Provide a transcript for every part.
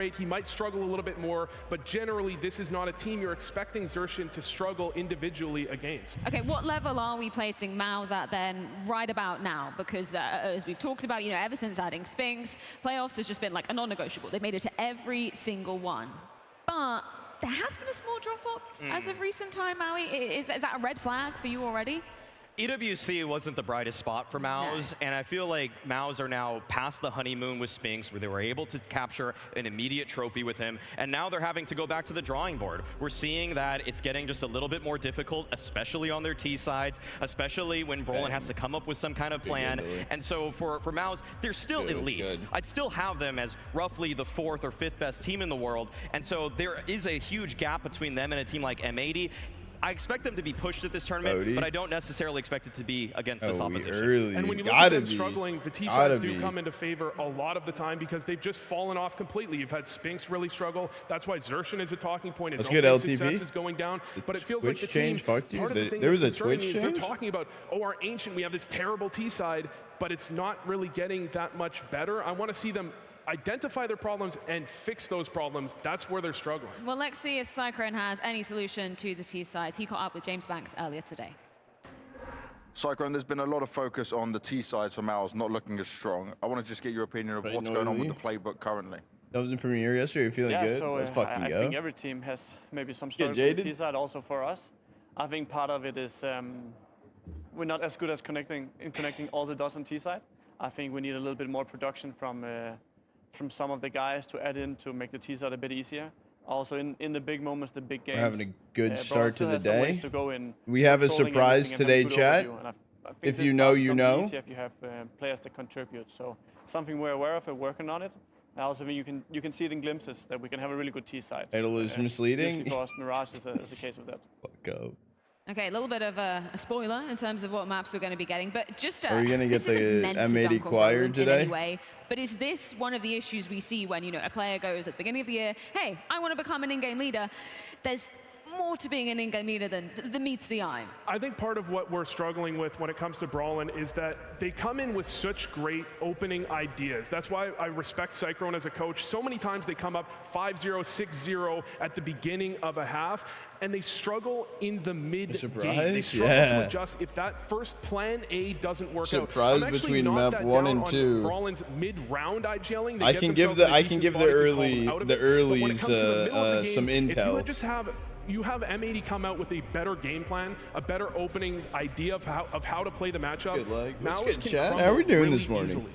He might struggle a little bit more, but generally this is not a team you're expecting Xerxin to struggle individually against. Okay, what level are we placing MOUZ at then right about now? Because as we've talked about, ever since adding Spinks, playoffs has just been like a non-negotiable. They've made it to every single one. But there has been a small drop-off as of recent time, Maui. Is that a red flag for you already? EWC wasn't the brightest spot for MOUZ, and I feel like MOUZ are now past the honeymoon with Spinks, where they were able to capture an immediate trophy with him, and now they're having to go back to the drawing board. We're seeing that it's getting just a little bit more difficult, especially on their T sides, especially when Brolin has to come up with some kind of plan. And so for MOUZ, they're still elite. I'd still have them as roughly the 4th or 5th best team in the world, and so there is a huge gap between them and a team like M80. I expect them to be pushed at this tournament, but I don't necessarily expect it to be against this opposition. And when you look at them struggling, the T-sides do come into favor a lot of the time because they've just fallen off completely. You've had Spinks really struggle. That's why Xerxin is a talking point. His own success is going down. But it feels like the team, part of the thing that's concerning me is they're talking about, oh, our Ancient, we have this terrible T-side, but it's not really getting that much better. I want to see them identify their problems and fix those problems. That's where they're struggling. Well, let's see if Cyclone has any solution to the T-sides. He caught up with James Banks earlier today. Cyclone, there's been a lot of focus on the T-sides for MOUZ not looking as strong. I want to just get your opinion of what's going on with the playbook currently. That was in Premiere yesterday. You're feeling good? So, Let's fucking go. I think every team has maybe some struggles with the T-side also for us. I think part of it is we're not as good as connecting all the dots on T-side. I think we need a little bit more production from some of the guys to add in to make the T-side a bit easier. Also in the big moments, the big games. We're having a good start to the day. To go in we have a surprise today, chat. If you know, you know. If you have players that contribute, so something we're aware of and working on it. I also think you can see it in glimpses that we can have a really good T-side. It'll is misleading. Usually for us, Mirage is a case of that. Fuck up. Okay, a little bit of a spoiler in terms of what maps we're going to be getting, but just are we going to get the M80 choir today? Anyway, but is this one of the issues we see when a player goes at the beginning of the year, hey, I want to become an in-game leader? There's more to being an in-game leader than meets the eye. I think part of what we're struggling with when it comes to Brolin is that they come in with such great opening ideas. That's why I respect Cyclone as a coach. So many times they come up 5-0, 6-0 at the beginning of a half, and they struggle in the mid-game. They struggle to adjust if that first plan A doesn't work out. Surprise between map 1 and 2. Brolin's mid-round IGLing. I can give the earlies some intel. If you have M80 come out with a better game plan, a better opening idea of how to play the matchup. Good chat. How are we doing this morning? Easily.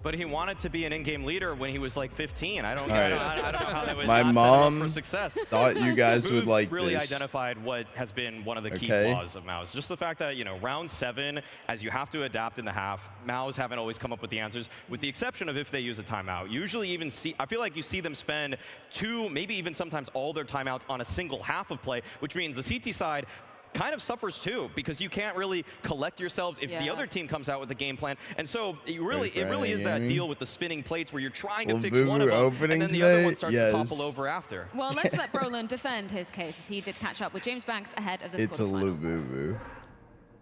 But he wanted to be an in-game leader when he was like 15. I don't know how that was My not mom set up for success. thought you guys would like really this. identified what has been one of the key flaws of MOUZ. Just the fact that, round 7, as you have to adapt in the half, MOUZ haven't always come up with the answers, with the exception of if they use a timeout. Usually I feel like you see them spend 2, maybe even sometimes all their timeouts on a single half of play, which means the CT side kind of suffers too, because you can't really collect yourselves if the other team comes out with a game plan. And so it really is that deal with the spinning plates where you're trying to fix one of them, and then the other one starts to topple over after. Well, let's let Brolin defend his case. He did catch up with James Banks ahead of this It's a Lububu.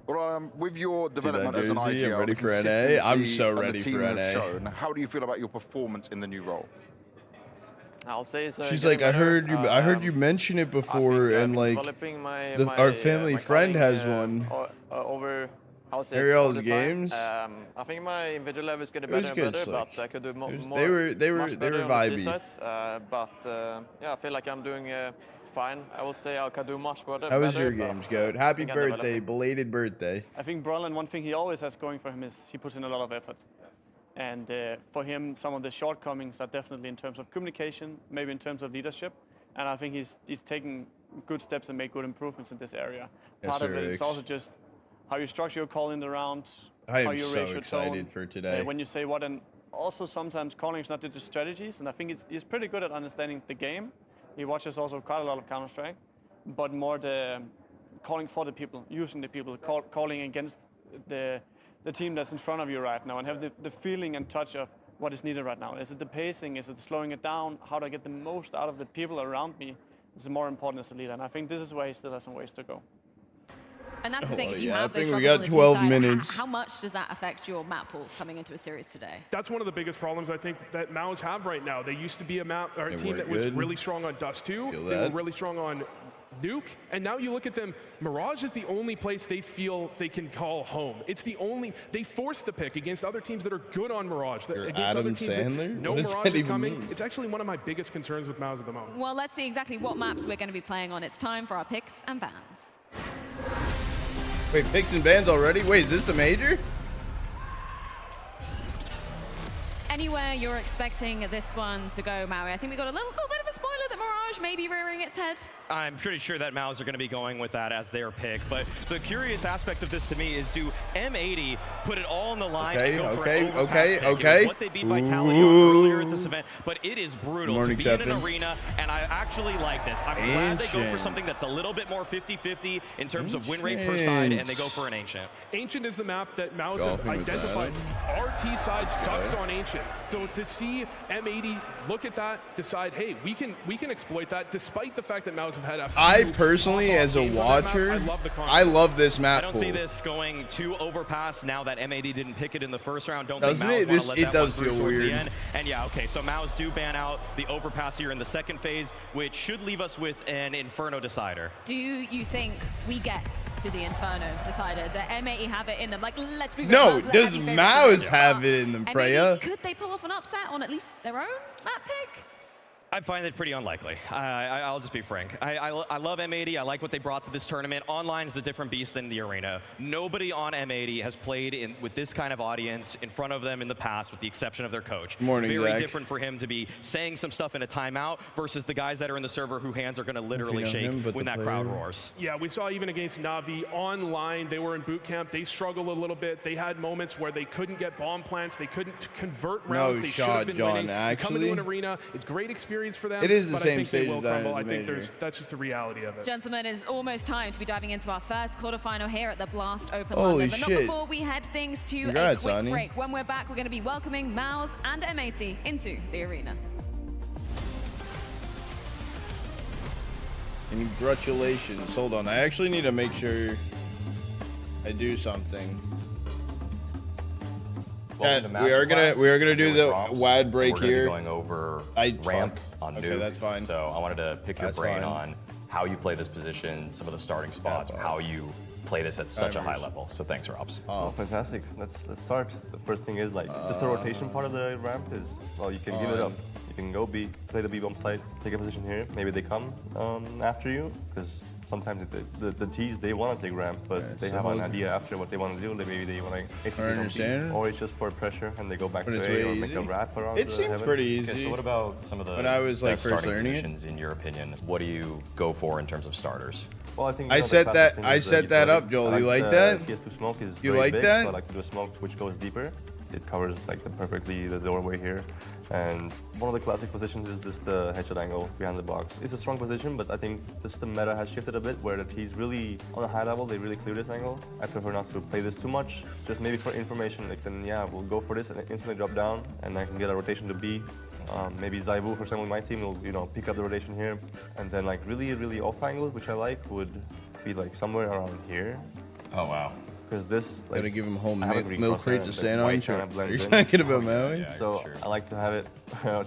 Well, with your development as an I'm IGL, ready for NA. I'm so ready for NA. How do you feel about your performance in the new role? I'll say it's she's like, I heard you mention it before, and like our family friend has one. Over Ariel's games. I think my individual level is getting better and better, but I could do more. They were vibey. Yeah, I feel like I'm doing fine. I would say I could do much better. How was your games, Goat? Happy birthday, belated birthday. I think Brolin, one thing he always has going for him is he puts in a lot of effort. And for him, some of the shortcomings are definitely in terms of communication, maybe in terms of leadership. And I think he's taking good steps and made good improvements in this area. Part of it is also just how you structure your call in the round, how you so raise your excited tone, for today. when you say what, and also sometimes calling is not just strategies. And I think he's pretty good at understanding the game. He watches also quite a lot of Counter-Strike, but more the calling for the people, using the people, calling against the team that's in front of you right now, and have the feeling and touch of what is needed right now. Is it the pacing? Is it slowing it down? How do I get the most out of the people around me? It's more important as a leader, and I think this is where he still has some ways to go. And that's the thing, if you I have those think we struggles got on the 12 team side, minutes. how much does that affect your map pool coming into a series today? That's one of the biggest problems I think that MOUZ have right now. They used to be a team that was really strong on Dust 2. They were really strong on Nuke, and now you look at them, Mirage is the only place they feel they can call home. It's the only, they force the pick against other teams that are good on Mirage. Against Adam other teams Sandler? that know Mirage is coming. It's actually one of my biggest concerns with MOUZ at the moment. Well, let's see exactly what maps we're going to be playing on. It's time for our picks and bans. Wait, picks and bans already? Wait, is this a major? Anywhere you're expecting this one to go, Maui? I think we got a little bit of a spoiler that Mirage may be rearing its head. I'm pretty sure that MOUZ are going to be going with that as their pick. But the curious aspect of this to me is, do M80 put it all on the line and go for an overpass pick? It was what they beat Vitality on earlier at this event, but it is brutal to be in an arena, and I actually like this. I'm glad they go for something that's a little bit more 50-50 in terms of win rate per side, and they go for an Ancient. Ancient is the map that MOUZ have identified. RT side sucks on Ancient. So to see M80 look at that, decide, hey, we can exploit that, despite the fact that MOUZ have had a few I personally, as a watcher, I love this map. I don't see this going too overpass now that M80 didn't pick it in the first round. Don't think Doesn't MOUZ it? want to let It that does one through feel towards weird. the end. And yeah, okay, so MOUZ do ban out the overpass here in the second phase, which should leave us with an Inferno decider. Do you think we get to the Inferno decider? Do M80 have it in them? Like, let's be real. No, does MOUZ have it in them, Freya? Could they pull off an upset on at least their own map pick? I find it pretty unlikely. I'll just be frank. I love M80. I like what they brought to this tournament. Online is a different beast than the arena. Nobody on M80 has played with this kind of audience in front of them in the past, with the exception of their coach. Morning, Very Zach. different for him to be saying some stuff in a timeout versus the guys that are in the server whose hands are going to literally shake when that crowd roars. Yeah, we saw even against Na'Vi online, they were in boot camp. They struggled a little bit. They had moments where they couldn't get bomb plants. They couldn't convert rounds. They should have been winning. Come into an arena. It's great experience for them. It is the but same I think stage they will as that crumble. as I think major. that's just the reality of it. Gentlemen, it's almost time to be diving into our first quarterfinal here at the Blast Open Holy London. But not shit. before we head things to Congrats, a quick Ani. break. When we're back, we're going to be welcoming MOUZ and M80 into the arena. Congratulations. Hold on. I actually need to make sure I do something. We are gonna do the wide break here. Going over ramp on Nuke. Okay, that's fine. So I wanted to pick your brain on how you play this position, some of the starting spots, how you play this at such a high level. So thanks, Robs. Oh, fantastic. Let's start. The first thing is like just the rotation part of the ramp is, well, you can give it up. You can go B, play the B bomb site, take a position here. Maybe they come after you, because sometimes the T's, they want to take ramp, but they have an idea after what they want to do. Maybe they want to execute on B, or it's just for pressure and they go back to A or make a wrap around. It seems pretty easy. Okay, so what about some of the when I was like first learning positions in your opinion? What do you go for in terms of starters? Well, I think I set that up, Joel. You like that? CS2 smoke is you very like big, that? So I like to do a smoke which goes deeper. It covers like perfectly the doorway here. And one of the classic positions is just the headshot angle behind the box. It's a strong position, but I think just the meta has shifted a bit where the T's really, on a high level, they really clear this angle. I prefer not to play this too much, just maybe for information. Like then, yeah, we'll go for this and instantly drop down, and I can get a rotation to B. Maybe Zaibu, for example, in my team will pick up the rotation here, and then like really off angles, which I like, would be like somewhere around here. Oh wow. Because this, like, gotta give him a whole milk milk crate to stand on. You're in. talking about Maui? Yeah, So sure. I like to have it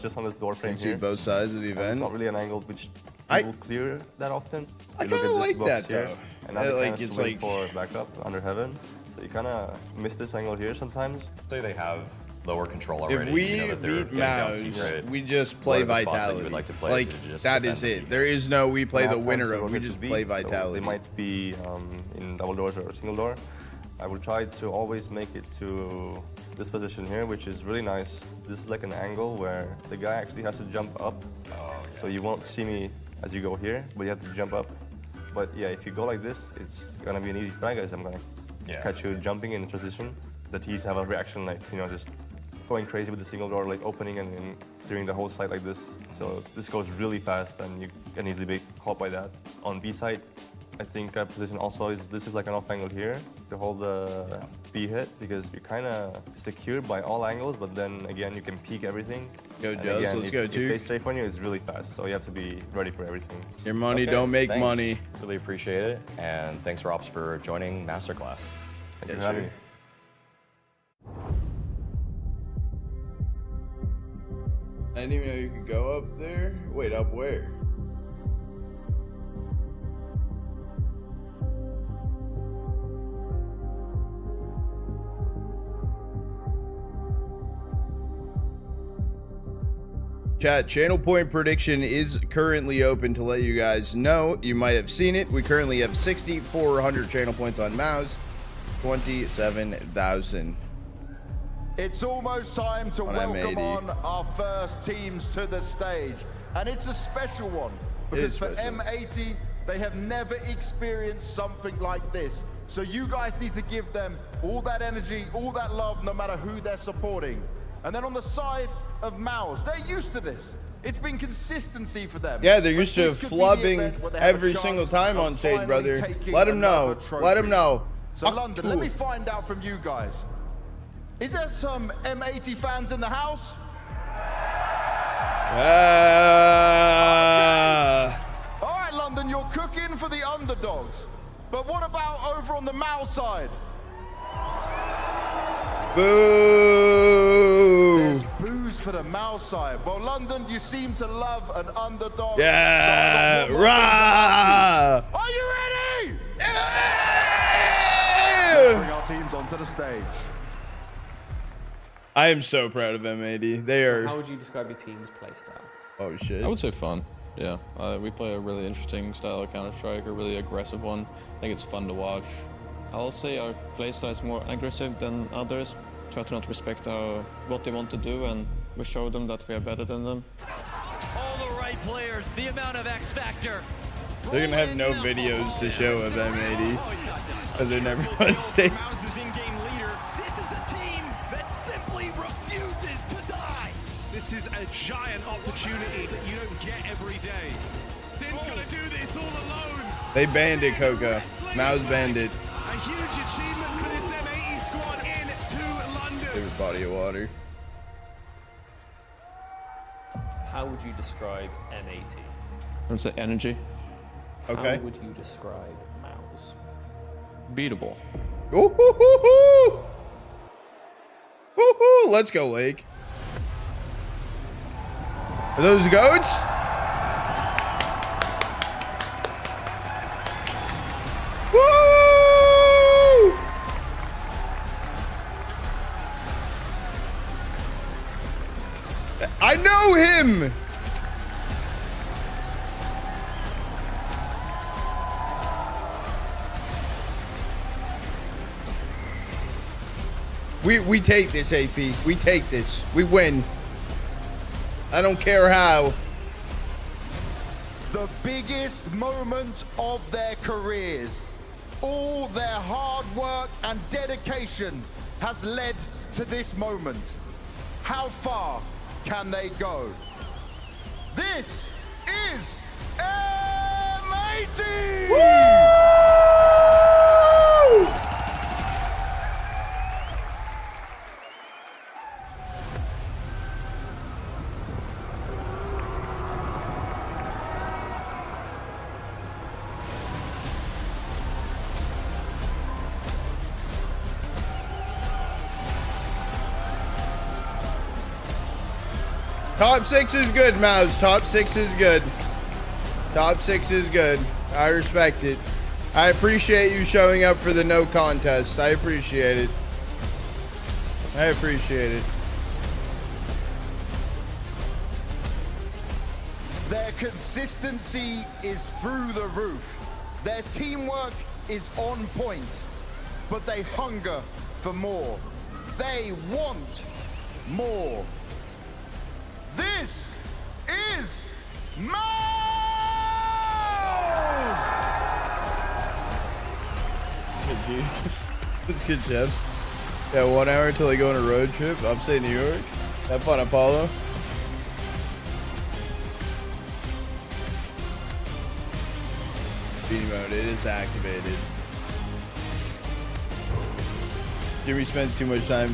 just on this door frame You see here. both sides of the And event. it's not really an angle which will clear that often. I You look kinda at this like box that, here, though. And now they Like, kinda it's swing like- for backup under heaven. So you kind of miss this angle here sometimes. Say they have lower control already. If we you know that they're beat getting down MOUZ, secret. we just What play are the spots that you Vitality. would like to play? Like, Or do you just that defend is the it. beat? There is no we play They the have winner times of. to We rotate just to play B, so Vitality. they might be in double doors or single door. I will try to always make it to this position here, which is really nice. This is like an angle where the guy actually has to jump up. So you won't see me as you go here, but you have to jump up. But yeah, if you go like this, it's gonna be an easy frag, guys. I'm gonna catch you jumping in the transition. The T's have a reaction like, just going crazy with the single door, like opening and clearing the whole site like this. So this goes really fast and you can easily be caught by that. On B side, I think our position also is, this is like an off angle here to hold the B hit, because you're kind of secured by all angles, but then again, you can peek everything. Go, And Joes. again, Let's go, if dude. they strafe on you, it's really fast, so you have to be ready for everything. Your money Okay, don't make thanks. money. Really appreciate it. And thanks, Rops, for joining Masterclass. Thank you for having me. I didn't even know you could go up there. Wait, up where? Chat, channel point prediction is currently open to let you guys know. You might have seen it. We currently have 6,400 channel points on mouse, 27,000. It's almost time to welcome on our first teams to the stage. And it's a special one because for M80, they have never experienced something like this. So you guys need to give them all that energy, all that love, no matter who they're supporting. And then on the side of Mouse, they're used to this. It's been consistency for them. Yeah, they're used to flubbing every single time on stage, brother. Let them know. Let them know. So London, let me find out from you guys. Is there some M80 fans in the house? All right, London, you're cooking for the underdogs. But what about over on the Mouse side? Boo! There's boos for the Mouse side. Well, London, you seem to love an underdog. Yeah! So Rah! are you ready? Yeah! Let's bring our teams onto the stage. I am so proud of M80. They are. How would you describe your team's play style? Oh shit. I would say fun. Yeah, we play a really interesting style of Counter-Strike, a really aggressive one. I think it's fun to watch. I'll say our playstyle is more aggressive than others. Try to not respect what they want to do, and we show them that we are better than them. All the right players, the amount of X factor. They're gonna have no videos to show of M80 because they're never on stage. Mouse's in-game leader. This is a team that simply refuses to die. This is a giant opportunity that you don't get every day. Sin's gonna do this all alone. They banned it, Coco. Mouse banned it. A huge achievement for this M80 squad into London. Favorite body of water. How would you describe M80? I would say energy. Okay. How would you describe Mouse? Beatable. Ooh, hoo, hoo, hoo. Hoo, hoo. Let's go, Lake. Are those goats? Woo! I know him! We take this, AP. We take this. We win. I don't care how. The biggest moment of their careers. All their hard work and dedication has led to this moment. How far can they go? This is M80! Woo! Top 6 is good, Mouse. Top 6 is good. Top 6 is good. I respect it. I appreciate you showing up for the no contest. I appreciate it. I appreciate it. Their consistency is through the roof. Their teamwork is on point, but they hunger for more. They want more. This is Mouse! That's good, Jeff. Yeah, 1 hour until I go on a road trip. Upstate New York. Have fun, Apollo. Beanie mode, it is activated. Jimmy spends too much time.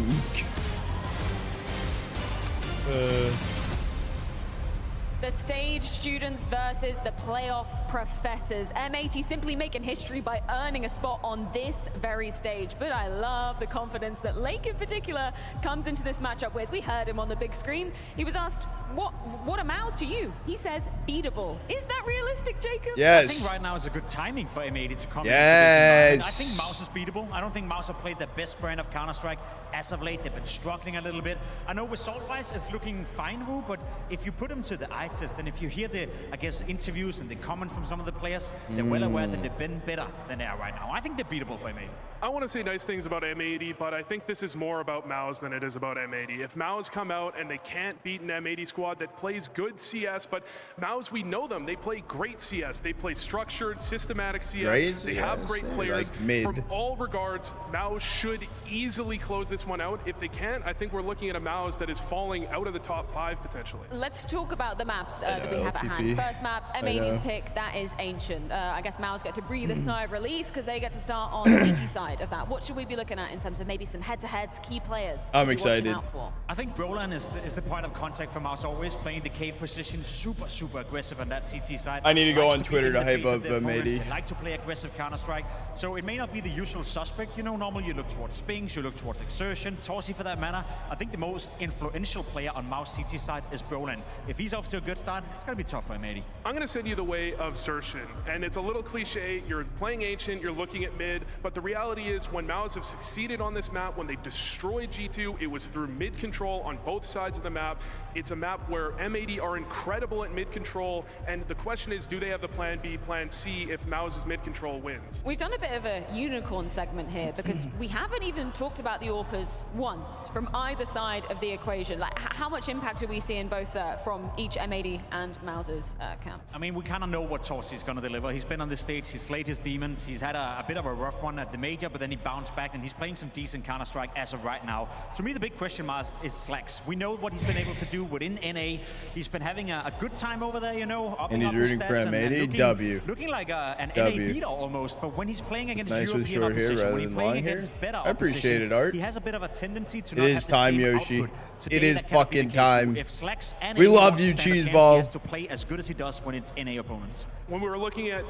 The stage students versus the playoffs professors. M80 simply making history by earning a spot on this very stage. But I love the confidence that Lake in particular comes into this matchup with. We heard him on the big screen. He was asked, what are MOUZ to you? He says, beatable. Is that realistic, Jacob? Yes. I think right now is a good timing for M80 to come into yes. this environment. I think MOUZ is beatable. I don't think MOUZ have played the best brand of Counter-Strike as of late. They've been struggling a little bit. I know result-wise it's looking fine, Wu, but if you put them to the eye test and if you hear the, I guess, interviews and the comments from some of the players, they're well aware that they've been better than they are right now. I think they're beatable for M80. I want to say nice things about M80, but I think this is more about MOUZ than it is about M80. If MOUZ come out and they can't beat an M80 squad that plays good CS, but MOUZ, we know them. They play great CS. They play structured, systematic CS. Right? They have great players. Like mid. From all regards, MOUZ should easily close this one out. If they can't, I think we're looking at a MOUZ that is falling out of the top 5 potentially. Let's talk about the maps that we have at hand. First map, M80's pick, that is Ancient. I guess MOUZ get to breathe a sigh of relief because they get to start on the CT side of that. What should we be looking at in terms of maybe some head-to-heads, key players I'm to be excited. watching out for? I think Brolan is the point of contact for MOUZ, always playing the cave position, super aggressive on that CT side. I need to go on Twitter to hype hype up M80. M80. They like to play aggressive Counter-Strike, so it may not be the usual suspect. You know, normally you look towards Spinks, you look towards Exertion, Torsi for that matter. I think the most influential player on MOUZ CT side is Brolan. If he's off to a good start, it's going to be tough for M80. I'm going to send you the way of Xerxin, and it's a little cliche. You're playing Ancient, you're looking at mid, but the reality is when MOUZ have succeeded on this map, when they destroyed G2, it was through mid control on both sides of the map. It's a map where M80 are incredible at mid control, and the question is, do they have the plan B, plan C if MOUZ's mid control wins? We've done a bit of a unicorn segment here because we haven't even talked about the AWPers once from either side of the equation. Like, how much impact are we seeing both from each M80 and MOUZ's camps? I mean, we kind of know what Torsi's going to deliver. He's been on the stage, he's slayed his demons, he's had a bit of a rough one at the major, but then he bounced back and he's playing some decent Counter-Strike as of right now. To me, the big question mark is Slax. We know what he's been able to do within NA. He's been having a good time over there, you know, upping up his stats and looking like an NA beater almost. But when he's playing against European opposition, when he's playing against better opposition, I appreciate it, Art. He has a bit of a tendency to it not is have the time, same Yoshi. output. It is fucking time. If Slax and we love you, Cheeseball. He has to play as good as he does when it's NA opponents. When we were looking at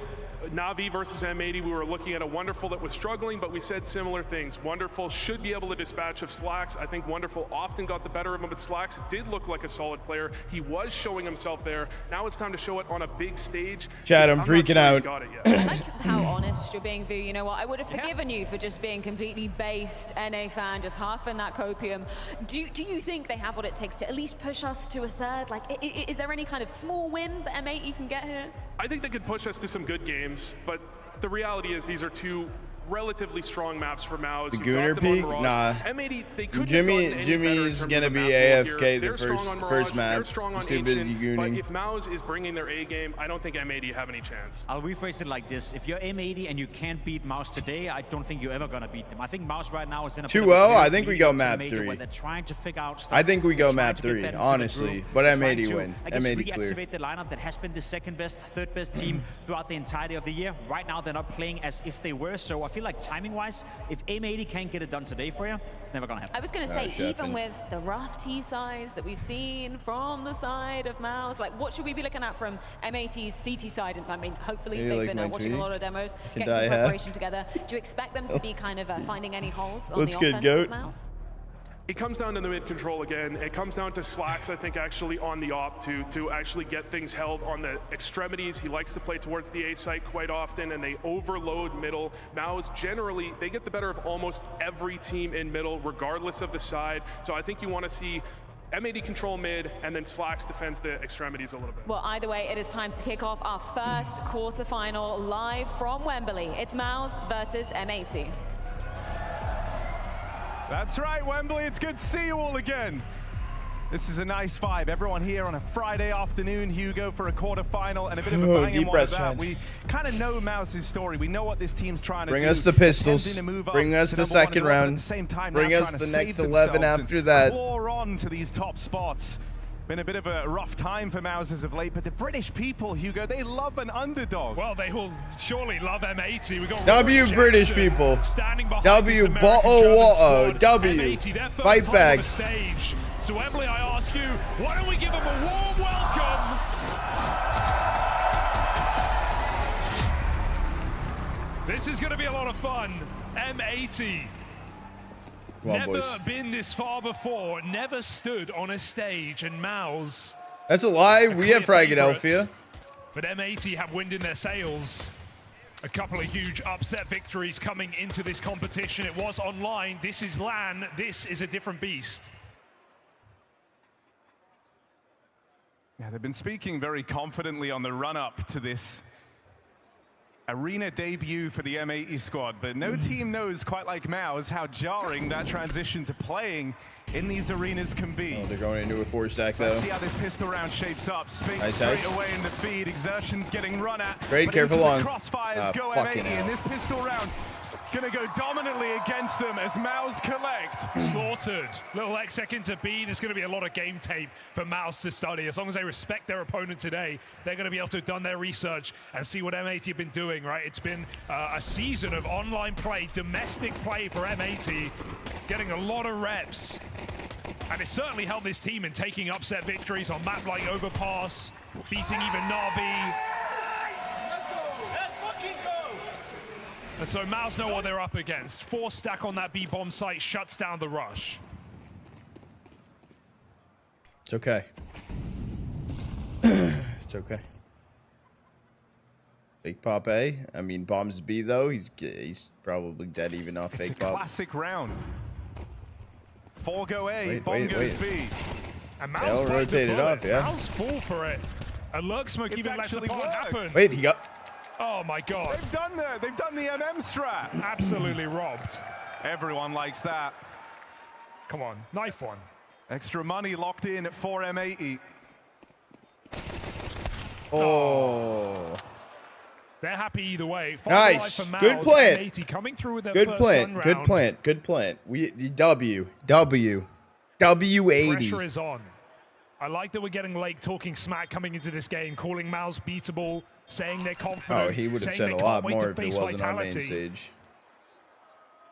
Na'Vi versus M80, we were looking at a Wonderful that was struggling, but we said similar things. Wonderful should be able to dispatch of Slax. I think Wonderful often got the better of him, but Slax did look like a solid player. He was showing himself there. Now it's time to show it on a big stage. Chad, I'm freaking out. I like how honest you're being, Vu. You know what? I would have forgiven you for just being completely based NA fan, just half in that copium. Do you think they have what it takes to at least push us to a third? Like, is there any kind of small win that M80 can get here? I think they could push us to some good games, but the reality is these are two relatively strong maps for MOUZ. The Gooner peak? Nah. M80, they could Jimmy's gonna be AFK the first map. They're strong on He's too busy Ancient, gooning. but if MOUZ is bringing their A game, I don't think M80 have any chance. I'll rephrase it like this. If you're M80 and you can't beat MOUZ today, I don't think you're ever gonna beat them. I think MOUZ right now is in a 2-0, I think we go map 3. Where they're trying to figure out stuff. I think we go map 3, honestly. But M80 win. I guess M80 clear. reactivate the lineup that has been the second best, third best team throughout the entirety of the year. Right now, they're not playing as if they were, so I feel like timing-wise, if M80 can't get it done today for you, it's never gonna happen. I was gonna say, even with the rough T size that we've seen from the side of MOUZ, like what should we be looking at from M80's CT side? I mean, hopefully they've been watching a lot of demos, getting some preparation together. Do you expect them to be kind of finding any holes on the offense of MOUZ? It comes down to the mid control again. It comes down to Slax, I think, actually on the op to actually get things held on the extremities. He likes to play towards the A site quite often, and they overload middle. MOUZ generally, they get the better of almost every team in middle, regardless of the side. So I think you want to see M80 control mid, and then Slax defends the extremities a little bit. Well, either way, it is time to kick off our first quarterfinal live from Wembley. It's MOUZ versus M80. That's right, Wembley. It's good to see you all again. This is a nice vibe. Everyone here on a Friday afternoon, Hugo, for a quarterfinal and a bit of a banging one of that. We kind of know MOUZ's story. We know what this team's trying to do. Bring us the pistols. Bring us the second round. Bring us the next 11 after that. Claw on to these top spots. Been a bit of a rough time for MOUZ as of late, but the British people, Hugo, they love an underdog. Well, they will surely love M80. We got W British people. W bottle water. W. Fight back. So Wembley, I ask you, why don't we give them a warm welcome This is going to be a lot of fun. M80. Never been this far before. Never stood on a stage, and MOUZ. That's a lie. We have Philadelphia. But M80 have wind in their sails. A couple of huge upset victories coming into this competition. It was online. This is LAN. This is a different beast. Yeah, they've been speaking very confidently on the run-up to this arena debut for the M80 squad, but no team knows quite like MOUZ how jarring that transition to playing in these arenas can be. Oh, they're going into a 4-stack though. Let's see how this pistol round shapes up. Spinks straight away in the feed. Exertion's getting run at. Great, careful long. Crossfires go M80, and this pistol round gonna go dominantly against them as MOUZ collect. Slaughtered. Little exec into B. There's gonna be a lot of game tape for MOUZ to study. As long as they respect their opponent today, they're gonna be able to have done their research and see what M80 have been doing, right? It's been a season of online play, domestic play for M80, getting a lot of reps. And it certainly helped this team in taking upset victories on map like Overpass, beating even Na'Vi. And so MOUZ know what they're up against. 4-stack on that B-bomb site shuts down the rush. It's okay. It's okay. Fake pop A. I mean, bombs B though. He's probably dead even off fake pop. Classic round. 4 go A, bomb goes B. And MOUZ they all rotated off, yeah. MOUZ fall for it. A lurk smoke even lets the part happen. Wait, he got. Oh my God. They've done the MM strat. Absolutely robbed. Everyone likes that. Come on, knife one. Extra money locked in at 4 M80. Oh. They're happy either way. Nice. For MOUZ, good plant. M80 coming through with their good first plant. gun Good round. plant. Good plant. W80. Pressure is on. I like that we're getting Lake talking smack coming into this game, calling MOUZ beatable, saying they're confident. Oh, he would have said a lot more if it wasn't on main stage.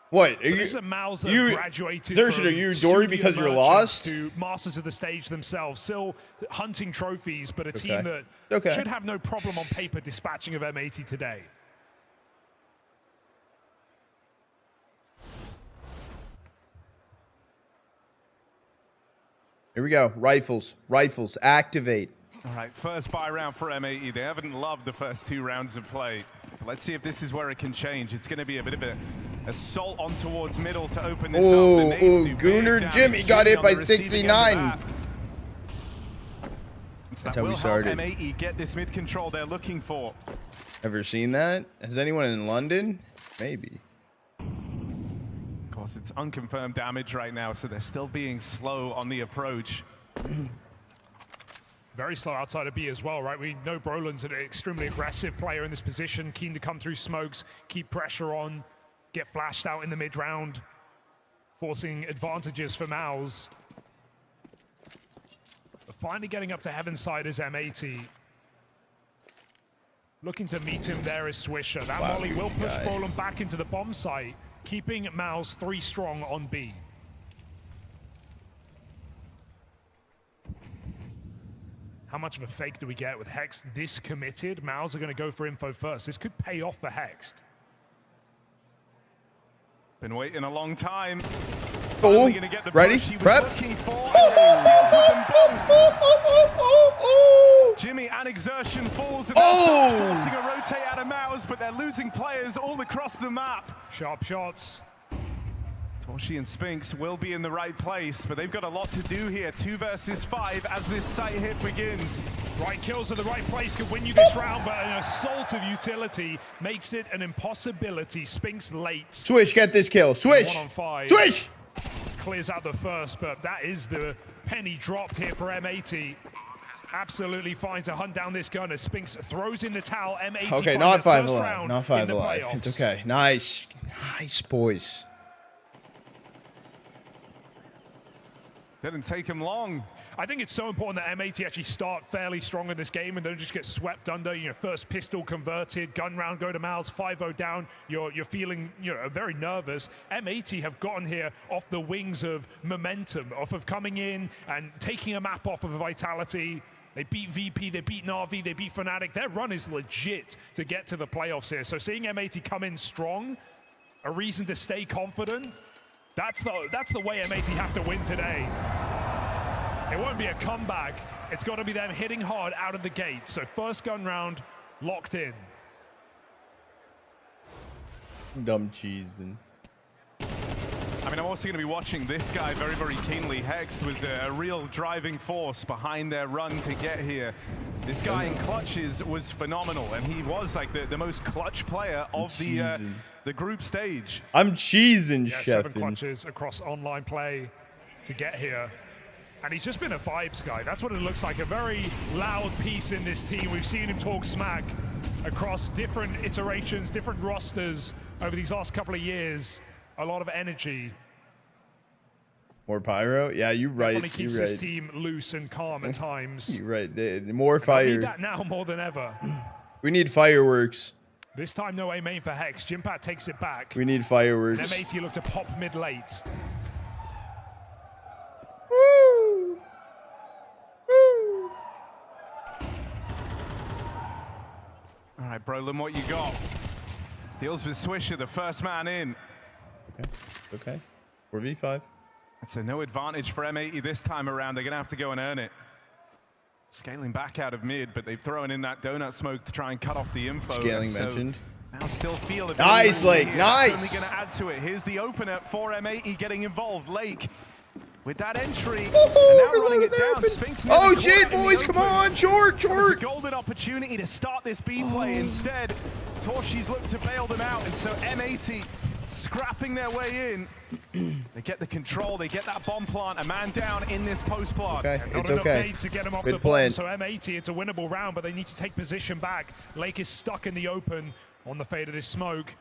What? This is a MOUZ that graduated Xerxes, are you Dory because you're lost? To masters of the stage themselves, still hunting trophies, but a team that should have no problem on paper dispatching of M80 today. Here we go. Rifles. Rifles. Activate. All right, first buy round for M80. They haven't loved the first 2 rounds of play. Let's see if this is where it can change. It's going to be a bit of an assault on towards middle to open this up. Oh, Gooner Jimmy got hit by 69. That's how we started. M80 get this mid control they're looking for. Ever seen that? Has anyone in London? Maybe. Of course, it's unconfirmed damage right now, so they're still being slow on the approach. Very slow outside of B as well, right? We know Brolin's an extremely aggressive player in this position, keen to come through smokes, keep pressure on, get flashed out in the mid-round, forcing advantages for MOUZ. But finally getting up to Heaven's side is M80. Looking to meet him there is Swisher. That volley will push Brolin back into the bomb site, keeping MOUZ 3 strong on B. How much of a fake do we get with Hex this committed? MOUZ are going to go for info first. This could pay off for Hex. Been waiting a long time. Oh, ready? Prep. Jimmy and Exertion falls and forcing a rotate out of MOUZ, but they're losing players all across the map. Sharp shots. Toshi and Spinks will be in the right place, but they've got a lot to do here. 2 versus 5 as this site hit begins. Right kills at the right place could win you this round, but an assault of utility makes it an impossibility. Spinks late. Swish, get this kill. Swish. 1 on 5. Swish. Clears out the first, but that is the penny dropped here for M80. Absolutely fine to hunt down this gun as Spinks throws in the towel. M80. Okay, not 5 alive. Not 5 alive. It's okay. Nice. Nice, boys. Didn't take him long. I think it's so important that M80 actually start fairly strong in this game and don't just get swept under. You know, first pistol converted, gun round go to MOUZ, 5-0 down. You're feeling, you know, very nervous. M80 have gotten here off the wings of momentum, off of coming in and taking a map off of Vitality. They beat VP, they beat Na'Vi, they beat Fnatic. Their run is legit to get to the playoffs here. So seeing M80 come in strong, a reason to stay confident, that's the way M80 have to win today. It won't be a comeback. It's got to be them hitting hard out of the gate. So first gun round, locked in. Dumb cheese. And I mean, I'm also going to be watching this guy very, very keenly. Hext was a real driving force behind their run to get here. This guy in clutches was phenomenal, and he was like the most clutch player of the group stage. I'm cheesing, yeah, 7 clutches across online play to get here. And he's just been a vibes guy. That's what it looks like, a very loud piece in this team. We've seen him talk smack across different iterations, different rosters over these last couple of years. A lot of energy. More pyro? Yeah, you're right. Definitely keeps his team loose and calm at times. You're right. The more fire. We need that now more than ever. We need fireworks. This time, no A main for Hex. Jimpat takes it back. We need fireworks. And M80 look to pop mid late. Woo! Woo! All right, Brolin, what you got? Deals with Swisher, the first man in. Okay. 4v5. That's a no advantage for M80 this time around. They're going to have to go and earn it. Scaling back out of mid, but they've thrown in that donut smoke to try and cut off the info. Scaling mentioned. Now still feel a bit. Nice, Lake. Nice. Only going to add to it. Here's the opener for M80 getting involved. Lake with that entry. And now running it down. Spinks oh shit, boys, come on. Short. A golden opportunity to start this B play. Instead, Torshi's looked to bail them out. And so M80 scrapping their way in. They get the control, they get that bomb plant, a man down in this post plant. Okay, not it's enough okay. nades to get him off Good the plan. bomb, so M80, it's a winnable round, but they need to take position back. Lake is stuck in the open on the fade of this smoke.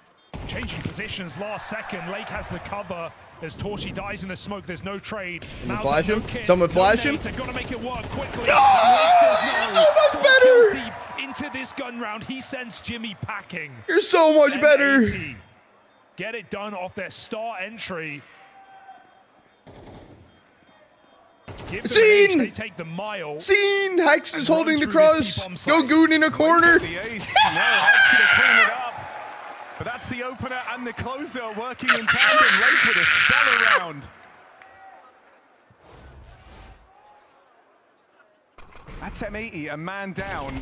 Changing positions last second. Lake has the cover as Torshi dies in the smoke. There's no trade. Someone flash him? Someone flash him? They've got to make it work quickly. Oh, so much better! Deep into this gun round, he sends Jimmy packing. You're so much M80 better. Get it done off their star entry. Scene! They take the mile. Scene! Hex is holding the cross. Go Goon in a corner. The ace. No, Hex going to clean it up. But that's the opener and the closer working in tandem. Lake with a stellar round. That's M80, a man down.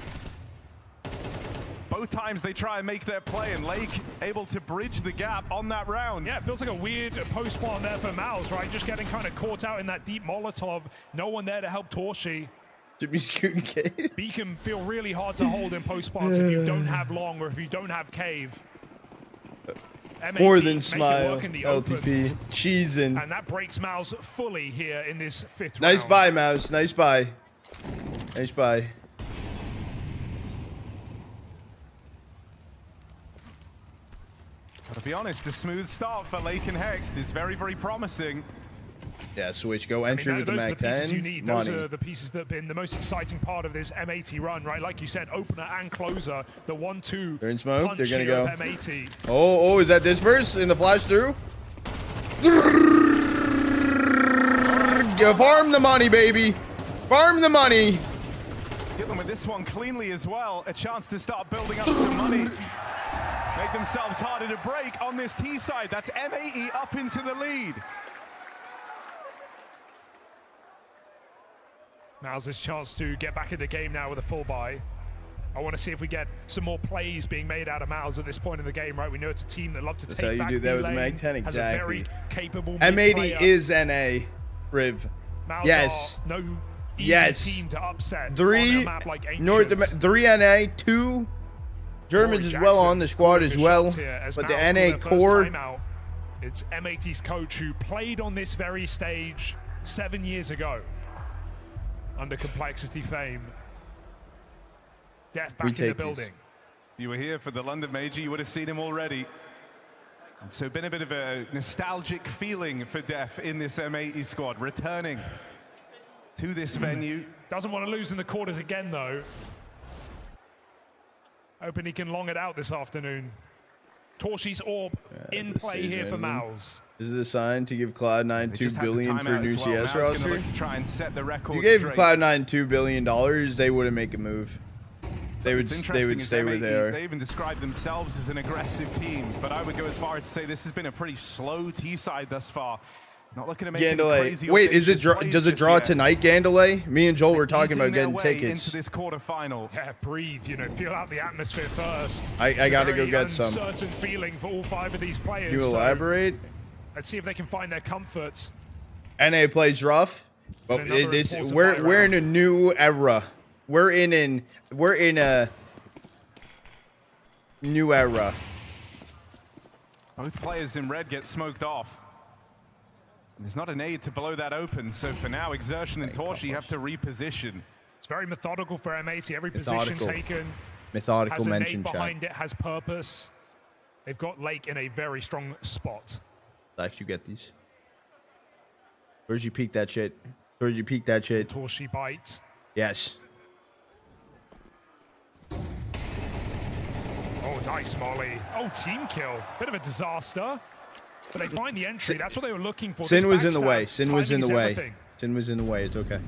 Both times they try and make their play, and Lake able to bridge the gap on that round. Yeah, it feels like a weird post-spawn there for Mouse, right? Just getting kind of caught out in that deep Molotov. No one there to help Torshi. Jimmy's shooting cave. B can feel really hard to hold in post-spawns if you don't have long or if you don't have cave. More than smile, LTP. Cheesing. And that breaks Mouse fully here in this 5th Nice round. buy, Mouse. Nice buy. Nice buy. To be honest, the smooth start for Lake and Hex is very, very promising. Yeah, Switch, go entry with the those Mac are the pieces 10. you need. Those are the pieces that have been the most exciting part of this M80 run, right? Like you said, opener and closer, the 1-2. They're in smoke. They're gonna go. M80. Oh, is that this verse in the flash through? Farm the money, baby. Farm the money. Dealing with this one cleanly as well. A chance to start building up some money. Make themselves harder to break on this T side. That's M80 up into the lead. Now's his chance to get back in the game now with a full buy. I want to see if we get some more plays being made out of Mouse at this point in the game, right? We know it's a team that love to take back. That's how you do that with the Mag 10, has a exactly. very capable M80 is NA, Riv. Mouse yes. Are no easy team to upset 3 on a map like North 3 NA, 2 Germans as well on the squad as well. But the NA core. It's M80's coach who played on this very stage 7 years ago under Complexity fame. Def back in the building. You were here for the London Major, you would have seen him already. And so been a bit of a nostalgic feeling for Def in this M80 squad, returning to this venue. Doesn't want to lose in the quarters again though. Hoping he can long it out this afternoon. Torshi's orb in play here for Mouse. This is a sign to give Cloud9 $2 billion for a new CS roster. Try and set the record You gave straight. Cloud9 $2 billion, they wouldn't make a move. They would stay where they are. They even describe themselves as an aggressive team, but I would go as far as to say this has been a pretty slow T-side thus far. Not looking to make any crazy. Wait, does it draw tonight, Gandalay? Me and Joel were talking about getting tickets. Into this quarterfinal. Yeah, breathe. Feel out the atmosphere first. I got to go get some. Certain feeling for all 5 of these players. You elaborate? Let's see if they can find their comforts. NA plays rough, but we're in a new era. We're in a new era. Both players in red get smoked off. There's not an aid to blow that open, so for now, Exertion and Torshi have to reposition. It's very methodical for M80. Every position taken Methodical has a mention, nade behind it, has purpose. They've got Lake in a very strong spot. Lex, you get these. Where'd you peek that shit? Where'd you peek that shit? Torshi bites. Yes. Oh, nice molly. Oh, team kill. Bit of a disaster. But they find the entry. That's what they were looking for. Sin was in the way. Sin was in the way. Sin was in the way. It's okay.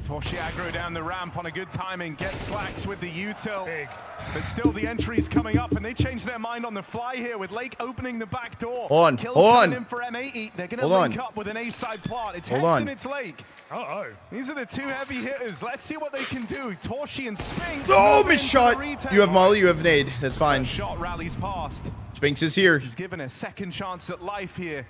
Torshi aggro down the ramp on a good timing. Gets Slacks with the util. Big. But still the entry's coming up, and they change their mind on the fly here with Lake opening the back door. Hold on. In for M80. They're going to link up with an A-side plot. It's Hex and it's Lake. Uh-oh. These are the 2 heavy hitters. Let's see what they can do. Torshi and Spinks. Oh, missed shot. You have Molly, you have nade. That's fine. Shot rallies past. Spinks is here. He's given a second chance at life here.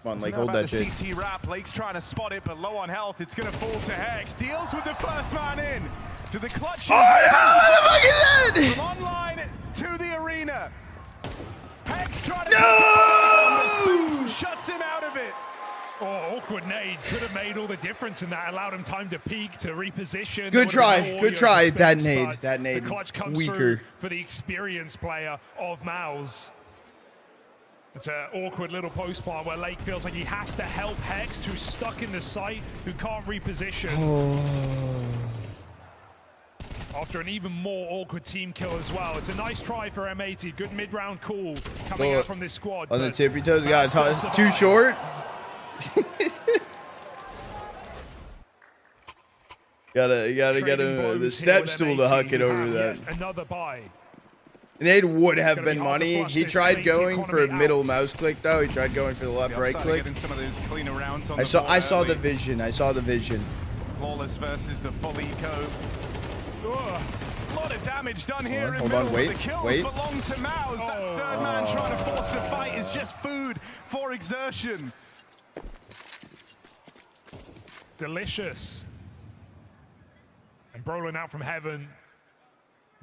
Come on, Lake, hold that shit. CT wrap. Lake's trying to spot it, but low on health. It's going to fall to Hex. Deals with the first man in. To the clutches. Oh, what the fuck is that? From online to the arena. Hex trying to Spinks shuts him out of it. Oh, awkward nade. Could have made all the difference in that. Allowed him time to peek, to reposition. Good try. Good try. That nade. The clutch comes through for the experienced player of Mouse. It's an awkward little post plant where Lake feels like he has to help Hex, who's stuck in the site, who can't reposition. Oh. After an even more awkward team kill as well. It's a nice try for M80. Good mid-round call coming out from this squad. On the tippy toes, guys. Too short. You gotta get the step stool to huck it over that. Another buy. Nade would have been money. He tried going for a middle mouse click though. He tried going for the left right click. I saw the vision. I saw the vision. Flawless versus the full eco. A lot of damage done here. Hold on, wait. The kills belong to Mouse. That third man trying to force the fight is just food for Exertion. Delicious. And Brolin out from heaven.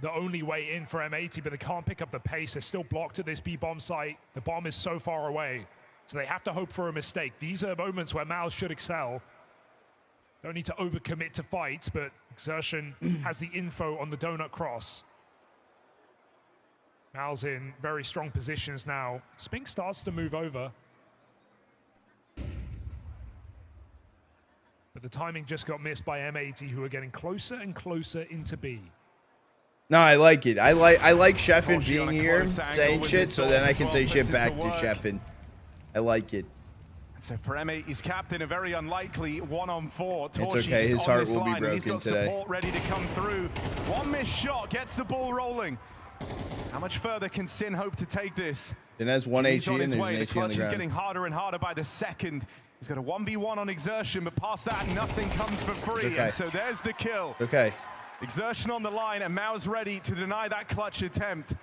The only way in for M80, but they can't pick up the pace. They're still blocked at this B-bomb site. The bomb is so far away. So they have to hope for a mistake. These are moments where Mouse should excel. Don't need to overcommit to fights, but Exertion has the info on the donut cross. Mal's in very strong positions now. Spink starts to move over. But the timing just got missed by M80, who are getting closer and closer into B. No, I like it. I like Sheffin being here, saying shit, so then I can say shit back to Sheffin. I like it. So for M80's captain, a very unlikely 1-on-4. It's okay. His heart will be broken He's got today. Support ready to come through. One missed shot gets the ball rolling. How much further can Sin hope to take this? Sin has 1 HE and there's an HE on the The clutch is ground. getting harder and harder by the second. He's got a 1v1 on Exertion, but past that, nothing comes for free. Okay. And so there's the kill. Okay. Exertion on the line, and Mao's ready to deny that clutch attempt.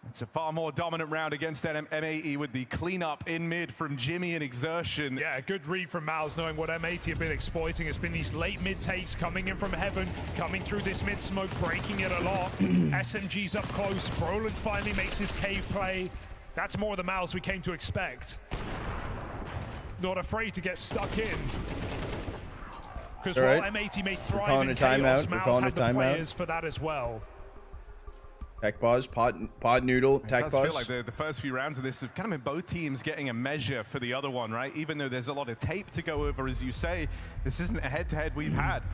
It's a far more dominant round against M80 with the cleanup in mid from Jimmy and Exertion. Yeah, good read from Mouse, knowing what M80 have been exploiting. It's been these late mid takes coming in from heaven, coming through this mid smoke, breaking it a lot. SMG's up close. Brolin finally makes his cave play. That's more the Mouse we came to expect. Not afraid to get stuck in. Because while M80 may thrive in chaos, Mouse had the players for that as well. Tech pause, pod noodle, tech pause. I feel like the first few rounds of this have kind of been both teams getting a measure for the other one, right? Even though there's a lot of tape to go over, as you say, this isn't a head-to-head we've had.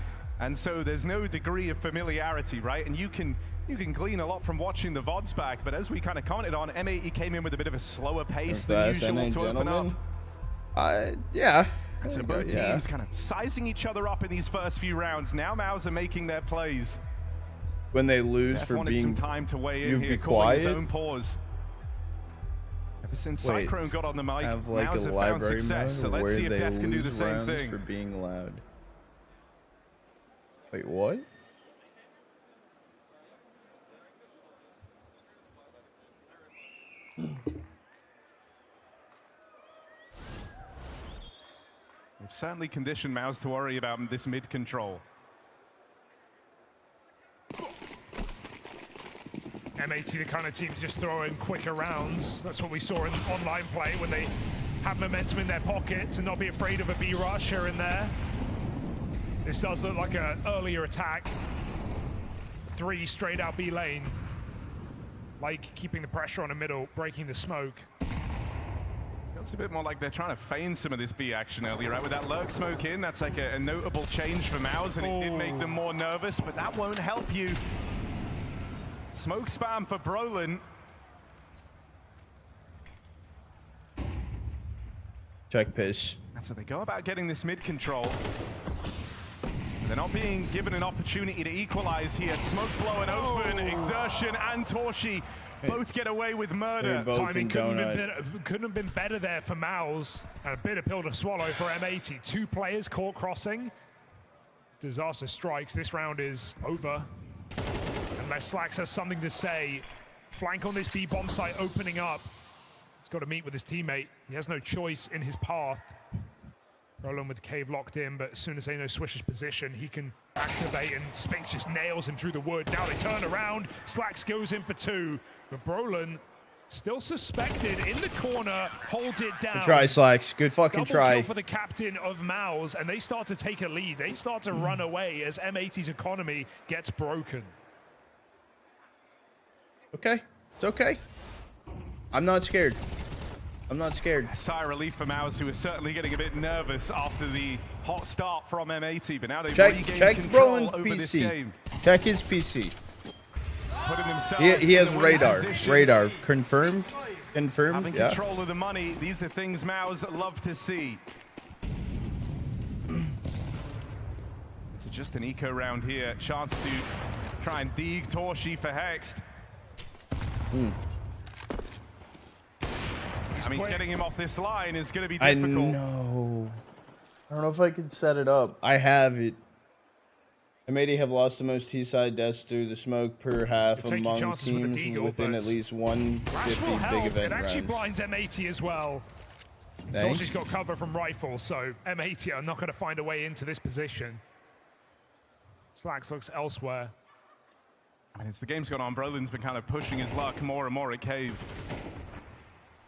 And so there's no degree of familiarity, right? And you can glean a lot from watching the VODs back, but as we kind of commented on, M80 came in with a bit of a slower pace than usual to open up. Yeah. And so both teams kind of sizing each other up in these first few rounds. Now Maus are making their plays. When they lose for wanted being some time to weigh in here, calling his own pause. Ever since Cyclone got on the mic, Maus have found success. So let's see if Def can do the same thing. For being loud. Wait, what? They've certainly conditioned Maus to worry about this mid control. M80, the kind of team to just throw in quicker rounds. That's what we saw in online play when they have momentum in their pocket to not be afraid of a B rush here and there. This does look like an earlier attack. 3 straight out B lane. Like keeping the pressure on the middle, breaking the smoke. Feels a bit more like they're trying to feign some of this B action earlier, right? With that lurk smoke in, that's like a notable change for Maus, and it did make them more nervous, but that won't help you. Smoke spam for Brolin. Check piss. And so they go about getting this mid control. They're not being given an opportunity to equalize here. Smoke blowing open, Exertion and Torshi both get away with murder. Timing couldn't have been better there for Maus. And a bitter pill to swallow for M80. 2 players caught crossing. Disaster strikes. This round is over. Unless Slacks has something to say. Flank on this B bomb site opening up. He's got to meet with his teammate. He has no choice in his path. Roland with Cave locked in, but as soon as they know Swish's position, he can activate, and Spinks just nails him through the wood. Now they turn around. Slacks goes in for 2, but Brolin still suspected in the corner, holds it down. Good try, Slacks. Good fucking try. Double kill for the captain of Maus, and they start to take a lead. They start to run away as M80's economy gets broken. Okay, it's okay. I'm not scared. I'm not scared. Sigh of relief for Maus, who is certainly getting a bit nervous after the hot start from M80, but now they've regained control over this game. Check his PC. Putting themselves he has in the radar. position. Radar. Confirmed? Confirmed? Having control of the money, these are things Maus love to see. So just an eco round here. Chance to try and dig Torshi for Hexed. I mean, getting him off this line is going to be difficult. I know. I don't know if I can set it up. I have it. M80 have lost the most T-side deaths through the smoke per half among teams within at least 150 big event It actually rounds. blinds M80 as well. Torshi's got cover from rifle, so M80 are not going to find a way into this position. Slacks looks elsewhere. I mean, as the game's gone on, Brolin's been kind of pushing his luck more and more at Cave.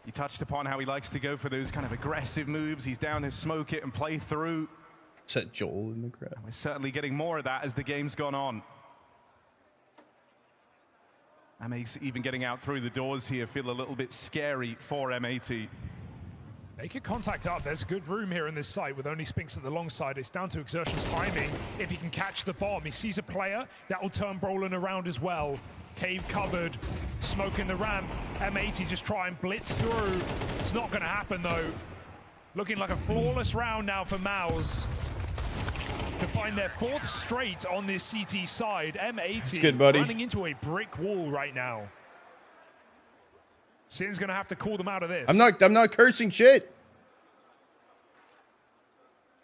You touched upon how he likes to go for those kind of aggressive moves. He's down to smoke it and play through. Set Joel in the crowd. We're certainly getting more of that as the game's gone on. That makes even getting out through the doors here feel a little bit scary for M80. Make a contact up. There's good room here in this site with only Spinks at the long side. It's down to Exertion's timing. If he can catch the bomb, he sees a player. That will turn Brolin around as well. Cave covered, smoke in the ramp. M80 just try and blitz through. It's not going to happen though. Looking like a flawless round now for Maus to find their 4th straight on this CT side. M80 good, buddy. running into a brick wall right now. Sin's going to have to call them out of this. I'm not cursing shit.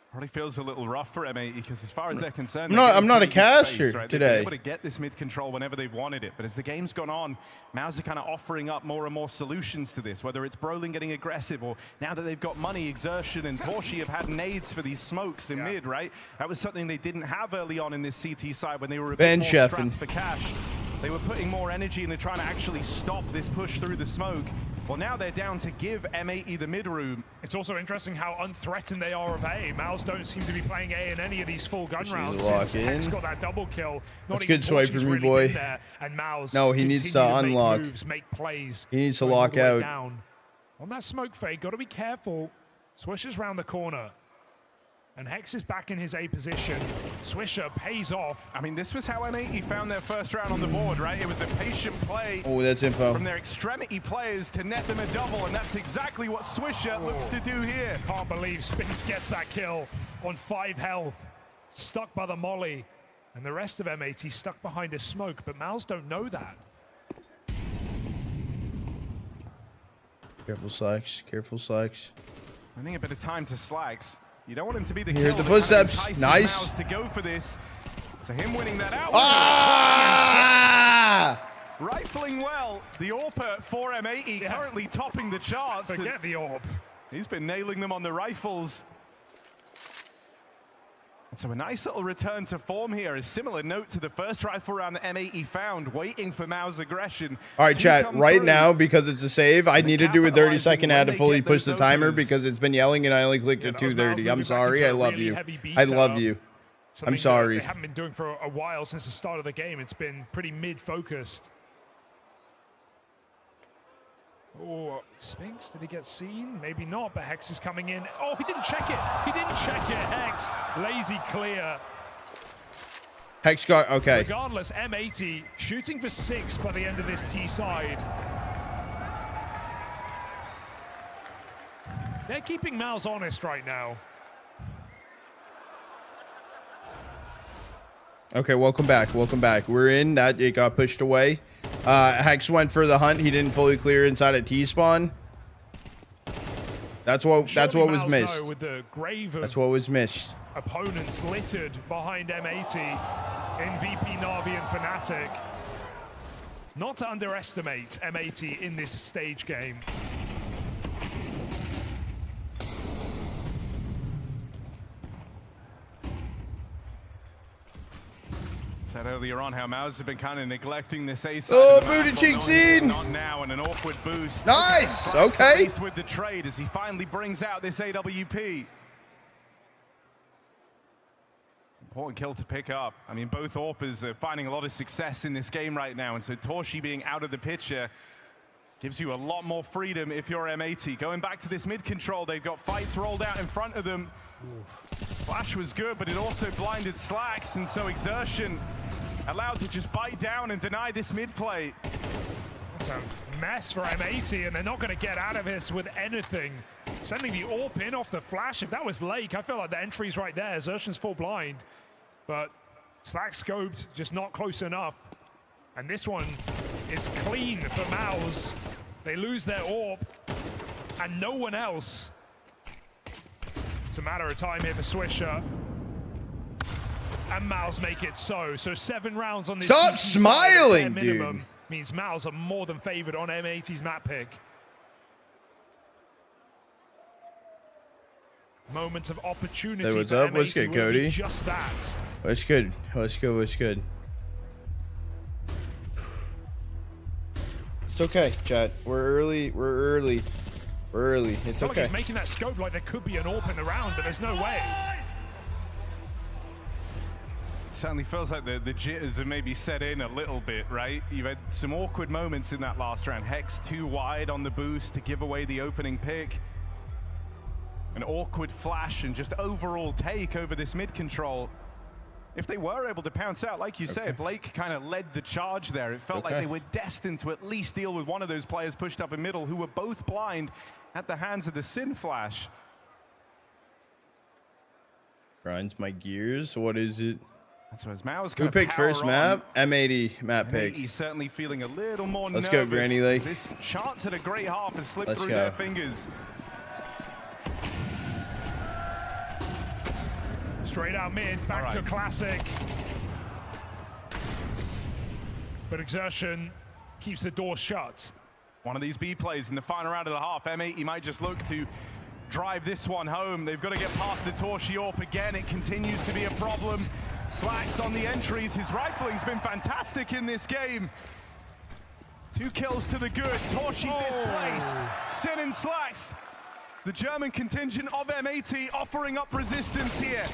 Probably feels a little rough for M80 because as far as they're concerned, I'm not a caster right? today. They've been able to get this mid control whenever they've wanted it, but as the game's gone on, Maus are kind of offering up more and more solutions to this, whether it's Brolin getting aggressive or now that they've got money, Exertion and Torshi have had nades for these smokes in mid, right? That was something they didn't have early on in this CT side when they were a bit more strapped for cash. They were putting more energy and they're trying to actually stop this push through the smoke. Well, now they're down to give M80 the mid room. It's also interesting how unthreatened they are of A. Maus don't seem to be playing A in any of these full gun rounds. Since Hex got that double kill. That's good swipe for me, boy. There, and Maus no, he needs to unlock. Make plays. He needs to lock out. Down. On that smoke fade, got to be careful. Swish is round the corner. And Hex is back in his A position. Swisher pays off. I mean, this was how M80 found their first round on the board, right? It was a patient play that's info from their extremity players to net them a double, and that's exactly what Swisher looks to do here. Can't believe Spinks gets that kill on 5 health. Stuck by the molly. And the rest of M80 stuck behind a smoke, but Mouse don't know that. Careful, Slacks. Careful, Slacks. I think a bit of time to Slacks. You don't want him to be the Here's kill the footsteps. Kind of Nice. to go for this. So him winning that out. Rifling well. The AWP for M80 currently topping the charts. Forget the AWP. He's been nailing them on the rifles. And so a nice little return to form here. A similar note to the first rifle round that M80 found, waiting for Mao's aggression. All right, chat. Right now, because it's a save, I need to do a 30-second ad to fully push the timer because it's been yelling and I only clicked at 2:30. I'm sorry. I love you. I love you. I'm sorry. They haven't been doing for a while since the start of the game. It's been pretty mid-focused. Oh, Spinks, did he get seen? Maybe not, but Hex is coming in. Oh, he didn't check it. He didn't check it, Hex. Lazy clear. Hex got, okay. Regardless, M80 shooting for 6 by the end of this T side. They're keeping Mouse honest right now. Okay, welcome back. Welcome back. We're in. That it got pushed away. Hex went for the hunt. He didn't fully clear inside of T-spawn. That's what was missed. With the grave of that's what was missed. Opponents littered behind M80 in VP Na'Vi and Fnatic. Not to underestimate M80 in this stage game. Said earlier on how Maus have been kind of neglecting this A side. Oh, booty cheek scene! Not now, and an awkward boost. Nice. Okay. With the trade as he finally brings out this AWP. Important kill to pick up. I mean, both AWPers are finding a lot of success in this game right now, and so Torshi being out of the picture gives you a lot more freedom if you're M80. Going back to this mid control, they've got fights rolled out in front of them. Flash was good, but it also blinded Slacks, and so Exertion allowed to just bite down and deny this mid play. That's a mess for M80, and they're not going to get out of this with anything. Sending the AWP in off the flash. If that was Lake, I feel like the entry's right there. Exertion's full blind, but Slack scoped, just not close enough. And this one is clean for Mouse. They lose their AWP, and no one else. It's a matter of time here for Swisher. And Mouse make it so. So 7 rounds on this. Stop smiling, minimum dude. Means Mouse are more than favored on M80's map pick. Moment of opportunity. Hey, what's up? What's good, Cody? Just that. What's good? What's good? What's good? It's okay, chat. We're early. We're early. We're early. It's okay. Like he's making that scope like there could be an AWP in the round, but there's no way. Certainly feels like the jitters have maybe set in a little bit, right? You've had some awkward moments in that last round. Hex too wide on the boost to give away the opening pick. An awkward flash and just overall take over this mid control. If they were able to pounce out, like you say, if Lake kind of led the charge there, it felt like they were destined to at least deal with one of those players pushed up in middle who were both blind at the hands of the Sin Flash. Grinds my gears. What is it? So as Mao's who picked first map? M80 map pick. He's certainly feeling a little more nervous. Let's go, Granny Lake. This chance at a great half has slipped through their fingers. Straight out mid, back to classic. But Exertion keeps the door shut. One of these B plays in the final round of the half. M80 might just look to drive this one home. They've got to get past the Torshi AWP again. It continues to be a problem. Slacks on the entries. His rifling's been fantastic in this game. 2 kills to the good. Torshi displaced. Sin and Slacks. The German contingent of M80 offering up resistance here.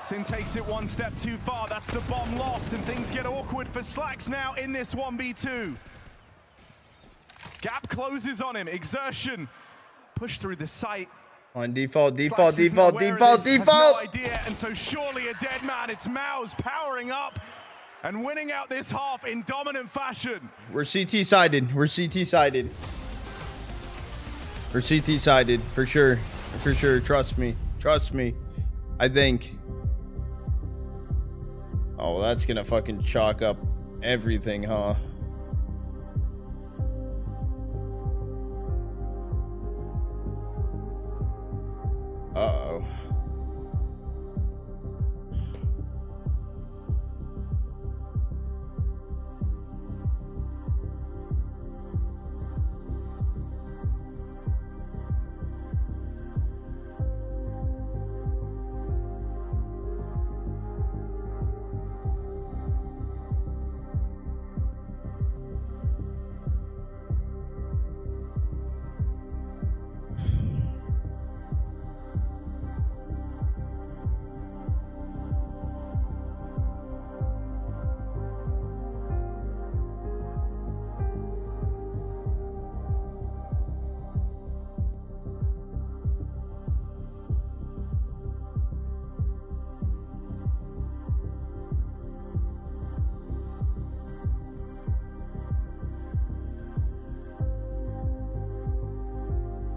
Sin takes it one step too far. That's the bomb lost, and things get awkward for Slacks now in this 1v2. Gap closes on him. Exertion pushed through the site. On default. No idea, and so surely a dead man. It's Maus powering up and winning out this half in dominant fashion. We're CT sided. We're CT sided. We're CT sided for sure. For sure. Trust me. Trust me. I think. Oh, well, that's gonna fucking chalk up everything, huh? Uh-oh.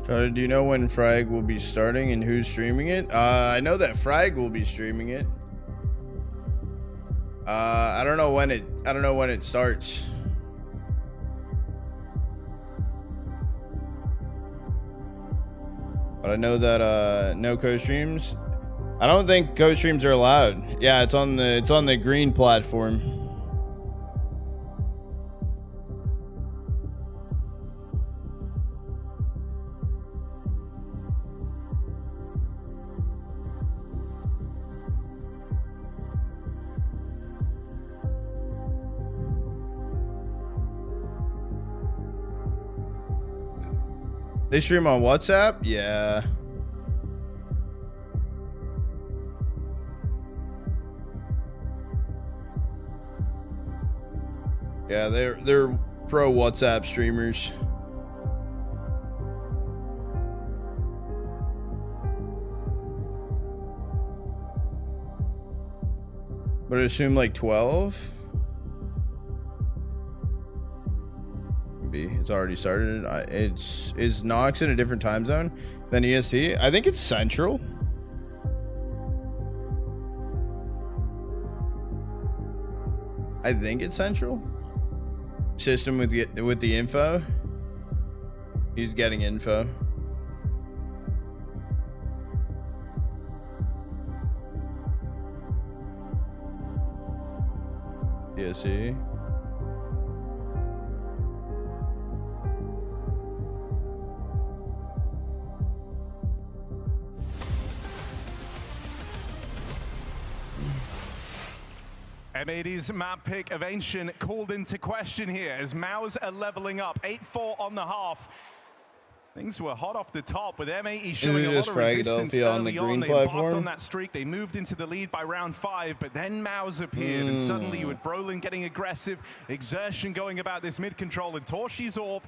Do you know when Frag will be starting and who's streaming it? I know that Frag will be streaming it. I don't know when it starts. But I know that no co-streams. I don't think co-streams are allowed. Yeah, it's on the green platform. They stream on WhatsApp? Yeah. Yeah, they're pro WhatsApp streamers. But I assume like 12? It's already started. Is Nox in a different time zone than EST? I think it's Central. I think it's Central. System with the info. He's getting info. EST. M80's map pick of Ancient called into question here as Maus are leveling up. 8-4 on the half. Things were hot off the top with M80 showing a lot of resistance early on. They embarked on that streak. They moved into the lead by round 5, but then Maus appeared, and suddenly with Brolin getting aggressive, Exertion going about this mid-control, and Torshi's AWP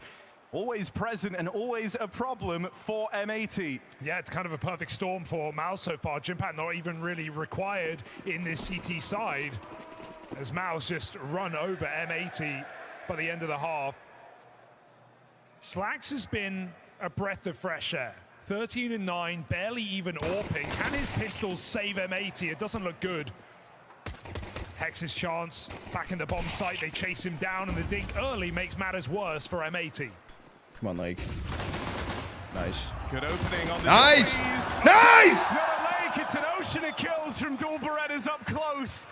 always present and always a problem for M80. Yeah, it's kind of a perfect storm for Maus so far. Jimpat not even really required in this CT side, as Maus just run over M80 by the end of the half. Slax has been a breath of fresh air. 13-9, barely even AWPing. Can his pistols save M80? It doesn't look good. Hex's chance back in the bomb site. They chase him down, and the dink early makes matters worse for M80. Come on, Lake. Nice. Good opening on the Nice! Trees. Nice! Not a Lake, it's an ocean of kills from Dual Berettas up close.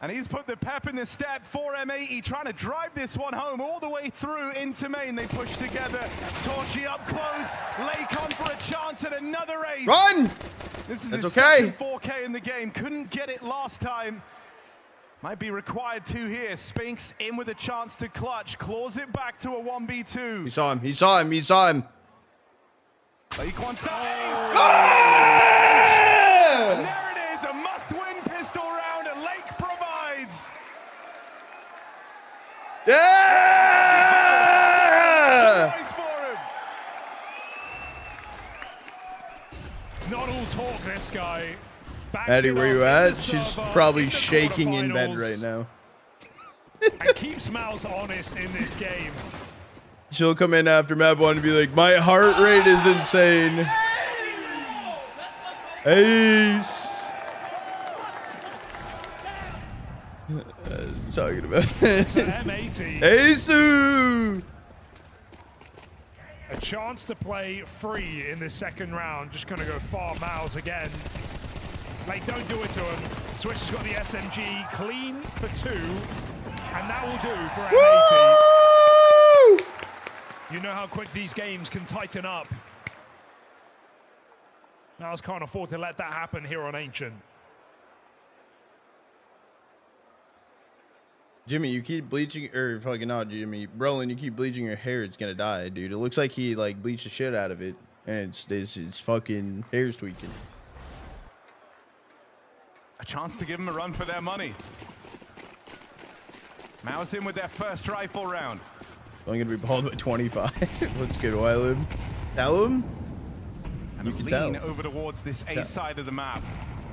And he's put the pep in the step for M80, trying to drive this one home all the way through into main. They push together. Torchy up close. Lake on for a chance at another ace. Run! This is That's his okay. second 4K in the game. Couldn't get it last time. Might be required to here. Spinks in with a chance to clutch. Claws it back to a 1v2. He saw him. He saw him. He saw him. Lake wants that ace. Ah! And there it is. A must-win pistol round. And Lake provides. Yeah! Nice for him. this guy. Maddie, where you at? She's probably shaking in bed right now. And keeps Mouse honest in this game. She'll come in after map 1 and be like, my heart rate is insane. Ace. Talking about M80. Ace. A chance to play free in this second round. Just gonna go far Mouse again. Like, don't do it to him. Switch has got the SMG clean for 2, and that will do for M80. You know how quick these games can tighten up. Mouse can't afford to let that happen here on Ancient. Jimmy, you keep bleaching, or fucking not Jimmy. Brolin, you keep bleaching your hair, it's gonna die, dude. It looks like he like bleached the shit out of it, and it's fucking hair's tweaking. A chance to give them a run for their money. Mouse in with their first rifle round. I'm gonna be balled by 25. What's good, Wylib? Tell him. And you can lean over towards this A side of the map.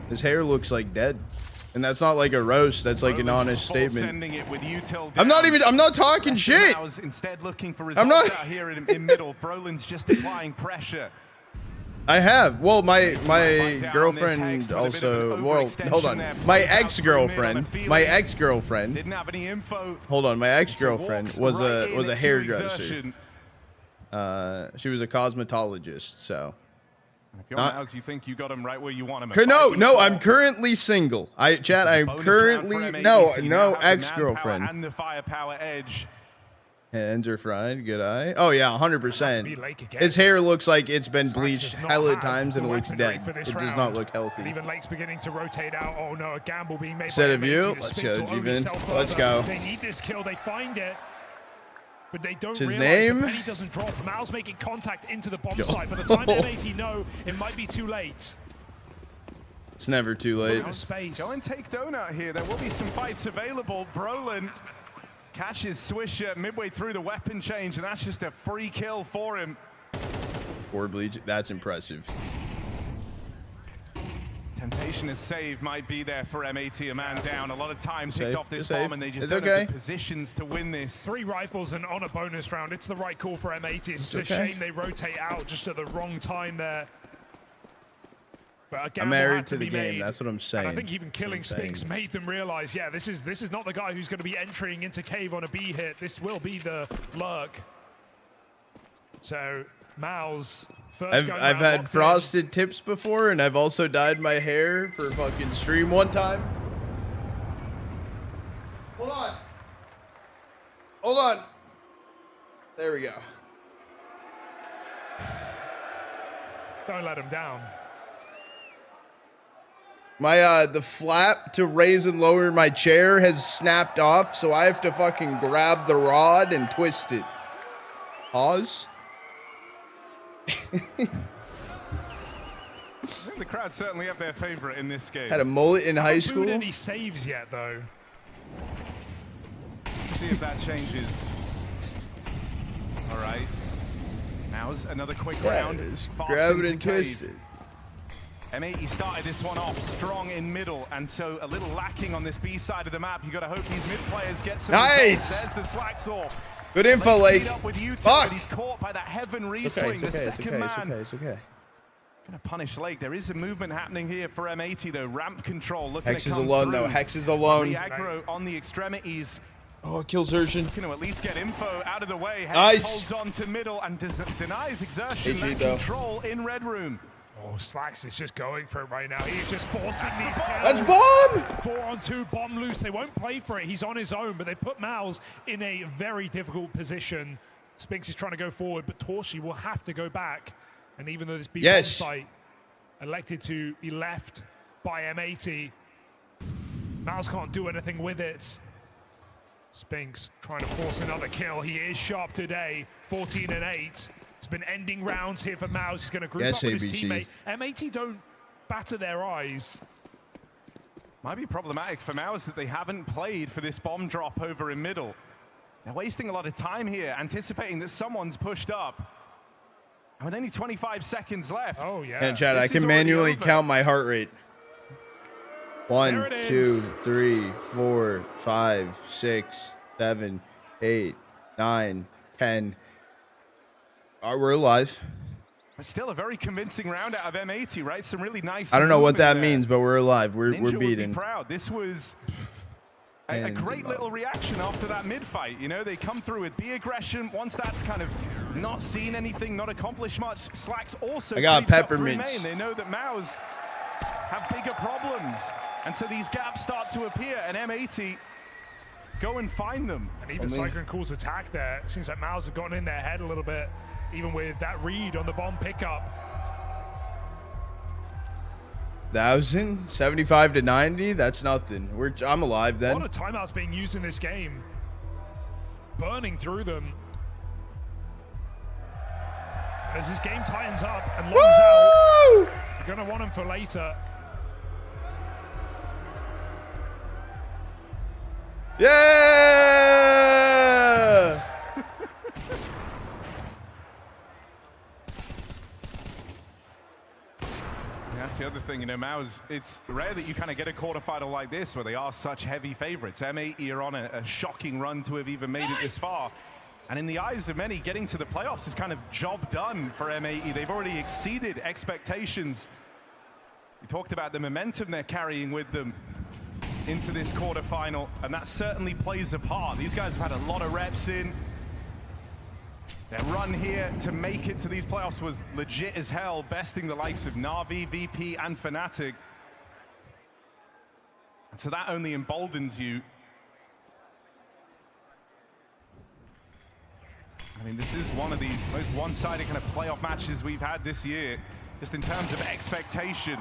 His hair looks like dead. And that's not like a roast, that's like an honest statement. I'm not talking shit. Instead looking for results out here in middle. Brolin's just applying pressure. I have. Well, my girlfriend also. Well, hold on. My ex-girlfriend. Didn't have any info. Hold on. My ex-girlfriend was a hairdresser. She was a cosmetologist. So. If you're Mouse, you think you got him right where you want him. No, I'm currently single. I'm currently no ex-girlfriend. And the firepower edge. Hands are fried. Good eye. Oh yeah, 100%. His hair looks like it's been bleached hella times and it looks dead. It does not look healthy. And even Lake's beginning to rotate out. Oh no, a gamble being made. Instead of you, let's go, G-Bin. Let's go. They need this kill. They find it. But they don't realize the penny doesn't drop. Mal's making contact into the bomb site. By the time M80 know, it might be too late. It's never too late. Go and take Donut here. There will be some fights available. Brolin catches Swisher midway through the weapon change, and that's just a free kill for him. 4 bleach. That's impressive. Temptation to save might be there for M80, a man down. A lot of time ticked off this bomb, and they just don't have the positions to win this. 3 rifles and on a bonus round. It's the right call for M80. It's a shame they rotate out just at the wrong time there. But I'm married to the game. That's what I'm saying. And I think even killing Spinks made them realize, yeah, this is not the guy who's going to be entering into cave on a B hit. This will be the lurk. So Mouse. I've had frosted tips before, and I've also dyed my hair for fucking stream one time. Hold on. There we go. Don't let him down. My the flap to raise and lower my chair has snapped off, so I have to fucking grab the rod and twist it. Pause. I think the crowd certainly have their favorite in this game. Had a mullet in high school. Not any saves yet, though. See if that changes. All right. Now's another quick round. Grab it and twist it. M80 started this one off strong in middle, and so a little lacking on this B side of the map. You got to hope these mid players get some nice. Results. There's the slack saw. Good info, Lake. Fuck. But he's caught by that heaven re-swing. The second man. It's okay. Gonna punish Lake. There is a movement happening here for M80 though. Ramp control looking Hex to come is alone through. though. Hex is alone. Aggro on the extremities. Oh, kills Xerxin. Looking to at least get info out of the way. Hex nice. holds on to middle and denies Xerxin that control in red room. Oh, Slacks is just going for it right now. He's just forcing these kills. That's bomb! 4-on-2, bomb loose. They won't play for it. He's on his own, but they put Mouse in a very difficult position. Spinks is trying to go forward, but Torshi will have to go back. And even though this bomb site elected to be left by M80, Mouse can't do anything with it. Spinks trying to force another kill. He is sharp today, 14-8. It's been ending rounds here for Mouse. He's going to group up with his teammate. M80 don't batter their eyes. Might be problematic for Mouse that they haven't played for this bomb drop over in middle. They're wasting a lot of time here, anticipating that someone's pushed up. And with only 25 seconds left. Oh, yeah. And Chad, I can manually count my heart rate. 1, 2, 3, 4, 5, 6, 7, 8, 9, 10. We're alive. But still a very convincing round out of M80, right? Some really nice. I don't know what that means, but we're alive. We're Ninja beaten. Would be proud. This was a great little reaction after that mid-fight. You know, they come through with the aggression. Once that's kind of not seen anything, not accomplished much, Slacks also I got creeps up through peppermints. main. They know that MOUZ have bigger problems. And so these gaps start to appear, and M80 go and find them. And even Cyclone Cool's attack there, it seems like MOUZ have gotten in their head a little bit, even with that read on the bomb pickup. 1,075 to 90. That's nothing. I'm alive then. A lot of timeouts being used in this game, burning through them. As this game tightens up and longs out, you're gonna want him for later. Yeah! That's the other thing, you know, MOUZ, it's rare that you kind of get a quarterfinal like this where they are such heavy favorites. M80 are on a shocking run to have even made it this far. And in the eyes of many, getting to the playoffs is kind of job done for M80. They've already exceeded expectations. We talked about the momentum they're carrying with them into this quarterfinal, and that certainly plays a part. These guys have had a lot of reps in. Their run here to make it to these playoffs was legit as hell, besting the likes of Na'Vi, VP, and Fnatic. And so that only emboldens you. I mean, this is one of the most one-sided kind of playoff matches we've had this year, just in terms of expectation.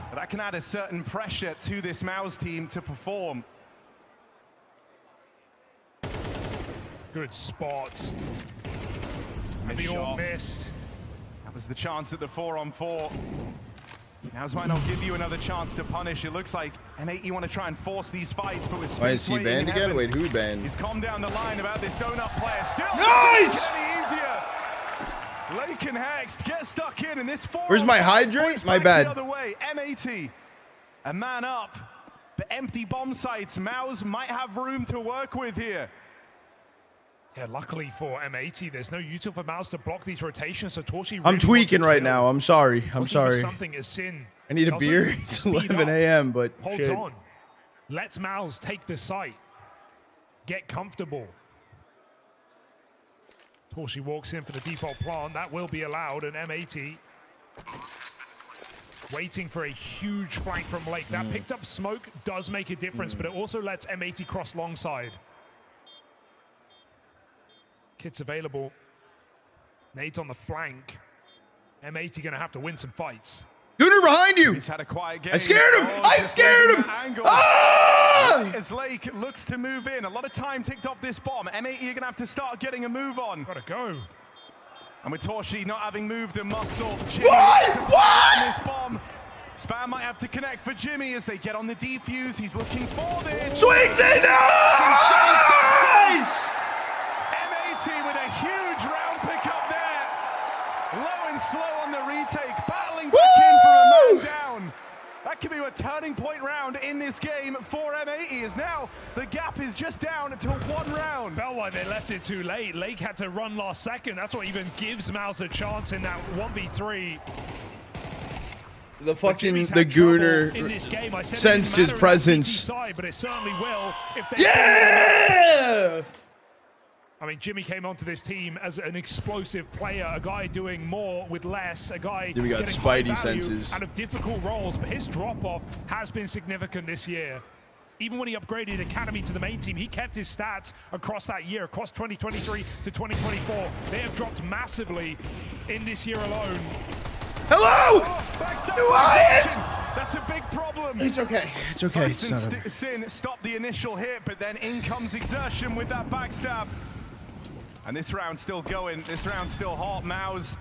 But that can add a certain pressure to this MOUZ team to perform. Good spot. And the all missed. That was the chance at the 4-on-4. MOUZ might not give you another chance to punish. It looks like M80 want to try and force these fights, but with Why is he banned again? Wait, who banned? He's calmed down the line about this donut player. Still nice! Any easier. Lake and Hext get stuck in, and this 4-on-4. Where's my hydrant? My bad. The other way, M80, a man up, but empty bomb sites. MOUZ might have room to work with here. Yeah, luckily for M80, there's no util for MOUZ to block these rotations, so Torshi really I'm tweaking right now. I'm sorry. I'm sorry. Something is sin. I need a beer. It's 11 a.m., but holds shit. on. Let's MOUZ take the site. Get comfortable. Torshi walks in for the default plant. That will be allowed, and M80 waiting for a huge flank from Lake. That picked up smoke does make a difference, but it also lets M80 cross long side. Kits available. Nate on the flank. M80 gonna have to win some fights. Gunnar behind you! He's had a quiet game. I scared him! I scared him! Ah! As Lake looks to move in, a lot of time ticked off this bomb. M80 are gonna have to start getting a move on. Gotta go. And with Torshi not having moved a muscle, What? This bomb. Spam might have to connect for Jimmy as they get on the defuse. He's looking for this. Swings it! Nice! M80 with a huge round pickup there. Low and slow on the retake, battling back in for a man down. That could be a turning point round in this game for M80, as now the gap is just down to 1 round. Felt like they left it too late. Lake had to run last second. That's what even gives MOUZ a chance in that 1v3. The fucking Gunnar sensed his presence. Side, but it certainly will if they I mean, Jimmy came onto this team as an explosive player, a guy doing more with less, a guy Jimmy got getting Spidey high value senses out of difficult roles, but his drop-off has been significant this year. Even when he upgraded Academy to the main team, he kept his stats across that year, across 2023 to 2024. They have dropped massively in this year alone. Hello! That's a big problem. It's okay. It's okay. Sin stopped the initial hit, but then in comes Exertion with that backstab. And this round's still going. This round's still hot. MOUZ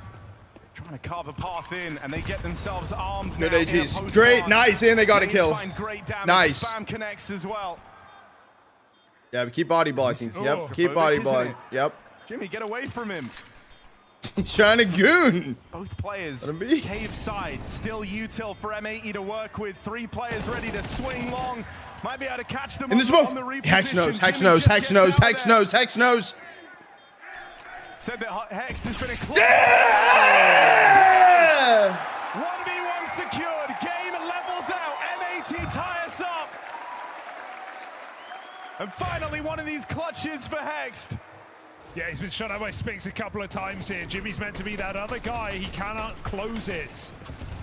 trying to carve a path in, and they get themselves armed. Good now AGs. Great. Nice. And they got a kill. Great damage. Nice. Spam connects as well. Yeah, but keep body blocking. Yep. Keep body blocking. Yep. Jimmy, get away from him. He's trying to goon. Both players cave side. Still util for M80 to work with. 3 players ready to swing long. Might be able to catch them in the smoke. Hex knows. Hex knows. Hex knows. Hex knows. Hex knows. Said that Hex has been a close. Yeah! 1v1 secured. Game levels out. M80 tie us up. And finally, one of these clutches for Hext. Yeah, he's been shot out by Spinks a couple of times here. Jimmy's meant to be that other guy. He cannot close it.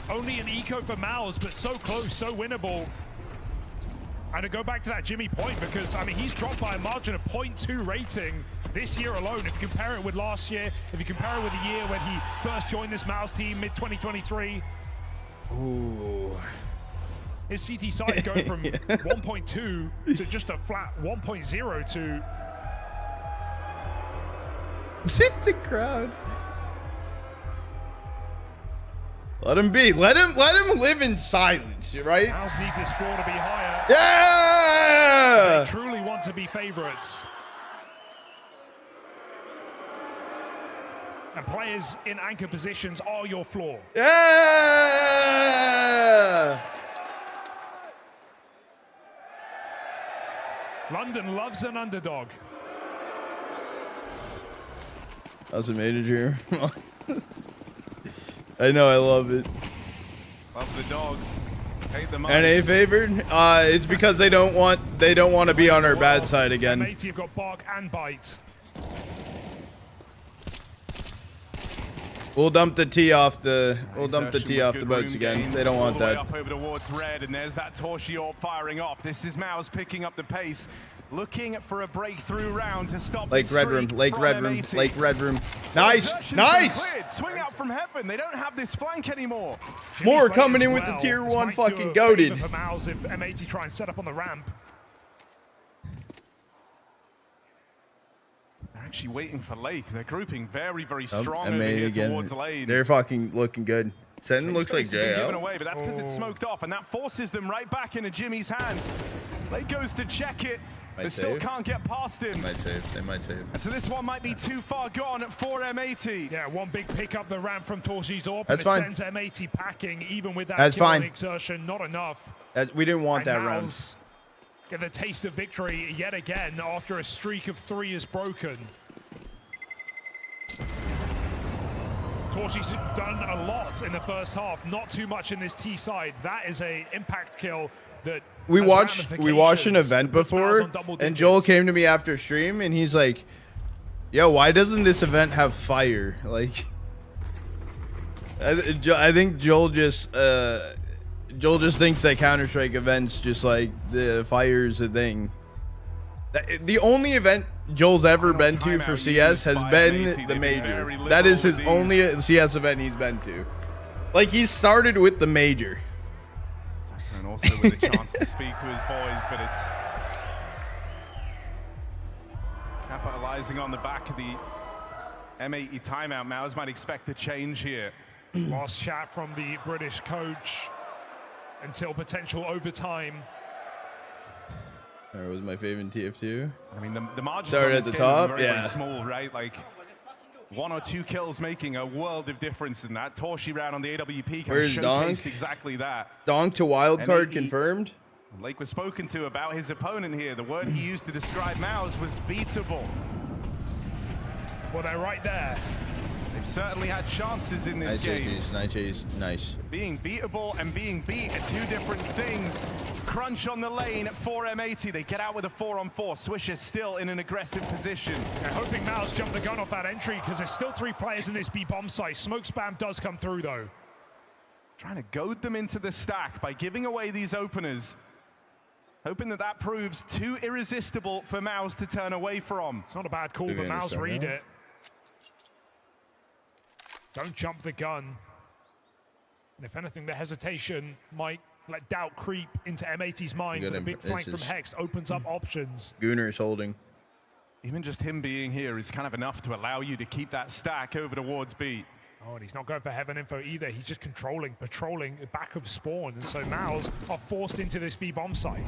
Only an eco for Mouse, but so close, so winnable. And to go back to that Jimmy point, because, I mean, he's dropped by a margin of 0.2 rating this year alone. If you compare it with last year, if you compare it with the year when he first joined this Mouse team, mid-2023. Ooh. His CT side going from 1.2 to just a flat 1.02. It's a crowd. Let him be. Let him live in silence, right? Mouse need this floor to be higher. Yeah! They truly want to be favorites. And players in anchor positions are your floor. Yeah! London loves an underdog. That's a major here. I know, I love it. Love the dogs. Hate the mice. NA favored? It's because they don't want to be on our bad side again. M80 have got bark and bite. We'll dump the T off the boats again. They don't want that. Up over towards red, and there's that Torchior firing off. This is Mouse picking up the pace, looking for a breakthrough round to stop Lake Red Room, Lake Red Room, Lake Red Room. Nice, nice. Swing out from heaven. They don't have this flank anymore. More coming in with the tier 1 fucking goated. For Mouse if M80 try and set up on the ramp. Actually waiting for Lake. They're grouping very, very strong over here again. Towards lane. They're fucking looking good. Senton looks like Jay. Given away, but that's because it's smoked off, and that forces them right back into Jimmy's hands. Lake goes to check it, but still can't get past him. They might save. So this one might be too far gone for M80. Yeah, one big pick up the ramp from Torchi's Orb, That's and it fine. sends M80 packing, even with that That's fine. exertion, not enough. We didn't want that round. Get the taste of victory yet again after a streak of 3 is broken. Torchi's done a lot in the first half, not too much in this T side. That is a impact kill that we watched an event before, and Joel came to me after stream, and he's like, "Yo, why doesn't this event have fire?" Like, I think Joel just thinks that Counter-Strike events just like the fire is a thing. The only event Joel's ever been to for CS has been the major. That is his only CS event he's been to. Like, he started with the major. And also with a chance to speak to his boys, but it's capitalizing on the back of the M80 timeout. Mouse might expect a change here. Last chat from the British coach until potential overtime. That was my favorite TF2. I mean, the margins started at the top, very, very small, right? Like 1 or 2 kills making a world of difference in that. Torchi round on the AWP kind of showcased exactly that. Donk to wildcard confirmed. Lake was spoken to about his opponent here. The word he used to describe Mouse was beatable. Well, they're right there. They've certainly had chances in this game. Nice. Being beatable and being beat are 2 different things. Crunch on the lane for M80. They get out with a 4-on-4. Swisher still in an aggressive position. They're hoping Mouse jumped the gun off that entry because there's still 3 players in this B bomb site. Smoke spam does come through though. Trying to goad them into the stack by giving away these openers. Hoping that proves too irresistible for Mouse to turn away from. It's not a bad call, but Mouse read it. Don't jump the gun. And if anything, the hesitation might let doubt creep into M80's mind. But a big flank from Hex opens up options. Gooner's holding. Even just him being here is kind of enough to allow you to keep that stack over towards B. Oh, and he's not going for heaven info either. He's just patrolling the back of spawn. And so Mouse are forced into this B bomb site.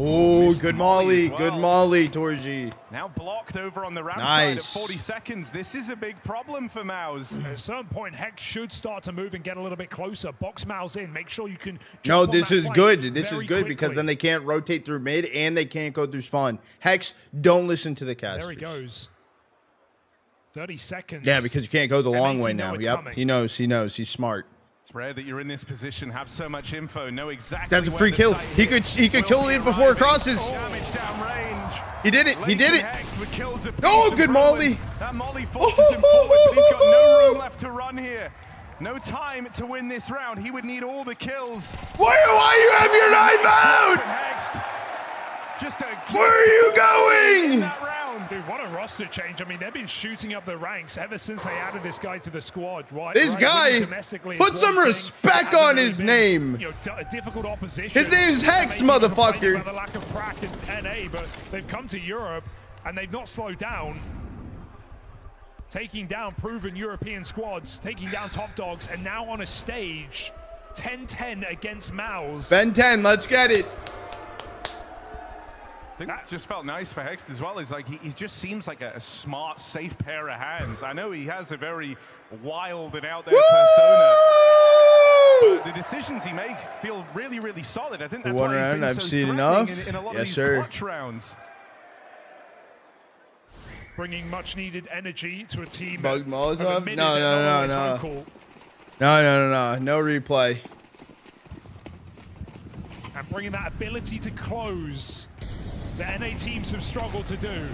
Oh, good molly. Good molly, Torji. Now blocked over on the ramp side at 40 seconds. This is a big problem for Mouse. At a certain point, Hex should start to move and get a little bit closer. Box Mouse in. Make sure you can. No, this is good. This is good because then they can't rotate through mid and they can't go through spawn. Hex, don't listen to the casters. There he goes. 30 seconds. Yeah, because you can't go the long way now. Yep, he knows. He's smart. It's rare that you're in this position, have so much info, know exactly. That's a free kill. He could kill it before it crosses. Damage down range. He did it. He did it. Oh, good molly. That molly forces him forward, but he's got no room left to run here. No time to win this round. He would need all the kills. Why you have your knife out? Where are you going? Dude, what a roster change. I mean, they've been shooting up the ranks ever since they added this guy to the squad. Right, this guy, put some respect on his name. Difficult opposition. His name's Hex, motherfucker. The lack of crack in NA, but they've come to Europe and they've not slowed down. Taking down proven European squads, taking down top dogs, and now on a stage, 10-10 against Mouse. Ben 10, let's get it. I think that's just felt nice for Hex as well. Is like he just seems like a smart, safe pair of hands. I know he has a very wild and out there persona, but the decisions he makes feel really, really solid. I think that's why he's been so threatening in a lot of these clutch rounds. Bringing much needed energy to a team. Bug Molotov? No replay. And bringing that ability to close that NA teams have struggled to do.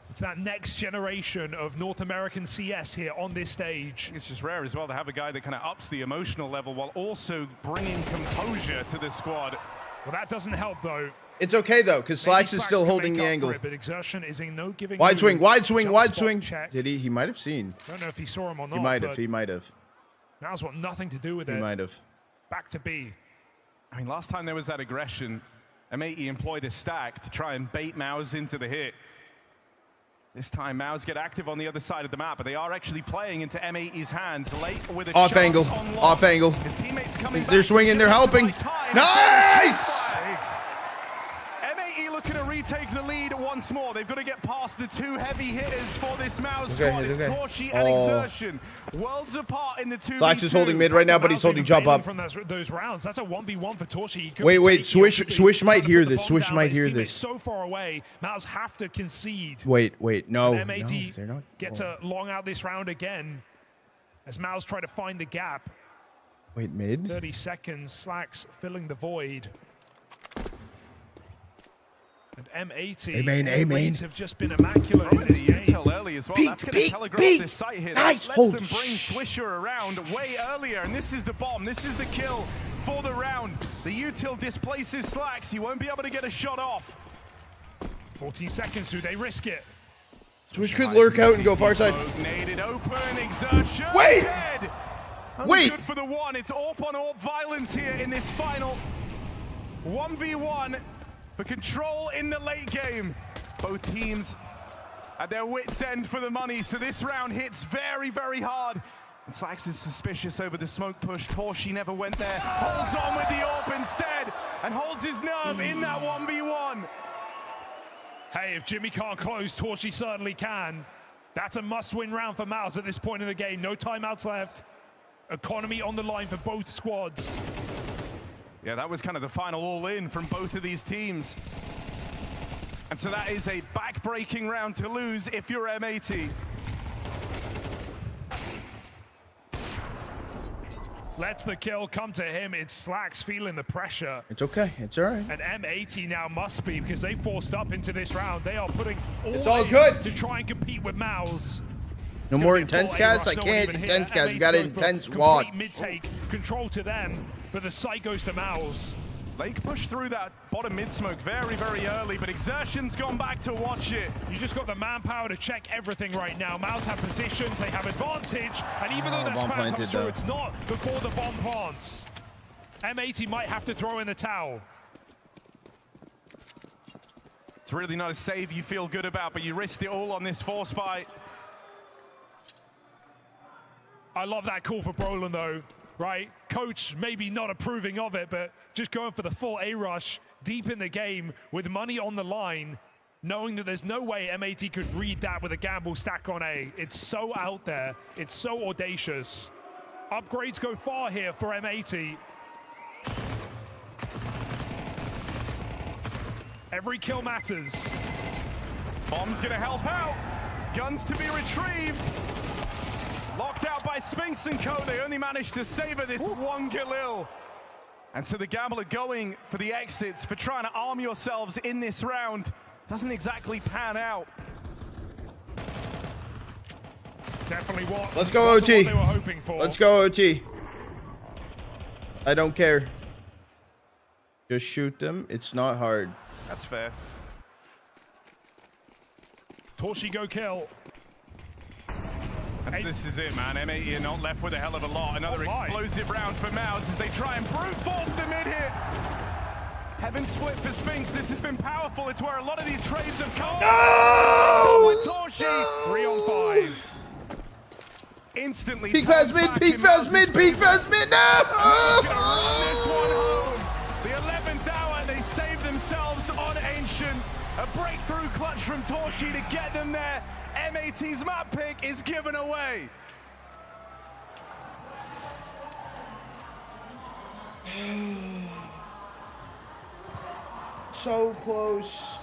It's that next generation of North American CS here on this stage. It's just rare as well to have a guy that kind of ups the emotional level while also bringing composure to the squad. Well, that doesn't help though. It's okay though, because Slacks is still holding the angle. But Exertion is in no giving. Wide swing. Did he? He might have seen. Don't know if he saw him or not. He might have. Now's what nothing to do with it. He might have. Back to B. I mean, last time there was that aggression, M80 employed a stack to try and bait Mouse into the hit. This time, Mouse get active on the other side of the map, but they are actually playing into M80's hands. Late with a off angle. His teammates coming they're swinging, they're helping. Nice! M80 looking to retake the lead once more. They've got to get past the two heavy hitters for this Mouse squad. It's Torshi and Exertion. Worlds apart in the 2v2. Flax is holding mid right now, but he's holding jump up. From those rounds, that's a 1v1 for Torshi. Wait, Swish might hear this. Swish might hear this. So far away, Mouse have to concede. Wait, no. M80 they're not. Get to long out this round again as Mouse try to find the gap. Wait, mid? 30 seconds, Slacks filling the void. And M80 have just been immaculate in this game. Early as well. That's going to telegraph this site here. Nice. Lets them bring Swisher around way earlier, and this is the bomb. This is the kill for the round. The util displaces Slacks. You won't be able to get a shot off. 14 seconds. Do they risk it? Swish could lurk out and go far side. Naded open. Exertion. Wait. Dead. Wait. Good for the one. It's AWP on AWP violence here in this final 1v1. For control in the late game. Both teams at their wits' end for the money, so this round hits very, very hard. And Slacks is suspicious over the smoke push. Torshi never went there. Holds on with the AWP instead, and holds his nerve in that 1v1. Hey, if Jimmy can't close, Torshi certainly can. That's a must-win round for Mouse at this point in the game. No timeouts left. Economy on the line for both squads. Yeah, that was kind of the final all-in from both of these teams. And so that is a back-breaking round to lose if you're M80. Lets the kill come to him. It's Slacks feeling the pressure. It's okay. It's all right. And M80 now must be, because they forced up into this round. They are putting all good to try and compete with Mouse. No more intense cast. I can't intense cast. You got to intense WAD. Mid-take control to them, but the sight goes to Mouse. Lake pushed through that bottom mid-smoke very, very early, but Exertion's gone back to watch it. You just got the manpower to check everything right now. Mouse have positions, they have advantage, and even though that spam comes through, it's not before the bomb plants. M80 might have to throw in the towel. It's really not a save you feel good about, but you risked it all on this force fight. I love that call for Brolin though. Right, coach maybe not approving of it, but just going for the full A rush deep in the game with money on the line, knowing that there's no way M80 could read that with a gamble stack on A. It's so out there. It's so audacious. Upgrades go far here for M80. Every kill matters. Bomb's gonna help out. Guns to be retrieved. Locked out by Spinks and Co. They only managed to savor this one Galil. And so the gamble are going for the exits, for trying to arm yourselves in this round. Doesn't exactly pan out. Definitely what. Let's go OT. What they were hoping for. Let's go OT. I don't care. Just shoot them. It's not hard. That's fair. Torshi go kill. And this is it, man. M80 are not left with a hell of a lot. Another explosive round for Mouse as they try and brute force the mid hit. Heaven split for Spinks. This has been powerful. It's where a lot of these trades have come. No! Torshi. 3 on 5. Instantly. Peek fast mid, peek fast mid, peek fast mid. No! This one home. The 11th hour, they save themselves on Ancient. A breakthrough clutch from Torshi to get them there. M80's map pick is given away. So close.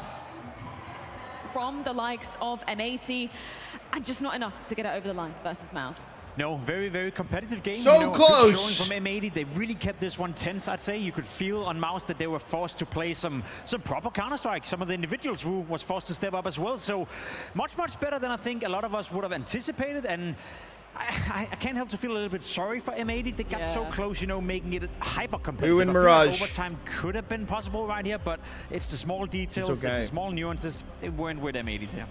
From the likes of M80, and just not enough to get it over the line versus Mouse. No, very, very competitive game. So close. From M80, they really kept this one tense, I'd say. You could feel on Mouse that they were forced to play some proper Counter-Strike. Some of the individuals who was forced to step up as well. So much, much better than I think a lot of us would have anticipated. And I can't help to feel a little bit sorry for M80. They got so close, you know, making it hyper competitive. We win Mirage. Like overtime could have been possible right here, but it's the small details, it's the small nuances. They weren't with M80 there.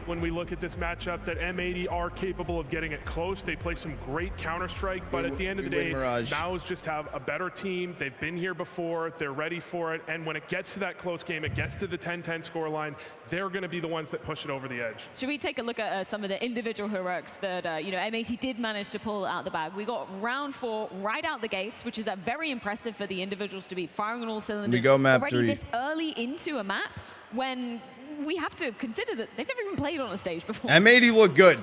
When we look at this matchup, that M80 are capable of getting it close. They play some great Counter-Strike, but at the end of the day, Maus just have a better team. They've been here before. They're ready for it. And when it gets to that close game, it gets to the 10-10 scoreline, they're going to be the ones that push it over the edge. Should we take a look at some of the individual heroics that, you know, M80 did manage to pull out the bag? We got round 4 right out the gates, which is very impressive for the individuals to be firing on all cylinders. We go map already 3. This early into a map when we have to consider that they've never even played on a stage before. M80 look good.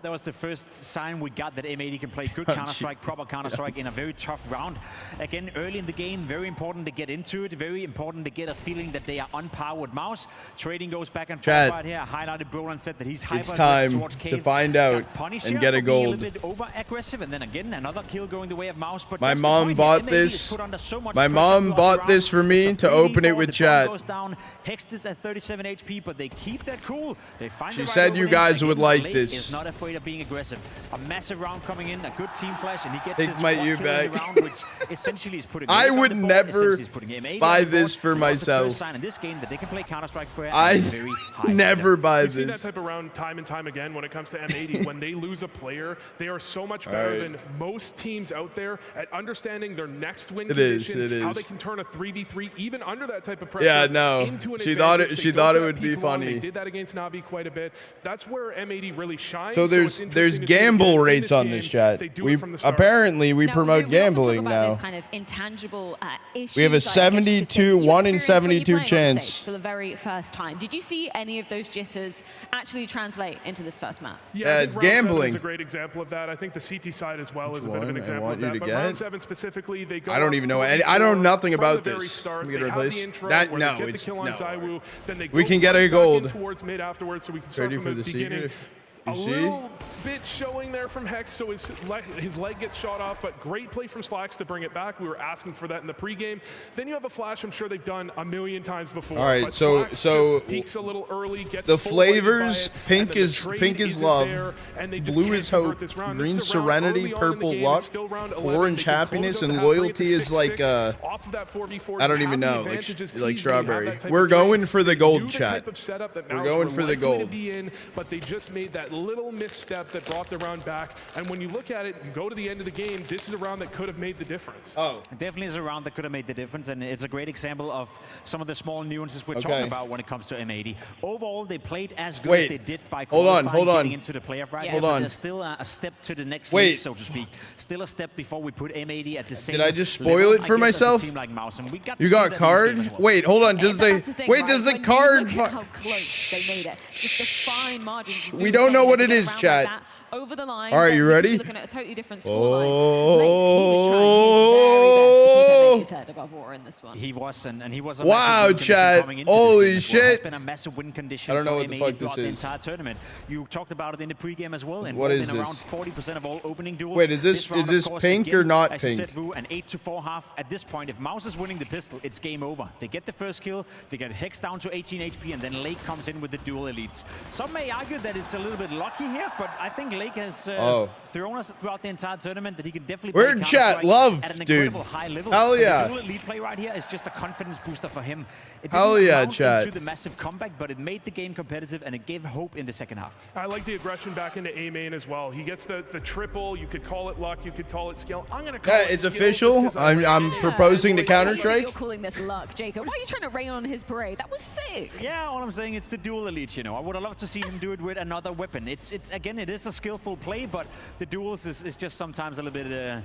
That was the first sign we got that M80 can play good Counter-Strike, proper Counter-Strike in a very tough round. Again, early in the game, very important to get into it, very important to get a feeling that they are on par with Mouse. Trading goes back and forth right here. Highlighted Brolan said that he's hyper. It's time to find out and get a gold. A little bit over-aggressive, and then again, another kill going the way of Mouse. But my mom bought this. My mom bought this for me to open it with chat. Hexed is at 37 HP, but they keep that cool. They find she said you guys would like this. Is not afraid of being aggressive. A massive round coming in, a good team flash, and he gets Take this my U back. round, which essentially is putting I would never buy this for myself. First sign in this game that they can play Counter-Strike for I very high never buy this. You see that type of round time and time again when it comes to M80. When they lose a player, they are so much better than most teams out there at understanding their next win condition, how they can turn a 3v3 even under that type of pressure. Yeah, no. Into an She thought it would be people funny. They did that against Navi quite a bit. That's where M80 really shines. So there's gamble rates on this chat. We apparently we promote gambling now. This kind of intangible issues. We have a 1 in 72 chance for the very first time. Did you see any of those jitters actually translate into this first map? Yeah, it's gambling. Is a great example of that. I think the CT side as well is a bit of an example of that. But round 7 specifically, they go. I don't even know any. I know nothing about this. Start, we get that no, it's no. Zywu, then they we can get a gold. Towards mid afterwards, so we can start from the beginning. A little bit showing there from Hex, so his leg gets shot off, but great play from Slacks to bring it back. We were asking for that in the pregame. Then you have a flash I'm sure they've done a million times before. All right, but so just peeks a little early, gets the flavors, pink is love, blue is hope, green serenity, purple luck, orange happiness, and loyalty is like I don't even know, like strawberry. We're going for the gold, chat. We're going for the gold. But they just made that little misstep that brought the round back. And when you look at it, you go to the end of the game, this is a round that could have made the difference. Oh. It definitely is a round that could have made the difference, and it's a great example of some of the small nuances we're talking about when it comes to M80. Overall, they played as good as they did by qualifying, getting into the playoff right here, but there's still a step to the next league, so to speak. Still a step before we put M80 at the same level. Did I just spoil it for myself? Team like Mouse, and we got you got card? Well. Wait, hold on. Does they? Wait, does the card? How close they made it. Just the fine margins. We don't know what it is, chat. Like over the line. All right, you ready? Looking at a totally different scoreline. Oh, his head above water in this one. He was, and he was. A wow, chat! Holy shit! It's been a massive win condition. I don't know what the fuck this is. The entire tournament. You talked about it in the pregame as well. And what is this? Around 40% of all opening duels. Wait, is this pink or not pink? As you said, Vu, an 8-4 half. At this point, if Mouse is winning the pistol, it's game over. They get the first kill. They get Hex down to 18 HP, and then Lake comes in with the dual elites. Some may argue that it's a little bit lucky here, but I think Lake has thrown us throughout the entire tournament that he can definitely play chat love, at an dude. incredible high level. Hell yeah. The dual elite play right here is just a confidence booster for him. It Hell didn't yeah, amount chat. into the massive comeback, but it made the game competitive and it gave hope in the second half. I like the aggression back into A main as well. He gets the triple. You could call it luck. You could call it skill. I'm gonna call it it's skill official. I'm proposing to Counter-Strike. You're calling this luck, Jacob. Why are you trying to rain on his parade? That was sick. Yeah, all I'm saying, it's the dual elite, you know. I would have loved to see him do it with another weapon. It's again, it is a skillful play, but the duels is just sometimes a little bit,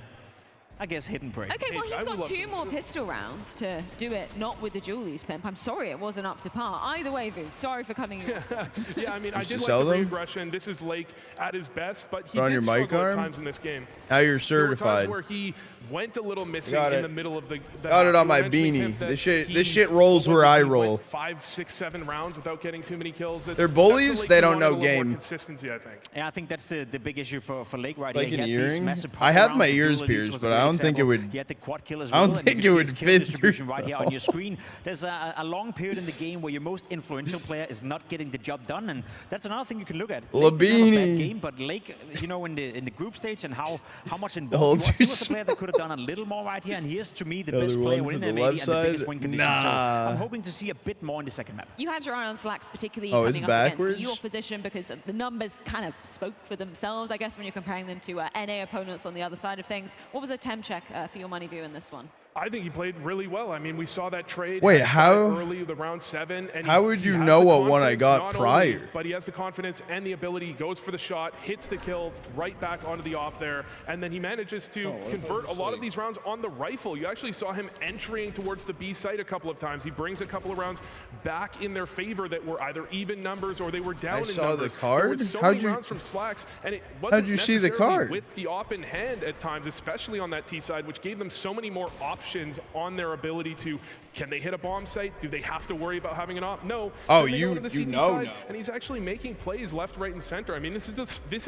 I guess, hidden prey. Okay, well, he's got 2 more pistol rounds to do it, not with the Julies, Pimp. I'm sorry it wasn't up to par. Either way, Vu, sorry for cutting you off. Yeah, I mean, I did like the re-aggression. This is Lake at his best, but he did struggle at times in this game. Now you're certified. There were times where he went a little missing in the middle of the got it on my beanie. This shit rolls where I roll. 5, 6, 7 rounds without getting too many kills. They're bullies. They don't know game. Consistency, I think. Yeah, I think that's the big issue for Lake right like here. An earring? I have my ears pierced, but I don't think it would. The quad kill as I don't think it would fit through. Right here on your screen. There's a long period in the game where your most influential player is not getting the job done, and that's another thing you can look at. Labini. Game, but Lake, you know, in the group stage and how much involved he was a player that could have done a little more right here, and he is to me the best player within M80 and the biggest win condition. So I'm hoping to see a bit more in the second map. You had your eye on Slacks, particularly coming up against your position, because the numbers kind of spoke for themselves, I guess, when you're comparing them to NA opponents on the other side of things. What was a temp check for your money view in this one? I think he played really well. I mean, we saw that trade. Wait, how early the round 7? And how would you know what one I got prior? But he has the confidence and the ability. He goes for the shot, hits the kill, right back onto the off there, and then he manages to convert a lot of these rounds on the rifle. You actually saw him entering towards the B site a couple of times. He brings a couple of rounds back in their favor that were either even numbers or they were down in numbers. I saw the card. There was so many rounds from Slacks, and it wasn't how'd you see the card? With the op in hand at times, especially on that T side, which gave them so many more options on their ability to, can they hit a bomb site? Do they have to worry about having an op? No. Oh, you know side, and he's actually making plays left, right, and center. I mean, this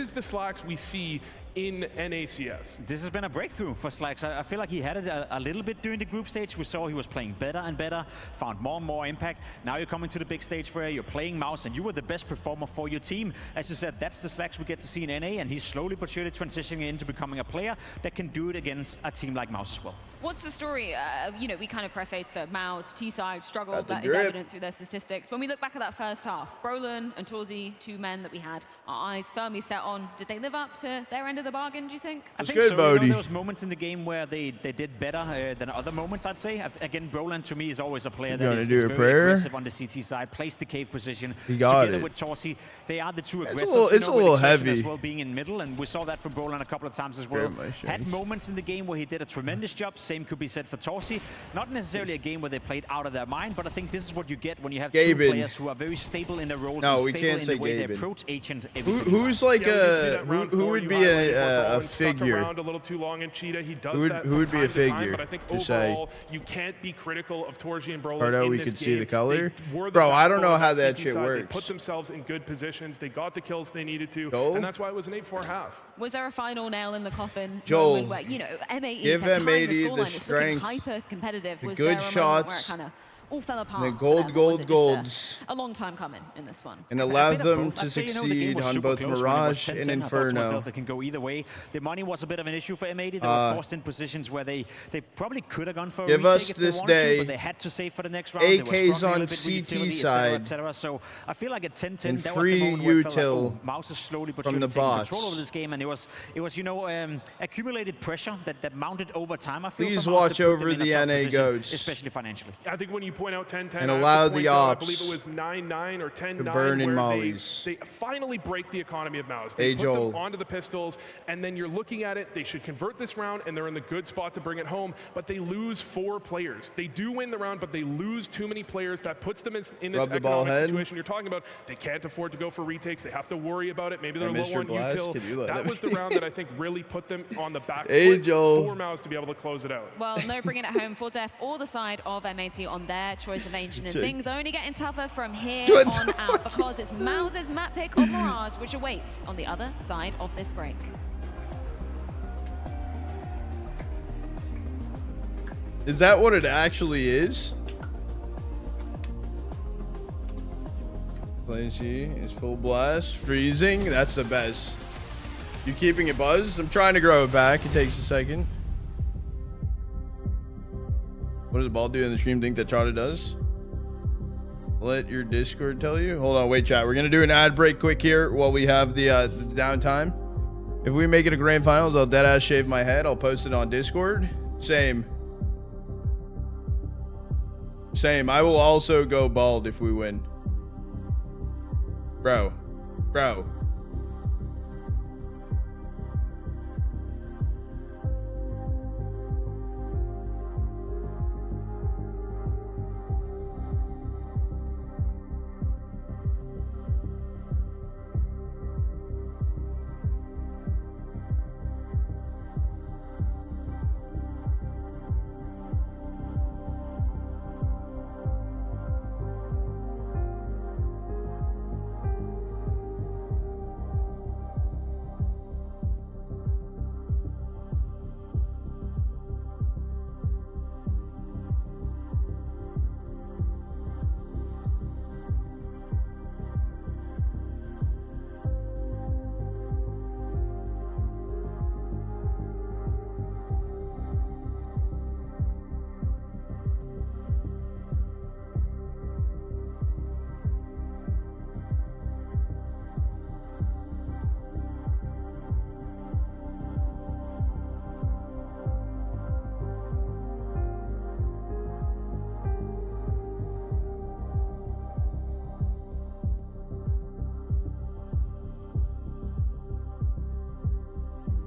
is the Slacks we see in NACS. This has been a breakthrough for Slacks. I feel like he had it a little bit during the group stage. We saw he was playing better and better, found more and more impact. Now you're coming to the big stage where you're playing Mouse and you were the best performer for your team. As you said, that's the Slacks we get to see in NA, and he's slowly but surely transitioning into becoming a player that can do it against a team like Mouse as well. What's the story? You know, we kind of preface for Mao's T-side struggle. That is evident through their statistics. When we look back at that first half, Brolin and Torzi, 2 men that we had our eyes firmly set on, did they live up to their end of the bargain, do you think? I think so. You know, there was moments in the game where they did better than other moments, I'd say. Again, Brolin to me is always a player that is very aggressive on the CT side, plays the cave position. He got Together it. with Torzi, they are the 2 aggressors. It's a little heavy. As well, being in middle, and we saw that from Brolin a couple of times as well. Had moments in the game where he did a tremendous job. Same could be said for Torzi. Not necessarily a game where they played out of their mind, but I think this is what you get when you have 2 players who are very stable in their roles and stable in the way they approach Agent. Who's like who would be a figure? Around a little too long in Cheetah. He does that who would be a figure? But I think overall, you can't be critical of Torzi and Brolin. Pardo, we could see the color. Bro, I don't know how that shit works. They put themselves in good positions. They got the kills they needed to, and that's why it was an 8-4 half. Was there a final nail in the coffin? Joel, where, you know, M80 give M80 the strength, hyper competitive. the was good there a shots, where it kind of all fell apart. And golds. A long time coming in this one. And allows them to succeed on both Mirage and Inferno. It can go either way. The money was a bit of an issue for M80. They were forced in positions where they probably could have gone for a retake if they wanted to, but they had to save for the next round. AK's on CT side. So I feel like at 10-10, that was free the moment where it felt util like, Mouse is slowly but from surely the taking bots. control over this game, and it was accumulated pressure that mounted over time. I feel Please for Mouse watch to put over them in the a tough NA position, goats. especially financially. I think when you point out 10-10, and allow the ops I believe it was 9-9 or 10-9 to burn in where mollies. they finally break the economy of Mouse. They put Joel. them onto the pistols, and then you're looking at it, they should convert this round, and they're in the good spot to bring it home, but they lose 4 players. They do win the round, but they lose too many players. That puts them in this economic situation you're talking about. They can't afford to go for retakes. They have to worry about it. Maybe they're low on util. That was the round that I think really put them on the back foot for Mouse to be able to close it out. Well, no bringing it home for Def or the side of M80 on their choice of engine, and things only getting tougher from here on out because it's Mouse's map pick of Mirage, which awaits on the other side of this break. Is that what it actually is? Play G is full blast. Freezing. That's the best. You keeping it buzzed? I'm trying to grow it back. It takes a second. What does the ball do in the stream think that Chata does? Let your Discord tell you. Hold on, wait, chat. We're gonna do an ad break quick here while we have the downtime. If we make it a grand finals, I'll deadass shave my head. I'll post it on Discord. Same. I will also go bald if we win. Bro.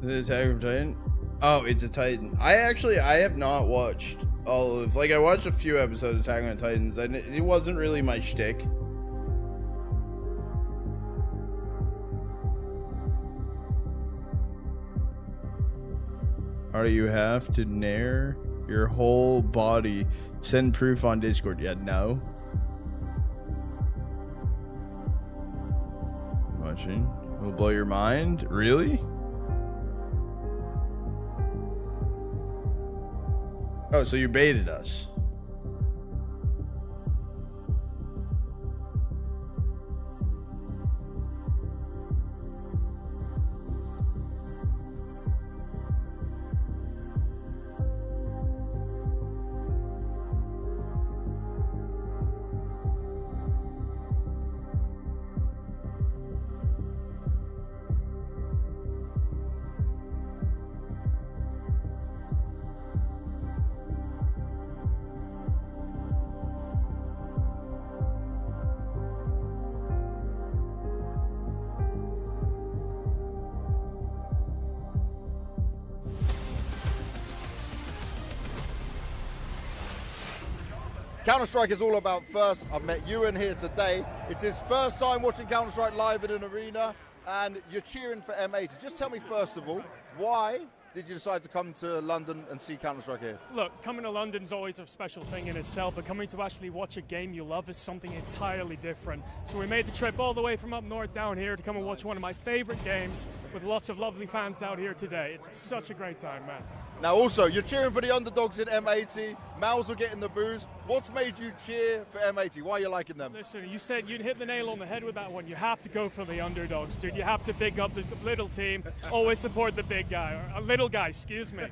Is it Attack of Titan? Oh, it's a Titan. I have not watched all of, like, I watched a few episodes of Attack on Titans, and it wasn't really my shtick. Or you have to nair your whole body. Send proof on Discord. Yeah, no. Watching. Will blow your mind? Really? Oh, so you baited us. Counter-Strike is all about first. I've met Ewan here today. It's his first time watching Counter-Strike live in an arena, and you're cheering for M80. Just tell me, first of all, why did you decide to come to London and see Counter-Strike here? Look, coming to London's always a special thing in itself, but coming to actually watch a game you love is something entirely different. So we made the trip all the way from up north down here to come and watch one of my favorite games with lots of lovely fans out here today. It's such a great time, man. Now also, you're cheering for the underdogs in M80. Mals are getting the boos. What's made you cheer for M80? Why are you liking them? Listen, you said you'd hit the nail on the head with that one. You have to go for the underdogs, dude. You have to big up this little team. Always support the big guy, or a little guy, excuse me.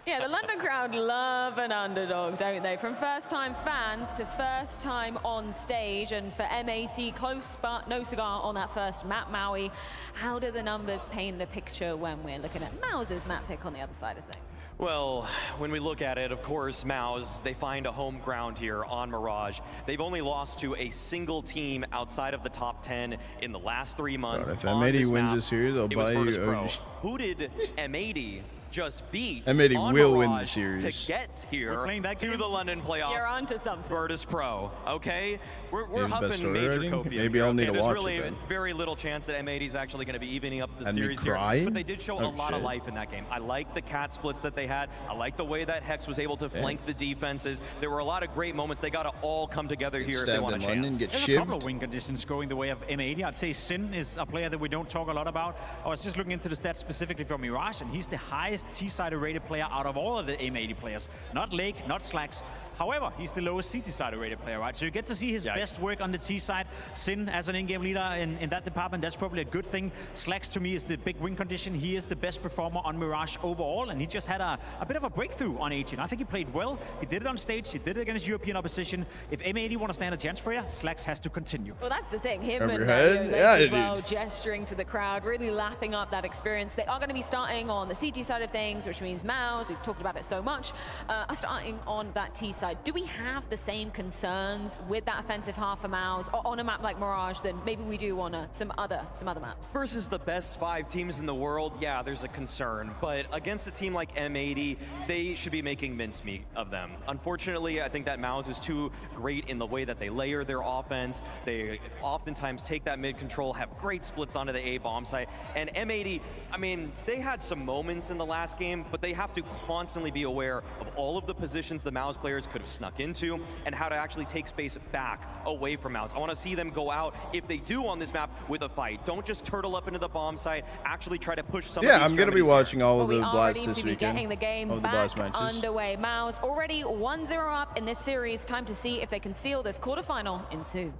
Yeah, the London crowd love an underdog, don't they? From first-time fans to first time on stage, and for M80, close but no cigar on that first map, Maui. How do the numbers paint the picture when we're looking at Maus's map pick on the other side of things? Well, when we look at it, of course, Maus, they find a home ground here on Mirage. They've only lost to a single team outside of the top 10 in the last 3 months. God, if M80 wins this series, they'll buy you. Who did M80 just beat M80 will win the series to get here to the London playoffs? You're onto something. Virtus Pro, okay? We're huffing major copium. Maybe I'll need to watch There's it really very little chance that M80 is actually going to be evening up the And series me crying? here. But they did show a lot of life in that game. I like the cat splits that they had. I like the way that Hex was able to flank the defenses. There were a lot of great moments. They got to all come together here if they want a chance. There's a couple of win conditions going the way of M80. I'd say Sin is a player that we don't talk a lot about. I was just looking into the stats specifically from Mirage, and he's the highest T-sided rated player out of all of the M80 players. Not Lake, not Slacks. However, he's the lowest CT-sided rated player, right? So you get to see his best work on the T-side. Sin, as an in-game leader in that department, that's probably a good thing. Slacks, to me, is the big win condition. He is the best performer on Mirage overall, and he just had a bit of a breakthrough on 18. I think he played well. He did it on stage. He did it against European opposition. If M80 want to stand a chance for you, Slacks has to continue. Well, that's the thing. Him and as well, gesturing to the crowd, really lapping up that experience. They are going to be starting on the CT side of things, which means Maus, we've talked about it so much, are starting on that T side. Do we have the same concerns with that offensive half of Maus on a map like Mirage than maybe we do on some other maps? Versus the best 5 teams in the world, yeah, there's a concern. But against a team like M80, they should be making mincemeat of them. Unfortunately, I think that Maus is too great in the way that they layer their offense. They oftentimes take that mid control, have great splits onto the A bomb site. And M80, I mean, they had some moments in the last game, but they have to constantly be aware of all of the positions the Maus players could have snuck into and how to actually take space back away from Maus. I want to see them go out, if they do on this map, with a fight. Don't just turtle up into the bomb site, actually try to push some of these. Yeah, I'm going to be watching all of the this blasts this weekend. Getting the game back matches underway. Maus already 1-0 up in this series. Time to see if they can seal this quarterfinal in 2.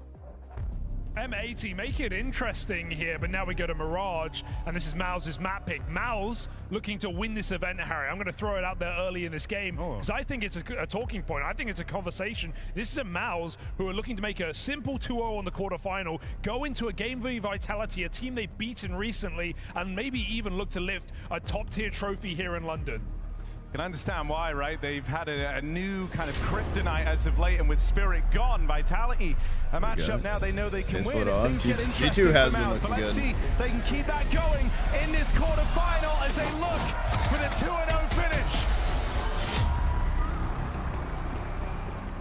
M80 make it interesting here, but now we go to Mirage, and this is Maus's map pick. Maus looking to win this event, Harry. I'm going to throw it out there early in this game because I think it's a talking point. I think it's a conversation. This is a Maus who are looking to make a simple 2-0 on the quarterfinal, go into a game v Vitality, a team they've beaten recently, and maybe even look to lift a top-tier trophy here in London. Can understand why, right? They've had a new kind of kryptonite as of late, and with Spirit gone, Vitality, a matchup now they know they can win. If things get interesting for Maus, but let's see if they can keep that going in this quarterfinal as they look for the 2-0 finish.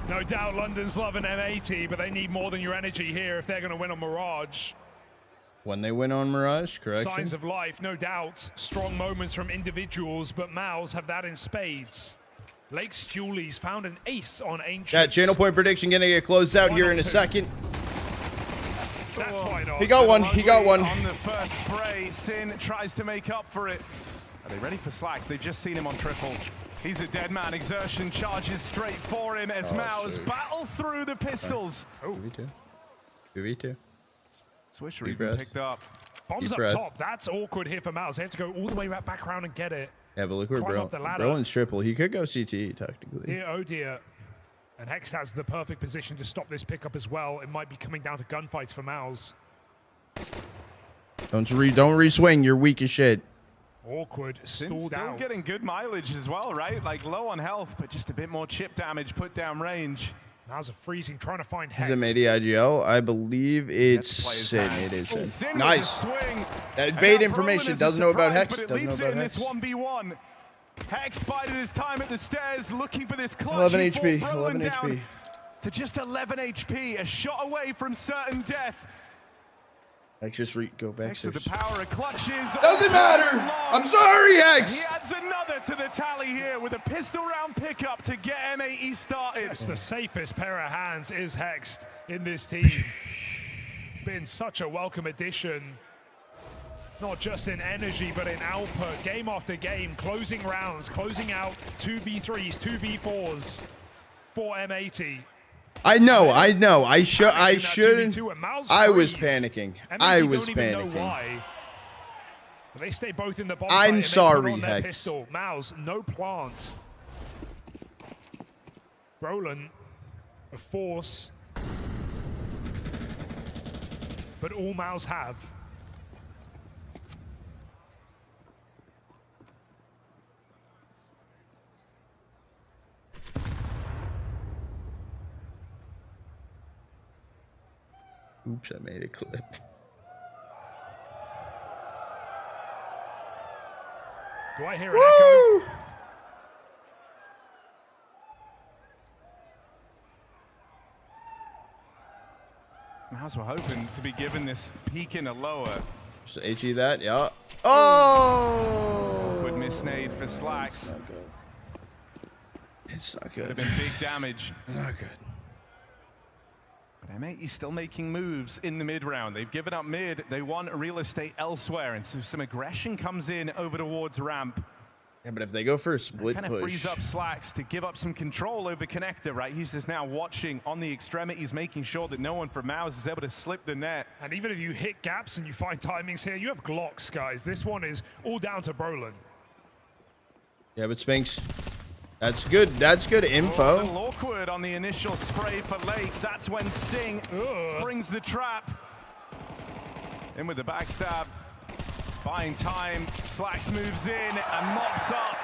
No doubt London's loving M80, but they need more than your energy here if they're going to win on Mirage. When they win on Mirage, correct? Signs of life, no doubt. Strong moments from individuals, but Maus have that in spades. Lake's Julie's found an ace on Ancient. That channel point prediction going to get closed out here in a second. That's why not. He got one. He got one. On the first spray, Sin tries to make up for it. Are they ready for Slacks? They've just seen him on triple. He's a dead man. Exertion charges straight for him as Maus battle through the pistols. Oh, 2v2. Swisher even picked up. Bombs up top. That's awkward here for Maus. They have to go all the way back around and get it. Yeah, but look where Brolin's triple. He could go CT, technically. Dear, oh dear. And Hex has the perfect position to stop this pickup as well. It might be coming down to gunfights for Maus. Don't re-swing. You're weak as shit. Awkward. Stalled still out. Getting good mileage as well, right? Like low on health, but just a bit more chip damage, put down range. Now's a freezing, trying to find Hex. Is it Mady IGL? I believe it's Sin. It is Sin. Nice. That bait information. Doesn't know about Hex. But it leaves it in this 1v1. Hex bided his time at the stairs, looking for this clutch. 11 HP. 11 HP. To just 11 HP, a shot away from certain death. Hex, just go back. Hex with the power of clutches. Doesn't matter. I'm sorry, Hex. He adds another to the tally here with a pistol round pickup to get M80 started. That's the safest pair of hands is Hexed in this team. Been such a welcome addition. Not just in energy, but in output, game after game, closing rounds, closing out 2v3s, 2v4s for M80. I know. I shouldn't. I was panicking. I was panicking. They stay both in the bomb I'm site sorry, and they put on their Hex. pistol. Mouse, no plant. Roland, a force. But all Mouse have. Oops, I made a clip. Do I hear an echo? Mouse were hoping to be given this peak in a lower. Just HE that, yeah. Oh! Good misnade for Slacks. It's not good. Could have been big damage. Not good. But M80 still making moves in the mid round. They've given up mid. They want real estate elsewhere. And so some aggression comes in over towards ramp. Yeah, but if they go for a split kind of frees up Slacks to give up some control over Connector, right? He's just now watching on the extremities, making sure that no one from Mouse is able to slip the net. And even if you hit gaps and you find timings here, you have Glocks, guys. This one is all down to Brolin. Yeah, but Spinks, that's good. That's good info. A little awkward on the initial spray for Lake. That's when Singh springs the trap. In with the backstab. Buying time. Slacks moves in and mops up.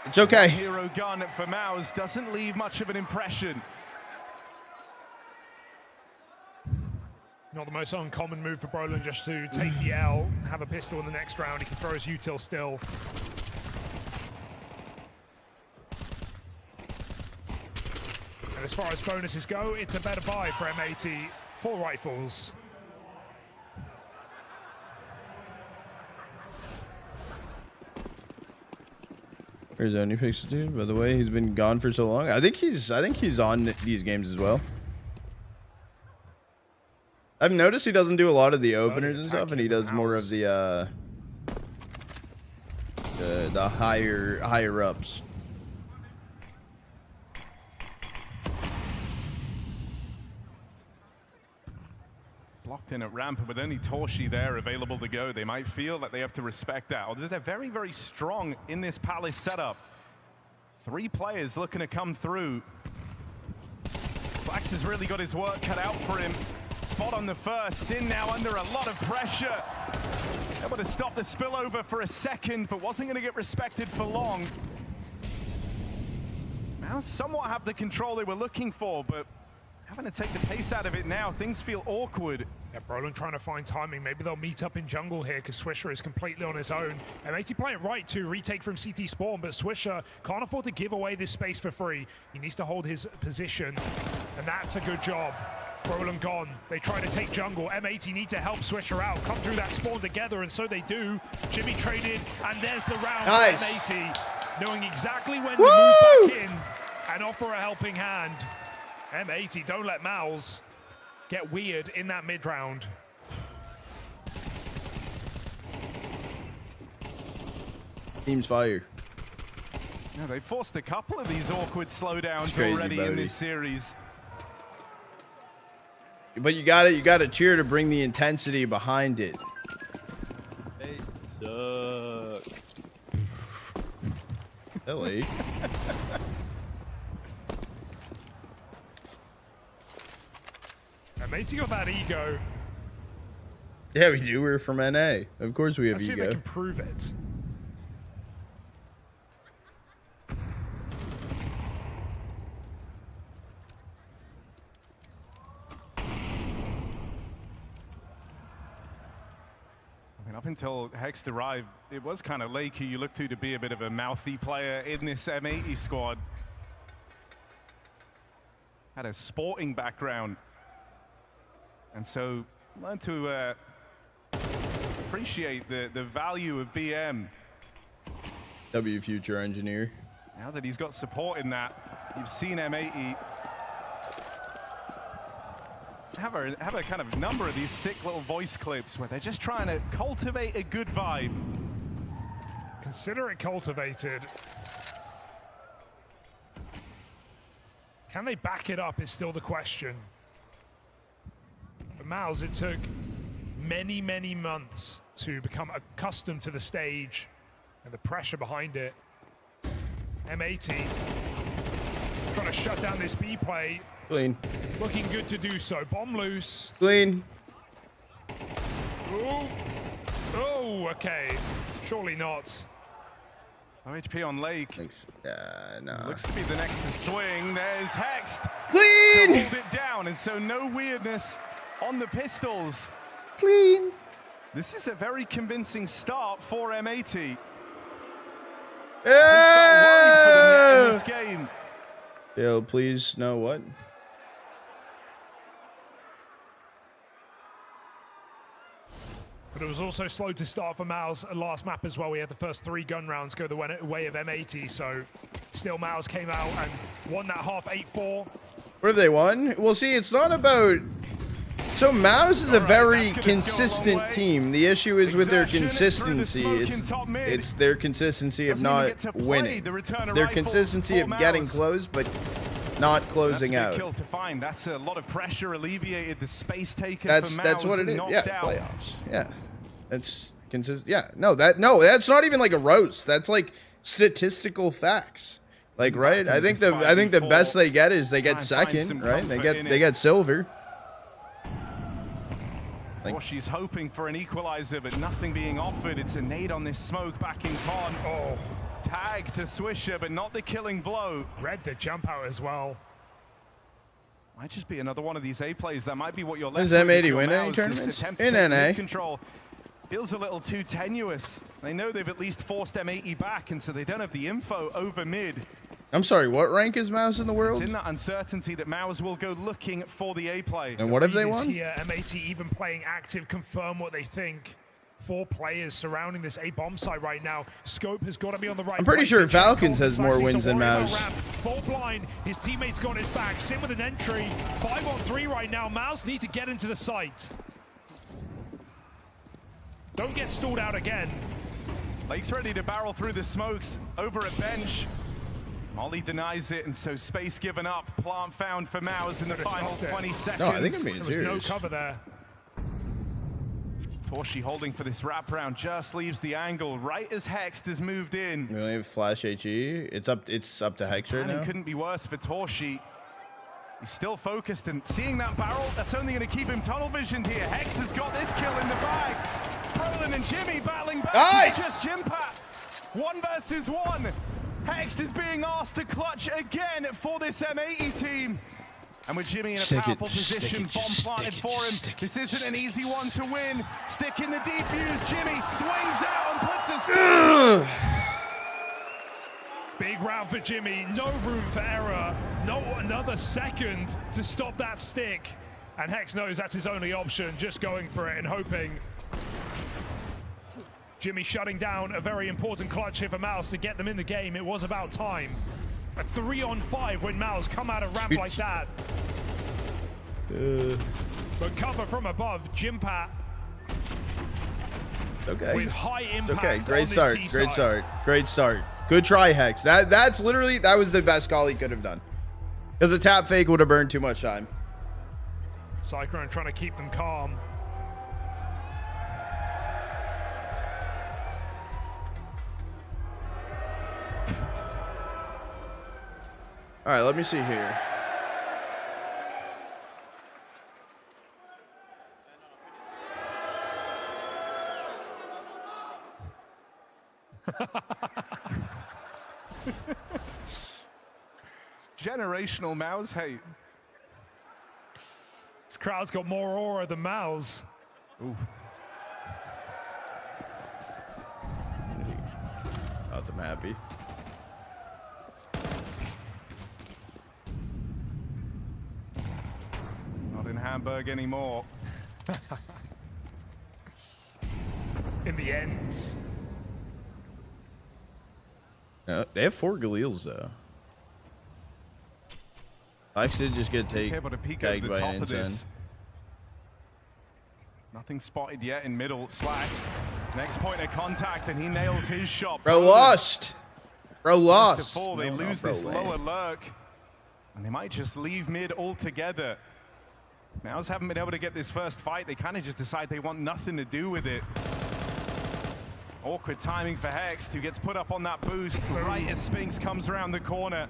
It's okay. Hero gun for Mouse doesn't leave much of an impression. Not the most uncommon move for Brolin, just to take the L, have a pistol in the next round. He can throw his util still. And as far as bonuses go, it's a better buy for M80 for rifles. Here's Only Pixel dude. By the way, he's been gone for so long. I think he's on these games as well. I've noticed he doesn't do a lot of the openers and stuff, and he does more of the higher ups. Blocked in at ramp, and with only Torshi there available to go, they might feel that they have to respect that. Although they're very, very strong in this Palace setup. 3 players looking to come through. Flax has really got his work cut out for him. Spot on the first. Sin now under a lot of pressure. Able to stop the spillover for a second, but wasn't going to get respected for long. Now somewhat have the control they were looking for, but having to take the pace out of it now, things feel awkward. Yeah, Brolin trying to find timing. Maybe they'll meet up in jungle here because Swisher is completely on his own. M80 playing right to retake from CT spawn, but Swisher can't afford to give away this space for free. He needs to hold his position, and that's a good job. Brolin gone. They try to take jungle. M80 need to help Swisher out. Come through that spawn together, and so they do. Jimmy traded, and there's the round for M80. Knowing exactly when to move back in and offer a helping hand. M80, don't let Mouse get weird in that mid-round. Team's fire. Yeah, they forced a couple of these awkward slowdowns already in this series. But you gotta cheer to bring the intensity behind it. They suck. Ellie. M80 got that ego. Yeah, we do. We're from NA. Of course we have Let's see ego. if they can prove it. I mean, up until Hex arrived, it was kind of Lake who you looked to be a bit of a mouthy player in this M80 squad. Had a sporting background. And so Learn to appreciate the value of BM. W future engineer. Now that he's got support in that, you've seen M80 have a kind of number of these sick little voice clips where they're just trying to cultivate a good vibe. Consider it cultivated. Can they back it up is still the question. For MOUZ, it took many, many months to become accustomed to the stage and the pressure behind it. M80 trying to shut down this B play. Clean. Looking good to do so. Bomb loose. Clean. Ooh. Oh, okay. Surely not. No HP on Lake. No. Looks to be the next to swing. There's Hext. Clean. To hold it down, and so no weirdness on the pistols. Clean. This is a very convincing start for M80. Yeah. In this game. Yo, please, no what? But it was also slow to start for MOUZ last map as well. We had the first 3 gun rounds go the way of M80, so still MOUZ came out and won that half 8-4. What have they won? Well, see, it's not about... So MOUZ is a very consistent team. The issue is with their consistency. It's their consistency of not winning. Their consistency of getting close, but not closing out. Kill to find. That's a lot of pressure alleviated. The space taken. That's what it is. Yeah, playoffs. Yeah, that's consistent. Yeah, no, that's not even like a roast. That's like statistical facts. Like, right? I think the best they get is they get second, right? They get silver. Well, she's hoping for an equalizer, but nothing being offered. It's a nade on this smoke back in con. Oh, tag to Swisher, but not the killing blow. Read the jump out as well. Might just be another one of these A plays. That might be what you're left with. Does M80 win any tournaments? In NA. Control feels a little too tenuous. They know they've at least forced M80 back, and so they don't have the info over mid. I'm sorry, what rank is MOUZ in the world? It's in that uncertainty that MOUZ will go looking for the A play. And what have they won? Here, M80 even playing active, confirm what they think. 4 players surrounding this A bomb site right now. Scope has got to be on the right. I'm pretty sure Falcons has more wins than MOUZ. Full blind, his teammates got his back. Sim with an entry. 5-on-3 right now. MOUZ need to get into the site. Don't get stalled out again. Lake's ready to barrel through the smokes over a bench. Molly denies it, and so space given up. Plant found for MOUZ in the final 20 seconds. No, I think I'm being serious. There was no cover there. Torshi holding for this wrap round, just leaves the angle right as Hext has moved in. We only have flash HE. It's up to Hex right now. Couldn't be worse for Torshi. He's still focused, and seeing that barrel, that's only going to keep him tunnel visioned here. Hext has got this kill in the bag. Brolin and Jimmy battling back. Nice! Just Jimpat. 1 versus 1. Hext is being asked to clutch again for this M80 team. And with Jimmy in a powerful position, bomb planted for him. This isn't an easy one to win. Stick in the defuse. Jimmy swings out and puts a stop. Big round for Jimmy. No room for error. No another second to stop that stick. And Hex knows that's his only option. Just going for it and hoping. Jimmy shutting down a very important clutch here for MOUZ to get them in the game. It was about time. A 3-on-5 when MOUZ come out of ramp like that. But cover from above, Jimpat. Okay. With high impact. Okay, great start. Great start. Great start. Good try, Hex. That was the best call he could have done. Because the tap fake would have burned too much time. Cyclone trying to keep them calm. All right, let me see here. Generational MOUZ hate. This crowd's got more aura than MOUZ. Ooh. Not them happy. Not in Hamburg anymore. In the ends. They have 4 Galils though. Flax did just get tagged by an insane. Nothing spotted yet in middle. Slacks. Next point of contact, and he nails his shot. Bro lost. Bro lost. They lose this lower lurk, and they might just leave mid altogether. Mouse haven't been able to get this first fight. They kind of just decide they want nothing to do with it. Awkward timing for Hex, who gets put up on that boost right as Spinks comes around the corner.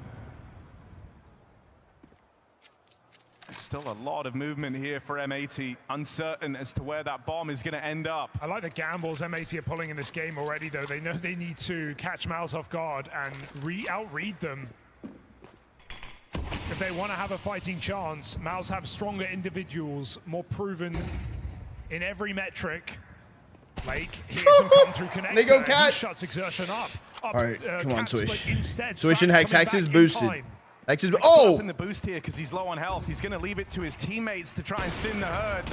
Still a lot of movement here for M80, uncertain as to where that bomb is going to end up. I like the gambles M80 are pulling in this game already, though. They know they need to catch Mouse off guard and outread them. If they want to have a fighting chance, Mouse have stronger individuals, more proven in every metric. Lake, here's some come through connector. They go catch. He shuts Exertion up. All right, come on, Swish. Instead, Swish and Hex. Hex is boosted. Hex is up in the boost here because he's low on health. He's going to leave it to his teammates to try and thin the herd.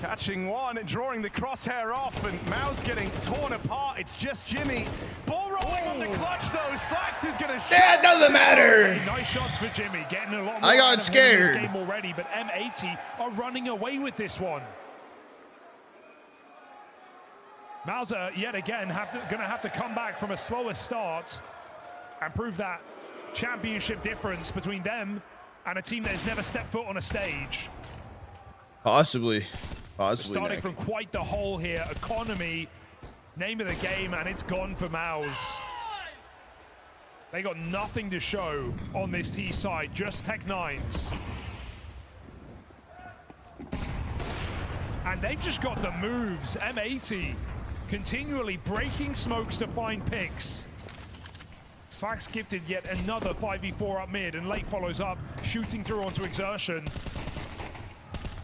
Catching one and drawing the crosshair off, and Mao's getting torn apart. It's just Jimmy. Ball rolling on the clutch though. Slacks is going to shoot. Yeah, it doesn't matter. Hey, nice shots for Jimmy, getting a lot more I got scared. in this game already, but M80 are running away with this one. Mauser, yet again, gonna have to come back from a slower start and prove that championship difference between them and a team that has never stepped foot on a stage. Possibly. Starting from quite the hole here. Economy, name of the game, and it's gone for Maus. They got nothing to show on this T side, just Tech-9s. And they've just got the moves. M80 continually breaking smokes to find picks. Slacks gifted yet another 5v4 up mid, and Lake follows up, shooting through onto Exertion.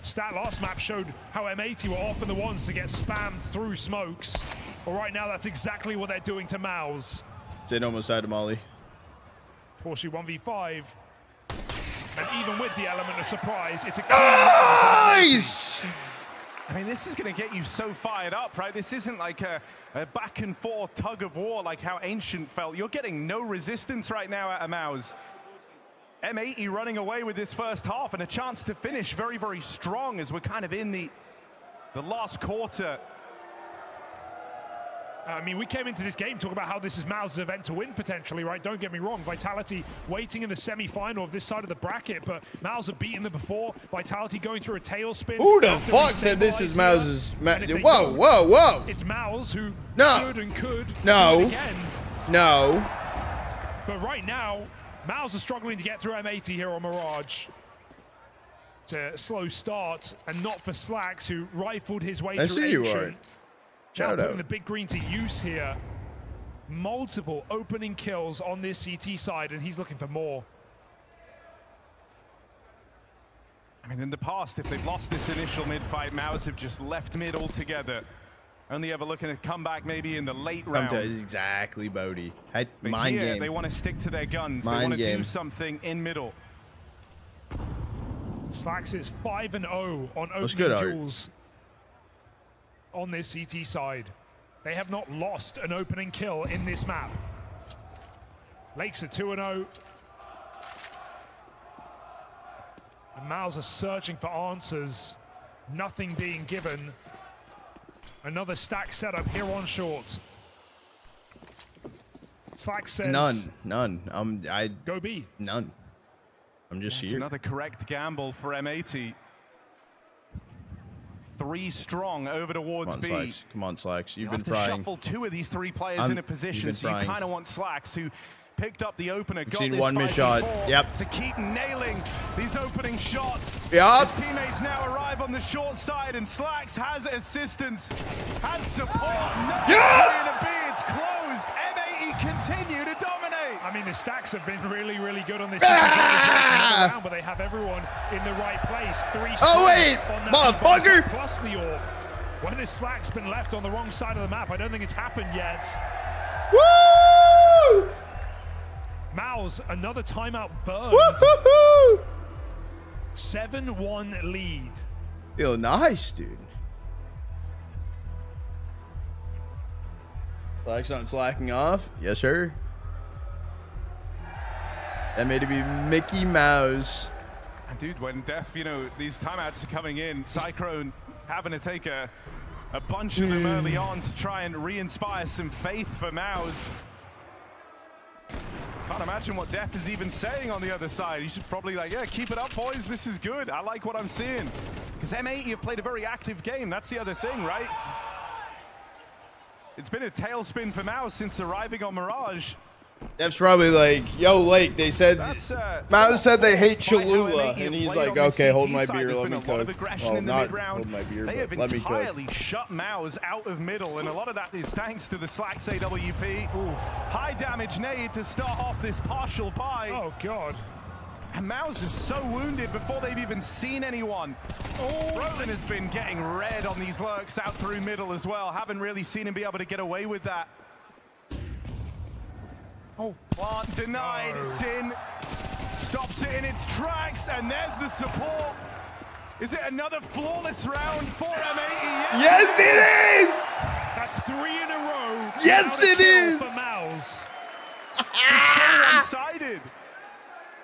Stat last map showed how M80 were often the ones to get spammed through smokes. Well, right now, that's exactly what they're doing to Maus. Zed almost died to Molly. Porsche 1v5. And even with the element of surprise, it's a nice! I mean, this is going to get you so fired up, right? This isn't like a back and forth tug of war like how Ancient felt. You're getting no resistance right now at a Maus. M80 running away with this first half and a chance to finish very, very strong as we're kind of in the last quarter. I mean, we came into this game talking about how this is Maus' event to win potentially, right? Don't get me wrong. Vitality waiting in the semi-final of this side of the bracket, but Maus have beaten them before. Vitality going through a tailspin. Who the fuck said this is Maus'? Whoa, whoa, whoa. It's Maus who should and could do it again. No. But right now, Maus are struggling to get through M80 here on Mirage. It's a slow start, and not for Slacks, who rifled his way through Ancient. Now putting the big green to use here. Multiple opening kills on this CT side, and he's looking for more. I mean, in the past, if they've lost this initial mid-fight, Maus have just left mid altogether. Only ever looking to come back maybe in the late round. Exactly, Bodie. Mind game. They want to stick to their guns. They want to do something in middle. Slacks is 5-0 on opening duels on this CT side. They have not lost an opening kill in this map. Lakes are 2-0. And Maus are searching for answers. Nothing being given. Another stack setup here on short. Slack says none. Go B. None. I'm just here. Another correct gamble for M80. 3 strong over towards B. Slacks. Come on, Slacks. You've been to frying. Shuffle 2 of these 3 players in a position, so you kind of want Slacks, who picked up the opener, got this 5v4 shot. to keep nailing these opening shots. Yep. His teammates now arrive on the short side, and Slacks has assistance, has support. No in a B, it's closed. M80 continue to dominate. I mean, the stacks have been really, really good on this round, but they have everyone in the right place. 3 motherfucker! Plus the orb. When has Slacks been left on the wrong side of the map? I don't think it's happened yet. Woo! Maus, another timeout burned. 7-1 lead. Feel nice, dude. Flax not slacking off. Yes, sir. That made it be Mickey Mouse. And dude, when Def, you know, these timeouts are coming in, Cyclone having to take a bunch of them early on to try and re-inspire some faith for Mouse. Can't imagine what Def is even saying on the other side. He's just probably like, yeah, keep it up, boys. This is good. I like what I'm seeing. Because M80 have played a very active game. That's the other thing, right? It's been a tailspin for Mouse since arriving on Mirage. Def's probably like, yo, Lake, they said, Mouse said they hate Cholula, and he's like, okay, hold my beer, let me cook. Well, not hold my beer, they have but let me cook. entirely shut Mouse out of middle, and a lot of that is thanks to the Slacks AWP. High damage nade to start off this partial buy. Oh, God. And Mouse is so wounded before they've even seen anyone. Roland has been getting red on these lurks out through middle as well. Haven't really seen him be able to get away with that. Oh, plant denied. No. Sin stops it in its tracks, and there's the support. Is it another flawless round for M80? Yes, it is! That's 3 in a row. Yes, it is! For Mouse. It's so one-sided.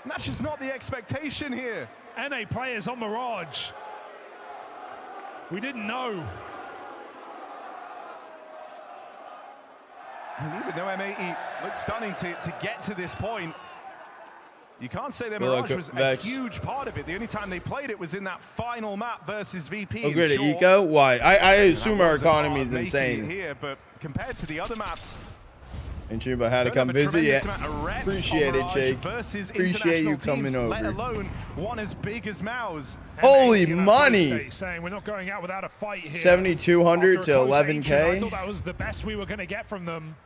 And that's just not the expectation here. NA players on Mirage. We didn't know. I mean, even though M80 looks stunning to get to this point, you can't say that Mirage was a huge part of it. The only time they played it was in that final map versus VP. Oh, good at Eco? Why? I assume our economy is insane. Here, but compared to the other maps, and you about how to come visit? Yeah. Appreciate it, Jake. Appreciate you coming over. Let alone one as big as Mouse. Holy money! Saying we're not going out without a fight here. 7,200 to 11K. I thought that was the best we were going to get from them.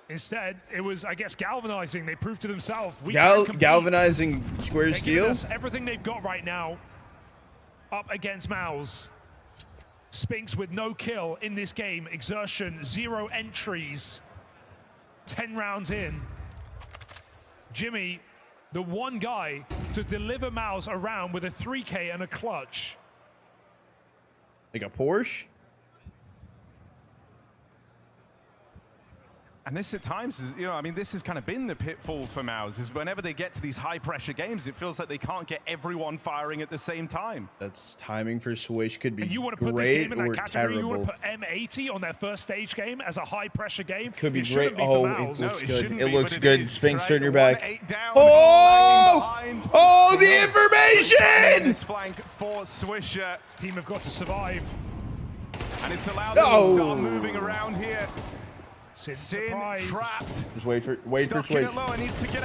Instead, it was, I guess, galvanizing. They proved to themselves. Galvanizing square steel? Everything they've got right now up against Mouse. Spinks with no kill in this game. Exertion, 0 entries. 10 rounds in. Jimmy, the one guy to deliver Mouse around with a 3K and a clutch. Like a Porsche? And this at times is, you know, I mean, this has kind of been the pitfall for Mouse, is whenever they get to these high pressure games, it feels like they can't get everyone firing at the same time. That's timing for Swish could be and you want to put this game in that category, you want to put M80 on their first stage game as a high pressure game. Could be great. Be oh, it looks good. It looks good. Spinks, turn your back. Oh, the information! This flank for Swisher. This team have got to survive. And it's allowed them to start moving around here. Sin trapped. Just wait for Swish.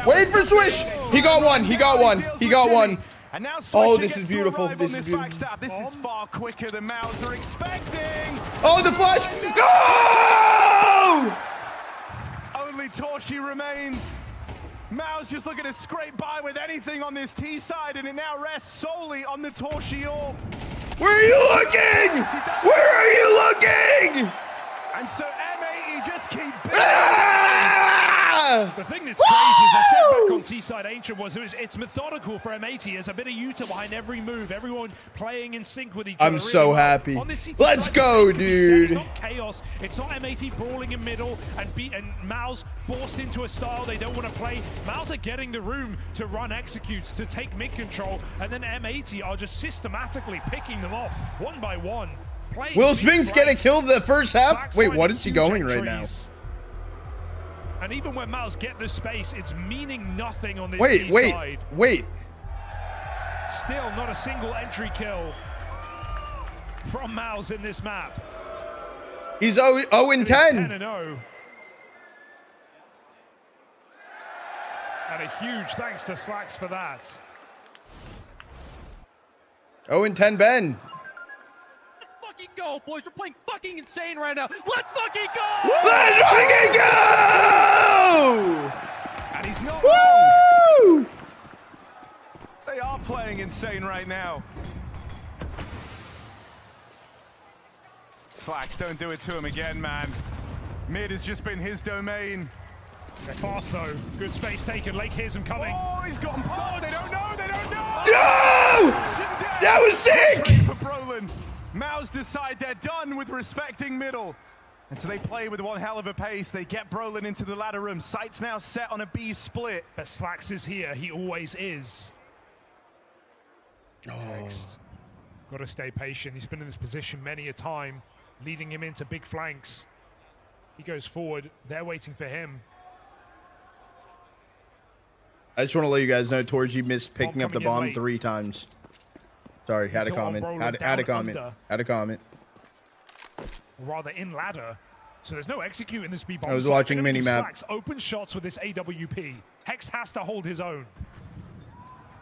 Wait for Swish! He got one. He got one. He got one. And now oh, this is beautiful. This is beautiful. This is far quicker than Mouse are expecting. Oh, the flash! Go! Only Torchy remains. Mouse just looking to scrape by with anything on this T side, and it now rests solely on the Torchy orb. Where are you looking? Where are you looking? And so M80 just keep The thing that's crazy, as I said back on T-Side Ancient, was it's methodical for M80. There's a bit of Utah behind every move, everyone playing in sync with each other. I'm so happy. Let's go, dude. It's not chaos. It's not M80 brawling in middle and Mouse forced into a style they don't want to play. Mouse are getting the room to run executes, to take mid control, and then M80 are just systematically picking them off one by one. Will Spinks get a kill the first half? Wait, what is he going right now? And even when Mouse get the space, it's meaning nothing on this side. Wait. Still not a single entry kill from Mouse in this map. He's 0-10. 10-0. And a huge thanks to Slacks for that. 0-10 Ben. Go, boys. We're playing fucking insane right now. Let's fucking go! Let's fucking go! And he's not wrong. They are playing insane right now. Slacks, don't do it to him again, man. Mid has just been his domain. They're fast though. Good space taken. Lake hears him coming. Oh, he's gotten past. They don't know. They don't know. No! That was sick! For Brolin. Mouse decide they're done with respecting middle. And so they play with one hell of a pace. They get Brolin into the ladder room. Sights now set on a B split. But Slacks is here. He always is. Next. Got to stay patient. He's been in this position many a time, leading him into big flanks. He goes forward. They're waiting for him. I just want to let you guys know Torji missed picking up the bomb 3 times. Sorry, had a comment. Had a comment. Had a comment. Or rather, in ladder. So there's no execute in this B-bomb. I was watching minimap. Open shots with this AWP. Hex has to hold his own.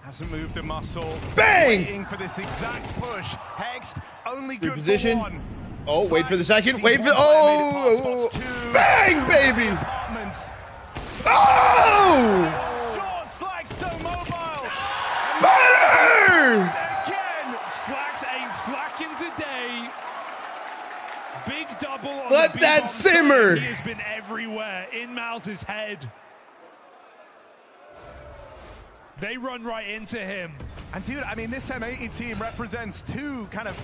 Hasn't moved a muscle. Bang! Waiting for this exact push. Hexed, only good position. for one. Oh, wait for the second. Wait for. Oh! Bang, baby! Oh! Short Slacks so mobile. Better! Again, Slacks ain't slacking today. Big double on Let the that simmer. He has been everywhere in Mouse's head. They run right into him. And dude, I mean, this M80 team represents 2 kind of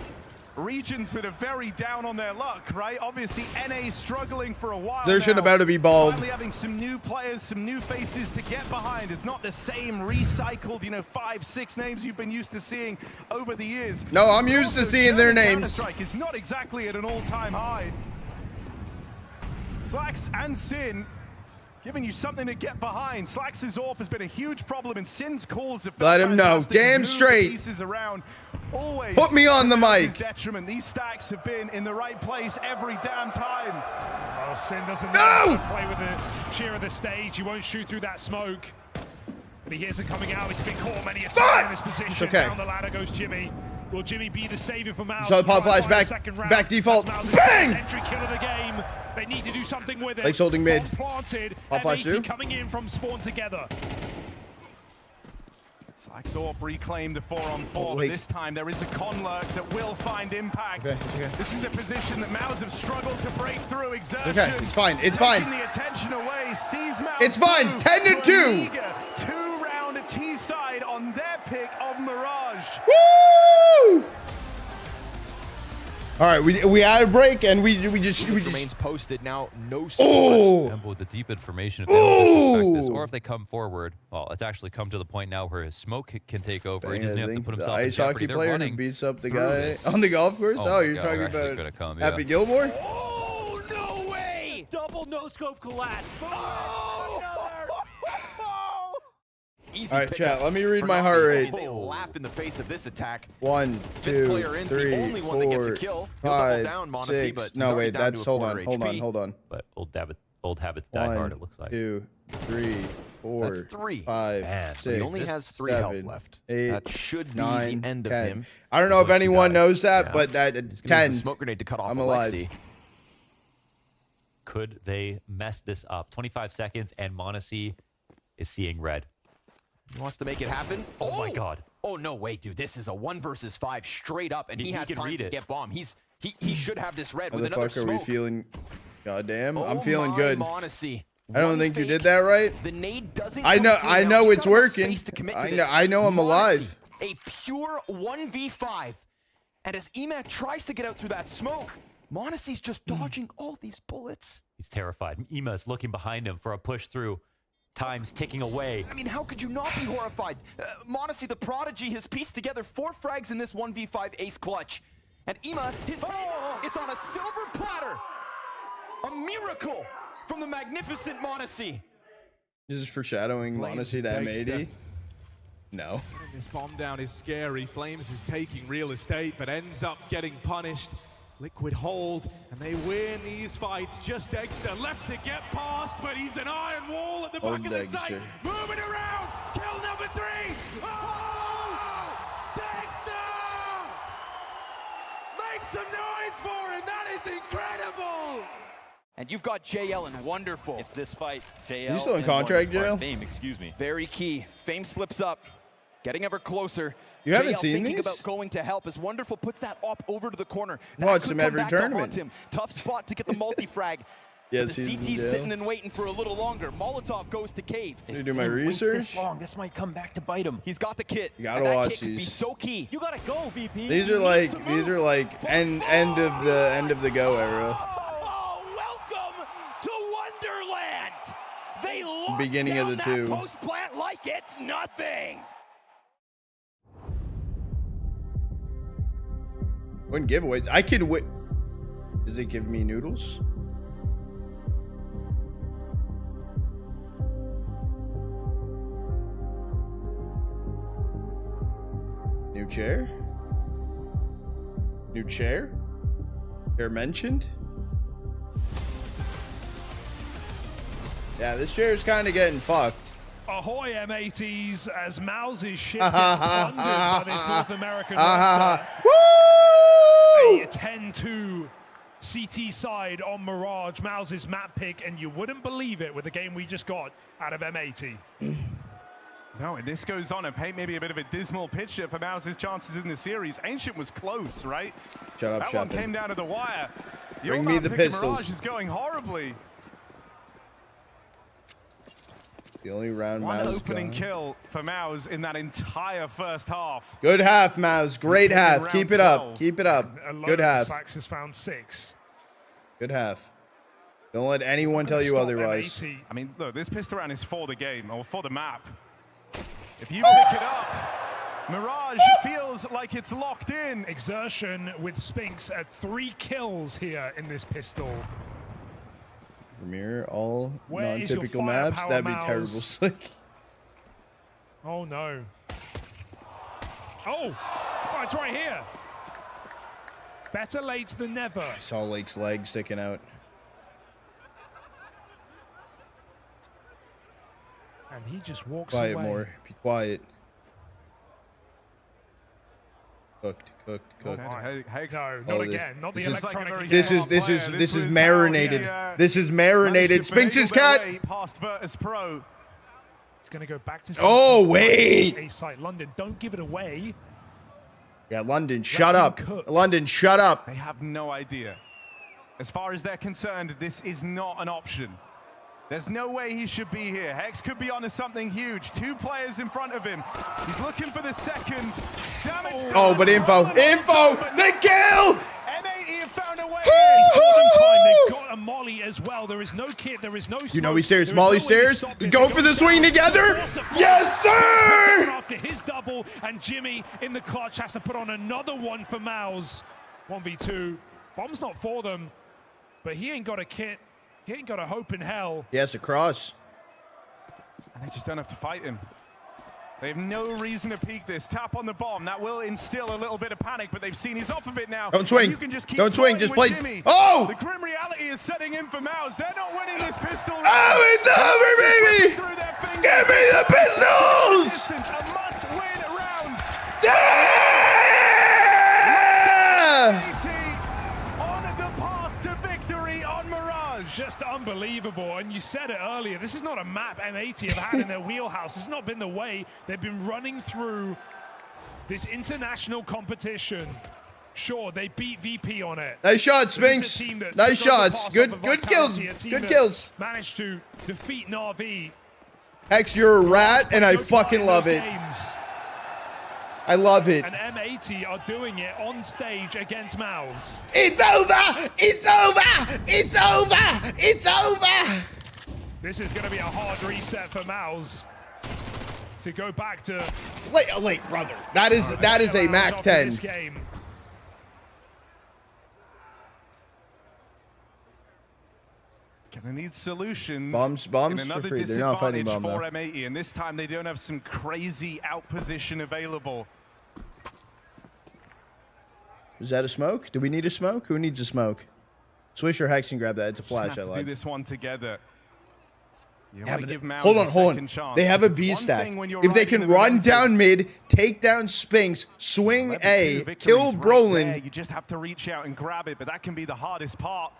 regions that are very down on their luck, right? Obviously, NA struggling for a while. They're shouldn't about to be bald. Finally having some new players, some new faces to get behind. It's not the same recycled, you know, 5, 6 names you've been used to seeing over the years. No, I'm used to seeing their names. Counter-Strike is not exactly at an all-time high. Slacks and Sin giving you something to get behind. Slacks' AWP has been a huge problem, and Sin's calls have been Let him know. fantastic. Damn Move straight. Pieces around. Always Put me on the mic. Detriment. These stacks have been in the right place every damn time. Well, Sin doesn't know how to play with the cheer of the stage. He won't shoot through that smoke. But he hears it coming out. He's been caught many a time in this position. It's okay. Down the ladder goes Jimmy. Will Jimmy be the savior for Mouse? Saw the pop flash back default. Bang! Entry kill of the game. They need to do something with it. Legs holding mid. Planted. Pop flash too. Coming in from spawn together. Slacks AWP reclaimed the 4-on-4, but this time there is a con lurk that will find impact. Okay. This is a position that Mouse have struggled to break through. Exertion. Okay, it's fine. It's fine. Taking the attention away, sees Mouse. It's fine. 10 to 2. 2-round T-side on their pick of Mirage. Woo! All right, we had a break and we just remains posted now. No score. With the deep information, if they don't expect this, or if they come forward, well, it's actually come to the point now where his smoke can take over. He doesn't have to put himself in jeopardy. Ice hockey player who beats up the guy this. on the golf course. Oh, you're God, talking about Happy Gilmore? Oh, no way! Double no-scope collapse. All right, chat. Let me read my heart rate. They laugh in the face of this attack. 1, 2, 3, 4, 5, 6. No, wait. That's hold on. But old habits die hard. It looks like 2, 3, 4, That's 3. 5, 6. He only has 3 health left. 8, that should be 9, the end 10. of him. I don't know if anyone knows that, but that He's 10. use the smoke grenade to cut off I'm alive. Alexi. Could they mess this up? 25 seconds, and Monacy is seeing red. He wants to make it happen. Oh my God. Oh, no way, dude. This is a 1 versus 5 straight up, and he has can time read to it. get bomb. He should have this red with How the another fuck are smoke. we feeling? Goddamn, I'm Oh feeling my good. Monacy. I don't think you did that right. The nade doesn't I know. come I through know now. He's it's got enough working. space to commit to this. I know I'm Monacy, alive. A pure 1v5. And as Emat tries to get out through that smoke, Monacy's just dodging all these bullets. He's terrified. Ema's looking behind him for a push through. Time's ticking away. I mean, how could you not be horrified? Monacy, the prodigy, has pieced together 4 frags in this 1v5 ace clutch. And Ema, his head is on a silver platter. A miracle from the magnificent Monacy. This is foreshadowing, honestly, that M80. No. This bomb down is scary. Flames is taking real estate, but ends up getting punished. Liquid hold, and they win these fights. Just Dexter left to get past, but he's an iron wall at the back of the site. Moving around, kill number 3. Oh! Dexter! Make some noise for him, that is incredible! And you've got JL and Wonderful. It's this fight, JL. Are you still in contract, JL? Fame, excuse me. Very key. Fame slips up, getting ever closer. You haven't JL seen thinking these? about going to help as Wonderful puts that op over to the corner. That Watch could them come every back to tournament. haunt him. Tough spot to get the multi-frag. Yes, the CT's sitting and waiting for a little longer. Molotov goes to cave. Let me do my research. This long, this might come back to bite him. He's got the kit. You gotta that watch kit could be these. so key. You gotta go, VP. These are like end of the go era. Oh, welcome to Wonderland. They locked Beginning of down the that two. post plant like it's nothing. Win giveaways. I can win. Does it give me noodles? New chair? New chair? Chair mentioned? Yeah, this chair is kind of getting fucked. Ahoy, M80s, as Mouse's ship gets plundered by this North American roster. Woo! A 10-2 CT side on Mirage, Mouse's map pick, and you wouldn't believe it with the game we just got out of M80. No, and this goes on and paint maybe a bit of a dismal picture for Mouse's chances in the series. Ancient was close, right? Shut up, that shut one up. came down to the wire. Bring Your me the pick of pistols. Mirage is going horribly. The only round One Mouse opening gone. kill for Mouse in that entire first half. Good half, Mouse. Great half. round Keep it up. 12. Keep it up. Good half. Sax has found 6. Good half. Don't let anyone tell you Stop otherwise. M80. I mean, look, this pistol round is for the game, or for the map. If you pick it up, Mirage feels like it's locked in. Exertion with Spinks at 3 kills here in this pistol. Premiere all Where is your non-typical maps. firepower, That'd be Mouse? terrible. Slick. Oh no. Oh, it's right here. Better late than never. I saw Lake's leg sticking out. And he just walks Quiet away. more. Be quiet. Cooked. No, Oh, not again. Not the this is- electronic. This is marinated. This is marinated. Spinks' cat. Past Virtus Pro. It's going to go back to. Oh, wait. A site. London, don't give it away. Yeah, London, shut up. London, shut up. They have no idea. As far as they're concerned, this is not an option. There's no way he should be here. Hex could be onto something huge. 2 players in front of him. He's looking for the second. Damage. Oh, but info. The kill. M80 have found a way. They've got a molly as well. There is no kit. There is no. You know smoke. he's serious. There is Molly no way to stairs. stop this. Go They for the swing together. Yes, sir. After his double, and Jimmy in the clutch has to put on another one for Mouse. 1v2. Bomb's not for them, but he ain't got a kit. He ain't got a hope in hell. Yes, across. And they just don't have to fight him. They have no reason to peek this. Tap on the bomb. That will instill a little bit of panic, but they've seen he's off of it now. Don't swing. And you can just keep Don't swing. toying Just with play. Jimmy. Oh! The grim reality is setting in for Mouse. They're not winning this pistol. Oh, it's over, baby! Give me the pistols! A must-win round. Yeah! On the path to victory on Mirage. Just unbelievable. And you said it earlier, this is not a map M80 have had in their wheelhouse. It's not been the way they've been running through this international competition. Sure, they beat VP on it. Nice shot, But this is a Spinks. team that Nice took over shots. pass Good off of kills. Vitality, a team Good that kills. Managed to defeat Na'Vi. Hex, you're a rat, and I fucking love it. I love it. And M80 are doing it on stage against Mouse. It's over! It's over! It's over! It's over! This is going to be a hard reset for Mouse to go back to Late, brother. That is a Mac 10. this game. Gonna need solutions. Bombs in for another free. They're not fighting disadvantage bomb, for though. M80, and this time they don't have some crazy outposition available. Is that a smoke? Do we need a smoke? Who needs a smoke? Swish or Hex and grab that. It's a Just flash have I to like. do this one together. You Yeah, wanna but give Mouse hold a on. second chance. They have a It's B one stack. thing when you're If they riding can the run momentum. down mid, take down Spinks, swing 11-2 A, victories kill right Brolin. there. You just have to reach out and grab it, but that can be the hardest part.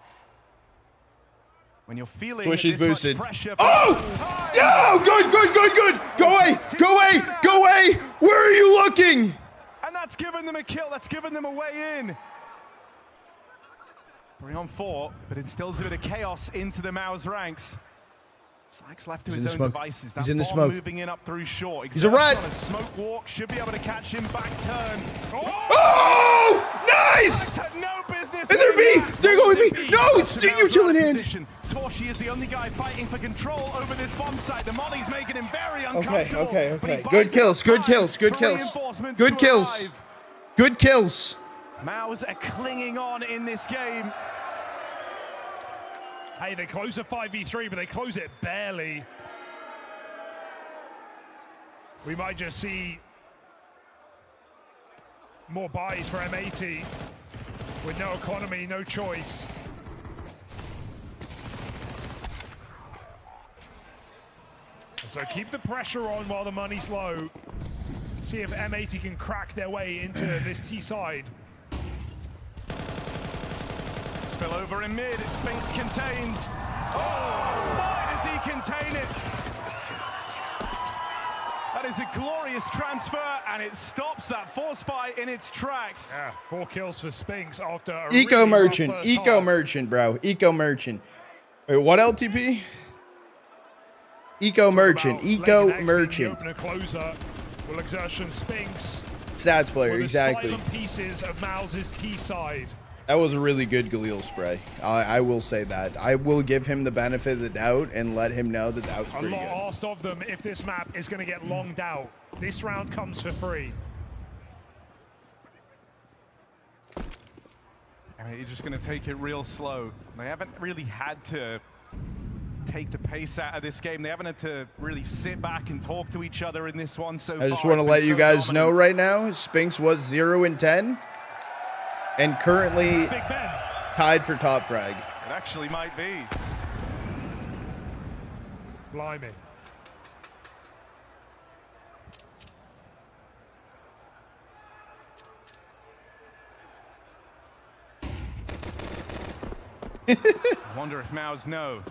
When you're feeling Swish is this much boosted. pressure. Oh! No! Good. Go away. Where are you looking? And that's given them a kill. That's given them a way in. 3-on-4, but instills a bit of chaos into the Mao's ranks. Slacks left to his own devices. That bomb moving in up through short. He's a rat. On a smoke walk, should be able to catch him. Back turn. Oh! Nice! Had no business. And they're B. They're going B. No, it's you, chilling hand. Torshi is the only guy fighting for control over this bomb site. The molly's making him very uncomfortable. Okay. Good kills. Good kills. Good kills. Good kills. Mao's are clinging on in this game. Hey, they close a 5v3, but they close it barely. We might just see more buys for M80 with no economy, no choice. So keep the pressure on while the money's low. See if M80 can crack their way into this T side. Spill over in mid, Spinks contains. Oh, boy, does he contain it. That is a glorious transfer, and it stops that force buy in its tracks. Yeah, 4 kills for Spinks after a Eco really Merchant, rough Eco half. Merchant, bro. Eco Merchant. Wait, what LTP? Eco Merchant, Eco Merchant. Opener closer. Will exertion Spinks. Stats player, exactly. The silent pieces of Mouse's T side. That was a really good Galil spray. I will say that. I will give him the benefit of the doubt and let him know that that was pretty good. A lot asked of them if this map is going to get longed out. This round comes for free. I mean, you're just going to take it real slow. They haven't really had to take the pace out of this game. They haven't had to really sit back and talk to each other in this one so far. I just want to let you guys know right now, Spinks was 0-10 and currently tied for top frag. It actually might be. Blimey. I wonder if Mao's know.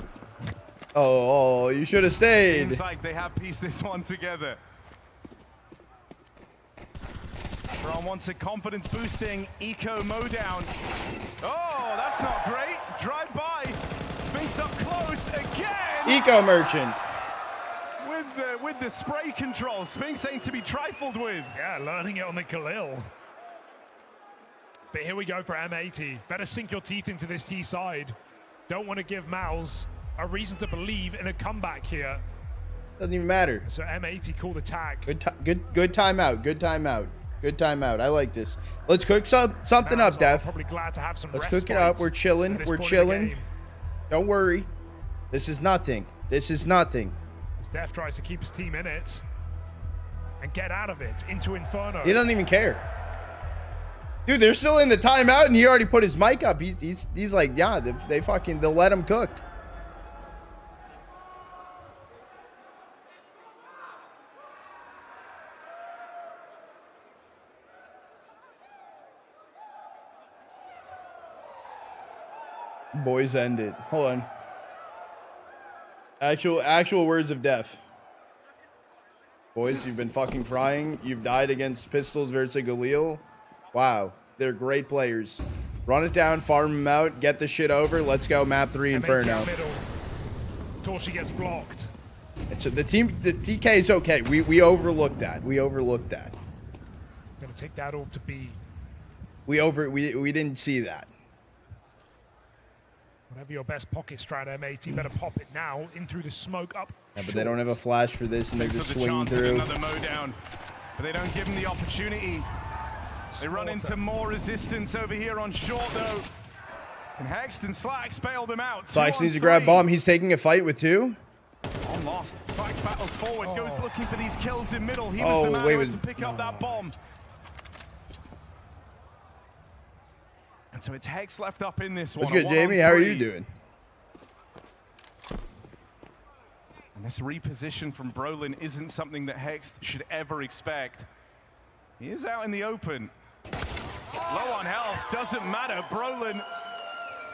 Oh, you should have stayed. Seems like they have pieced this one together. Ron wants a confidence boosting eco mowdown. Oh, that's not great. Drive by. Spinks up close again. Eco Merchant. With the spray control. Spinks ain't to be trifled with. Yeah, learning it on the Galil. But here we go for M80. Better sink your teeth into this T side. Don't want to give Mouse a reason to believe in a comeback here. Doesn't even matter. So M80 called attack. Good timeout. Good timeout. Good timeout. I like this. Let's cook something up, Def. Probably glad to have some Let's cook it up. We're chilling. We're chilling. Don't worry. This is nothing. This is nothing. As Def tries to keep his team in it and get out of it into Inferno. He doesn't even care. Dude, they're still in the timeout, and he already put his mic up. He's like, yeah, they'll let him cook. Boys ended. Hold on. Actual words of death. Boys, you've been fucking frying. You've died against Pistols versus Galil. Wow, they're great players. Run it down, farm them out, get the shit over. Let's go, map 3 Inferno. Torshi gets blocked. The TK is okay. We overlooked that. We overlooked that. Gonna take that all to B. We didn't see that. Whatever your best pocket strat, M80, better pop it now in through the smoke up. Yeah, but they don't have a flash for this, and they're just swinging through. Another mow down, but they don't give him the opportunity. They run into more resistance over here on short, though. Can Hext and Slacks bail them out? Slacks needs to grab bomb. He's taking a fight with 2. Bomb lost. Slacks battles forward, goes looking for these kills in middle. He was the man who had to pick up that bomb. And so it's Hex left up in this one. What's good, Jamie? How are you doing? And this reposition from Brolin isn't something that Hex should ever expect. He is out in the open. Low on health, doesn't matter. Brolin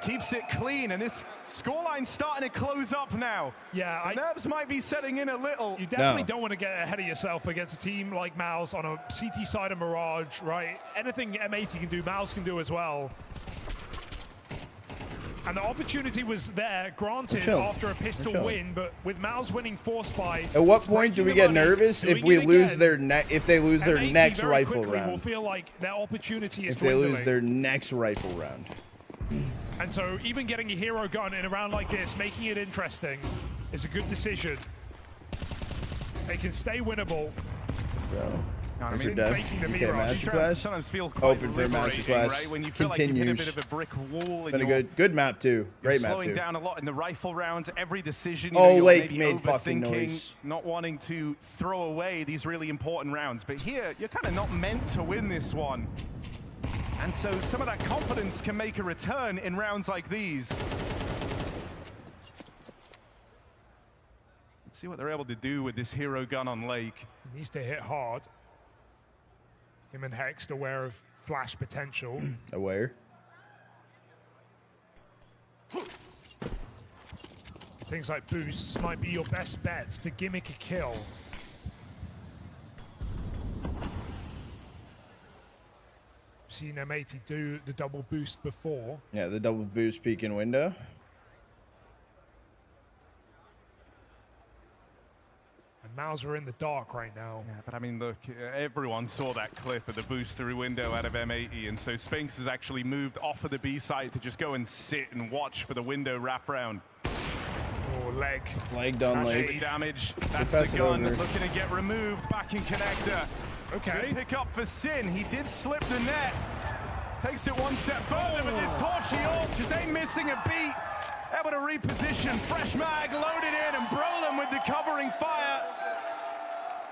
keeps it clean, and this scoreline's starting to close up now. Yeah, the nerves might be setting in a little. You definitely don't want to get ahead of yourself against a team like Mouse on a CT side of Mirage, right? Anything M80 can do, Mouse can do as well. And the opportunity was there, granted, after a pistol win, but with Mao's winning force by. At what point do we get nervous if we lose their if they lose their next rifle round? Will feel like their opportunity is if they lose their next rifle round. And so even getting a hero gun in a round like this, making it interesting, is a good decision. They can stay winnable. I mean, faking the mirage. Sometimes feel quite open for a masterclass. Right? When you feel like you've hit a bit of a brick wall. Been a good map too. Great map too. Slowing down a lot in the rifle rounds. Every decision. Lake made fucking noise. Not wanting to throw away these really important rounds. But here, you're kind of not meant to win this one. And so some of that confidence can make a return in rounds like these. Let's see what they're able to do with this hero gun on Lake. He needs to hit hard. Him and Hext aware of flash potential. Aware. Things like boosts might be your best bets to gimmick a kill. Seen M80 do the double boost before. Yeah, the double boost peek in window. And Maus are in the dark right now. Yeah, but I mean, look, everyone saw that clip of the boost through window out of M80, and so Spinks has actually moved off of the B side to just go and sit and watch for the window wraparound. Oh, leg. Leg done, leg. Damage. That's the gun looking to get removed. Back in connector. Okay. Good pick up for Sin. He did slip the net. Takes it one step further with his Torchy ult. Today missing a beat. Able to reposition. Fresh mag loaded in, and Brolin with the covering fire.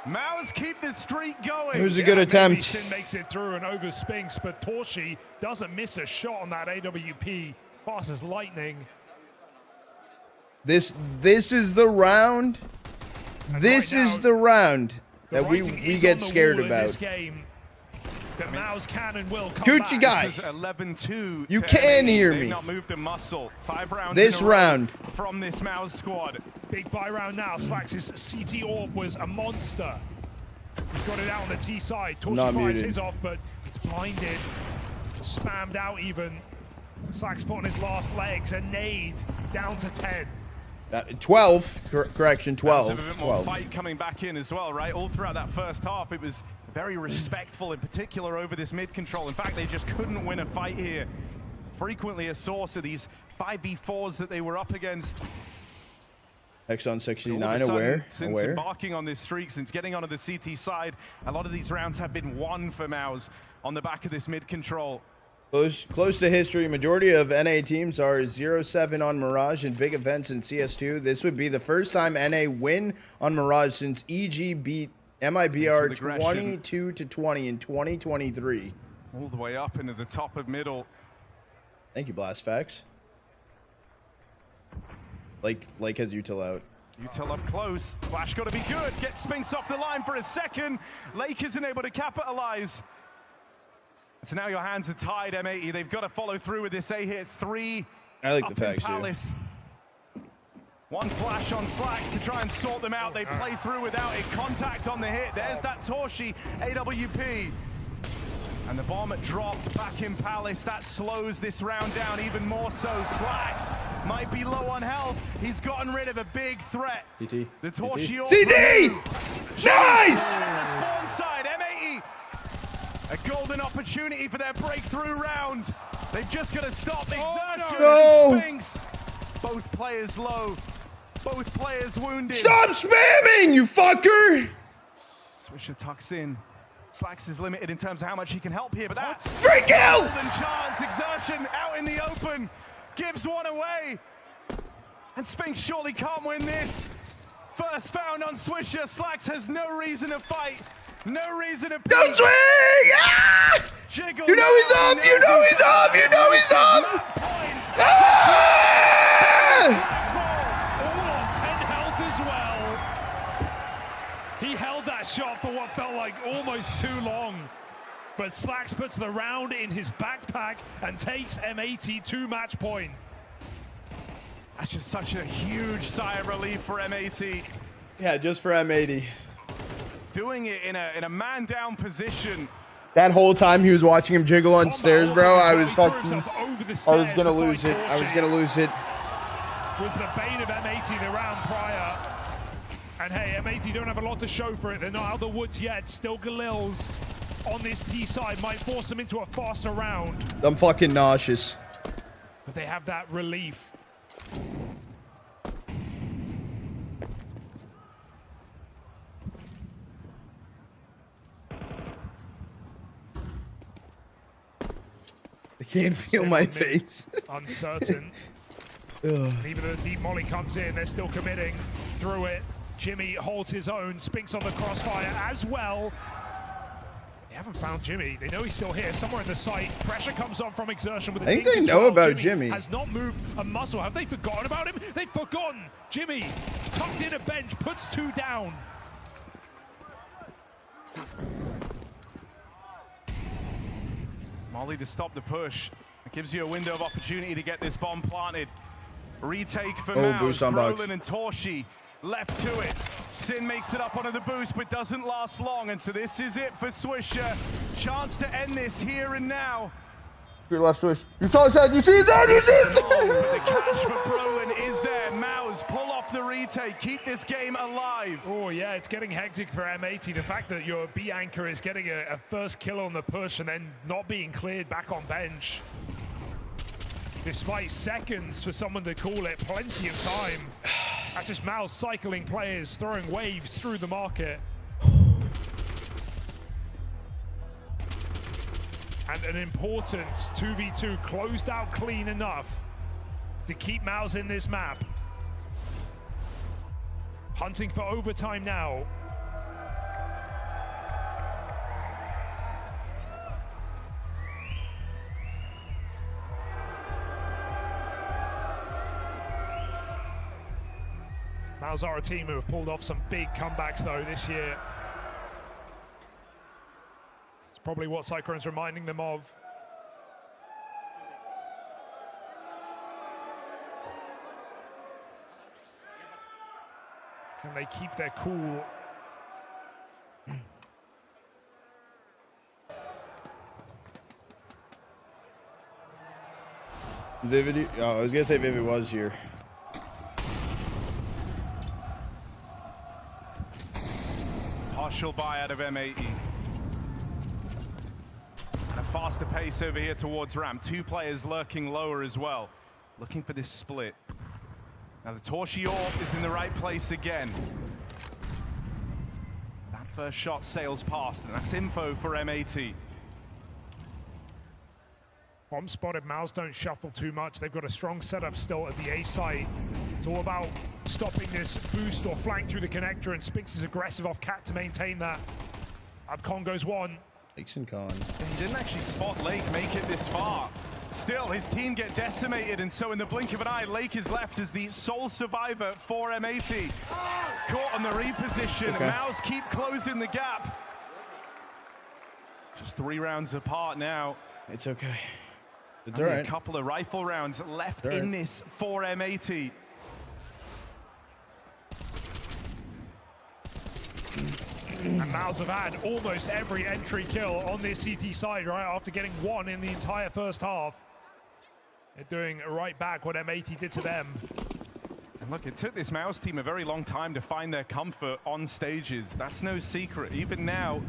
Maus keep the streak going. It was a good attempt. Sin makes it through and over Spinks, but Torchy doesn't miss a shot on that AWP. Fast as lightning. This is the round. This is the round that we get scared about. That Maus can and will come Gucci guy. 11-2. You can hear me. Not moved a muscle. 5 rounds. This round from this Maus squad. Big buy round now. Slax's CT orb was a monster. He's got it out on the T side. Torchy fires his off, but it's blinded. Spammed out even. Slax put on his last legs. A nade down to 10. 12. Correction, 12. There's a bit more fight coming back in as well, right? All throughout that first half, it was very respectful, in particular over this mid control. In fact, they just couldn't win a fight here. Frequently a source of these 5v4s that they were up against. Exxon 69 aware. Since embarking on this streak, since getting onto the CT side, a lot of these rounds have been won for Maus on the back of this mid control. Close to history. Majority of NA teams are 0-7 on Mirage in big events in CS2. This would be the first time NA win on Mirage since EG beat MIBR 22-20 in 2023. All the way up into the top of middle. Thank you, Blastfax. Lake has util out. Util up close. Flash got to be good. Get Spinks off the line for a second. Lake isn't able to capitalize. So now your hands are tied, M80. They've got to follow through with this A-hit 3. I like the facts Palace. One flash on Slacks to try and sort them out. They play through without it. Contact on the hit. There's that Torchy AWP. And the bomb dropped back in Palace. That slows this round down even more so. Slacks might be low on health. He's gotten rid of a big threat. CT. The Torchy. CD! Nice! The spawn side, M80. A golden opportunity for their breakthrough round. They've just got to stop exertion. No. Spinks. Both players low. Both players wounded. Stop spamming, you fucker! Swisher tucks in. Slacks is limited in terms of how much he can help here, but that's great kill! Golden chance, exertion out in the open. Gives one away. And Spinks surely can't win this. First found on Swisher. Slacks has no reason to fight. No reason to don't swing! Ah! You know he's up! You know he's up! You know he's up! Ah! He held that shot for what felt like almost too long. But Slacks puts the round in his backpack and takes M80 to match point. That's just such a huge sigh of relief for M80. Yeah, just for M80. Doing it in a man-down position That whole time he was watching him jiggle on stairs, bro, I was fucking... I was gonna lose it. I was gonna lose it. Was the bane of M80 the round prior. And hey, M80 don't have a lot to show for it. They're not out of the woods yet. Still Galil's on this T side. Might force them into a faster round. I'm fucking nauseous. But they have that relief. I can't feel my face. Uncertain. Even though the deep molly comes in, they're still committing through it. Jimmy holds his own. Spinks on the crossfire as well. They haven't found Jimmy. They know he's still here, somewhere in the site. Pressure comes on from Exertion with a I think they know about Jimmy. Has not moved a muscle. Have they forgotten about him? They've forgotten. Jimmy tucked in a bench, puts 2 down. Molly to stop the push. It gives you a window of opportunity to get this bomb planted. Retake for Mouse. Brolin and Torshi left to it. Sin makes it up onto the boost, but doesn't last long. And so this is it for Swisher. Chance to end this here and now. Your left swish. You saw his head. You see his head. You see his head. But the catch for Brolin is there. Mouse pull off the retake. Keep this game alive. Oh, yeah, it's getting hectic for M80. The fact that your B anchor is getting a first kill on the push and then not being cleared back on bench. Despite seconds for someone to call it, plenty of time. That's just Mouse cycling players, throwing waves through the market. And an important 2v2 closed out clean enough to keep Mouse in this map. Hunting for overtime now. Mouse are a team who have pulled off some big comebacks though this year. It's probably what Cyclone's reminding them of. Can they keep their cool? Vivid, I was gonna say Vivid was here. Partial buy out of M80. And a faster pace over here towards ramp. 2 players lurking lower as well. Looking for this split. Now the Torshi Orb is in the right place again. That first shot sails past, and that's info for M80. Bomb spotted. Mouse don't shuffle too much. They've got a strong setup still at the A site. It's all about stopping this boost or flank through the connector, and Spinks is aggressive off Cat to maintain that. Up Con goes 1. Lakes and Con. He didn't actually spot Lake make it this far. Still, his team get decimated, and so in the blink of an eye, Lake is left as the sole survivor for M80. Caught on the reposition. Okay. Mouse keep closing the gap. Just 3 rounds apart now. It's okay. It's Only all right. a couple of rifle rounds left in this for M80. And Mouse have had almost every entry kill on this CT side, right, after getting 1 in the entire first half. They're doing right back what M80 did to them. And look, it took this Mouse team a very long time to find their comfort on stages. That's no secret. Even now,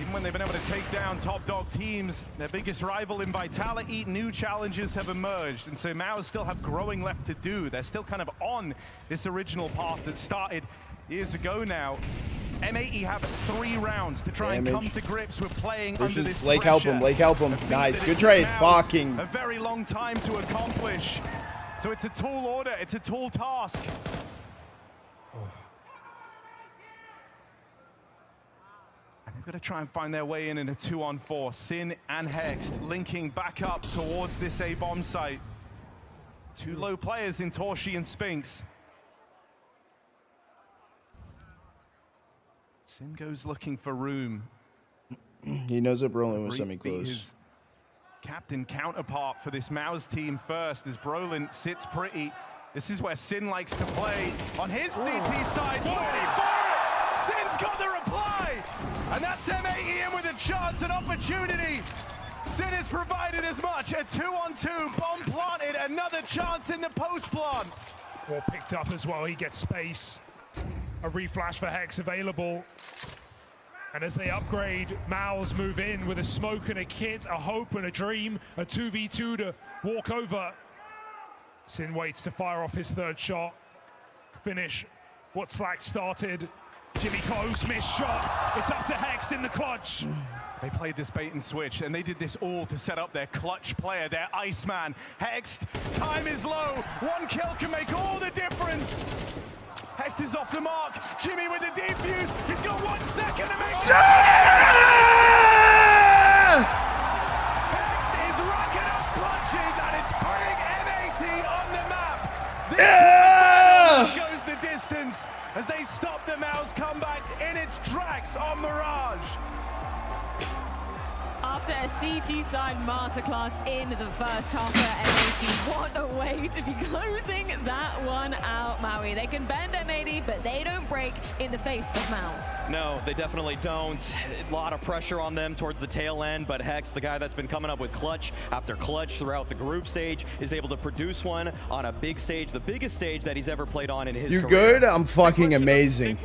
even when they've been able to take down top dog teams, their biggest rival in Vitality, new challenges have emerged. And so Mouse still have growing left to do. They're still kind of on this original path that started years ago now. M80 have 3 rounds to try and come to grips with playing under this Lake pressure. Lake help him. Nice, good trade. Fucking. A very long time to accomplish. So it's a tall order, it's a tall task. And they've got to try and find their way in a 2-on-4. Sin and Hex linking back up towards this A-bomb site. 2 low players in Torshi and Spinks. Sin goes looking for room. He knows that Brolin was semi-close. His captain counterpart for this Mouse team first as Brolin sits pretty. This is where Sin likes to play. On his CT side, 24! Sin's got the reply! And that's M80 in with a chance and opportunity. Sin has provided as much. A 2-on-2, bomb planted, another chance in the post plant. Or picked up as well, he gets space. A reflash for Hex available. And as they upgrade, Maus move in with a smoke and a kit, a hope and a dream, a 2v2 to walk over. Sin waits to fire off his third shot. Finish what Slack started. Jimmy close, missed shot. It's up to Hex in the clutch. They played this bait and switch, and they did this all to set up their clutch player, their Iceman. Hext, time is low. One kill can make all the difference. Hext is off the mark. Jimmy with the defuse. He's got 1 second to make it. Hext is racking up clutches, and it's putting M80 on the map. This goes the distance as they stop the Maus comeback in its tracks on Mirage. After a CT side masterclass in the first half for M80, what a way to be closing that one out, Maui. They can bend M80, but they don't break in the face of Maus. No, they definitely don't. A lot of pressure on them towards the tail end, but Hex, the guy that's been coming up with clutch after clutch throughout the group stage, is able to produce one on a big stage, the biggest stage that he's ever played on in his career. You good? I'm fucking amazing.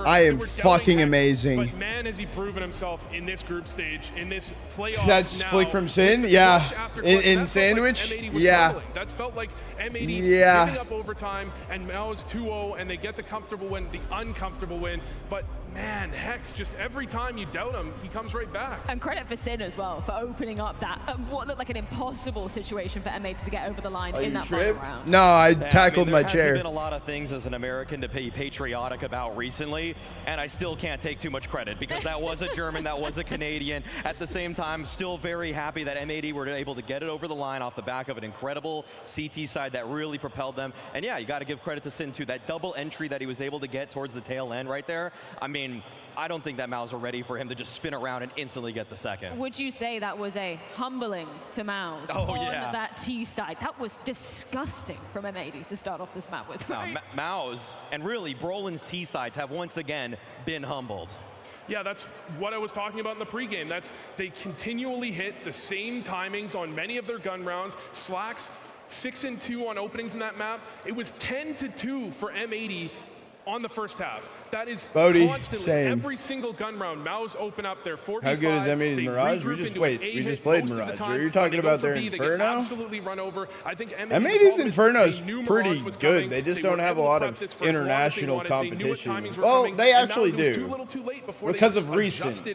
I am fucking amazing. But man, has he proven himself in this group stage, in this playoff. That's now, Flick from Sin? Yeah. In Sandwich? Like yeah. That's felt like M80 giving up overtime, and Maus 2-0, and they get the comfortable win, the uncomfortable win. But man, Hex, just every time you doubt him, he comes right back. And credit for Sin as well for opening up that what looked like an impossible situation for M80 to get over the line in that final round. No, I tackled my chair. There hasn't been a lot of things as an American to be patriotic about recently, and I still can't take too much credit because that was a German, that was a Canadian. At the same time, still very happy that M80 were able to get it over the line off the back of an incredible CT side that really propelled them. And yeah, you got to give credit to Sin too. That double entry that he was able to get towards the tail end right there. I mean, I don't think that Maus were ready for him to just spin around and instantly get the second. Would you say that was a humbling to Maus on that T side? That was disgusting from M80 to start off this map with, right? Maus and really Brolin's T sides have once again been humbled. Yeah, that's what I was talking about in the pregame. That's they continually hit the same timings on many of their gun rounds. Slack's 6-2 on openings in that map. It was 10-2 for M80 on the first half. That is constantly, every single gun round, Maus open up their 4v5. How good is M80's Mirage? We just played Mirage. Are you talking about their Inferno? Absolutely run over. I think M80's Inferno is pretty good. They just don't have a lot of international competition. Well, they actually do. Because of recent.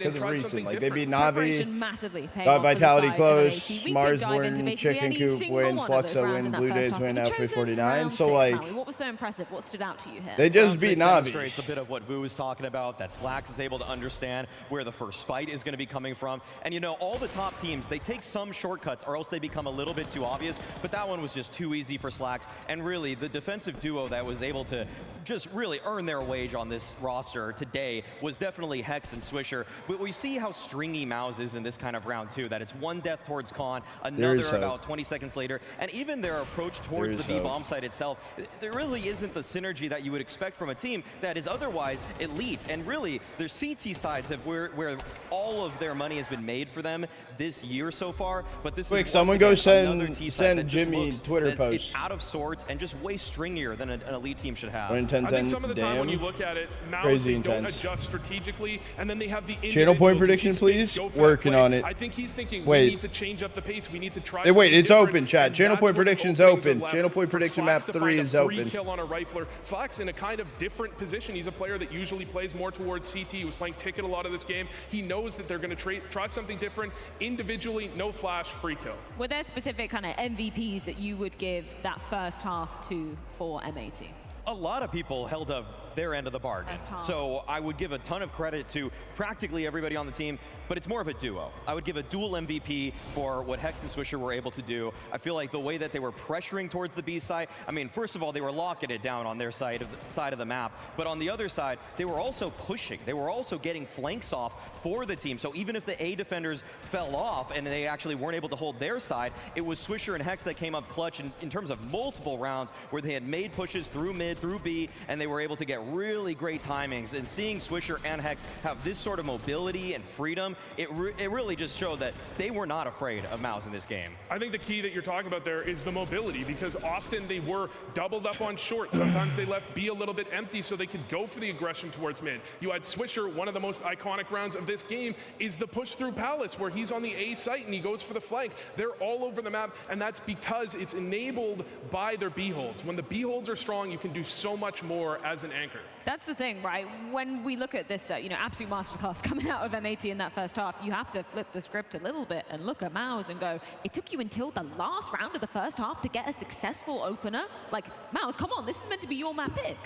Like they beat Navi, got Vitality close, Mars win, Chicken Coop win, Fluxo win, Blue Days win, FA49. So like, what was so impressive? What stood out to you here? They just beat Navi. Demonstrates a bit of what Vu was talking about, that Slax is able to understand where the first fight is going to be coming from. And you know, all the top teams, they take some shortcuts or else they become a little bit too obvious, but that one was just too easy for Slax. And really, the defensive duo that was able to just really earn their wage on this roster today was definitely Hex and Swisher. But we see how stringy Maus is in this kind of round too, that it's one death towards Con, another about 20 seconds later, and even their approach towards the B-bomb site itself, there really isn't the synergy that you would expect from a team that is otherwise elite. And really, their CT sides have where all of their money has been made for them this year so far. But this is someone go send Jimmy Twitter post. It's out of sorts and just way stringier than an elite team should have. I think some of the time when you look at it, Maus, they don't adjust strategically, and then they have the channel point prediction, please. Working on it. I think he's thinking we need to change up the pace. We need to try. Wait, it's open, chat. Channel point prediction's open. Channel point prediction map 3 is open. Kill on a rifler. Slack's in a kind of different position. He's a player that usually plays more towards CT. He was playing Ticket a lot of this game. He knows that they're going to try something different. Individually, no flash, free kill. Were there specific kind of MVPs that you would give that first half to for M80? A lot of people held up their end of the bargain. So I would give a ton of credit to practically everybody on the team, but it's more of a duo. I would give a dual MVP for what Hex and Swisher were able to do. I feel like the way that they were pressuring towards the B side, I mean, first of all, they were locking it down on their side of the map, but on the other side, they were also pushing. They were also getting flanks off for the team. So even if the A defenders fell off and they actually weren't able to hold their side, it was Swisher and Hex that came up clutch in terms of multiple rounds where they had made pushes through mid, through B, and they were able to get get really great timings, and seeing Swisher and Hex have this sort of mobility and freedom, it really just showed that they were not afraid of MOUZ in this game. I think the key that you're talking about there is the mobility, because often they were doubled up on short. Sometimes they left B a little bit empty so they could go for the aggression towards mid. You had Swisher, one of the most iconic rounds of this game is the push through Palace, where he's on the A site and he goes for the flank. They're all over the map, and that's because it's enabled by their B holds. When the B holds are strong, you can do so much more as an anchor. That's the thing, right? When we look at this, absolute masterclass coming out of M80 in that first half, you have to flip the script a little bit and look at MOUZ and go, it took you until the last round of the first half to get a successful opener? Like, MOUZ, come on, this is meant to be your map pick.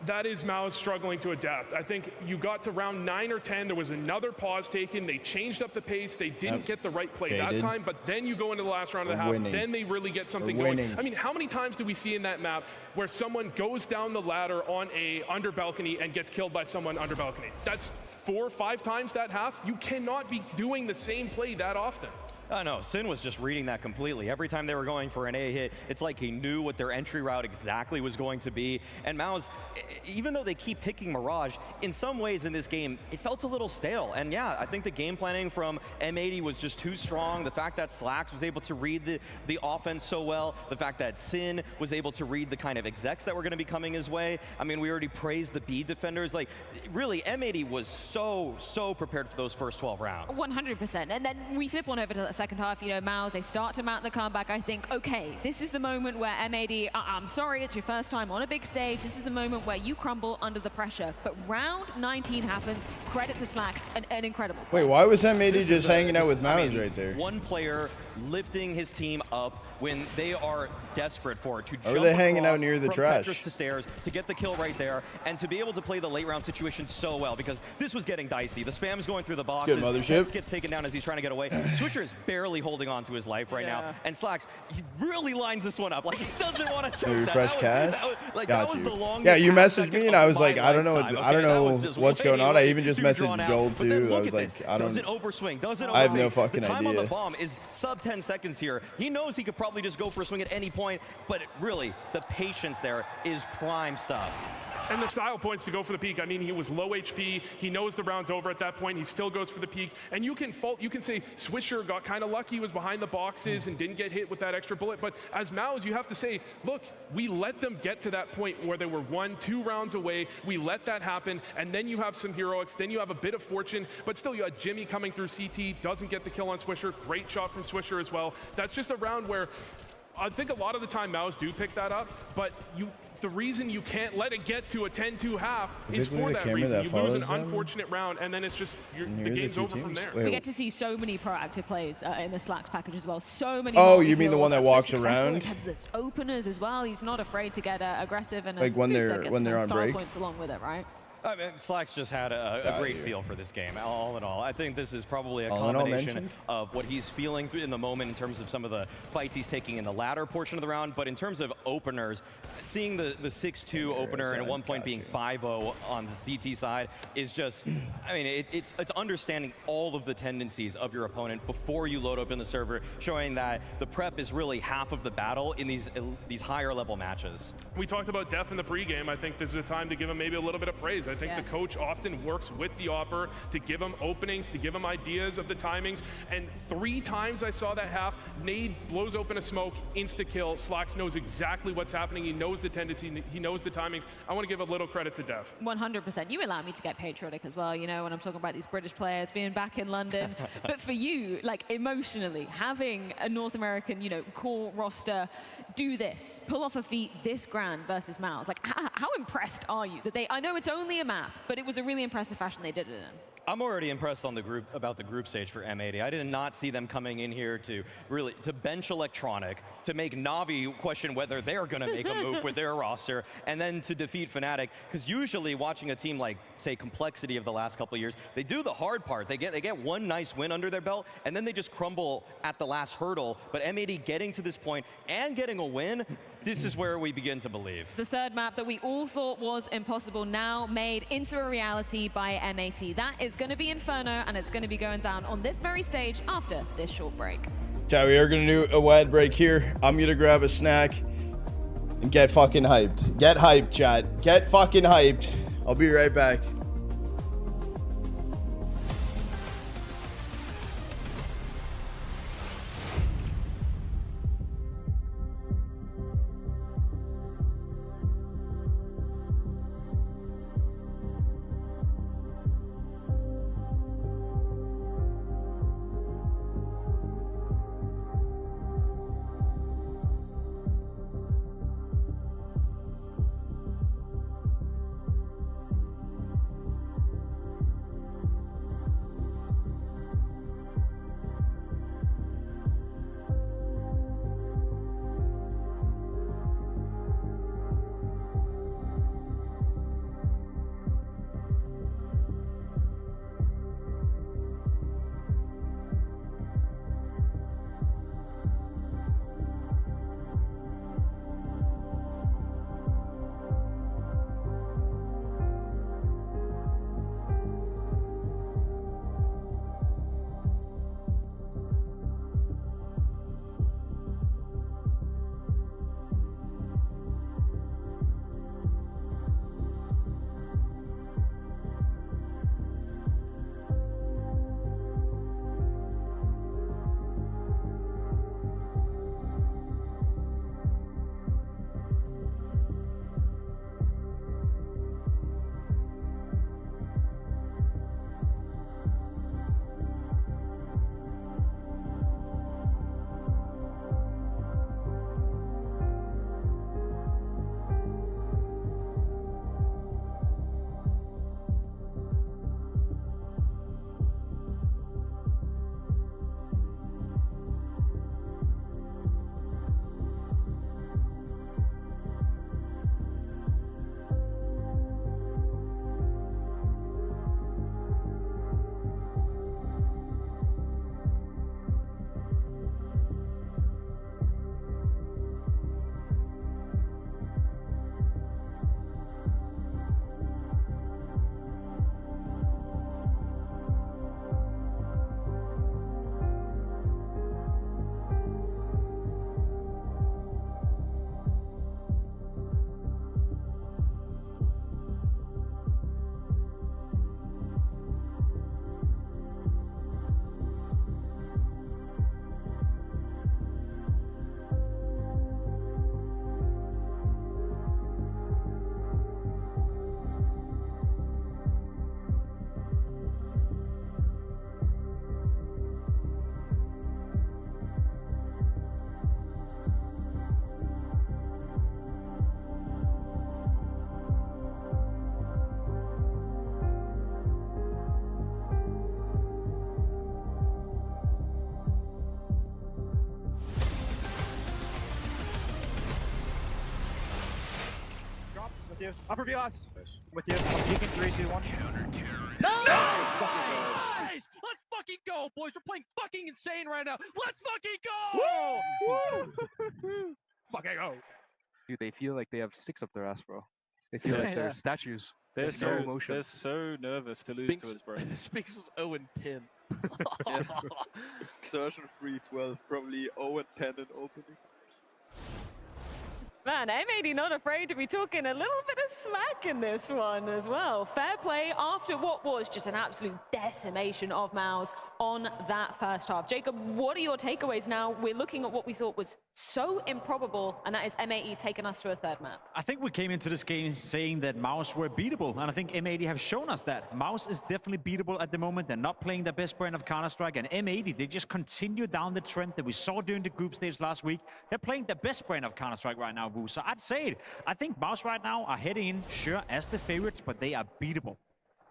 That is MOUZ struggling to adapt. I think you got to round 9 or 10, there was another pause taken, they changed up the pace, they didn't get the right play that time, but then you go into the last round of the half, then they really get something going. I mean, how many times do we see in that map where someone goes down the ladder on a under balcony and gets killed by someone under balcony? That's 4 or 5 times that half. You cannot be doing the same play that often. Oh no, Sin was just reading that completely. Every time they were going for an A hit, it's like he knew what their entry route exactly was going to be. And MOUZ, even though they keep picking Mirage, in some ways in this game, it felt a little stale. And yeah, I think the game planning from M80 was just too strong. The fact that Slax was able to read the offense so well, the fact that Sin was able to read the kind of execs that were going to be coming his way. I mean, we already praised the B defenders. Like, really, M80 was so prepared for those first 12 rounds. 100%. And then we flip on over to the second half, MOUZ, they start to mount the comeback. I think, okay, this is the moment where M80, I'm sorry, it's your first time on a big stage. This is the moment where you crumble under the pressure. But round 19 happens. Credit to Slax, an incredible play. Wait, why was M80 just hanging out with MOUZ right there? One player lifting his team up when they are desperate for it to jump are they hanging out near the from trash Tetris to stairs to get the kill right there, and to be able to play the late round situation so well, because this was getting dicey. The spam's going through the boxes. Good mothership. Gets taken down as he's trying to get away. Swisher is barely holding on to his life right now, and Slax, he really lines this one up. Like, he doesn't want to choke that. Refresh cash. That was the longest. Yeah, you messaged me and I was like, I don't know what's going on. I even just messaged Joel too. I was like, does it overswing? Does it? I have no fucking idea. The time idea. on the bomb is sub 10 seconds here. He knows he could probably just go for a swing at any point, but really, the patience there is prime stuff. And the style points to go for the peak. I mean, he was low HP. He knows the round's over at that point. He still goes for the peak. And you can say Swisher got kind of lucky. He was behind the boxes and didn't get hit with that extra bullet. But as MOUZ, you have to say, look, we let them get to that point where they were 1-2 rounds away. We let that happen. And then you have some heroics. Then you have a bit of fortune. But still, you had Jimmy coming through CT. Doesn't get the kill on Swisher. Great shot from Swisher as well. That's just a round where I think a lot of the time MOUZ do pick that up, but the reason you can't let it get to a 10-2 half is for that reason. You lose an unfortunate round, and then it's just the game's over from there. We get to see so many proactive plays in the Slax package as well. So many. Oh, you mean the one that walks around? In terms of its openers as well. He's not afraid to get aggressive and like when they're on break. Points along with it, right? I mean, Slax just had a great feel for this game, all in all. I think this is probably a combination of what he's feeling in the moment in terms of some of the fights he's taking in the latter portion of the round, but in terms of openers, seeing the 6-2 opener and at one point being 5-0 on the CT side is just, I mean, it's understanding all of the tendencies of your opponent before you load up in the server, showing that the prep is really half of the battle in these higher level matches. We talked about Def in the pregame. I think this is a time to give him maybe a little bit of praise. I think the coach often works with the Opper to give him openings, to give him ideas of the timings. And 3 times I saw that half, Nade blows open a smoke, insta-kill. Slax knows exactly what's happening. He knows the tendency. He knows the timings. I want to give a little credit to Def. 100%. You allow me to get patriotic as well, when I'm talking about these British players being back in London. But for you, like emotionally, having a North American, core roster do this, pull off a feat this grand versus MOUZ, like how impressed are you that I know it's only a map, but it was a really impressive fashion they did it in. I'm already impressed on about the group stage for M80. I did not see them coming in here to bench Electronic, to make Na'Vi question whether they're going to make a move with their roster, and then to defeat Fnatic. Because usually watching a team like, say, Complexity of the last couple of years, they do the hard part. They get one nice win under their belt, and then they just crumble at the last hurdle. But M80 getting to this point and getting a win, this is where we begin to believe. The third map that we all thought was impossible now made into a reality by M80. That is going to be Inferno, and it's going to be going down on this very stage after this short break. Okay, we are going to do a wide break here. I'm going to grab a snack. and get fucking hyped. Get hyped, chat. Get fucking hyped. I'll be right back. With you. Upper Vios. With you. I'm peeking 3, 2, 1. Nice! Let's fucking go, boys. We're playing fucking insane right now. Let's fucking go! Woo! Fucking go. Dude, they feel like they have sticks up their ass, bro. They feel like they're statues. They're so emotion. They're so nervous to lose to us, bro. Spinks was 0-10. Surgeon 3-12, probably 0-10 in opening. Man, M80 not afraid to be talking a little bit of smack in this one as well. Fair play after what was just an absolute decimation of MOUZ on that first half. Jacob, what are your takeaways now? We're looking at what we thought was so improbable, and that is M80 taking us to a third map. I think we came into this game saying that MOUZ were beatable, and I think M80 have shown us that. MOUZ is definitely beatable at the moment. They're not playing their best brand of Counter-Strike, and M80, they just continue down the trend that we saw during the group stage last week. They're playing their best brand of Counter-Strike right now, Wu. So I'd say it. I think MOUZ right now are heading in, sure, as the favorites, but they are beatable.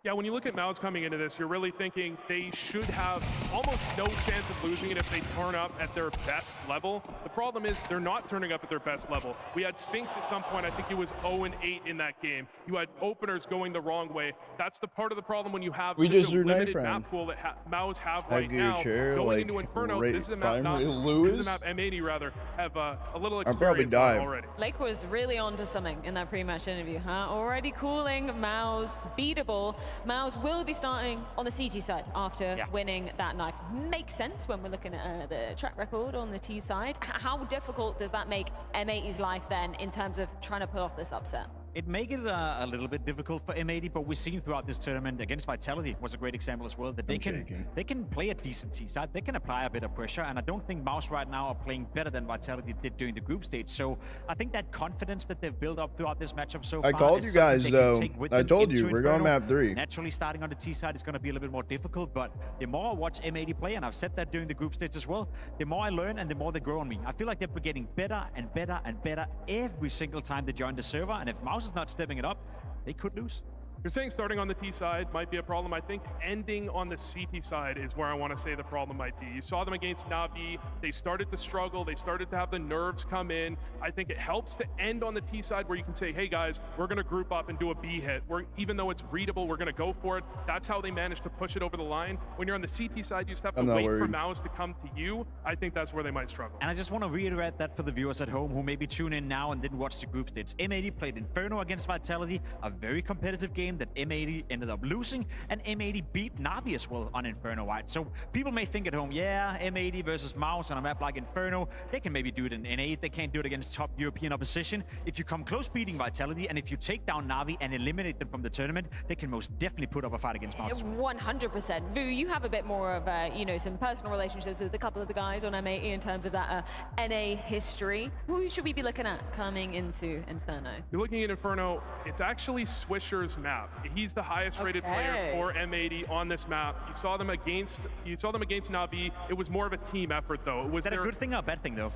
Yeah, when you look at MOUZ coming into this, you're really thinking they should have almost no chance of losing it if they turn up at their best level. The problem is they're not turning up at their best level. We had Spinks at some point, I think he was 0-8 in that game. You had openers going the wrong way. That's the part of the problem when you have such a limited map pool that MOUZ have right now. Going into Inferno, this is a map M80 rather, have a little experience on already. Lake was really onto something in that pre-match interview, huh? Already calling MOUZ beatable. Mouse will be starting on the CT side after winning that knife. Makes sense when we're looking at the track record on the T side. How difficult does that make M80's life then in terms of trying to pull off this upset? It make it a little bit difficult for M80, but we've seen throughout this tournament against Vitality was a great example as well, that they can play a decent T side, they can apply a bit of pressure, and I don't think Mouse right now are playing better than Vitality did during the group stage. So I think that confidence that they've built up throughout this matchup so far. I called you guys though. I told you we're going map 3. Naturally, starting on the T side is going to be a little bit more difficult, but the more I watch M80 play, and I've said that during the group stage as well, the more I learn and the more they grow on me. I feel like they're getting better and better and better every single time they join the server, and if Mouse is not stepping it up, they could lose. You're saying starting on the T side might be a problem. I think ending on the CT side is where I want to say the problem might be. You saw them against Na'Vi. They started to struggle. They started to have the nerves come in. I think it helps to end on the T side where you can say, hey guys, we're going to group up and do a B hit. Even though it's readable, we're going to go for it. That's how they managed to push it over the line. When you're on the CT side, you just have to wait for Mouse to come to you. I think that's where they might struggle. And I just want to reiterate that for the viewers at home who maybe tune in now and didn't watch the group stage. M80 played Inferno against Vitality, a very competitive game that M80 ended up losing, and M80 beat Na'Vi as well on Inferno, right? So people may think at home, yeah, M80 versus Mouse on a map like Inferno, they can maybe do it in N8, they can't do it against top European opposition. If you come close beating Vitality, and if you take down Na'Vi and eliminate them from the tournament, they can most definitely put up a fight against Mouse. 100%. Vu, you have a bit more of, you know, some personal relationships with a couple of the guys on M80 in terms of that NA history. Who should we be looking at coming into Inferno? You're looking at Inferno, it's actually Swisher's map. He's the highest rated player for M80 on this map. You saw them against Na'Vi. It was more of a team effort though. Is that a good thing or a bad thing though?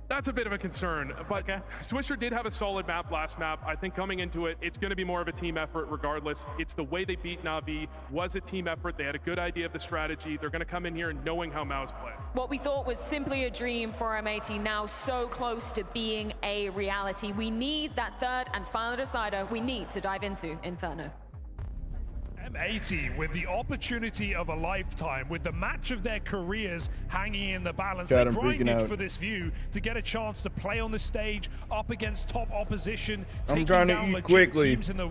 That's a bit of a concern, but Swisher did have a solid map last map. I think coming into it, it's going to be more of a team effort regardless. It's the way they beat Na'Vi was a team effort. They had a good idea of the strategy. They're going to come in here knowing how Mouse play. What we thought was simply a dream for M80 now so close to being a reality. We need that third and final decider we need to dive into Inferno. M80 with the opportunity of a lifetime, with the match of their careers hanging in the balance. They're grinding for this view to get a chance to play on the stage up against top opposition. I'm trying to eat quickly, in the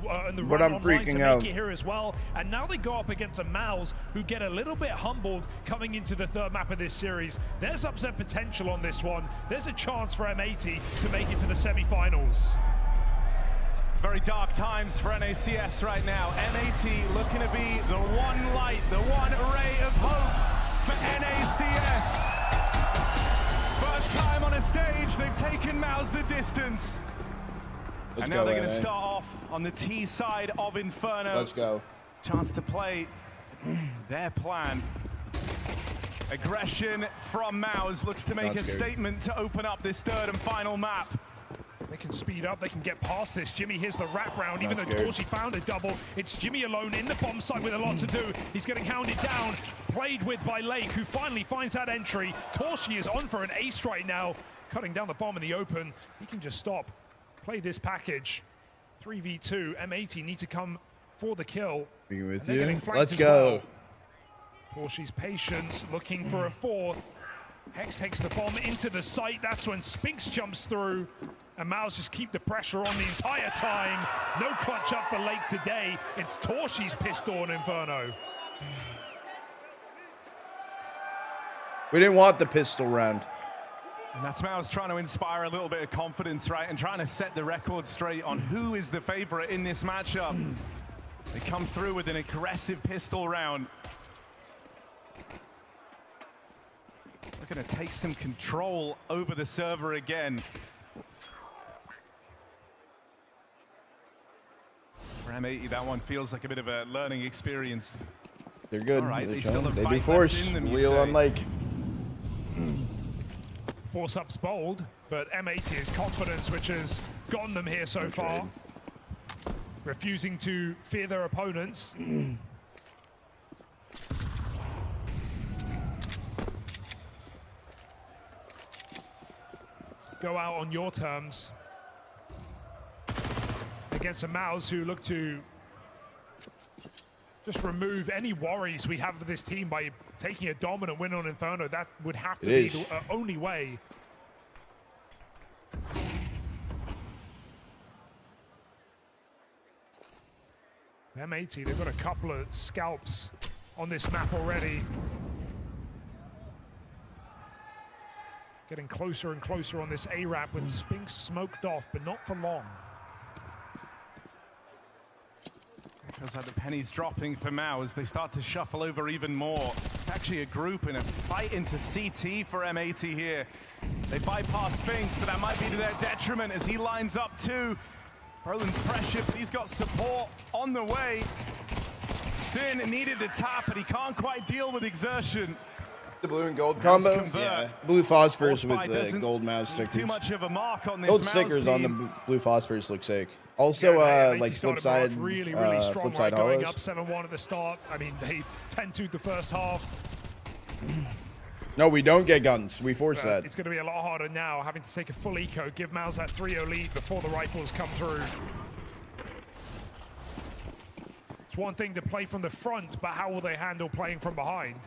but I'm freaking out. Make it here as well. And now they go up against a Mouse who get a little bit humbled coming into the third map of this series. There's upset potential on this one. There's a chance for M80 to make it to the semi-finals. Very dark times for NACS right now. M80 looking to be the one light, the one ray of hope for NACS. First time on a stage, they've taken Mouse the distance. And now they're going to start off on the T side of Inferno. Let's go. Chance to play their plan. Aggression from Mouse looks to make a statement to open up this third and final map. They can speed up, they can get past this. Jimmy here's the wrap round, even though Torshi found a double. It's Jimmy alone in the bomb site with a lot to do. He's getting hounded down, played with by Lake, who finally finds that entry. Torshi is on for an ace right now, cutting down the bomb in the open. He can just stop, play this package. 3v2, M80 need to come for the kill. Be with you. Let's go. Well. Torshi's patience, looking for a fourth. Hex takes the bomb into the site. That's when Spinks jumps through. And Mouse just keep the pressure on the entire time. No clutch up for Lake today. It's Torshi's pistol on Inferno. We didn't want the pistol round. And that's Mouse trying to inspire a little bit of confidence, right? And trying to set the record straight on who is the favorite in this matchup. They come through with an aggressive pistol round. They're going to take some control over the server again. For M80, that one feels like a bit of a learning experience. They're good. All right, they be forced. Wheel on Lake. Force up's bold, but M80 is confidence, which has gotten them here so far. Refusing to fear their opponents. Go out on your terms. Against a Mouse who look to just remove any worries we have with this team by taking a dominant win on Inferno. That would have to be the only way. M80, they've got a couple of scalps on this map already. Getting closer and closer on this A-Rap with Spinks smoked off, but not for long. It feels like the penny's dropping for Mao as they start to shuffle over even more. It's actually a group in a fight into CT for M80 here. They bypass Spinks, but that might be to their detriment as he lines up too. Brolin's pressure, but he's got support on the way. Sin needed the tap, but he can't quite deal with exertion. The blue and gold combo? Yeah. Blue phosphorus with the gold mouse stickers. Too much of a mark on this gold stickers on the blue phosphorus look sick. Also, like flip side, really strong, flip side going hollows. up 7-1 at the start. I mean, they 10-2'd the first half. No, we don't get guns. We force that. It's going to be a lot harder now, having to take a full eco, give Mouse that 3-0 lead before the rifles come through. It's one thing to play from the front, but how will they handle playing from behind?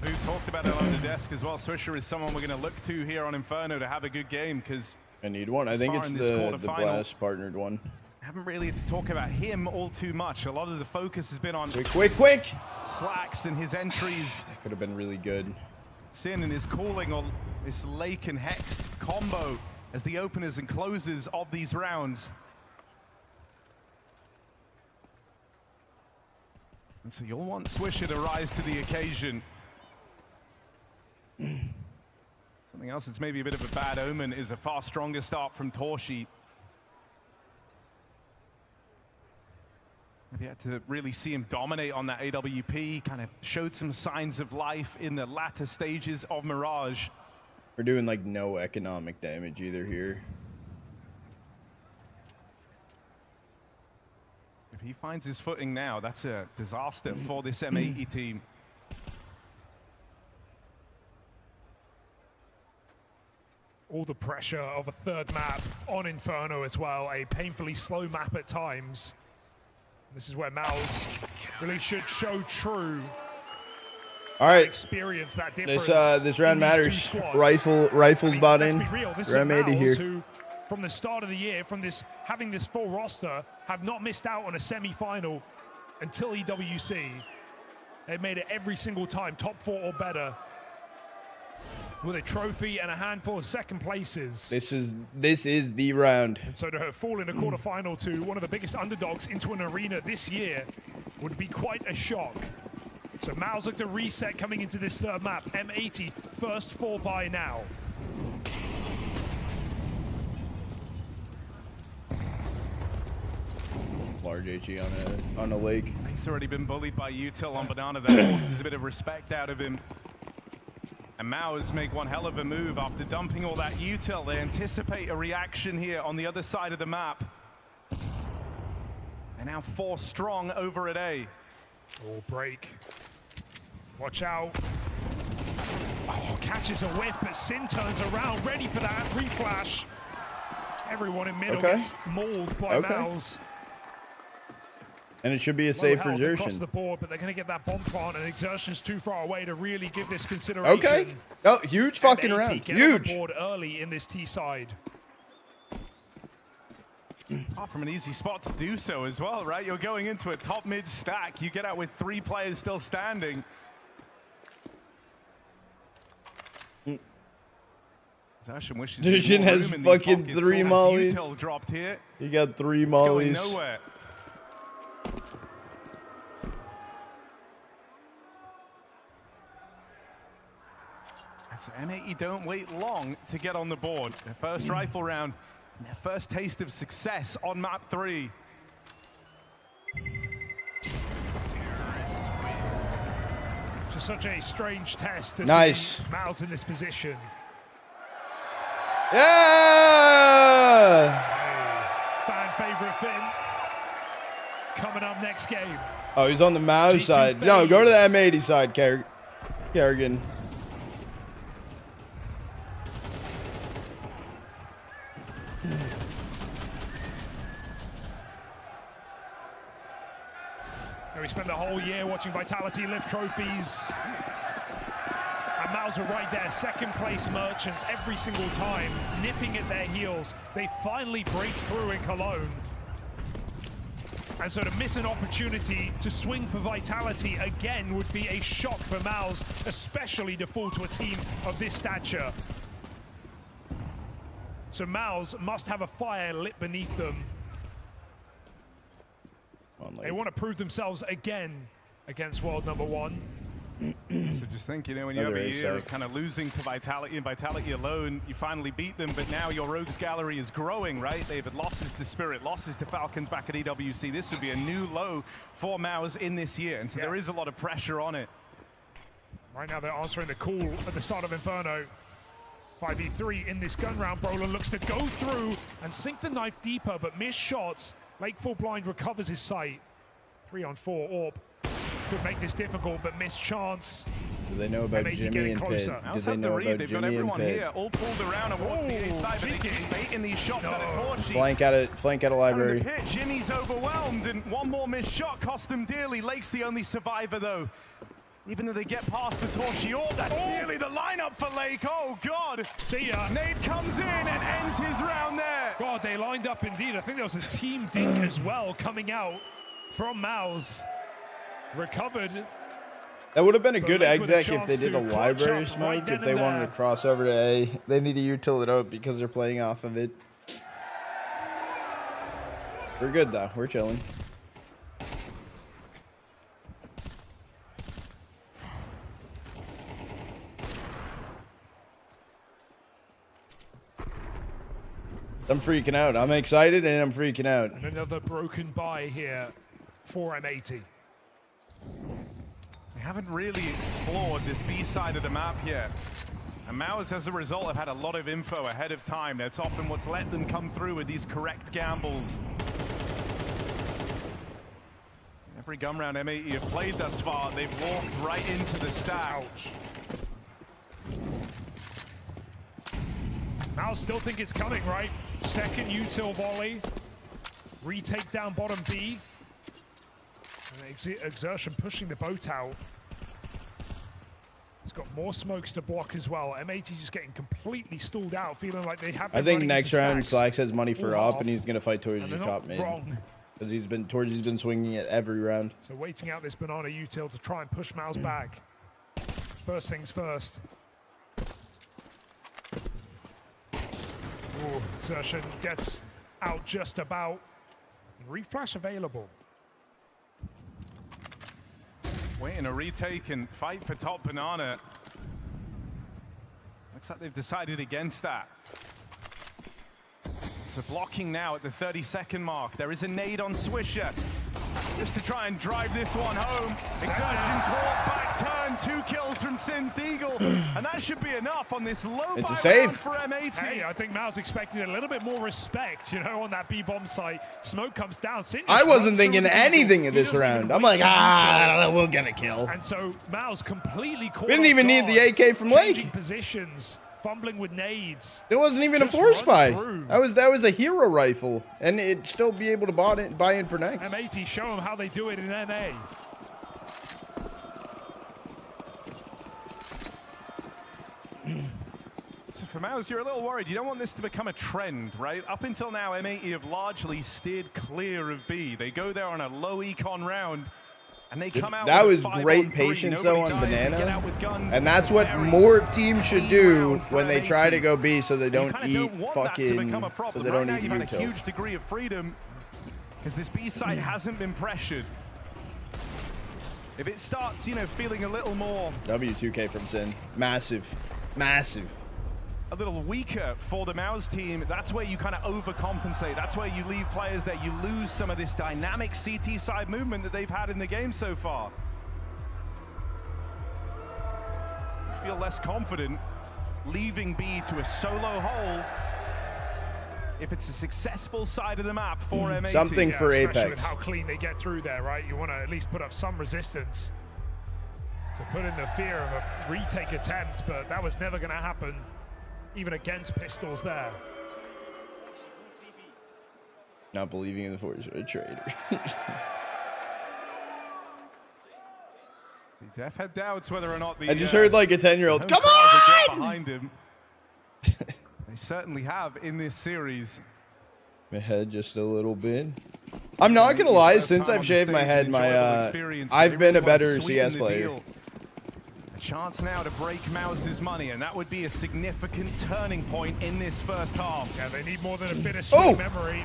We talked about it on the desk as well. Swisher is someone we're going to look to here on Inferno to have a good game because I need one. I think it's the Blast partnered one. I haven't really had to talk about him all too much. A lot of the focus has been on quick Slacks and his entries. That could have been really good. Sin and his calling on this Lake and Hexed combo as the openers and closers of these rounds. And so you'll want Swisher to rise to the occasion. Something else that's maybe a bit of a bad omen is a far stronger start from Torshi. Maybe had to really see him dominate on that AWP, kind of showed some signs of life in the latter stages of Mirage. We're doing like no economic damage either here. If he finds his footing now, that's a disaster for this M80 team. All the pressure of a third map on Inferno as well, a painfully slow map at times. This is where Mouse really should show true. All right, experience that difference. This round matters. Rifles bought in. This is M80 here. Who, from the start of the year, from this having this full roster, have not missed out on a semi-final until EWC. They've made it every single time, top 4 or better, with a trophy and a handful of second places. This is the round. And so to fall in a quarterfinal to one of the biggest underdogs into an arena this year would be quite a shock. So Mao's look to reset coming into this third map. M80 first 4 by now. Large HE on a lake. He's already been bullied by Util on Banana. That forces a bit of respect out of him. And Mao's make one hell of a move after dumping all that util. They anticipate a reaction here on the other side of the map. They're now 4 strong over at A. Oh, break. Watch out. Oh, catches a whiff, but Sin turns around, ready for that reflash. Everyone in middle gets mauled by Mouse. And it should be a save for Exertion. Across the board, but they're going to get that bomb plant, and Exertion's too far away to really give this consideration. Okay. Oh, huge fucking round. Huge. Board early in this T side. Far from an easy spot to do so as well, right? You're going into a top mid stack. You get out with 3 players still standing. Exertion wishes Exertion has fucking 3 mollies. Util dropped here. He got 3 mollies. It's going nowhere. So M80 don't wait long to get on the board. Their first rifle round, and their first taste of success on map 3. Just such a strange test to see Mouse in this position. Yeah! Fan favorite Finn. Coming up next game. Oh, he's on the Mouse side. FaZe. No, go to the M80 side, Kerrigan. We spent the whole year watching Vitality lift trophies. Mouse are right there, second place merchants every single time, nipping at their heels. They finally break through in Cologne. And so to miss an opportunity to swing for Vitality again would be a shock for Mouse, especially to fall to a team of this stature. So Mouse must have a fire lit beneath them. They want to prove themselves again against world number 1. So just think, you know, when you have a year of kind of losing to Vitality and Vitality alone, you finally beat them, but now your Rogues gallery is growing, right? They've had losses to Spirit, losses to Falcons back at EWC. This would be a new low for Mouse in this year, and so there is a lot of pressure on it. Right now they're answering the call at the start of Inferno. 5v3 in this gun round. Brolin looks to go through and sink the knife deeper, but missed shots. Lake Full Blind recovers his sight. 3-on-4, Orb could make this difficult, but missed chance. Do they know about Jimmy and Pit? Do they know about They've got Jimmy and everyone Pit? here, all pulled around and walked the A side, but they keep baiting these shots out of Torchy. Flank out of library. In the pit, Jimmy's overwhelmed, and one more missed shot cost them dearly. Lake's the only survivor, though. Even though they get past the Torchy, that's nearly the lineup for Lake. Oh, God. See ya. Nate comes in and ends his round there. God, they lined up indeed. I think there was a team dink as well coming out from Mouse. Recovered. That would have been a good exec if they did a library smoke, if they wanted to cross over to A. They need to util it out because they're playing off of it. We're good, though. We're chilling. I'm freaking out. I'm excited and I'm freaking out. And another broken bye here for M80. They haven't really explored this B side of the map yet. And Mouse, as a result, have had a lot of info ahead of time. That's often what's let them come through with these correct gambles. Every gun round M80 have played thus far, they've walked right into the stack. Ouch. Mouse still think it's coming, right? Second util volley. Retake down bottom B. And Exertion pushing the boat out. He's got more smokes to block as well. M80 just getting completely stalled out, feeling like they have been I think running next into round stacks. Slacks has money for All up, off. and he's going to fight towards your top mid. Because he's been swinging it every round. So waiting out this banana util to try and push Mouse back. First things first. Ooh, Exertion gets out just about. Reflash available. Waiting a retake and fight for top banana. Looks like they've decided against that. So blocking now at the 30-second mark. There is a nade on Swisher. Just to try and drive this one home. Exertion caught, back turn, 2 kills from Sins Deagle. And that should be enough on this low It's a buy save. round for M80. Hey, I think Mao's expecting a little bit more respect, you know, on that B-bomb site. Smoke comes down. Sin I just wasn't runs thinking through anything of He this doesn't even round. I'm wait like, for I util. don't know, we'll get a kill. And so Mao's completely caught We didn't off even need the guard, AK from changing Lake. positions, fumbling with nades. It wasn't even Just a force run buy. through. That was a hero rifle, and it'd still be able to buy in for next. M80, show them how they do it in NA. So for Mouse, you're a little worried. You don't want this to become a trend, right? Up until now, M80 have largely steered clear of B. They go there on a low econ round, and they come out That with was a 5-on-3. great patience, though, on Nobody dies, they get Banana. out with guns. And that's It's a what very more teams should clean do round for when they try to M80. go B so they You don't kinda eat don't want that to fucking, become a so problem. they Right don't now, eat you've had a util. huge degree of freedom because this B side hasn't been pressured. If it starts, you know, feeling a little more W2K from Sin. Massive. Massive. a little weaker for the Mouse team, that's where you kind of overcompensate. That's where you leave players there. You lose some of this dynamic CT side movement that they've had in the game so far. You feel less confident leaving B to a solo hold if it's a successful side of the map for M80. Something for especially Apex. with how clean they get through there, right? You want to at least put up some resistance to put in the fear of a retake attempt, but that was never going to happen, even against pistols there. Not believing in the force of a traitor. See, Def had doubts whether or not the. I just heard like a 10-year-old. Come on! Behind him. They certainly have in this series. My head just a little bit. I'm not gonna lie. Since I've shaved my head, I've been a better CS player. A chance now to break Mouse's money, and that would be a significant turning point in this first half. Yeah, they need more than a bit of sweet memory.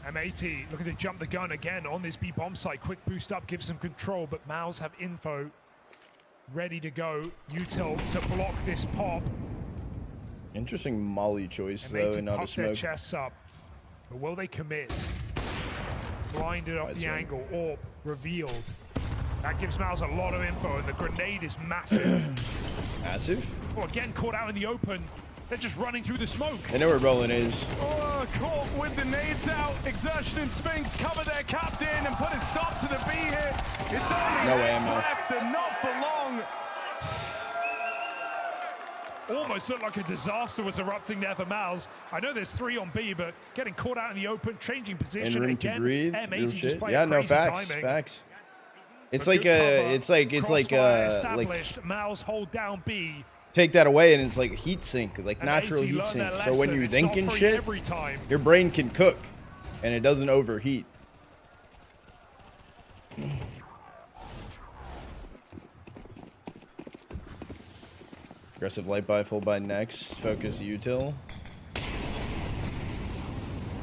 M80 looking to jump the gun again on this B bomb site. Quick boost up, gives them control, but Mouse have info ready to go. Util to block this pop. Interesting molly choice though, and not a smoke. Their chests up, but will they commit? Blinded off the angle, orb revealed. That gives Mouse a lot of info, and the grenade is massive. Massive? Well, again, caught out in the open. They're just running through the smoke. They know where Roland is. Oh, caught with the nades out. Exertion and Spinks cover their captain and put a stop to the B hit. It's only left and not for long. Almost looked like a disaster was erupting there for Mouse. I know there's 3 on B, but getting caught out in the open, changing position room again. to breathe. M80 just playing Yeah, no, crazy facts, timing. facts. It's like established. Mouse hold down B. Take that away and it's like heat sink, like natural heat sink. So when you're thinking shit, your brain can cook and it doesn't overheat. Aggressive light buy, full buy next. Focus util.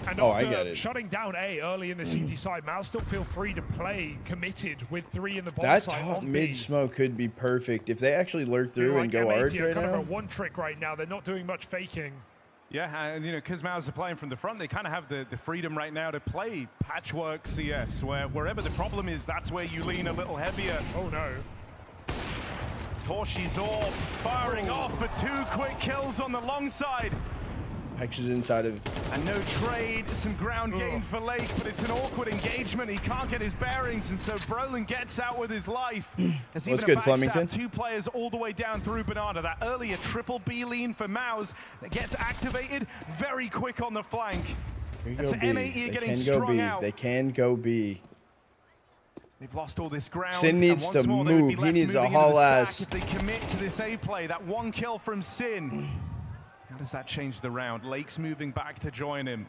And I get it. Shutting down A early in the CT side, Mouse still feel free to play committed with 3 in the bomb That side top on mid B. smoke could be perfect if they actually lurk through and go arch right kind now. of a one trick right now. They're not doing much faking. Yeah, and you know, because Mouse are playing from the front, they kind of have the freedom right now to play patchwork CS, where wherever the problem is, that's where you lean a little heavier. Oh no. Torshi's all firing off for 2 quick kills on the long side. Hex is inside of. And no trade, some ground gain for Lake, but it's an awkward engagement. He can't get his bearings, and so Brolin gets out with his life. There's even good, a backstab, Flemington? 2 players all the way down through Banana. That earlier triple B lean for Mouse that gets activated very quick on the flank. That's M80 getting strung out. They can go B. They've lost all this ground. Sin needs to move. He needs to haul ass. If they commit to this A play, that 1 kill from Sin. How does that change the round? Lake's moving back to join him.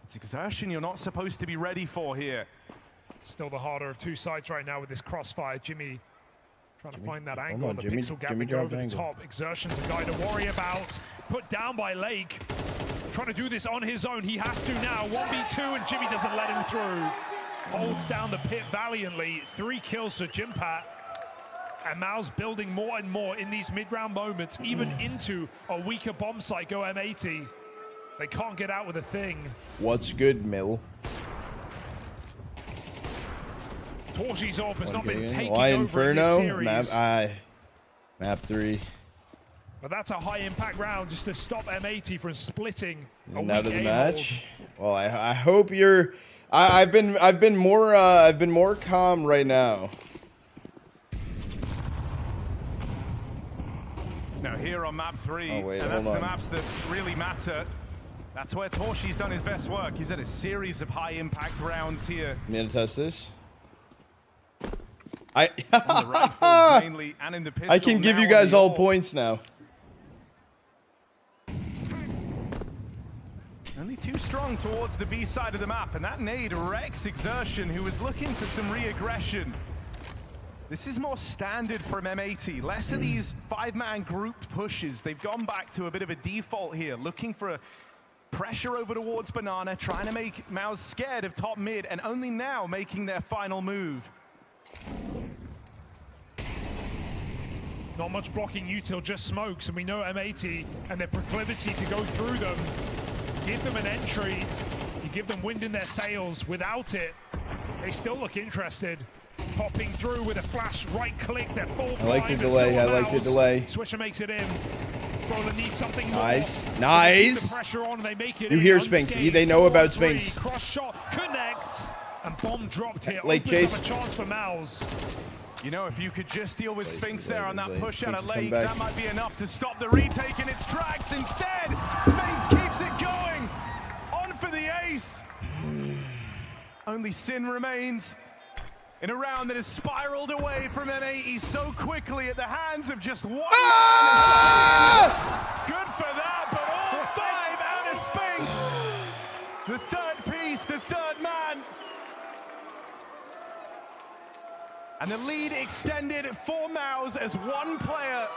It's exertion you're not supposed to be ready for here. Still the harder of 2 sides right now with this crossfire. Jimmy trying to find that angle on the pixel gap and go over the top. Exertion's a guy to worry about. Put down by Lake. Trying to do this on his own. He has to now. 1v2 and Jimmy doesn't let him through. Holds down the pit valiantly. 3 kills for Jimpat. And Mao's building more and more in these mid-round moments, even into a weaker bomb site. Go M80. They can't get out with a thing. What's good, Mill? Torshi's AWP has not been taking Why over Inferno? in this series. Map 3. But that's a high-impact round just to stop M80 from splitting. And out of the match. Well, I hope you're. I've been more calm right now. Now here on map 3, oh, wait, and that's the maps that really matter. That's where Torshi's done his best work. He's had a series of high-impact rounds here. I'm gonna test this. On the rifles mainly, and in the pistol. I can give you guys all points now. Only 2 strong towards the B side of the map, and that nade wrecks Exertion, who was looking for some re-aggression. This is more standard from M80. Less of these 5-man grouped pushes. They've gone back to a bit of a default here, looking for a pressure over towards Banana, trying to make Mao's scared of top mid, and only now making their final move. Not much blocking util, just smokes, and we know M80 and their proclivity to go through them. Give them an entry, you give them wind in their sails. Without it, they still look interested. Popping through with a flash right click, they're full. I like the delay, I like the delay. Swisher makes it in. Brolin needs something nice. more. Nice. The pressure on, they make it you hear Spinks, they know about Spinks. Cross shot connects, and bomb dropped here. Lake chase. Up a chance for Mouse. You know, if you could just deal with Spinks there on that push out of Lake, that might be enough to stop the retake, and it's Drax instead. Spinks keeps it going. On for the ace. Only Sin remains in a round that has spiraled away from M80 so quickly at the hands of just one. Good for that, but all 5 out of Spinks. The third piece, the third man. And the lead extended for Mouse as one player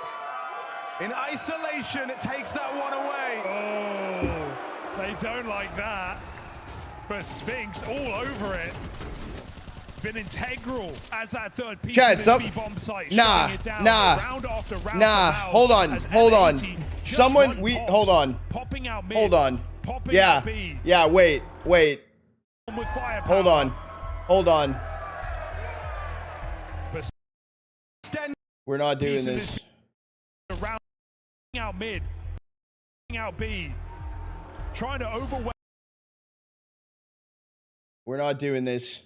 in isolation takes that one away. Oh, they don't like that. But Spinks all over it. Been integral as that third piece of this B-bomb site. Nah. Round after round. Hold on. Someone, hold on. Popping out mid. Hold on. Popping out B. Yeah, wait. With firepower. Hold on. We're not doing this. Round out mid. Out B. Trying to overwhelm. We're not doing this.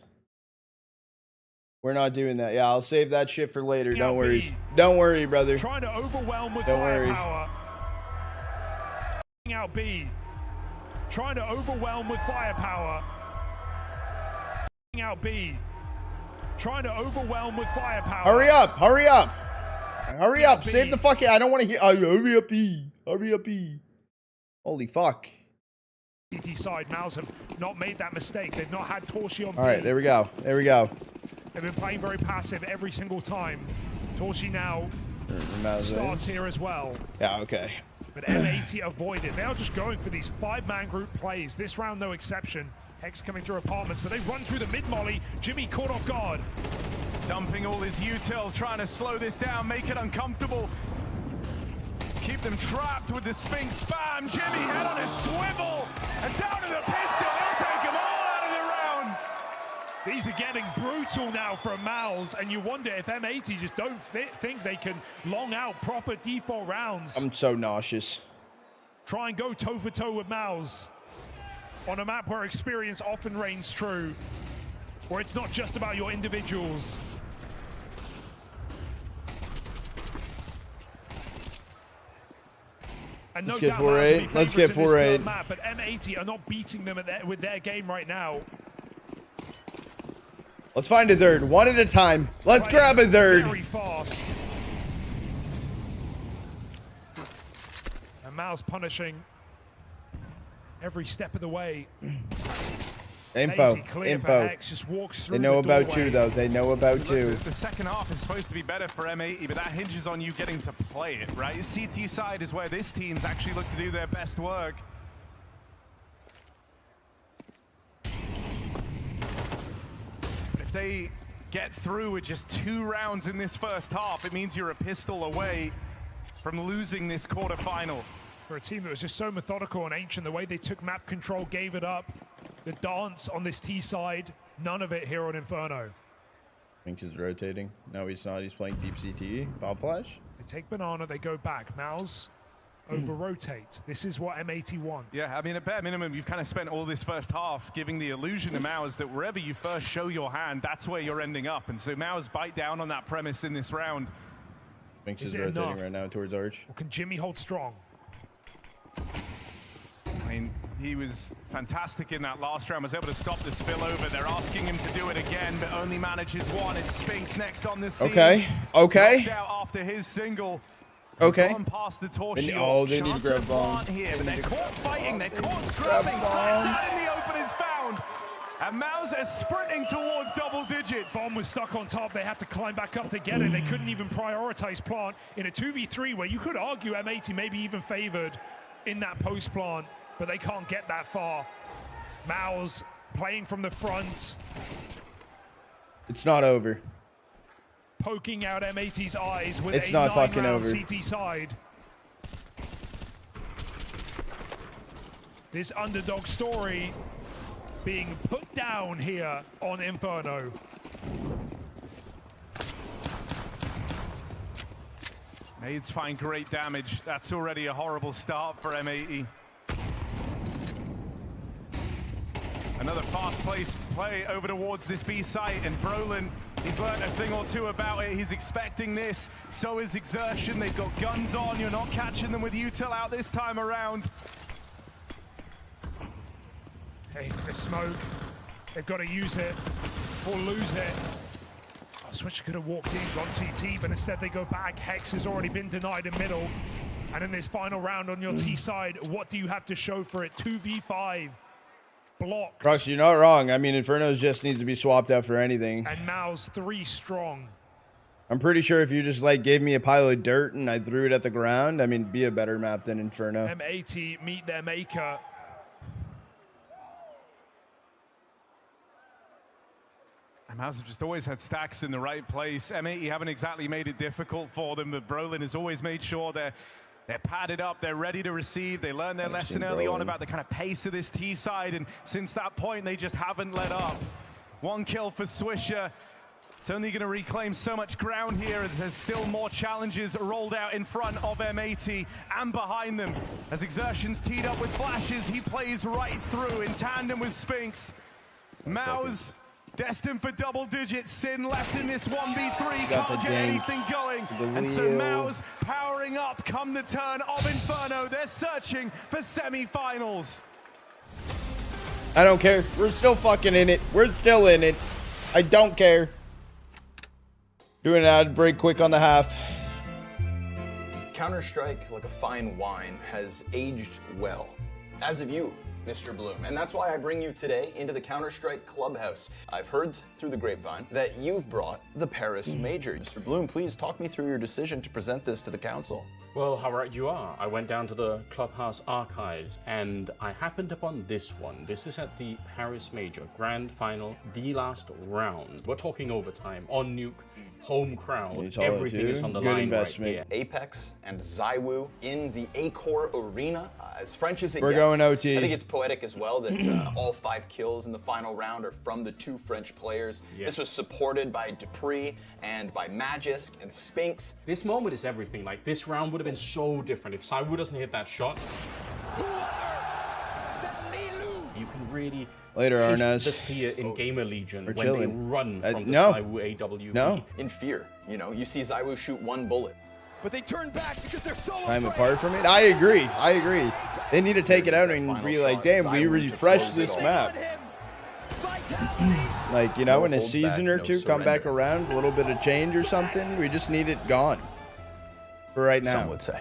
We're not doing that. Yeah, I'll save that shit for later. Don't worry. Don't worry, brother. Trying to overwhelm with Don't worry. firepower. Out B. Trying to overwhelm with firepower. Out B. Trying to overwhelm with firepower. Hurry up. Hurry up. Hurry up. Save the fucking. I don't want to hear. Hurry up, E. Hurry up, E. Holy fuck. CT side, Mouse have not made that mistake. They've not had Torshi on B. All right, there we go. There we go. They've been playing very passive every single time. Torshi now starts here as well. Yeah, okay. But M80 avoid it. They are just going for these 5-man group plays. This round, no exception. Hex coming through apartments, but they run through the mid-molly. Jimmy caught off guard. Dumping all his util, trying to slow this down, make it uncomfortable. Keep them trapped with the Spinks spam. Jimmy head on his swivel, and down to the pistol. He'll take them all out of the round. These are getting brutal now from Mouse, and you wonder if M80 just don't think they can long out proper default rounds. I'm so nauseous. Try and go toe-for-toe with Mouse on a map where experience often reigns true, where it's not just about your individuals. And Let's no get 4-8. Let's get 4-8. But M80 are not beating them with their game right now. Let's find a third, one at a time. Let's grab a third. Very fast. And Mouse punishing every step of the way. Info. Just walks through They know about you, though. They know about you. The second half is supposed to be better for M80, but that hinges on you getting to play it, right? CT side is where this team's actually looked to do their best work. But if they get through with just 2 rounds in this first half, it means you're a pistol away from losing this quarterfinal. For a team that was just so methodical and ancient, the way they took map control, gave it up. The dance on this T side, none of it here on Inferno. I think he's rotating. No, he's not. He's playing deep CT. Bob flash. They take banana, they go back. Mouse over-rotate. This is what M80 wants. Yeah, I mean, at bare minimum, you've kind of spent all this first half giving the illusion to Mouse that wherever you first show your hand, that's where you're ending up. And so Mouse bite down on that premise in this round. Spinks is rotating right now towards Arch. Or can Jimmy hold strong? I mean, he was fantastic in that last round, was able to stop the spillover. They're asking him to do it again, but only manages one. It's Spinks next on the scene. Okay. Knocked out after his single. Okay. Gone past the Torshi. Oh, they need to grab bomb. Here, but they're caught fighting, they're caught scrapping. Slacks out in the open is found. And Mauser sprinting towards double digits. Bomb was stuck on top. They had to climb back up to get it. They couldn't even prioritize plant in a 2v3 where you could argue M80 maybe even favored in that post plant, but they can't get that far. Mouse playing from the front. It's not over. Poking out M80's eyes with it's a not fucking 9-round over. CT side. This underdog story being put down here on Inferno. Nades find great damage. That's already a horrible start for M80. Another fast-paced play over towards this B site, and Brolin, he's learned a thing or two about it. He's expecting this. So is Exertion. They've got guns on. You're not catching them with util out this time around. Hey, the smoke. They've got to use it or lose it. Oh, Switcher could have walked in, gone TT, but instead they go back. Hex has already been denied in middle. And in this final round on your T side, what do you have to show for it? 2v5. Blocked. Crux, you're not wrong. I mean, Inferno's just needs to be swapped out for anything. And Mao's 3 strong. I'm pretty sure if you just like gave me a pile of dirt and I threw it at the ground, I mean, be a better map than Inferno. M80 meet their maker. Mouse have just always had stacks in the right place. M80 haven't exactly made it difficult for them, but Brolin has always made sure they're padded up, they're ready to receive. They learned their lesson early on about the kind of pace of this T side, and since that point, they just haven't let up. 1 kill for Swisher. It's only going to reclaim so much ground here as there's still more challenges rolled out in front of M80 and behind them. As Exertion's teed up with flashes, he plays right through in tandem with Spinks. Mao's destined for double digits. Sin left in this 1v3, can't get anything going. And so Mao's powering up come the turn of Inferno. They're searching for semi-finals. I don't care. We're still fucking in it. We're still in it. I don't care. Doing an ad break quick on the half. Counter-Strike, like a fine wine, has aged well. As have you, Mr. Bloom. And that's why I bring you today into the Counter-Strike Clubhouse. I've heard through the grapevine that you've brought the Paris Major. Mr. Bloom, please talk me through your decision to present this to the council. Well, how right you are. I went down to the Clubhouse archives and I happened upon this one. This is at the Paris Major Grand Final, the last round. We're talking overtime, on nuke, home crowd, everything is on the line right here. Apex and ZywOo in the Accor Arena. As French as it We're gets. going OT. I think it's poetic as well that all 5 kills in the final round are from the 2 French players. Yes. This was supported by Dupree and by Magisk and Spinks. This moment is everything. Like, this round would have been so different if ZywOo doesn't hit that shot. You can really taste Arnaz. the fear in Gamer Legion when chilling. they run from the no. ZywOo AWE. No. In fear, you know, you see ZywOo shoot 1 bullet. But they turn back because they're so Time apart from it. I agree. I agree. They need to take it out and be like, damn, we refreshed this map. Like, you know, in a season or two, come back around, a little bit of change or something. We just need it gone for right now. Some would say.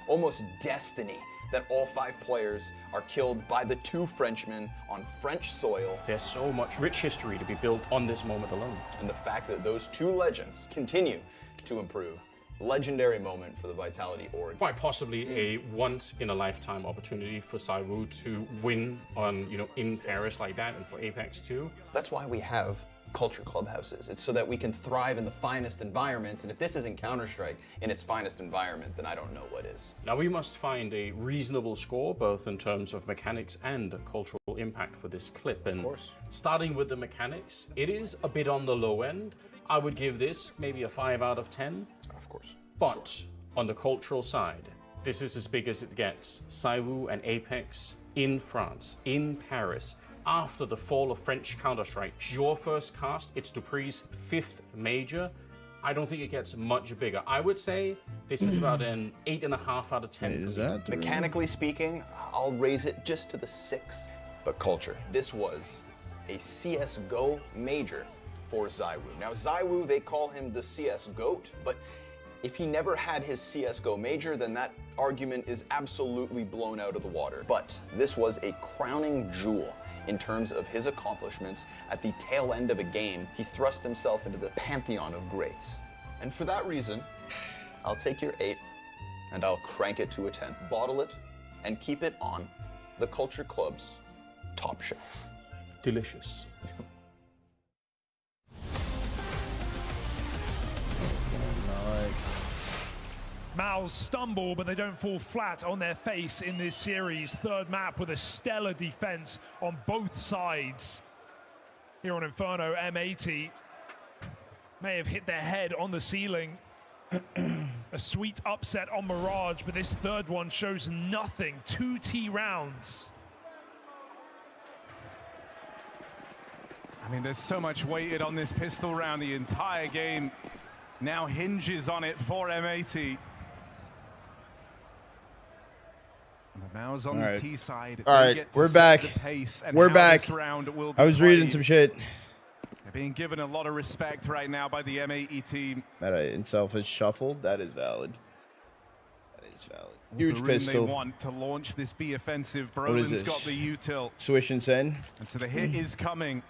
Almost destiny that all 5 players are killed by the 2 Frenchmen on French soil. There's so much rich history to be built on this moment alone. And the fact that those 2 legends continue to improve. Legendary moment for the Vitality org. Quite possibly a once-in-a-lifetime opportunity for ZywOo to win on, you know, in Paris like that, and for Apex too. That's why we have culture clubhouses. It's so that we can thrive in the finest environments, and if this isn't Counter-Strike in its finest environment, then I don't know what is. Now we must find a reasonable score, both in terms of mechanics and cultural impact for this clip. And starting with the mechanics, it is a bit on the low end. I would give this maybe a 5 out of 10. Of course. But on the cultural side, this is as big as it gets. ZywOo and Apex in France, in Paris, after the fall of French Counter-Strike. Your first cast, it's Dupree's 5th major. I don't think it gets much bigger. I would say this is about an 8.5 out of 10. Mechanically speaking, I'll raise it just to the 6. But culture, this was a CSGO major for ZywOo. Now ZywOo, they call him the CS GOAT, but if he never had his CSGO major, then that argument is absolutely blown out of the water. But this was a crowning jewel in terms of his accomplishments. At the tail end of a game, he thrust himself into the pantheon of greats. And for that reason, I'll take your 8 and I'll crank it to a 10. Bottle it and keep it on the Culture Club's top shelf. Delicious. Mao's stumble, but they don't fall flat on their face in this series. 3rd map with a stellar defense on both sides. Here on Inferno, M80 may have hit their head on the ceiling. A sweet upset on Mirage, but this 3rd one shows nothing. 2 T rounds. I mean, there's so much weighted on this pistol round. The entire game now hinges on it for M80. Mouse on the T side. All right, we're back. We're back. I was reading some shit. They're being given a lot of respect right now by the M80 team. That itself is shuffled. That is valid. That is valid. Huge pistol. They want to launch this B offensive. Brolin's got the util. Swish and Sin. And so the hit is coming.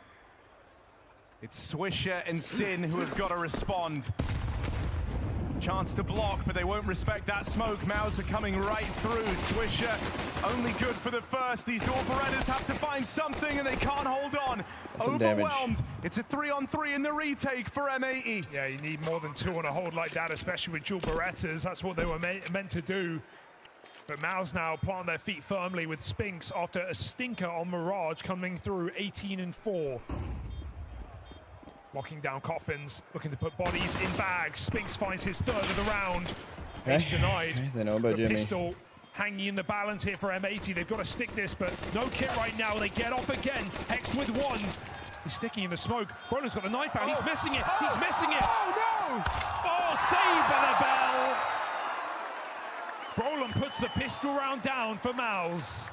It's Swisher and Sin who have got to respond. Chance to block, but they won't respect that smoke. Mouse are coming right through. Swisher only good for the first. These dual Berettas have to find something and they can't hold on. Overwhelmed. It's a 3-on-3 in the retake for M80. Yeah, you need more than 2 on a hold like that, especially with dual Berettas. That's what they were meant to do. But Mouse now plant their feet firmly with Spinks after a stinker on Mirage coming through 18-4. Locking down coffins, looking to put bodies in bags. Spinks finds his third of the round. Ace denied. They know about Jimmy. Pistol hanging in the balance here for M80. They've got to stick this, but no kit right now. They get off again. Hex with 1. He's sticking in the smoke. Brolin's got the knife out. He's missing it. He's missing it. Oh, no! Oh, save by the bell. Brolin puts the pistol round down for Mouse.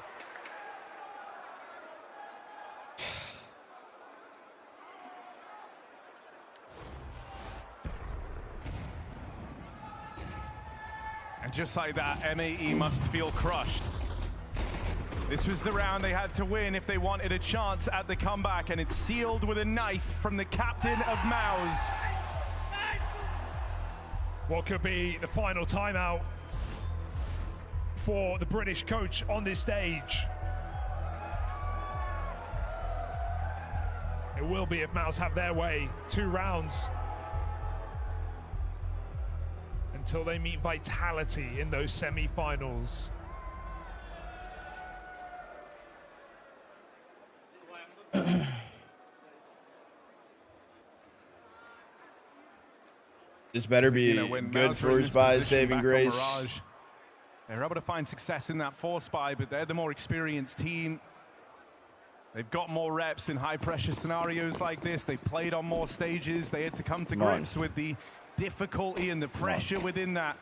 And just like that, M80 must feel crushed. This was the round they had to win if they wanted a chance at the comeback, and it's sealed with a knife from the captain of Mouse. What could be the final timeout for the British coach on this stage? It will be if Mouse have their way. 2 rounds. Until they meet Vitality in those semi-finals. This better be good for Spy's saving grace. They're able to find success in that 4 Spy, but they're the more experienced team. They've got more reps in high-pressure scenarios like this. They played on more stages. They had to come to grips with the difficulty and the pressure within that.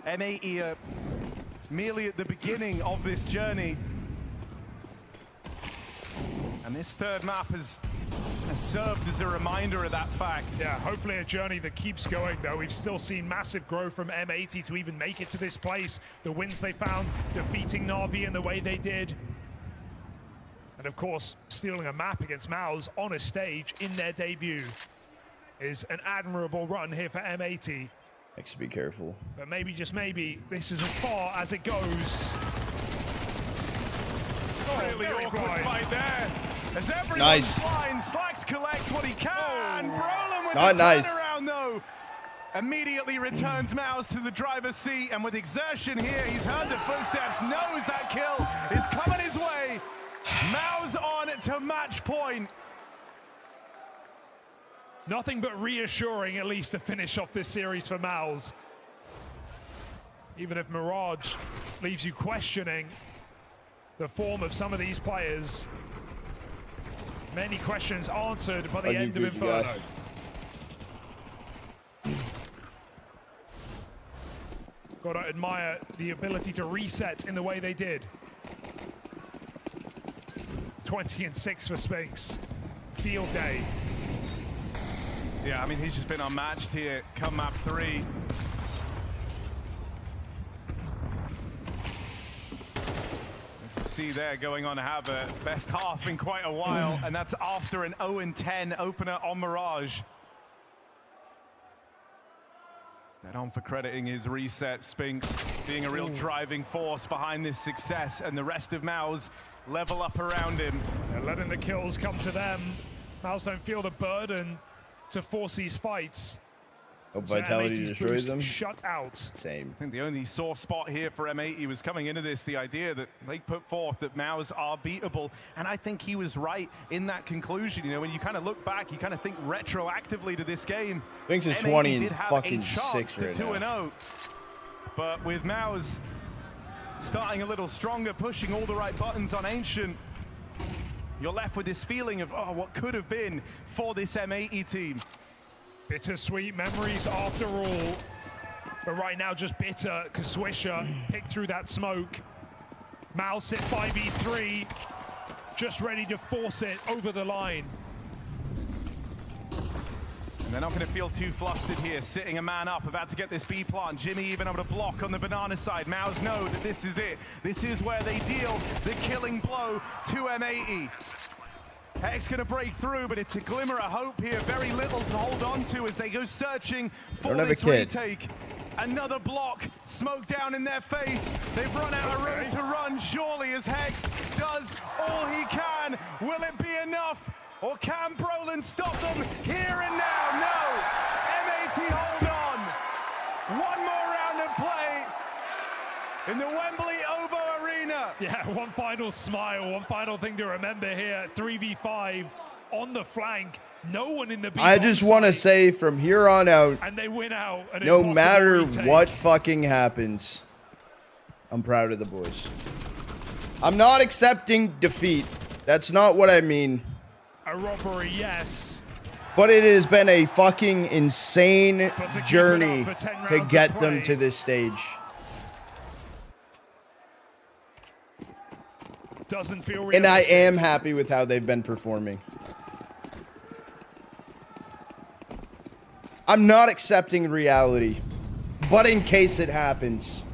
M80 are merely at the beginning of this journey. And this third map has served as a reminder of that fact. Yeah, hopefully a journey that keeps going, though. We've still seen massive growth from M80 to even make it to this place. The wins they found, defeating Na'Vi in the way they did. And of course, stealing a map against Mouse on a stage in their debut is an admirable run here for M80. Makes you be careful. But maybe, just maybe, this is as far as it goes. Really awkward fight there. As everyone's blind, Slacks collects what he can. Brolin with the turnaround, though. Immediately returns Mouse to the driver's seat, and with exertion here, he's heard the footsteps, knows that kill is coming his way. Mouse on to match point. Nothing but reassuring, at least, to finish off this series for Mouse. Even if Mirage leaves you questioning the form of some of these players. Many questions answered by the end of Inferno. Gotta admire the ability to reset in the way they did. 20-6 for Spinks. Field day. Yeah, I mean, he's just been unmatched here come map 3. As you see there, going on to have a best half in quite a while, and that's after an 0-10 opener on Mirage. Dead on for crediting his reset. Spinks being a real driving force behind this success, and the rest of Mouse level up around him. They're letting the kills come to them. Mouse don't feel the burden to force these fights. Hope Vitality destroys them. Shut out. Same. I think the only sore spot here for M80 was coming into this, the idea that they put forth that Mouse are beatable, and I think he was right in that conclusion. You know, when you kind of look back, you kind of think retroactively to this game. Spinks is 20 and fucking 6 right now. 2-0, but with Mouse starting a little stronger, pushing all the right buttons on Ancient, you're left with this feeling of, oh, what could have been for this M80 team. Bittersweet memories after all. But right now just bitter because Swisher picked through that smoke. Mouse sit 5v3, just ready to force it over the line. And they're not going to feel too flustered here, sitting a man up, about to get this B plant. Jimmy even able to block on the banana side. Maus know that this is it. This is where they deal the killing blow to M80. Hex going to break through, but it's a glimmer of hope here. Very little to hold on to as they go searching for this retake. Another block, smoke down in their face. They've run out of room to run, surely, as Hex does all he can. Will it be enough? Or can Brolin stop them here and now? No! M80 hold on! One more round of play in the Wembley Ovo Arena. Yeah, one final smile, one final thing to remember here. 3v5 on the flank. No one in the B. I just want to say from here on out, and they win out. No matter what fucking happens, I'm proud of the boys. I'm not accepting defeat. That's not what I mean. A robbery, yes. But it has been a fucking insane journey to get them to this stage. Doesn't feel real. And I am happy with how they've been performing. I'm not accepting reality, but in case it happens,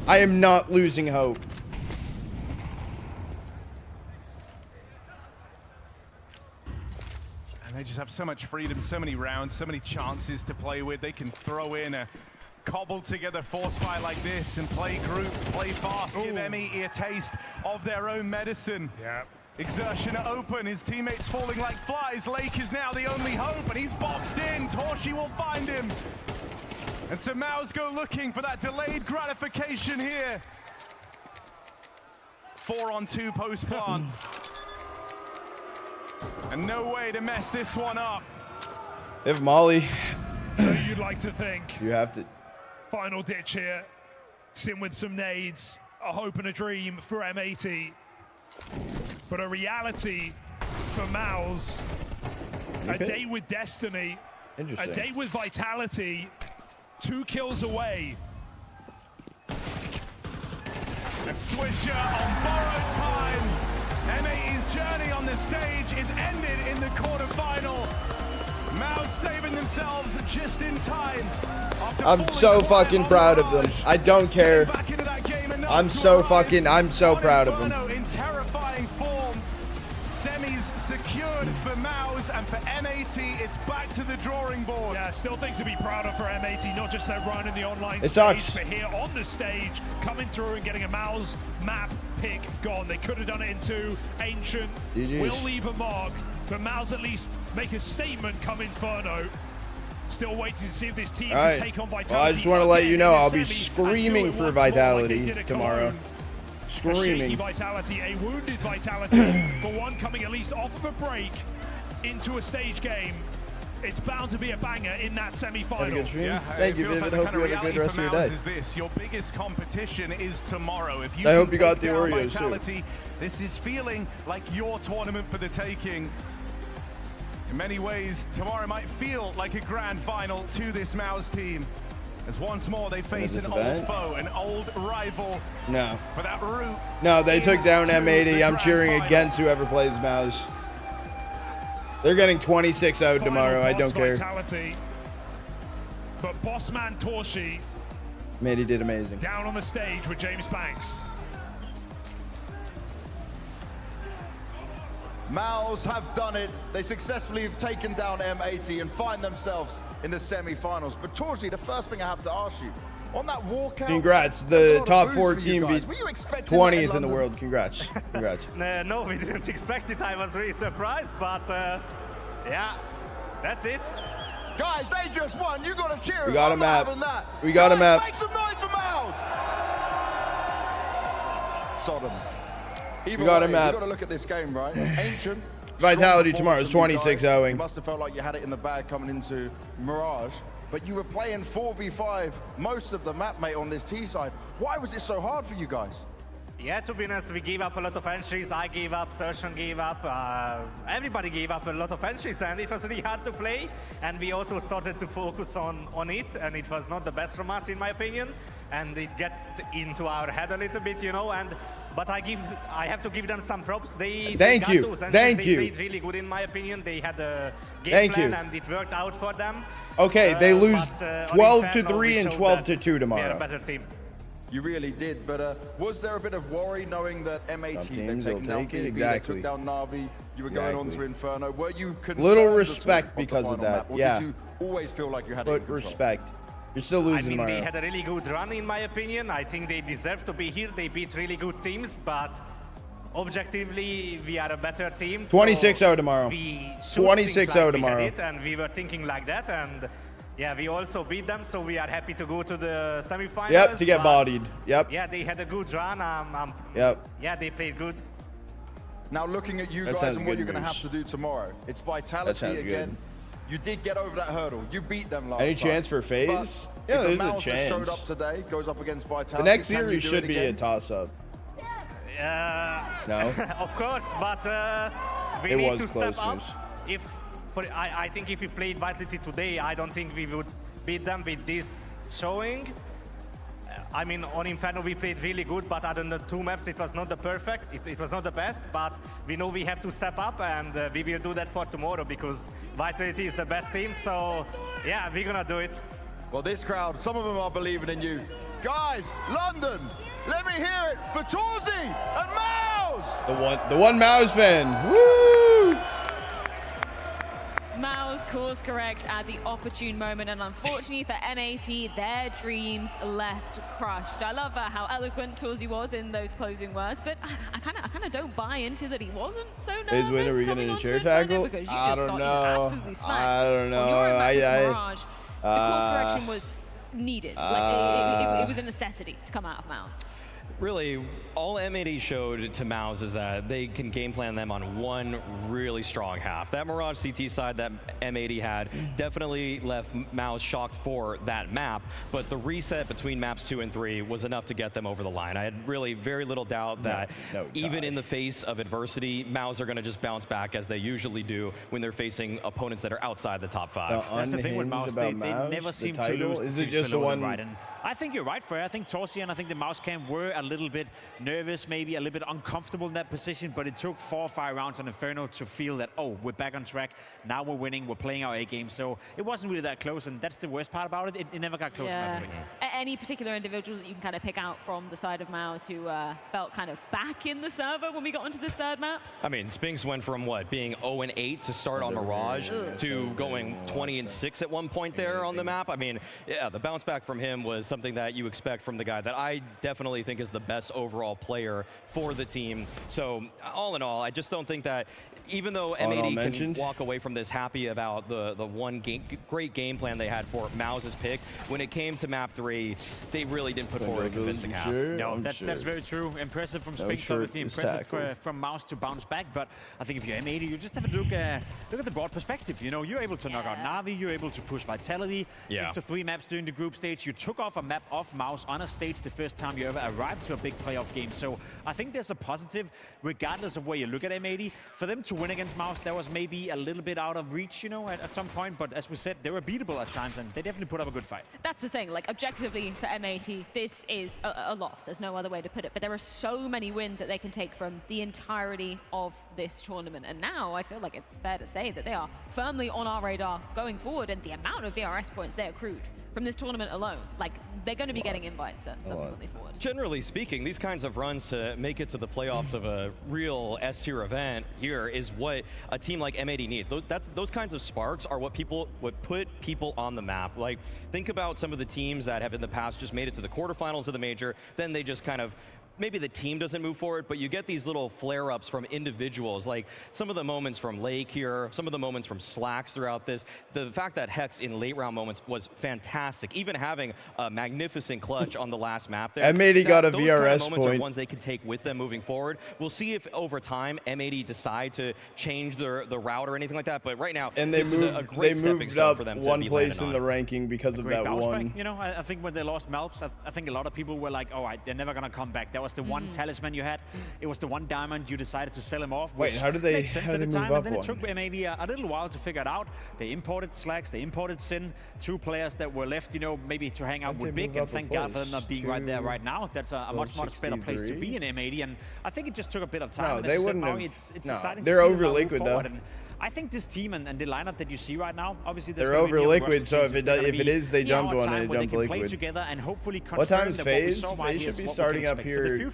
I am not losing hope. And they just have so much freedom, so many rounds, so many chances to play with. They can throw in a cobbled together force fight like this and play group, play fast, give M80 a taste of their own medicine. Yeah. Exertion open, his teammates falling like flies. Lake is now the only hope, and he's boxed in. Torshi will find him. And so Maus go looking for that delayed gratification here. 4-on-2 post-plant. And no way to mess this one up. If Molly, so you'd like to think. You have to. Final ditch here. Sim with some nades. A hope and a dream for M80. But a reality for Maus. A day with destiny. Interesting. A day with vitality. 2 kills away. And Swisher on borrowed time. M80's journey on the stage is ended in the quarterfinal. Maus saving themselves just in time. I'm so fucking proud of them. I don't care. I'm so proud of them. In terrifying form. Semis secured for Maus, and for M80, it's back to the drawing board. Yeah, still things to be proud of for M80, not just their run in the online it stage, sucks. but here on the stage, coming through and getting a Maus map pick gone. They could have done it in 2. Ancient will leave a mark, but Maus at least make a statement come Inferno. Still waiting to see if this team can take on Vitality. Well, I just want to let you know I'll be screaming for Vitality tomorrow. Screaming. A shaky Vitality, a wounded Vitality, but one coming at least off of a break into a stage game. It's bound to be a banger in that semi-final. Yeah, thank you, Vivid. Hope you have a good rest of your day. Is this. Your biggest competition is tomorrow. If you I hope you got the Oreos Vitality, this is feeling like your tournament for the taking. In many ways, tomorrow might feel like a grand final to this Maus team. As once more they face an old foe, an old rival. No. For that route. No, they took down M80. I'm cheering against whoever plays Maus. They're getting 26-0 tomorrow. I don't care. Vitality. But Bossman Torshi. Matey did amazing. Down on the stage with James Banks. Maus have done it. They successfully have taken down M80 and find themselves in the semi-finals. But Torshi, the first thing I have to ask you, on that walkout... Congrats. The top 4 team beat 20th in the world. Congrats. Congrats. No, we didn't expect it. I was really surprised, but yeah, that's it. Guys, they just won. You got to cheer. We got a map. We got a map. Make some noise for Maus. Sodom. We got a map. You got to look at this game, right? Ancient. Vitality tomorrow is 26-0. You must have felt like you had it in the bag coming into Mirage, but you were playing 4v5 most of the map, mate, on this T side. Why was it so hard for you guys? Yeah, to be honest, we gave up a lot of entries. I gave up, Sershan gave up, everybody gave up a lot of entries, and it was really hard to play. And we also started to focus on it, and it was not the best from us, in my opinion. and it gets into our head a little bit, you know. But I have to give them some props. They Thank you. They played really good, in my opinion. They had a game plan, and it worked out for them. Okay, they lose 12-3 and 12-2 tomorrow. They're a better team. You really did, but was there a bit of worry knowing that M80, they've taken down KB, they took down Na'Vi, you were going on to Inferno? Were you concerned? Little respect because of that, yeah. Did you always feel like you had it in control? Respect. You're still losing, Mario. Mario. They had a really good run, in my opinion. I think they deserve to be here. They beat really good teams, but objectively, we are a better team. 26-0 tomorrow. 26-0 tomorrow. And we were thinking like that, and yeah, we also beat them, so we are happy to go to the semifinals. Yep, to get bodied. Yep. Yeah, they had a good run. Yep. Yeah, they played good. Now looking at you guys and what you're going to have to do tomorrow, it's Vitality again. You did get over that hurdle. You beat them last time. Any chance for FaZe? Yeah, there's a chance. Showed up today, goes up against Vitality. The next series should be a toss-up. No? Of course, but we need to step up. I think if we played Vitality today, I don't think we would beat them with this showing. I mean, on Inferno we played really good, but other than the 2 maps, it was not the perfect. It was not the best, but we know we have to step up, and we will do that for tomorrow because Vitality is the best team. So, yeah, we're gonna do it. Well, this crowd, some of them are believing in you. Guys, London, let me hear it for Torzy and Mouse! The one Mouse fan. Woo! Mouse course correct at the opportune moment, and unfortunately for M80, their dreams left crushed. I love how eloquent Torzy was in those closing words, but I kind of don't buy into that he wasn't so nervous. FaZe win, are we getting a chair tackle? I don't know. I don't know. The course correction was needed. Like, it was a necessity to come out of Mouse. Really, all M80 showed to Mouse is that they can game plan them on one really strong half. That Mirage CT side that M80 had definitely left Mouse shocked for that map, but the reset between maps 2 and 3 was enough to get them over the line. I had really very little doubt that even in the face of adversity, Mouse are going to just bounce back as they usually do when they're facing opponents that are outside the top 5. That's the thing with Mouse, they never seem to lose. Is it just the one? Right? And I think you're right, Freya. I think Torzy and I think the Mouse camp were a little bit nervous, maybe a little bit uncomfortable in that position, but it took 4 or 5 rounds on Inferno to feel that, oh, we're back on track. Now we're winning, we're playing our A game. So it wasn't really that close, and that's the worst part about it. It never got close enough. Any particular individuals that you can kind of pick out from the side of Mouse who felt kind of back in the server when we got onto this third map? I mean, Spinks went from what, being 0-8 to start on Mirage to going 20-6 at one point there on the map. I mean, yeah, the bounce back from him was something that you expect from the guy that I definitely think is the best overall player for the team. So all in all, I just don't think that even though M80 can walk away from this happy about the one great game plan they had for Mouse's pick, when it came to map 3, they really didn't put forward a convincing half. No, that's very true. Impressive from Spinks, obviously impressive from Mouse to bounce back, but I think if you're M80, you just have to look at the broad perspective. You know, you're able to knock out Na'Vi, you're able to push Vitality into 3 maps during the group stage. You took off a map off Mouse on a stage the first time you ever arrived to a big playoff game. So I think there's a positive, regardless of where you look at M80. For them to win against Mouse, that was maybe a little bit out of reach, you know, at some point. But as we said, they were beatable at times, and they definitely put up a good fight. That's the thing. Like, objectively, for M80, this is a loss. There's no other way to put it. But there are so many wins that they can take from the entirety of this tournament. And now I feel like it's fair to say that they are firmly on our radar going forward, and the amount of VRS points they accrued from this tournament alone, like, they're going to be getting invites subsequently forward. Generally speaking, these kinds of runs to make it to the playoffs of a real S-tier event here is what a team like M80 needs. Those kinds of sparks are what put people on the map. Like, think about some of the teams that have in the past just made it to the quarterfinals of the major, then they just kind of maybe the team doesn't move forward, but you get these little flare-ups from individuals, like some of the moments from Lake here, some of the moments from Slacks throughout this. The fact that Hex in late round moments was fantastic, even having a magnificent clutch on the last map there. M80 got a those VRS kind of moments point. Are ones they can take with them moving forward. We'll see if over time M80 decide to change the route or anything like that, but right now and they this is a great stepping stone for them to one be place in on. the ranking because of that one. You know, I think when they lost Malps, I think a lot of people were like, oh, they're never going to come back. That was was the one talisman you had. It was the one diamond you decided to sell him off. Wait, how did they makes sense at the time, and then it took one? M80 a little while to figure it out. They imported Slacks, they imported Sin, two players that were left, you know, maybe to hang out with Big, and thank God for them not being right there right now. That's a much better place to be in M80, and I think it just took a bit of time. No, they wouldn't have. It's no, exciting they're to see over them liquid though. I think this team and the lineup that you see right now, obviously they're over liquid. So if it is, they jump on it, jump liquid. Play together and hopefully what time's FaZe? FaZe should be starting up here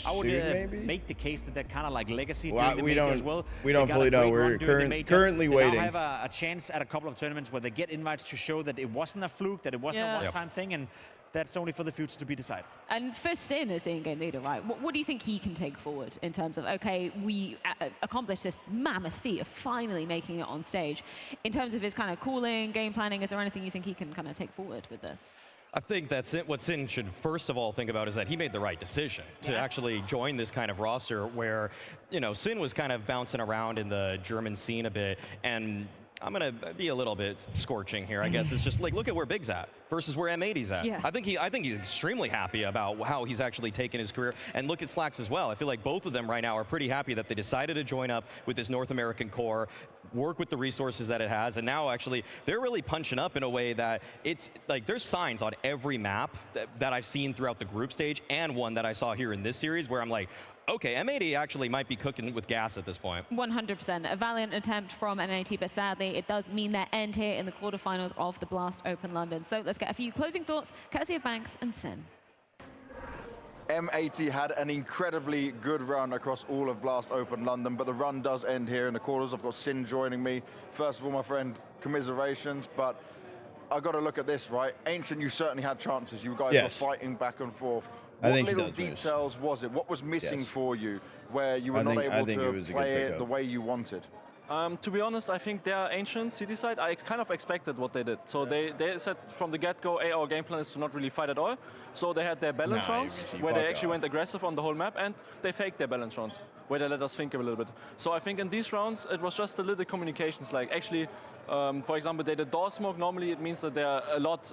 I would maybe? make the case that they're kind of like legacy. Well, we don't fully know. We're currently waiting. They now have a chance at a couple of tournaments where they get invites to show that it wasn't a fluke, that it wasn't a one-time thing, and that's only for the future to be decided. And for Sin as the in-game leader, right, what do you think he can take forward in terms of, okay, we accomplished this mammoth feat of finally making it on stage. In terms of his kind of calling, game planning, is there anything you think he can kind of take forward with this? I think that's it. What Sin should first of all think about is that he made the right decision to actually join this kind of roster where, you know, Sin was kind of bouncing around in the German scene a bit, and I'm going to be a little bit scorching here, I guess. It's just like, look at where Big's at versus where M80's at. Yeah. I think he's extremely happy about how he's actually taken his career. And look at Slacks as well. I feel like both of them right now are pretty happy that they decided to join up with this North American core, work with the resources that it has, and now actually they're really punching up in a way that it's like there's signs on every map that I've seen throughout the group stage and one that I saw here in this series where I'm like, okay, M80 actually might be cooking with gas at this point. 100%. A valiant attempt from M80, but sadly, it does mean their end here in the quarterfinals of the Blast Open London. So let's get a few closing thoughts, courtesy of Banks and Sin. M80 had an incredibly good run across all of Blast Open London, but the run does end here in the quarters. I've got Sin joining me. First of all, my friend, commiserations, but I've got to look at this, right? Ancient, you certainly had chances. You guys were fighting back and forth. What little details was it? What was missing for you where you were not able to play it the way you wanted? To be honest, I think their Ancient City side, I kind of expected what they did. So they said from the get-go, hey, our game plan is to not really fight at all. So they had their balance rounds, where they actually went aggressive on the whole map, and they faked their balance rounds, where they let us think a little bit. So I think in these rounds, it was just a little communications. Like actually, for example, they did door smoke. Normally it means that they're a lot,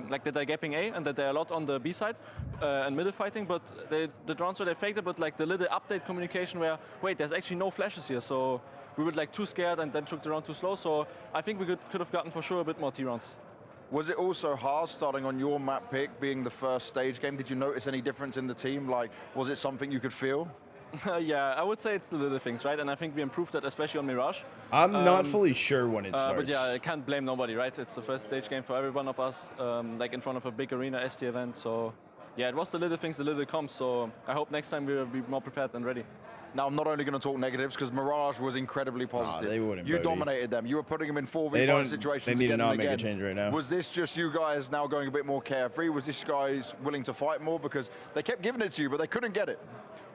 like that they're gapping A, and that they're a lot on the B side and middle fighting. But the rounds where they faked it, but like the little update communication where, wait, there's actually no flashes here. So we were like too scared and then took the round too slow. So I think we could have gotten for sure a bit more T rounds. Was it also hard starting on your map pick, being the first stage game? Did you notice any difference in the team? Like, was it something you could feel? Yeah, I would say it's the little things, right? And I think we improved that, especially on Mirage. I'm not fully sure when it starts. But yeah, I can't blame nobody, right? It's the first stage game for every one of us, like in front of a big arena ST event. So yeah, it was the little things, the little comps. So I hope next time we'll be more prepared and ready. Now, I'm not only going to talk negatives, because Mirage was incredibly positive. They wouldn't. You dominated them. You were putting them in 4v5 situations. They need to not make a change right now. Was this just you guys now going a bit more carefree? Was this guys willing to fight more? Because they kept giving it to you, but they couldn't get it.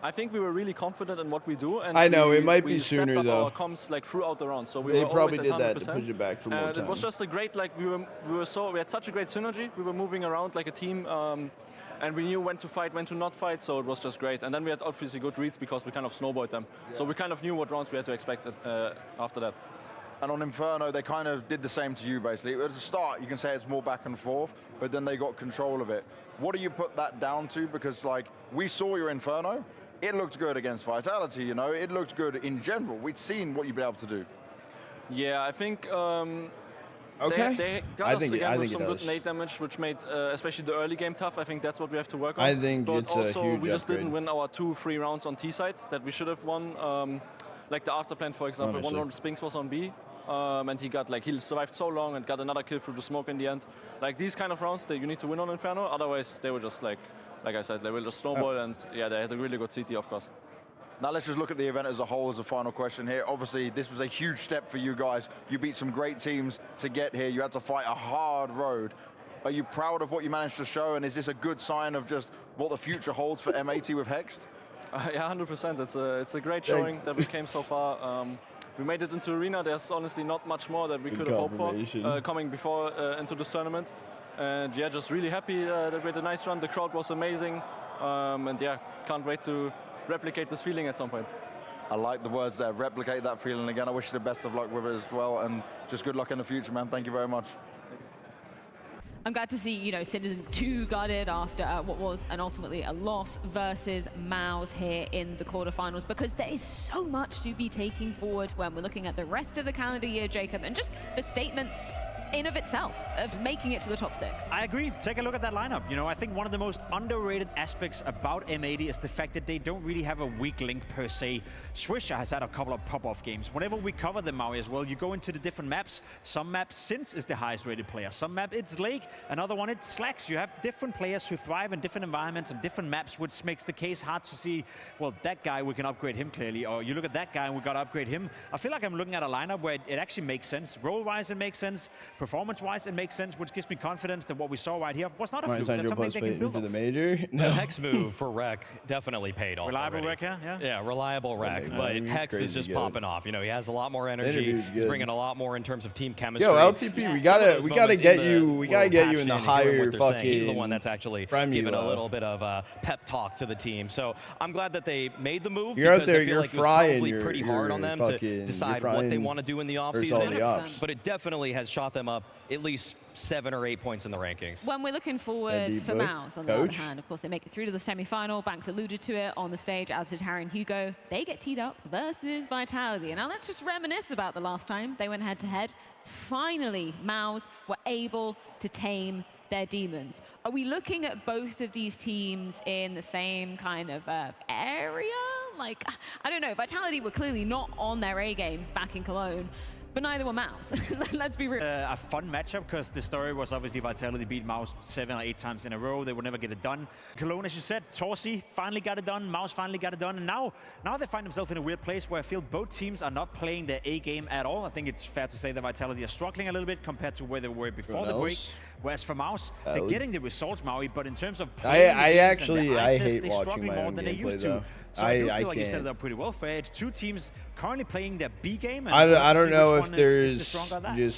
I think we were really confident in what we do. And I know, it might be sooner, stepped up though. our comms like throughout the round. So we They were probably always did at 100%. that to push it back for more time. It was just a great, like, we had such a great synergy. We were moving around like a team. And we knew when to fight, when to not fight, so it was just great. And then we had obviously good reads because we kind of snowballed them. Yeah. So we kind of knew what rounds we had to expect after that. And on Inferno, they kind of did the same to you, basically. At the start, you can say it's more back and forth, but then they got control of it. What do you put that down to? Because, like, we saw your Inferno. It looked good against Vitality, you know. It looked good in general. We'd seen what you'd be able to do. Yeah, I think... They got us again with some good nade damage, which made especially the early game tough. I think that's what we have to work on. I think but it's also, a huge we just upgrade. didn't win our 2 free rounds on T side that we should have won. Like the afterplan, for example, one round Spinks was on B, and he survived so long and got another kill through the smoke in the end. Like these kind of rounds that you need to win on Inferno, otherwise they were just like I said, they will just snowball, and yeah, they had a really good CT, of course. Now let's just look at the event as a whole as a final question here. Obviously, this was a huge step for you guys. You beat some great teams to get here. You had to fight a hard road. Are you proud of what you managed to show, and is this a good sign of just what the future holds for M80 with Hext? Yeah, 100%. It's a great showing that we came so far. We made it into arena. There's honestly not much more that we could have hoped for coming before into this tournament. And yeah, just really happy that we had a nice run. The crowd was amazing. And yeah, can't wait to replicate this feeling at some point. I like the words there, replicate that feeling again. I wish you the best of luck with it as well, and just good luck in the future, man. Thank you very much. I'm glad to see, you know, Citizen 2 guarded after what was and ultimately a loss versus MOUZ here in the quarterfinals, because there is so much to be taking forward when we're looking at the rest of the calendar year, Jacob, and just the statement in of itself of making it to the top 6. I agree. Take a look at that lineup. You know, I think one of the most underrated aspects about M80 is the fact that they don't really have a weak link per se. Swisher has had a couple of pop-off games. Whenever we cover the Maui as well, you go into the different maps. Some maps, Sins is the highest rated player. Some map, it's Lake. Another one, it's Slacks. You have different players who thrive in different environments and different maps, which makes the case hard to see, well, that guy, we can upgrade him clearly. Or you look at that guy and we got to upgrade him. I feel like I'm looking at a lineup where it actually makes sense. Role-wise, it makes sense. Performance-wise, it makes sense, which gives me confidence that what we saw right here was not a fluke. That's something they can build the major. No. The Hex move for Rec definitely paid off. Reliable already. Rec, yeah? Yeah, reliable Rec, but Hex is just popping off. You know, he has a lot more energy. He's bringing a lot more in terms of team chemistry. Yo, LTP, we gotta get you in the higher fucking. He's the one that's actually giving a little bit of a pep talk to the team. So I'm glad that they made the move. You're out there, I feel you're like frying. It was probably pretty hard on them to decide what they want to do in the offseason. But it definitely has shot them up at least 7 or 8 points in the rankings. When we're looking forward for MOUZ, on the other hand, of course, they make it through to the semi-final. Banks alluded to it on the stage, as did Harry and Hugo. They get teed up versus Vitality. And now let's just reminisce about the last time they went head-to-head. Finally, MOUZ were able to tame their demons. Are we looking at both of these teams in the same kind of area? Like, I don't know. Vitality were clearly not on their A game back in Cologne, but neither were MOUZ. Let's be real. A fun matchup, because the story was obviously Vitality beat MOUZ 7 or 8 times in a row. They would never get it done. Cologne, as you said, Torsi finally got it done. MOUZ finally got it done. And now they find themselves in a weird place where I feel both teams are not playing their A game at all. I think it's fair to say that Vitality are struggling a little bit compared to where they were before the break. Whereas for MOUZ, they're getting the results, Maui, but in terms of playing I hate they're watching struggling my more own than they used gameplay, to. though. So I do feel like you set it up pretty well for it. It's 2 teams currently playing their B game. And I don't know if there's just...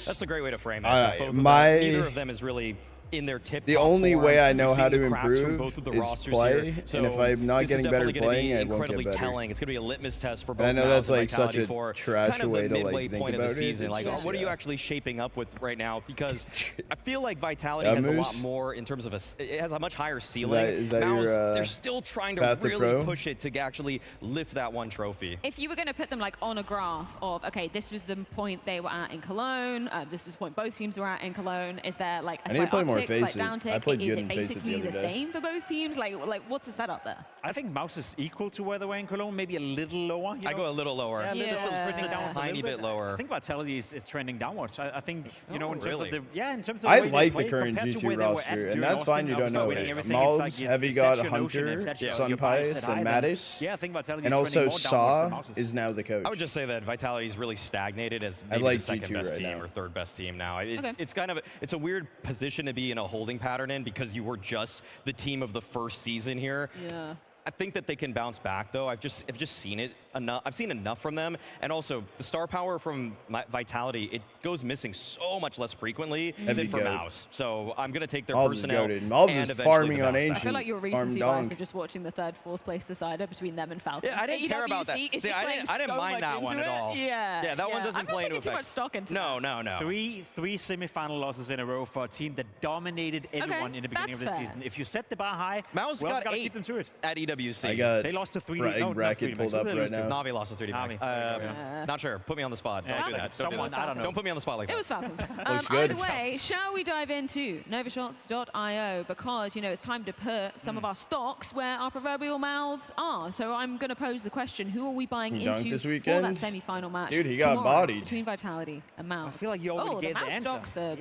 That's a great way to frame it. Neither of them is really in their tip. The only way I know how to improve is play, so and if I'm not getting better playing, I won't get better. Telling. It's going to be a litmus test for both. I know that's like such a trash way to like think about it. Like, what are you actually shaping up with right now? Because I feel like Vitality has a lot more in terms of it has a much higher ceiling. Is that your, they're still trying to really push it to actually lift that one trophy. If you were going to put them like on a graph of, okay, this was the point they were at in Cologne, this was the point both teams were at in Cologne, is there like a slight uptick, slight downtick? I played is good it in basically the same for both teams? Like what's the setup there? I think MOUZ is equal to where they were in Cologne, maybe a little lower. I go a little lower. Yeah, a tiny bit lower. I think Vitality is trending downwards. I think, you know, in terms of the in terms of I like the current G2 roster, and that's fine. You don't know it. MOUZ, Heavy God, Hunter, Sunpius, and Mattis. Yeah, I think Vitality. And also Saw is now the coach. I would just say that Vitality is really stagnated as maybe the second best team or third best team now. It's kind of it's a weird position to be in a holding pattern in, because you were just the team of the first season here. Yeah. I think that they can bounce back, though. I've just seen it enough. I've seen enough from them, and also the star power from Vitality. It goes missing so much less frequently than for MOUZ. So I'm gonna take their personnel. MOUZ is farming on Ancient. I feel like your recency bias of just watching the 3rd, 4th place decider between them and Falcons. Yeah, I didn't care about that. See, I didn't mind that one at all. Yeah, that one doesn't play into effect. Too much stock into No. Three semi-final losses in a row for a team that dominated everyone in the beginning of the season. If you set the bar high, MOUZ got 8 keep them to it. at EWC. They lost to 3D. Bracket pulled up right now. Navi lost to 3D Max. Not sure. Put me on the spot. Don't do that. Someone, I don't know. Don't put me on the spot like that. It was Falcons. Looks good. Either way, shall we dive into novashots.io, because, you know, it's time to put some of our stocks where our proverbial mouths are. So I'm going to pose the question, who are we buying into for that semi-final match? Dude, he got bodied. Between Vitality and MOUZ. I feel like you already gave the answer. Stocks are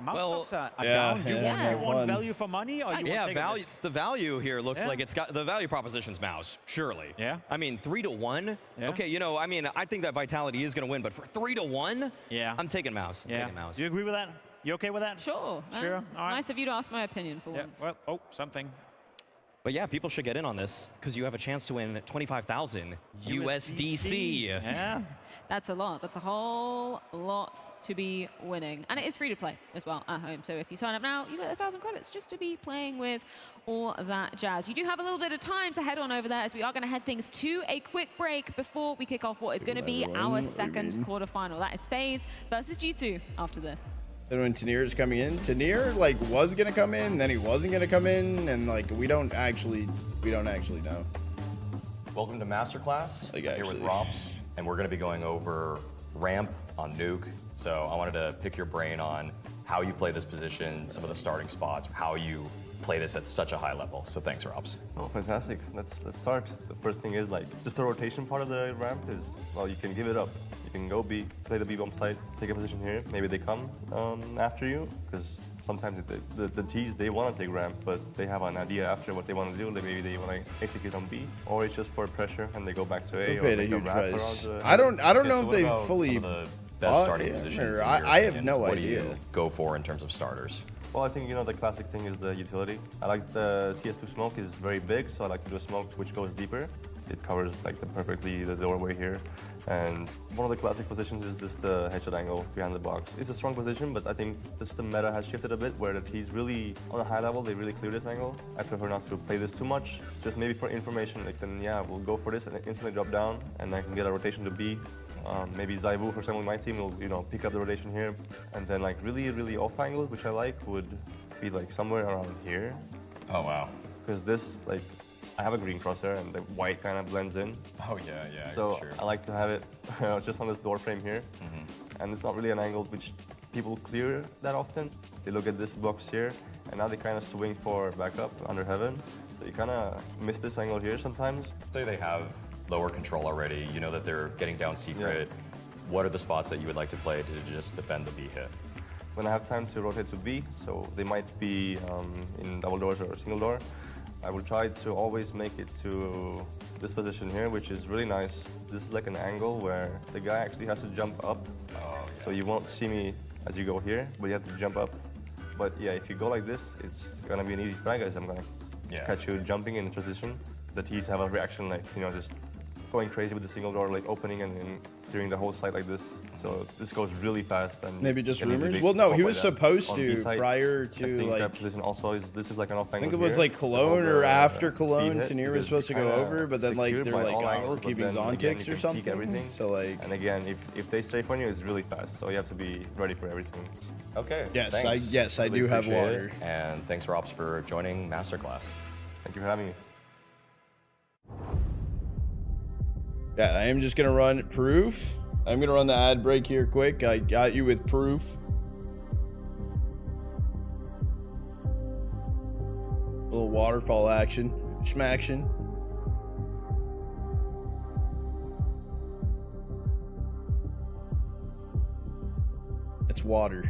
MOUZ stocks are down. You want value for money, or you want value? The value here looks like it's got the value proposition's MOUZ. Surely. Yeah. I mean, 3-1. Yeah. Okay, you know, I mean, I think that Vitality is going to win, but for 3-1, I'm taking MOUZ. Do you agree with that? You okay with that? Sure. Sure. It's nice of you to ask my opinion for once. Well, something. But yeah, people should get in on this, because you have a chance to win 25,000 USDC. Yeah. That's a lot. That's a whole lot to be winning. And it is free to play as well at home. So if you sign up now, you get 1,000 credits just to be playing with all that jazz. You do have a little bit of time to head on over there, as we are going to head things to a quick break before we kick off what is going to be our second quarterfinal. That is FaZe versus G2 after this. Then when Tanir is coming in, Tanir like was gonna come in, then he wasn't gonna come in, and like we don't actually know. Welcome to Masterclass. Like, here with Rops, and we're going to be going over ramp on Nuke. So I wanted to pick your brain on how you play this position, some of the starting spots, how you play this at such a high level. So thanks, Rops. Oh, fantastic. Let's start. The first thing is like just the rotation part of the ramp is, well, you can give it up. You can go B, play the B bomb site, take a position here. Maybe they come after you, because sometimes the T's, they want to take ramp, but they have an idea after what they want to do. Maybe they want to execute on B, or it's just for pressure and they go back to A. Or a huge price. I don't know if they fully best starting positions. I have no what idea. What do you go for in terms of starters? Well, I think, you know, the classic thing is the utility. I like the CS2 smoke is very big, so I like to do a smoke which goes deeper. It covers like perfectly the doorway here. And one of the classic positions is just the headshot angle behind the box. It's a strong position, but I think just the meta has shifted a bit where the T's really, on a high level, they really clear this angle. I prefer not to play this too much. Just maybe for information, like then yeah, we'll go for this and instantly drop down, and I can get a rotation to B. Maybe Zaivu, for example, in my team will, you know, pick up the rotation here, and then like really off angles, which I like, would be like somewhere around here. Oh wow! Because this, like, I have a green crosshair and the white kind of blends in. Oh yeah. So sure. I like to have it just on this door frame here, and it's not really an angle which people clear that often. They look at this box here, and now they kind of swing for backup under heaven. So you kind of miss this angle here sometimes. Say they have lower control already, you know that they're getting down secret. Yeah. What are the spots that you would like to play to just defend the B hit? When I have time to rotate to B, so they might be in double doors or single door, I will try to always make it to this position here, which is really nice. This is like an angle where the guy actually has to jump up. Oh, yeah. So you won't see me as you go here, but you have to jump up. But yeah, if you go like this, it's gonna be an easy frag, guys. I'm gonna catch you jumping in the transition. The T's have a reaction like, you know, just going crazy with the single door, like opening and clearing the whole site like this. So this goes really fast. And maybe just rumors? Well, no, he was supposed to prior to, like, that position also is, this is like an off angle. I think it was like Cologne or after Cologne, Tanir was supposed to go over, but then like they're like, oh, we're keeping his on ticks or something. Everything. So like, and again, if they strafe on you, it's really fast. So you have to be ready for everything. Okay. Yes, thanks. I do have water. And thanks, Rops, for joining Masterclass. Thank you for having me. Yeah, I am just gonna run proof. I'm gonna run the ad break here quick. I got you with proof. A little waterfall action, schmaction. It's water.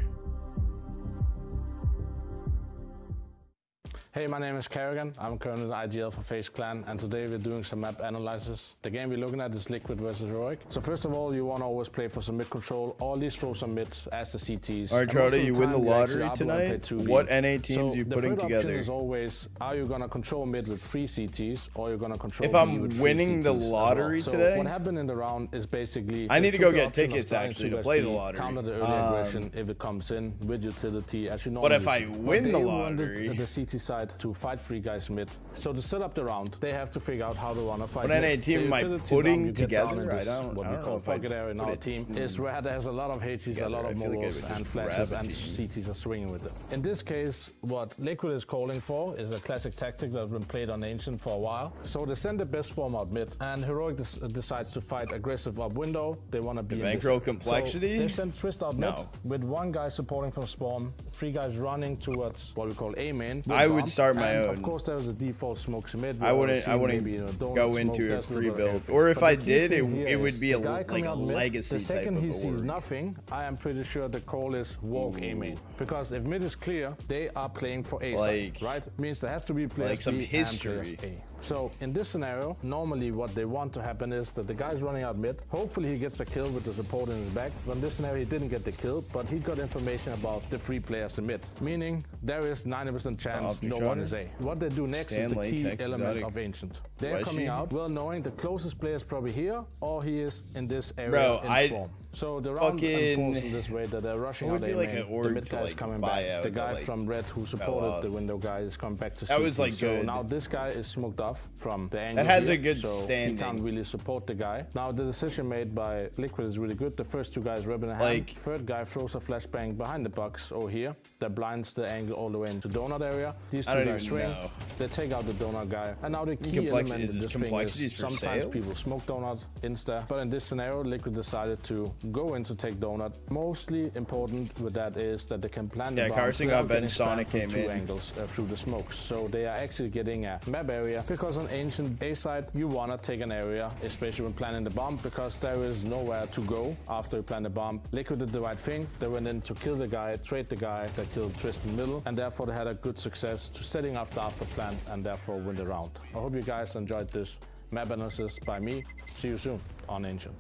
Hey, my name is Kerrigan. I'm currently the IGL for FaZe Clan, and today we're doing some map analysis. The game we're looking at is Liquid versus Heroic. So first of all, you want to always play for some mid control, or at least throw some mids as the CTs. All right, Charlie, you win the lottery tonight. What NA teams are you putting together? The option is always, are you going to control mid with 3 CTs, or you're going to control if I'm winning the lottery today? So what happened in the round is basically... I need to go get tickets, actually, to play the lottery. Counter the early aggression if it comes in with utility, as you know. But if I win the lottery... the CT side to fight 3 guys mid. So to set up the round, they have to figure out how to run a fight. What NA team am I putting together? I don't know if pocket area in our team is where there's a lot of HGs, a lot of mobiles and flashes, and CTs are swinging with them. In this case, what Liquid is calling for is a classic tactic that's been played on Ancient for a while. So they send the best swarm out mid, and Heroic decides to fight aggressive up window. They want to be in bankroll complexity. So they send Twist out mid with 1 guy supporting from spawn, 3 guys running towards what we call A main. I would start my own. Of course, there was a default smoke mid. I wouldn't go into a free build, or if I did, it would be like a legacy type of a The second he sees nothing, I am pretty sure the call is walk A main, because if mid is clear, they are playing for A side, right? Means there has to be players like some B history. and players A. So in this scenario, normally what they want to happen is that the guy's running out mid. Hopefully he gets a kill with the support in his back. But in this scenario, he didn't get the kill, but he got information about the 3 players in mid, meaning there is 90% chance no one is A. What they do next is the key element of Ancient. They're coming out well knowing the closest player is probably here, or he is in this area in spawn. So the round unfolds in this way that they're rushing out A main, the mid guy is coming back. The guy from red who supported the window guy is coming back to CT. That was like so now this guy is smoked up. off from the angle. That has here, a good so standing. He can't really support the guy. Now the decision made by Liquid is really good. The first two guys ribbon a hand. Third guy throws a flashbang behind the box over here that blinds the angle all the way into donut area. These two guys swing. They take out the donut guy. And now the key element in this thing is sometimes people smoke donut insta. But in this scenario, Liquid decided to go in to take donut. Mostly important with that is that they can plan the bomb Carson got Ben Sonic came two in. angles through the smoke. So they are actually getting a map area, because on Ancient A side, you want to take an area, especially when planning the bomb, because there is nowhere to go after you plan the bomb. Liquid did the right thing. They went in to kill the guy, trade the guy that killed Tristan middle, and therefore they had a good success to setting up the after plan and therefore win the round. I hope you guys enjoyed this map analysis by me. See you soon on Ancient.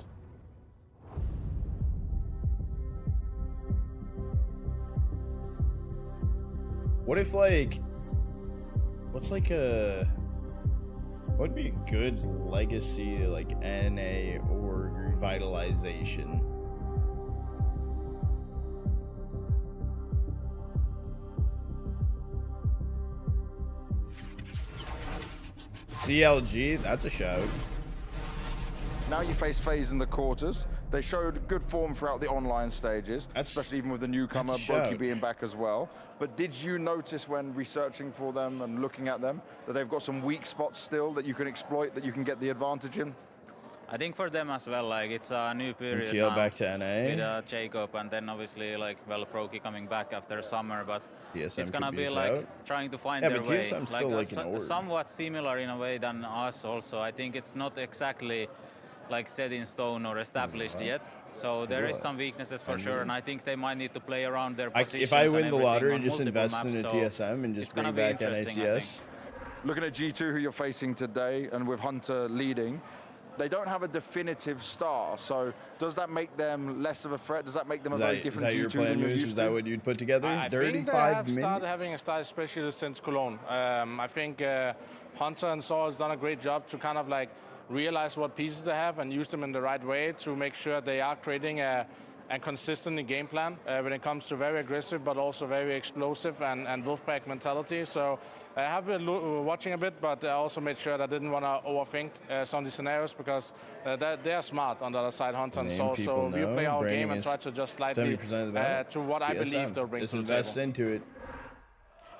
What if what's like a, what would be a good legacy like NA or revitalization? CLG, that's a shout. Now you face FaZe in the quarters. They showed good form throughout the online stages, especially even with the newcomer, Brokey being back as well. But did you notice when researching for them and looking at them that they've got some weak spots still that you can exploit, that you can get the advantage in? I think for them as well, like it's a new period MTL now back to NA. with Jacob, and then obviously Brokey coming back after summer, but TSM it's gonna could be be a like shout. trying to find Yeah, their but way. TSM's still like an org. Somewhat similar in a way than us also. I think it's not exactly like set in stone or established yet. So there is some weaknesses for sure, and I think they might need to play around their positions. If I win the lottery, on just multiple invest maps, in a so TSM and just bring back NACS. Looking at G2, who you're facing today, and with Hunter leading, they don't have a definitive star. So does that make them less of a threat? Does that make them a very different G2 than you're used to? Is that what you'd put together? I think they have started having a star specialist since Cologne. I think Hunter and Saw has done a great job to kind of like realize what pieces they have and use them in the right way to make sure they are creating a consistent game plan when it comes to very aggressive but also very explosive and Wolfpack mentality. So I have been watching a bit, but I also made sure that I didn't want to overthink some of these scenarios, because they are smart on the other side, Hunter and Saul. So we play our game and try to just slightly to what I believe they'll bring to the table. Invest into it.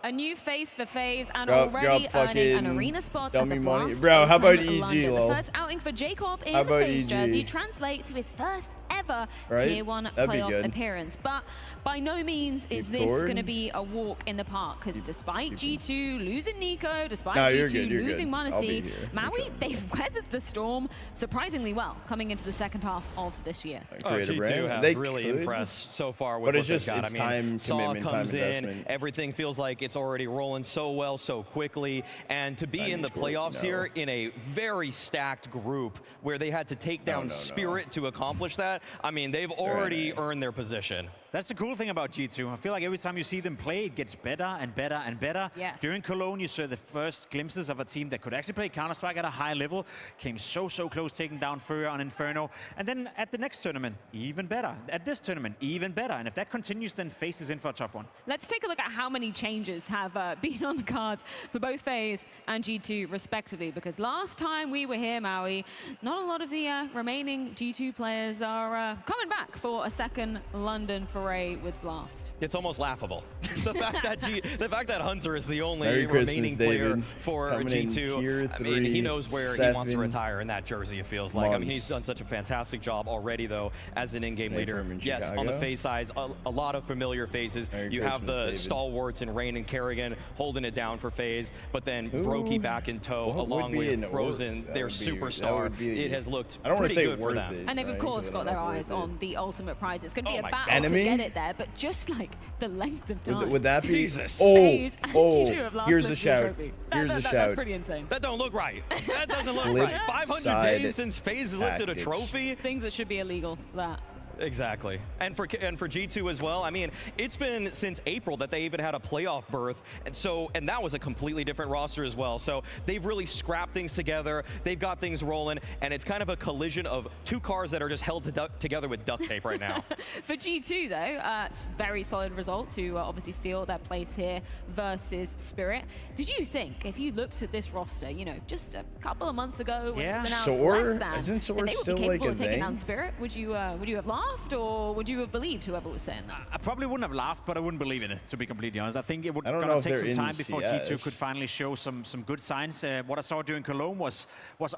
A new face for FaZe and already earning an arena spot at the Blast. Bro, how about EG, London. lol? The first outing for Jacob in the FaZe jersey translate to his first ever Tier 1 playoff appearance. But by no means is this going to be a walk in the park, because despite G2 losing Nico, despite G2 losing Monacy, Maui, they've weathered the storm surprisingly well coming into the second half of this year. G2 have really impressed so far with what they've got. I mean, Saw comes in, everything feels like it's already rolling so well, so quickly, and to be in the playoffs here in a very stacked group where they had to take down Spirit to accomplish that, I mean, they've already earned their position. That's the cool thing about G2. I feel like every time you see them play, it gets better and better and better. Yes. During Cologne, you saw the first glimpses of a team that could actually play Counter-Strike at a high level, came so close taking down Furrier on Inferno. And then at the next tournament, even better. At this tournament, even better. And if that continues, then FaZe is in for a tough one. Let's take a look at how many changes have been on the cards for both FaZe and G2 respectively, because last time we were here, Maui, not a lot of the remaining G2 players are coming back for a second London foray with Blast. It's almost laughable. the fact that Hunter is the only remaining player for G2. I mean, he knows where he wants to retire in that jersey, it feels like. I mean, he's done such a fantastic job already, though, as an in-game leader. Yes, on the FaZe side, a lot of familiar faces. You have the stalwarts in Rain and Kerrigan holding it down for FaZe, but then Brokey back in tow, along with Frozen, their superstar. It has looked pretty good for them. And they've, of course, got their eyes on the ultimate prize. It's going to be a battle to get it there, but just like the length of time. Would that be? Jesus. Here's a shout. Here's a shout. That's pretty insane. That don't look right. That doesn't look right. 500 days since FaZe has lifted a trophy. Things that should be illegal, that. Exactly. And for G2 as well, I mean, it's been since April that they even had a playoff berth, and that was a completely different roster as well. So they've really scrapped things together, they've got things rolling, and it's kind of a collision of two cars that are just held together with duct tape right now. For G2 though, it's very solid result to obviously seal their place here versus Spirit. Did you think, if you looked at this roster, you know, just a couple of months ago when it was announced less than, isn't Soar they would still be capable like of taking down Spirit? Would you have laughed, or would you have believed whoever was saying that? I probably wouldn't have laughed, but I wouldn't believe in it, to be completely honest. I think it would take some time before G2 could finally show some good signs. What I saw during Cologne was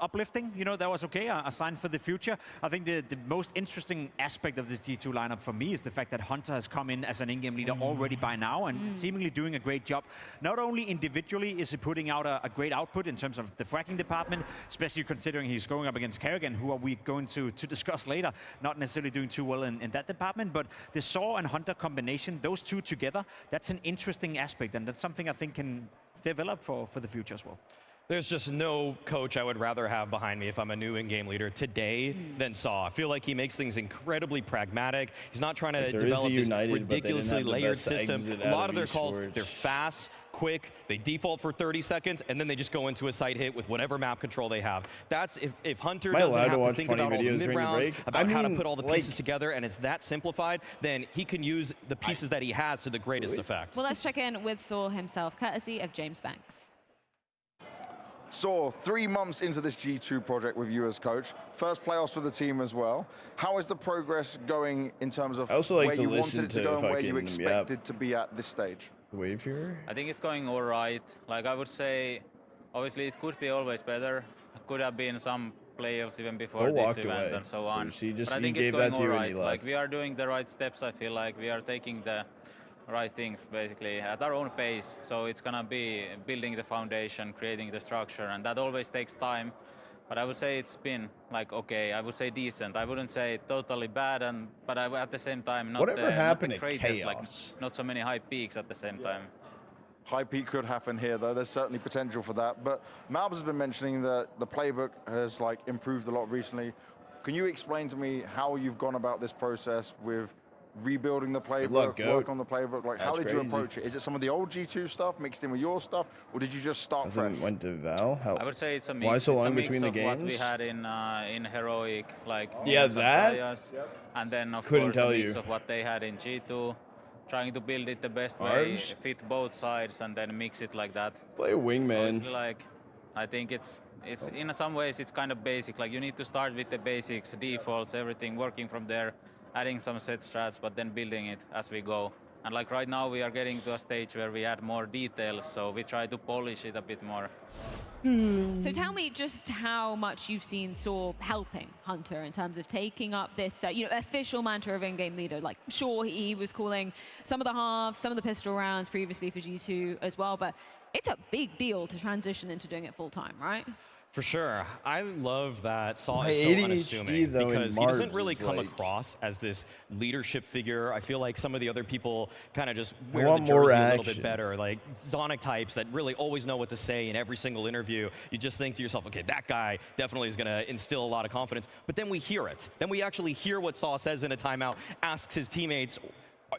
uplifting. You know, that was okay, a sign for the future. I think the most interesting aspect of this G2 lineup for me is the fact that Hunter has come in as an in-game leader already by now and seemingly doing a great job. Not only individually is he putting out a great output in terms of the fracking department, especially considering he's going up against Kerrigan, who are we going to discuss later, not necessarily doing too well in that department, but the Saw and Hunter combination, those two together, that's an interesting aspect, and that's something I think can develop for the future as well. There's just no coach I would rather have behind me if I'm a new in-game leader today than Saw. I feel like he makes things incredibly pragmatic. He's not trying to develop this ridiculously layered system. A lot of their calls, they're fast, quick, they default for 30 seconds, and then they just go into a site hit with whatever map control they have. That's if Hunter doesn't have to think about all the mid-rounds, about how to put all the pieces together, and it's that simplified, then he can use the pieces that he has to the greatest effect. Well, let's check in with Saw himself, courtesy of James Banks. Saw, 3 months into this G2 project with you as coach, first playoffs for the team as well. How is the progress going in terms of where you wanted it to go and where you expected to be at this stage? Wave here? I think it's going all right. Like, I would say, obviously it could be always better. It could have been some playoffs even before this event and so on. But I think it's going all right. Like, we are doing the right steps. I feel like we are taking the right things basically at our own pace. So it's gonna be building the foundation, creating the structure, and that always takes time. But I would say it's been like okay. I would say decent. I wouldn't say totally bad, but at the same time not Whatever happened not the at greatest, Chaos? like not so many high peaks at the same time. High peak could happen here, though. There's certainly potential for that. But Malbs has been mentioning that the playbook has like improved a lot recently. Can you explain to me how you've gone about this process with rebuilding the playbook, working on the playbook? Like, how did you approach it? Is it some of the old G2 stuff mixed in with your stuff, or did you just start fresh? Went to Val? I would say it's a mix. Why so long between the games? What we had in Heroic, like that, and then of couldn't course tell a mix you. of what they had in G2, trying to build it the best way, fit both sides, and then mix it like that. Play a wingman. Obviously, like, I think it's in some ways it's kind of basic. Like, you need to start with the basics, defaults, everything, working from there, adding some set strats, but then building it as we go. And like right now we are getting to a stage where we add more details, so we try to polish it a bit more. So tell me just how much you've seen Saw helping Hunter in terms of taking up this official mantra of in-game leader. Like, sure, he was calling some of the halves, some of the pistol rounds previously for G2 as well, but it's a big deal to transition into doing it full-time, right? For sure. I love that Saw is so unassuming because he doesn't really come across as this leadership figure. I feel like some of the other people kind of just wear the jersey a little bit better, like Zonic types that really always know what to say in every single interview. You just think to yourself, okay, that guy definitely is going to instill a lot of confidence. But then we hear it. Then we actually hear what Saw says in a timeout, asks his teammates,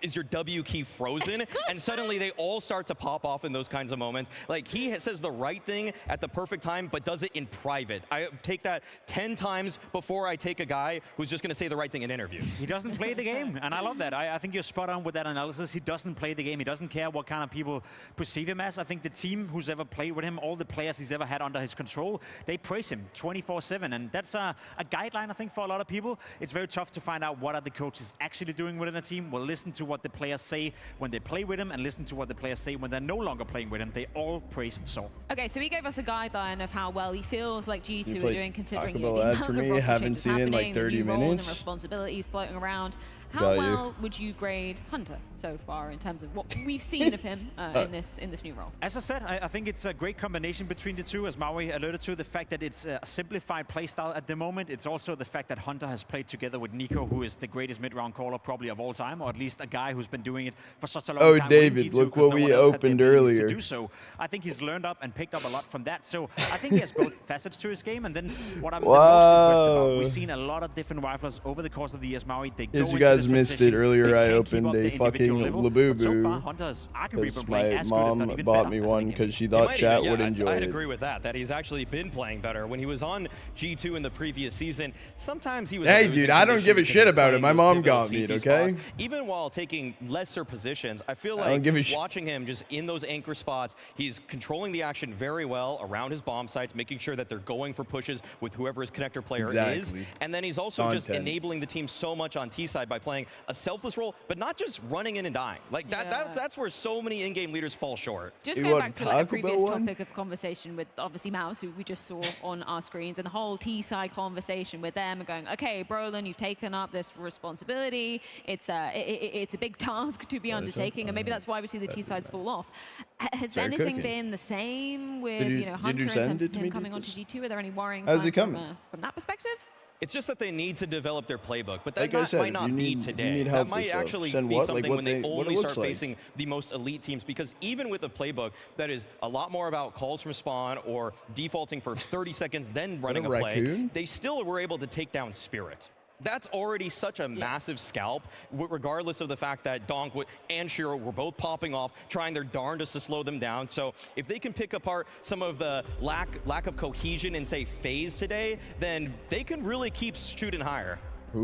is your W key frozen? And suddenly they all start to pop off in those kinds of moments. Like, he says the right thing at the perfect time, but does it in private. I take that 10 times before I take a guy who's just gonna say the right thing in interviews. He doesn't play the game, and I love that. I think you're spot on with that analysis. He doesn't play the game. He doesn't care what kind of people perceive him as. I think the team who's ever played with him, all the players he's ever had under his control, they praise him 24/7, and that's a guideline, I think, for a lot of people. It's very tough to find out what are the coaches actually doing within a team. We'll listen to what the players say when they play with him and listen to what the players say when they're no longer playing with him. They all praise Saw. Okay, so he gave us a guideline of how well he feels like G2 are doing, considering for me, haven't seen it in like 30 the new roles and minutes. responsibilities floating around. How well would you grade Hunter so far in terms of what we've seen of him in this new role? As I said, I think it's a great combination between the two, as Maui alluded to, the fact that it's a simplified playstyle at the moment. It's also the fact that Hunter has played together with Nico, who is the greatest mid-round caller probably of all time, or at least a guy who's been doing it for such a long time. Oh, David, look what we opened earlier. To do so. I think he's learned up and picked up a lot from that. So I think he has both facets to his game. And then what I'm the most impressed about, we've seen a lot of different riflers over the course of the years, Maui. They As you guys missed it earlier, I opened a fucking Labubu. So far, Hunter's arguably been playing as good, if not even bought me one because she thought chat would enjoy it. I'd agree with that he's actually been playing better. When he was on G2 in the previous season, sometimes he was... Hey, dude, I don't give a shit about it. My mom got me, okay? Spots. Even while taking lesser positions, I feel like watching him just in those anchor spots, he's controlling the action very well around his bomb sites, making sure that they're going for pushes with whoever his connector player is. And then he's also just enabling the team so much on T side by playing a selfless role, but not just running in and dying. Like that's where so many in-game leaders fall short. Just going back to like a previous topic of conversation with obviously Mouse, who we just saw on our screens, and the whole T-side conversation with them going, okay, Brolin, you've taken up this responsibility. It's a big task to be undertaking, and maybe that's why we see the T-sides fall off. Has anything been the same with Hunter in terms of him coming onto G2? Are there any worrying signs from that perspective? It's just that they need to develop their playbook, but that might not be today. That might actually be something when they only start facing the most elite teams, because even with a playbook that is a lot more about calls from spawn or defaulting for 30 seconds, then running a play, they still were able to take down Spirit. That's already such a massive scalp, regardless of the fact that Donk and Shiro were both popping off, trying their darndest to slow them down. So if they can pick apart some of the lack of cohesion in, say, FaZe today, then they can really keep shooting higher.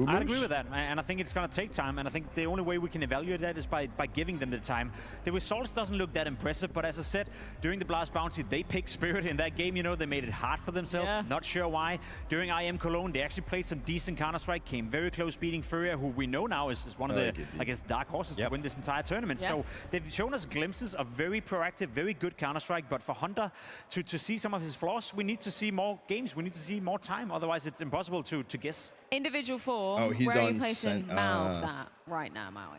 I agree with that, and I think it's going to take time, and I think the only way we can evaluate that is by giving them the time. The results doesn't look that impressive, but as I said, during the Blast Bounty, they picked Spirit in that game. You know, they made it hard for themselves. Not sure why. During IM Cologne, they actually played some decent Counter-Strike, came very close beating Furia, who we know now is one of the, I guess, dark horses to win this entire tournament. So they've shown us glimpses of very proactive, very good Counter-Strike, but for Hunter to see some of his flaws, we need to see more games. We need to see more time. Otherwise, it's impossible to guess. Individual form, where are you placing Mouse at right now, Maui?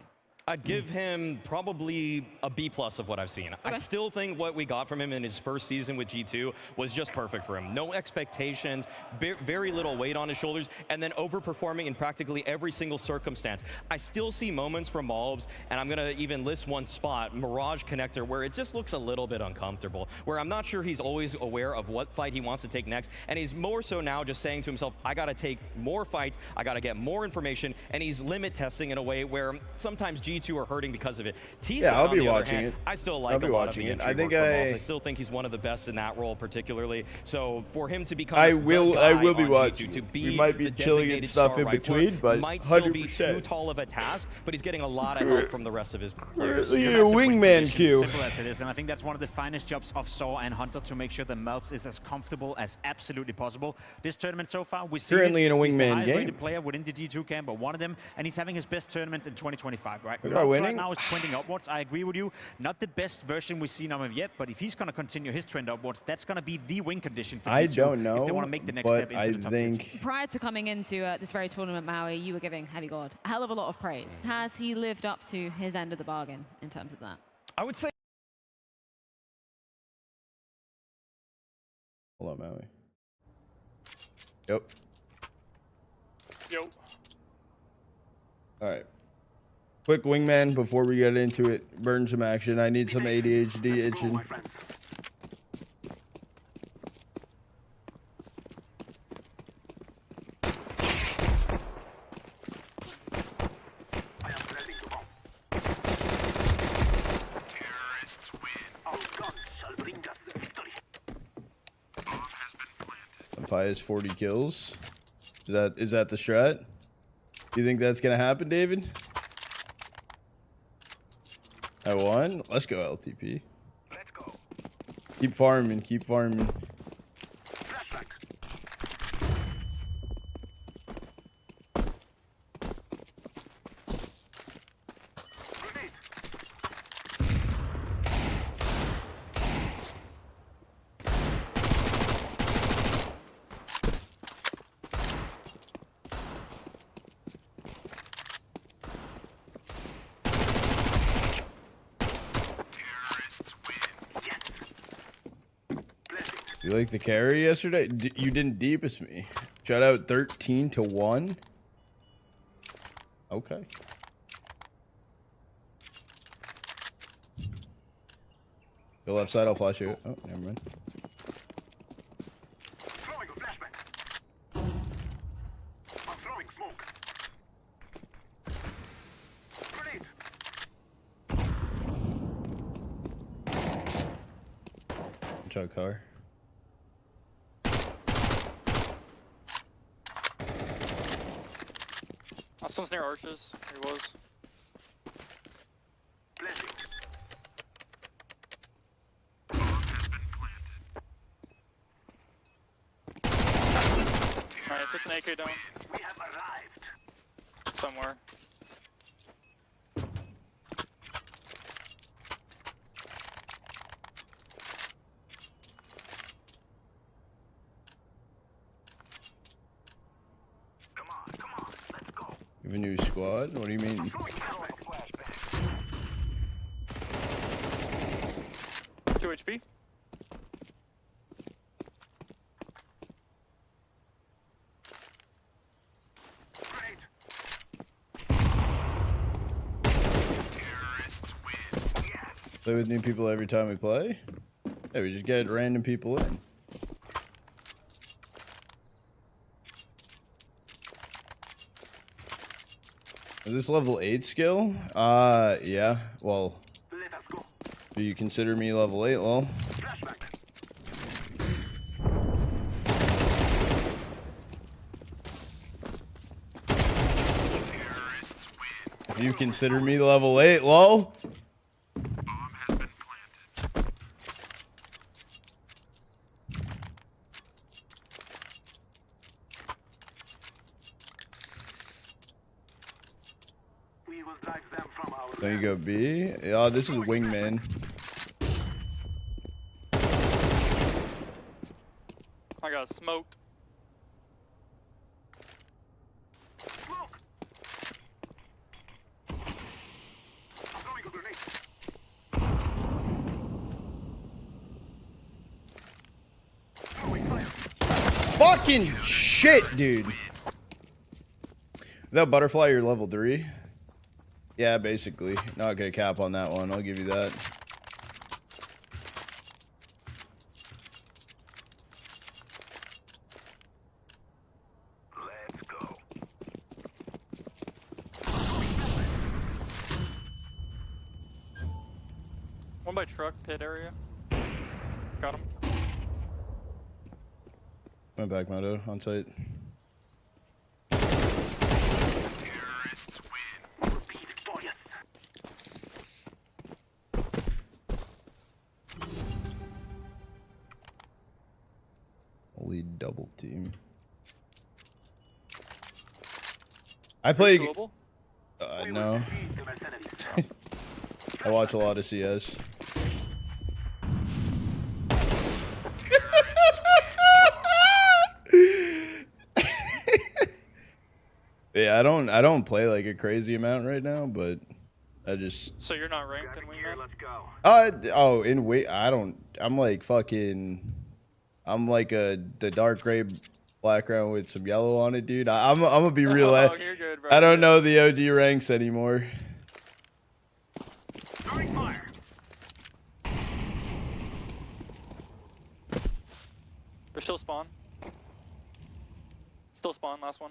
I'd give him probably a B+ of what I've seen. I still think what we got from him in his first season with G2 was just perfect for him. No expectations, very little weight on his shoulders, and then overperforming in practically every single circumstance. I still see moments from Malbs, and I'm gonna even list one spot, Mirage Connector, where it just looks a little bit uncomfortable, where I'm not sure he's always aware of what fight he wants to take next, and he's more so now just saying to himself, I gotta take more fights, I gotta get more information, and he's limit testing in a way where sometimes G2 are hurting because of it. T-side, I'll be on the watching other hand, I still like a lot of the entry work from Malbs. I still think he's one of the best in that role, particularly. So for him to become I will be watching. G2, to be we might be chilling and stuff in between, but might still be too tall of a task, but he's getting a lot of help from the rest of his players. Wingman queue. Simple as it is, and I think that's one of the finest jobs of Saw and Hunter, to make sure that Malbs is as comfortable as absolutely possible. This tournament so far, we see currently in a wingman game. He's the highest rated player within the G2 camp, but one of them, and he's having his best tournament in 2025, right? Right now is trending upwards. I agree with you. Not the best version we've seen of him yet, but if he's going to continue his trend upwards, that's going to be the win condition for G2. I don't know, if they want to make the next step into the top 6. Prior to coming into this very tournament, Maui, you were giving Heavy God a hell of a lot of praise. Has he lived up to his end of the bargain in terms of that? I would say. Hold on, Maui. Yep. Yo. All right. Quick wingman before we get into it. Burn some action. I need some ADHD itching. Pi has 40 kills. Is that the strat? Do you think that's gonna happen, David? I won. Let's go, LTP. Let's go. Keep farming. Keep farming. You like the carry yesterday? You didn't deepest me. Shut out 13-1. Okay. Go left side, I'll flash you. Oh, never mind. Watch out, car. Last one's near arches. He was. Nice, hit an AK down. We have arrived. Somewhere. You have a new squad? What do you mean? 2 HP. Play with new people every time we play? Yeah, we just get random people in. Is this level 8 skill? Yeah. Well, do you consider me level 8, lol? If you consider me level 8, lol? There you go, B. Oh, this is wingman. I got smoked. Fucking shit, dude. Without butterfly, you're level 3. Yeah, basically. Not gonna cap on that one. I'll give you that. Let's go. One by truck pit area. Got him. Went back, Moto, on site. Holy double team. I play. No. I watch a lot of CS. Yeah, I don't play like a crazy amount right now, but I just. So you're not ranked in wingman? Let's go. Oh, in wait, I don't. I'm like fucking. I'm like the dark gray background with some yellow on it, dude. I'm gonna be real. Oh, you're good, bro. I don't know the OG ranks anymore. Fire. They're still spawn. Still spawn, last one.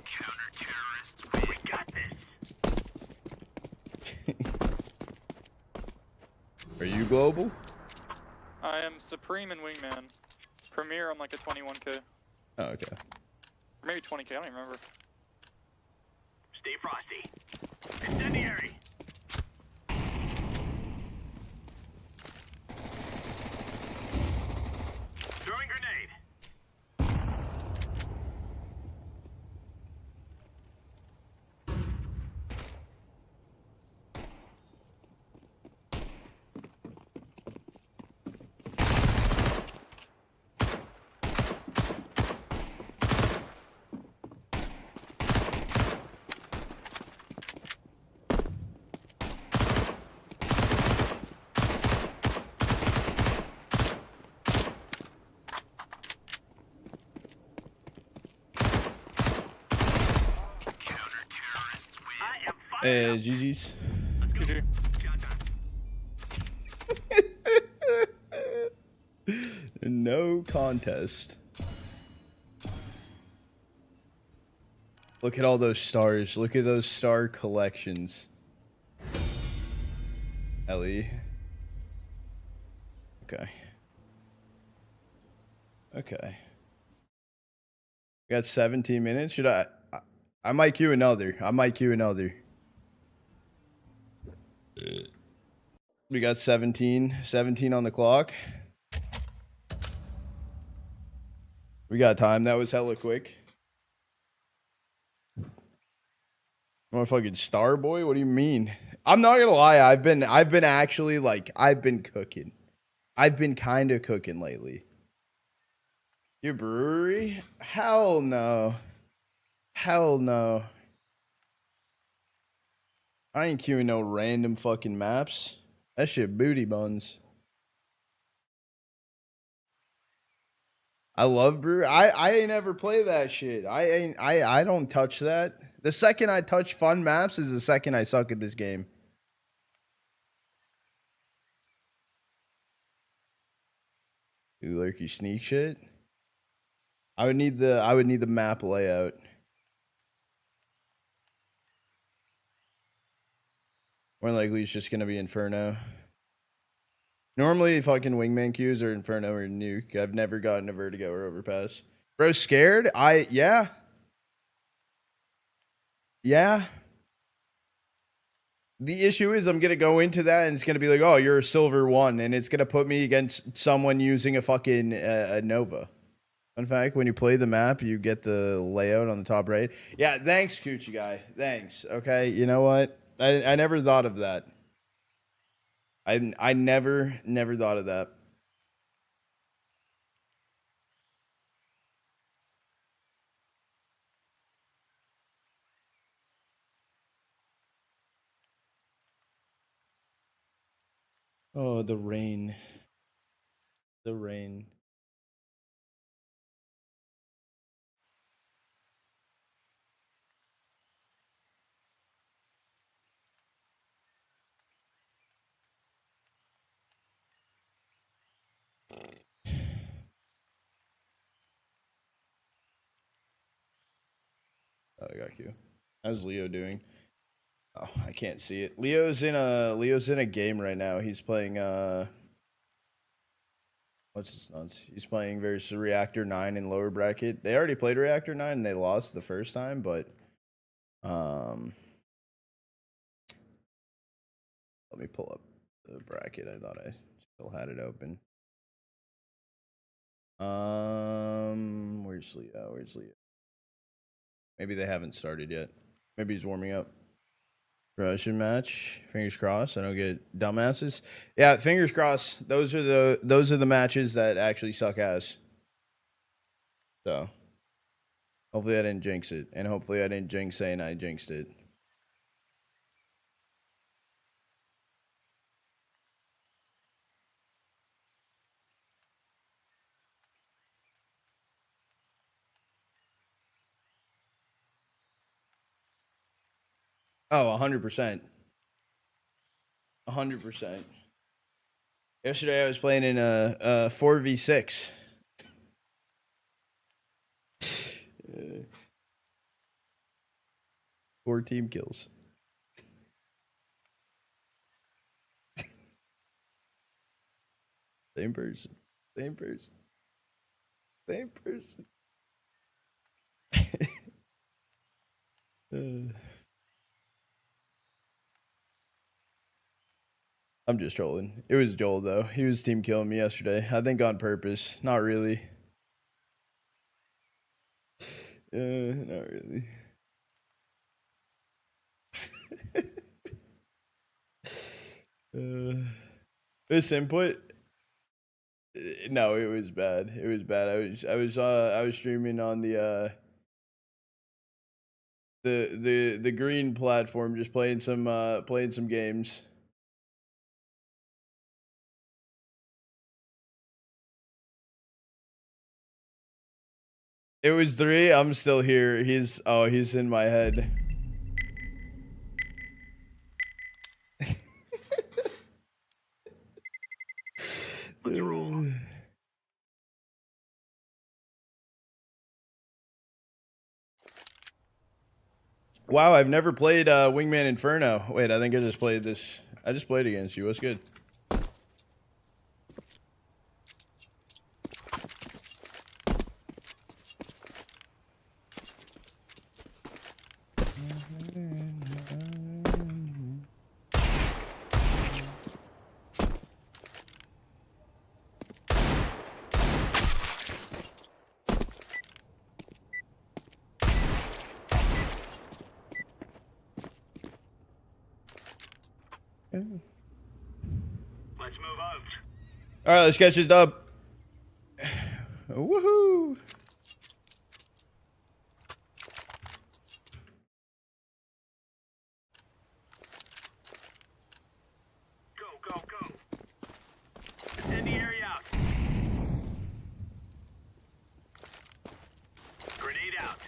Counter-terrorists, we got this. Are you global? I am Supreme in Wingman. Premier, I'm like a 21k. Oh, okay. Or maybe 20k, I don't even remember. Stay frosty. Incendiary. Throwing grenade. GG's. GG. No contest. Look at all those stars. Look at those star collections. Ellie. Okay. Okay. We got 17 minutes. Should I might queue another. I might queue another. We got 17 on the clock. We got time. That was hella quick. Motherfucking star boy? What do you mean? I'm not gonna lie. I've been actually like I've been cooking. I've been kind of cooking lately. Your brewery? Hell no. Hell no. I ain't queuing no random fucking maps. That shit booty buns. I love brew. I ain't ever play that shit. I don't touch that. The second I touch fun maps is the second I suck at this game. Do lurky sneak shit. I would need the map layout. More likely it's just gonna be Inferno. Normally fucking wingman queues are Inferno or Nuke. I've never gotten a Vertigo or Overpass. Bro, scared? Yeah. Yeah. The issue is I'm gonna go into that and it's gonna be like, oh, you're a silver 1, and it's gonna put me against someone using a fucking a Nova. In fact, when you play the map, you get the layout on the top right. Yeah, thanks, Coochie guy. Thanks. Okay, you know what? I never thought of that. I never thought of that. Oh, the rain. The rain. Oh, I got you. How's Leo doing? Oh, I can't see it. Leo's in a game right now. He's playing what's his nuts? He's playing versus Reactor 9 in lower bracket. They already played Reactor 9 and they lost the first time, but let me pull up the bracket. I thought I still had it open. Where's Leo? Where's Leo? Maybe they haven't started yet. Maybe he's warming up. Russian match. Fingers crossed. I don't get dumbasses. Yeah, fingers crossed. Those are the matches that actually suck ass. So hopefully I didn't jinx it. And hopefully I didn't jinx saying I jinxed it. Oh, 100%. 100%. Yesterday I was playing in a 4v6. 4 team kills. Same person. Same person. Same person. I'm just trolling. It was Joel, though. He was team killing me yesterday. I think on purpose. Not really. Not really. This input? No, it was bad. It was bad. I was streaming on the green platform, just playing some games. It was 3. I'm still here. He's in my head. Wow, I've never played Wingman Inferno. Wait, I think I just played this. I just played against you. What's good? Let's move out. All right, let's catch this dub. Woohoo! Go. Incendiary out. Grenade out.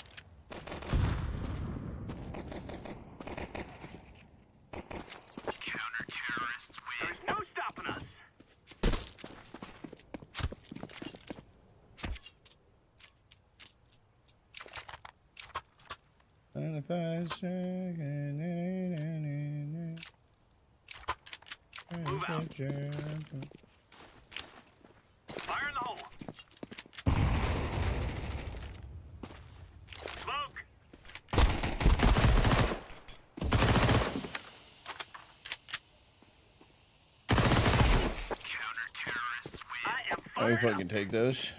Counter-terrorists win. There's no stopping us. Move out. Fire in the hole. Smoke. Counter-terrorists win. I am I fucking take those.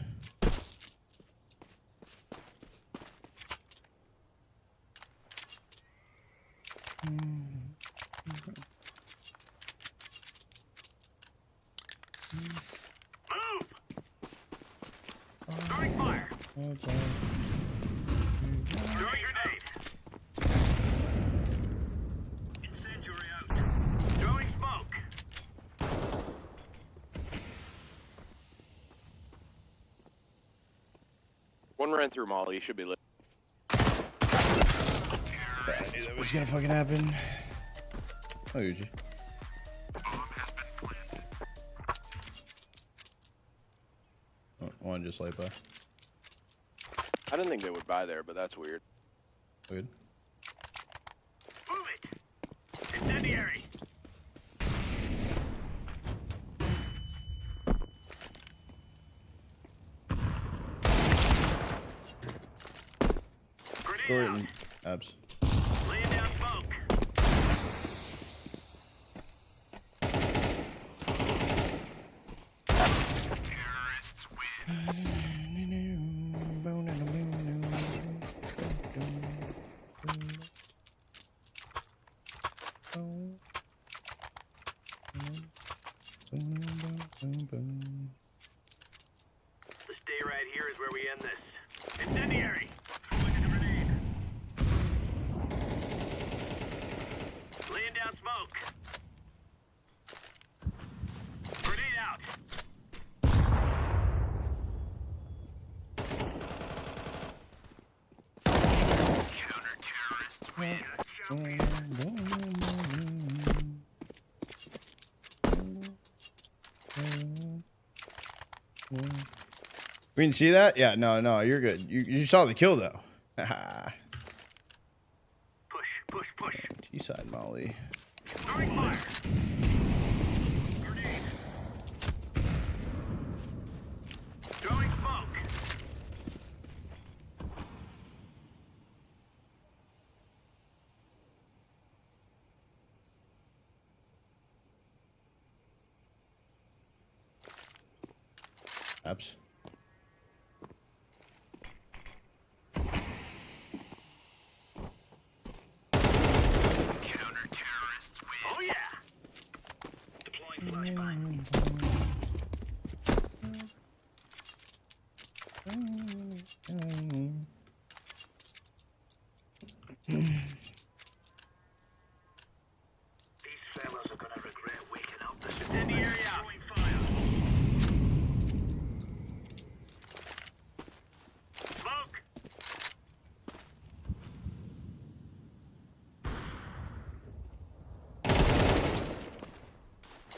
Throwing fire. Throwing grenade. Incendiary out. Throwing smoke. One ran through Molly. You should be lit. I knew that was gonna fucking happen. Oh, you. Oh, one just like by. I didn't think they would buy there, but that's weird. Weird. Move it. Incendiary. Gordon, abs. Laying down smoke. Terrorists win. This day right here is where we end this. Incendiary. Laying down smoke. Grenade out. Counter-terrorists win. We didn't see that? Yeah, no, you're good. You saw the kill though. Push. T-side Molly. Throwing fire. Grenade. Throwing smoke. Abs. Counter-terrorists win. Oh yeah. Deploying flashbang. These fellas are gonna regret waking up this incendiary out. Smoke.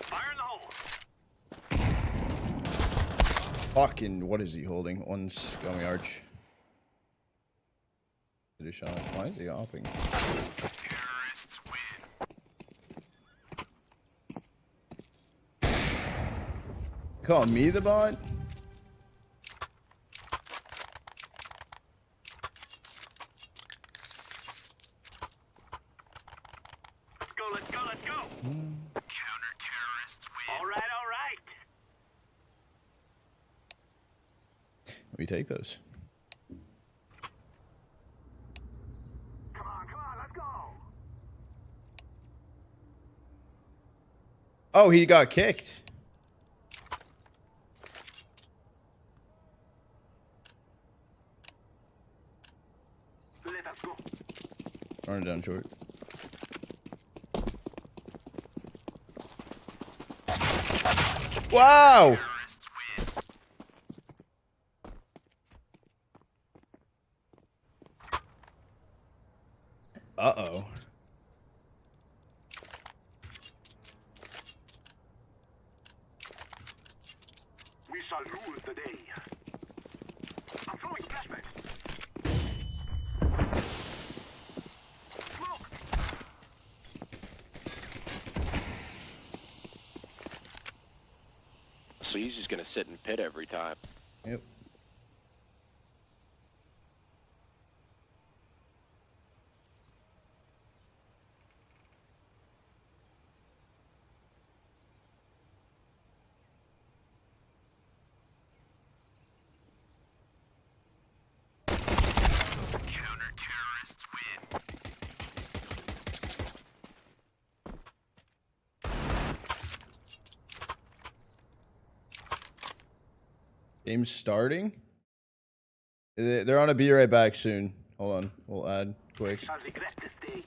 Fire in the hole. Fucking, what is he holding? One's Gummy Arch. Why is he hopping? Terrorists win. Call me the bot? Let's go. Counter-terrorists win. All right. Let me take those. Come on, let's go. Oh, he got kicked. Let us go. Run it down short. Wow! Uh-oh. We shall rule the day. I'm throwing flashbang. Smoke. So he's just gonna sit and pit every time. Yep. Counter-terrorists win. Game's starting? They're on a be right back soon. Hold on. We'll add quick. Shall regret this day.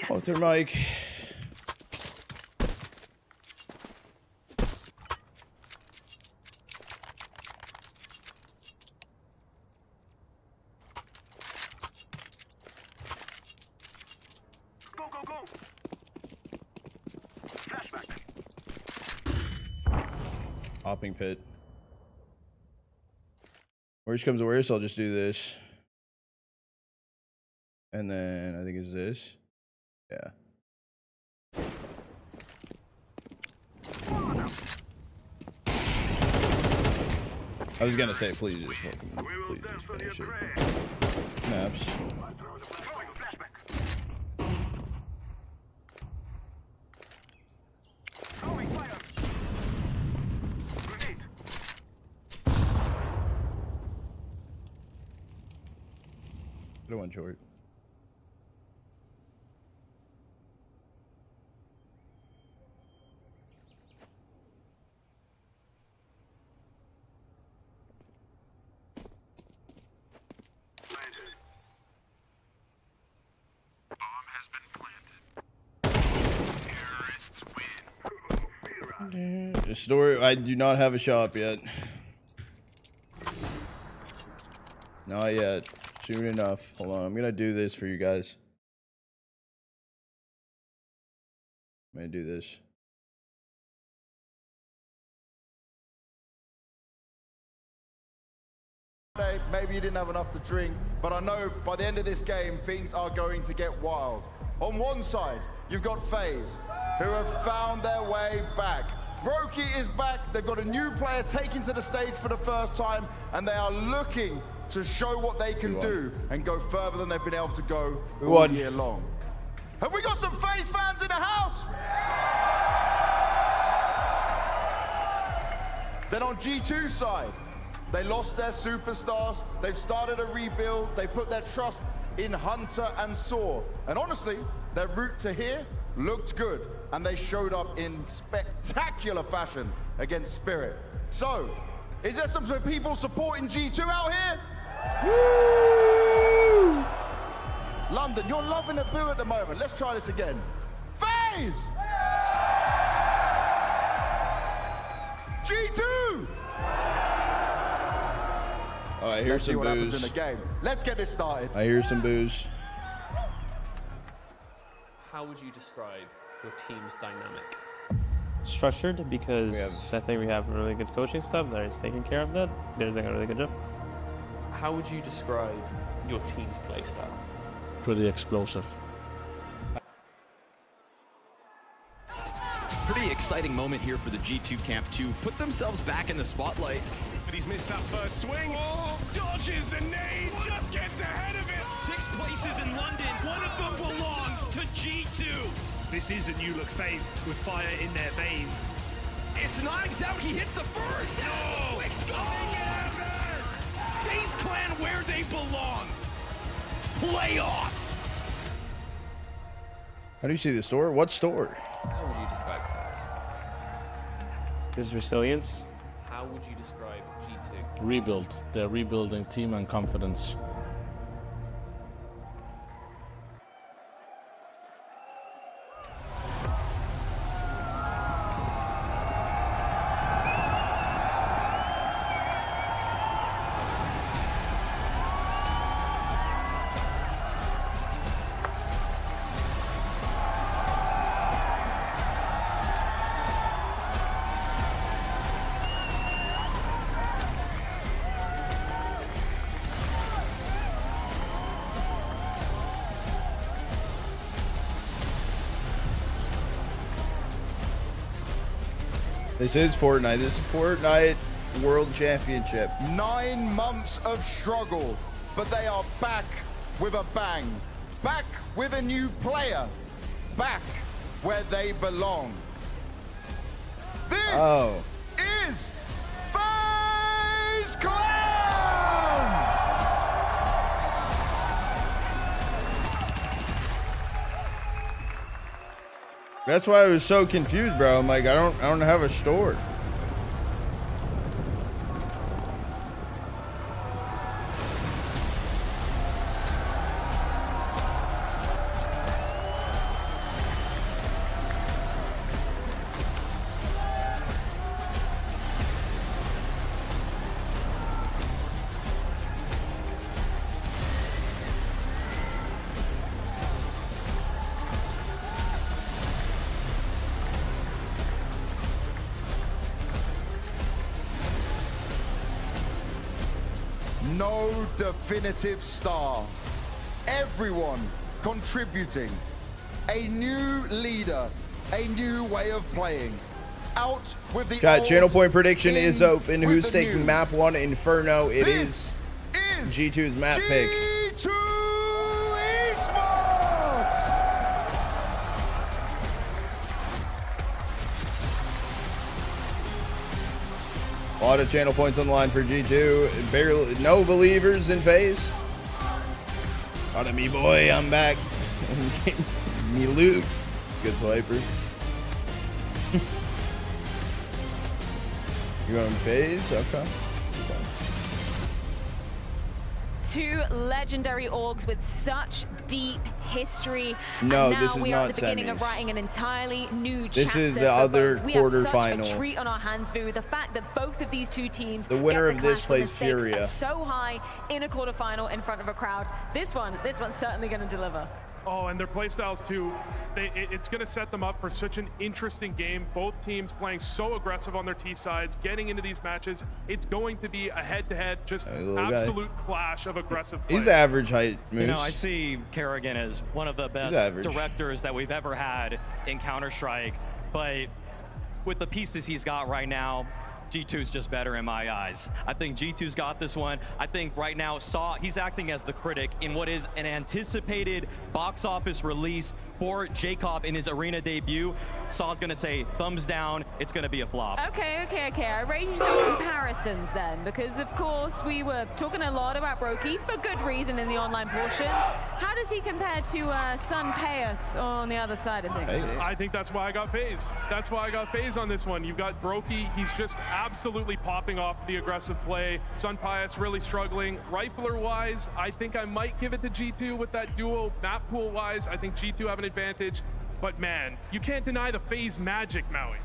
What's their mic? Go. Flashback. Hopping pit. Worst comes to worst, I'll just do this. And then I think it's this. Yeah. I was gonna say, please just finish it. Snaps. Put one short. The story, I do not have a shop yet. Not yet. Soon enough. Hold on, I'm gonna do this for you guys. I'm gonna do this. Maybe you didn't have enough to drink, but I know by the end of this game, things are going to get wild. On one side, you've got FaZe, who have found their way back. Brokey is back. They've got a new player taken to the stage for the first time, and they are looking to show what they can do and go further than they've been able to go all year long. Have we got some FaZe fans in the house? Then on G2's side, they lost their superstars. They've started a rebuild. They put their trust in Hunter and Saw. And honestly, their route to here looked good, and they showed up in spectacular fashion against Spirit. So, is there some people supporting G2 out here? Woo! London, you're loving the boo at the moment. Let's try this again. FaZe! G2! All right, here's some what happens in boos. the game. Let's get this started. I hear some boos. How would you describe your team's dynamic? Structured, because I think we have really good coaching staff that is taking care of that. They're doing a really good job. How would you describe your team's play style? Pretty explosive. Pretty exciting moment here for the G2 camp to put themselves back in the spotlight. But he's missed that first swing. Oh, dodges the nade, just gets ahead of it. 6 places in London. One of them belongs to G2. This is a new look FaZe with fire in their veins. It's Knives out. He hits the first. Oh, quick scoring ever. FaZe Clan where they belong. Playoffs. How do you see the store? What store? How would you describe FaZe? This resilience. How would you describe G2? Rebuild. They're rebuilding team and confidence. This is Fortnite. This is Fortnite World Championship. 9 months of struggle, but they are back with a bang. Back with a new player. Back where they belong. This is FaZe Clan! That's why I was so confused, bro. I'm like, I don't have a store. No definitive star. Everyone contributing. A new leader. A new way of playing. Out with the Got old, channel point prediction is open. with Who's the taking new. map 1 Inferno? It This is G2's map pick. G2 Esports! A lot of channel points on the line for G2. Barely, no believers in FaZe. Out of me, boy. I'm back. Me loot. Good swiper. You going FaZe? Okay. Two legendary orgs with such deep history. No, and now this is we are not at the beginning of semis. writing an entirely new This chapter is the for other both. We have such quarterfinal. a treat on our hands, Vu. The fact that both of these two teams The winner get to of this clash when plays the stakes Furia. are so high in a quarterfinal in front of a crowd. This one's certainly going to deliver. Oh, and their playstyles too. It's going to set them up for such an interesting game. Both teams playing so aggressive on their T sides, getting into these matches. It's going to be a head-to-head, just absolute clash of aggressive play. He's average height, Moose. You know, I see Kerrigan as one of the best directors that we've ever had in Counter-Strike, but with the pieces he's got right now, G2's just better in my eyes. I think G2's got this one. I think right now, he's acting as the critic in what is an anticipated box office release for Jacob in his arena debut, Saw's gonna say thumbs down, it's gonna be a flop. Okay. I raised some comparisons then, because of course we were talking a lot about Brokey for good reason in the online portion. How does he compare to Sun Payas on the other side of things? I think that's why I got FaZe. That's why I got FaZe on this one. You've got Brokey, he's just absolutely popping off the aggressive play. Sun Payas really struggling. Rifler-wise, I think I might give it to G2 with that duo. Map pool-wise, I think G2 have an advantage. But man, you can't deny the FaZe magic, Maui.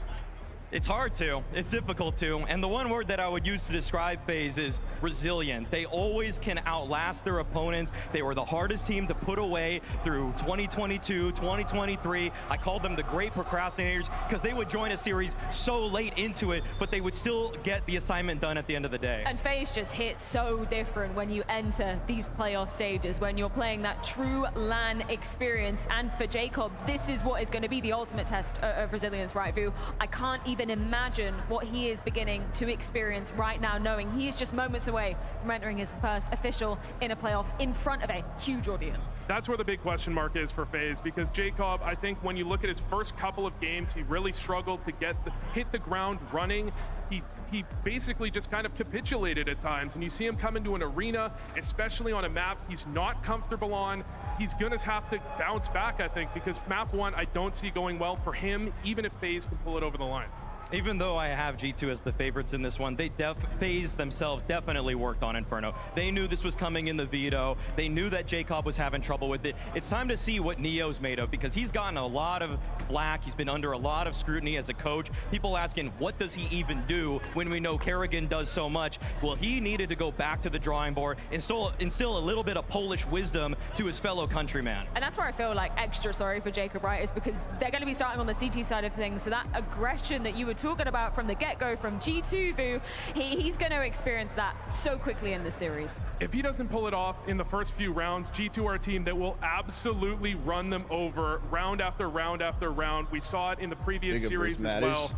It's hard to, it's difficult to, and the one word that I would use to describe FaZe is resilient. They always can outlast their opponents. They were the hardest team to put away through 2022, 2023. I called them the great procrastinators because they would join a series so late into it, but they would still get the assignment done at the end of the day. And FaZe just hits so different when you enter these playoff stages, when you're playing that true LAN experience. And for Jacob, this is what is going to be the ultimate test of resilience, right, Vu? I can't even imagine what he is beginning to experience right now, knowing he is just moments away from entering his first official inner playoffs in front of a huge audience. That's where the big question mark is for FaZe, because Jacob, I think when you look at his first couple of games, he really struggled to hit the ground running. He basically just kind of capitulated at times, and you see him come into an arena, especially on a map he's not comfortable on. He's gonna have to bounce back, I think, because map 1 I don't see going well for him, even if FaZe can pull it over the line. Even though I have G2 as the favorites in this one, FaZe themselves definitely worked on Inferno. They knew this was coming in the veto. They knew that Jacob was having trouble with it. It's time to see what Neo's made of, because he's gotten a lot of flack. He's been under a lot of scrutiny as a coach. People asking, what does he even do when we know Kerrigan does so much? Well, he needed to go back to the drawing board, instill a little bit of Polish wisdom to his fellow countryman. And that's where I feel like extra sorry for Jacob, right? Is because they're going to be starting on the CT side of things. So that aggression that you were talking about from the get-go from G2, Vu, he's going to experience that so quickly in this series. If he doesn't pull it off in the first few rounds, G2 are a team that will absolutely run them over round after round after round. We saw it in the previous series as well.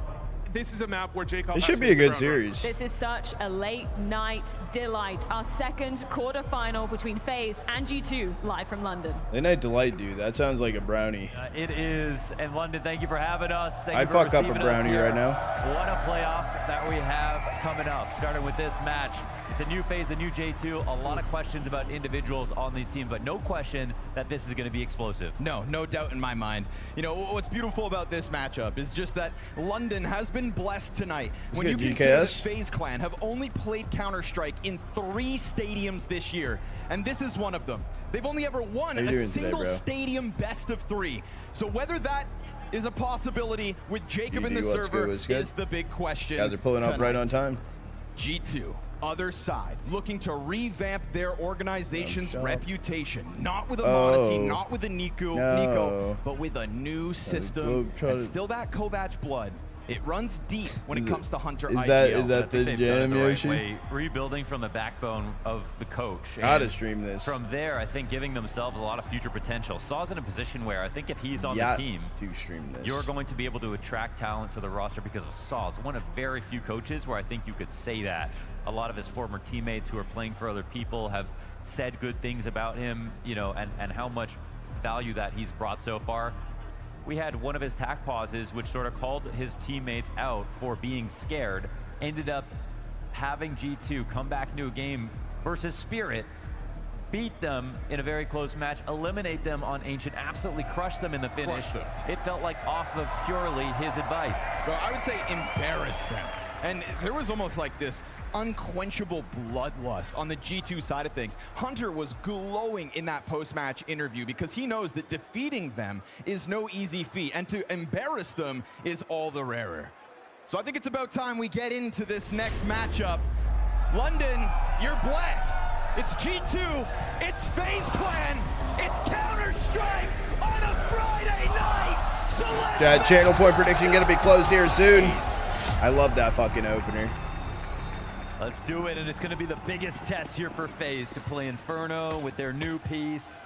This is a map where Jacob. This should be a good series. This is such a late night delight. Our second quarterfinal between FaZe and G2, live from London. Late night delight, dude. That sounds like a brownie. It is. And London, thank you for having us. I fuck up a brownie right now. What a playoff that we have coming up. Starting with this match. It's a new FaZe, a new J2. A lot of questions about individuals on these teams, but no question that this is going to be explosive. No doubt in my mind. You know, what's beautiful about this matchup is just that London has been blessed tonight. When you consider that FaZe Clan have only played Counter-Strike in 3 stadiums this year, and this is one of them. They've only ever won a single stadium best of 3. So whether that is a possibility with Jacob in the server is the big question. Guys are pulling up right on time. G2. Other side, looking to revamp their organization's reputation. Not with a Modesty, not with a Nico, but with a new system. And still that Kovac blood. It runs deep when it comes to Hunter IGL. Is that the jam, Yoshi? Rebuilding from the backbone of the coach. Gotta stream this. From there, I think giving themselves a lot of future potential. Saw's in a position where I think if he's on the team, you're going to be able to attract talent to the roster because of Saw. It's one of very few coaches where I think you could say that. A lot of his former teammates who are playing for other people have said good things about him, you know, and how much value that he's brought so far. We had one of his tack pauses, which sort of called his teammates out for being scared, ended up having G2 come back into a game versus Spirit, beat them in a very close match, eliminate them on Ancient, absolutely crush them in the finish. It felt like off of purely his advice. Well, I would say embarrass them. And there was almost like this unquenchable bloodlust on the G2 side of things. Hunter was glowing in that post-match interview because he knows that defeating them is no easy feat, and to embarrass them is all the rarer. So I think it's about time we get into this next matchup. London, you're blessed. It's G2, it's FaZe Clan, it's Counter-Strike on a Friday night. So let's channel point prediction gonna be closed here soon. I love that fucking opener. Let's do it, and it's going to be the biggest test here for FaZe to play Inferno with their new piece.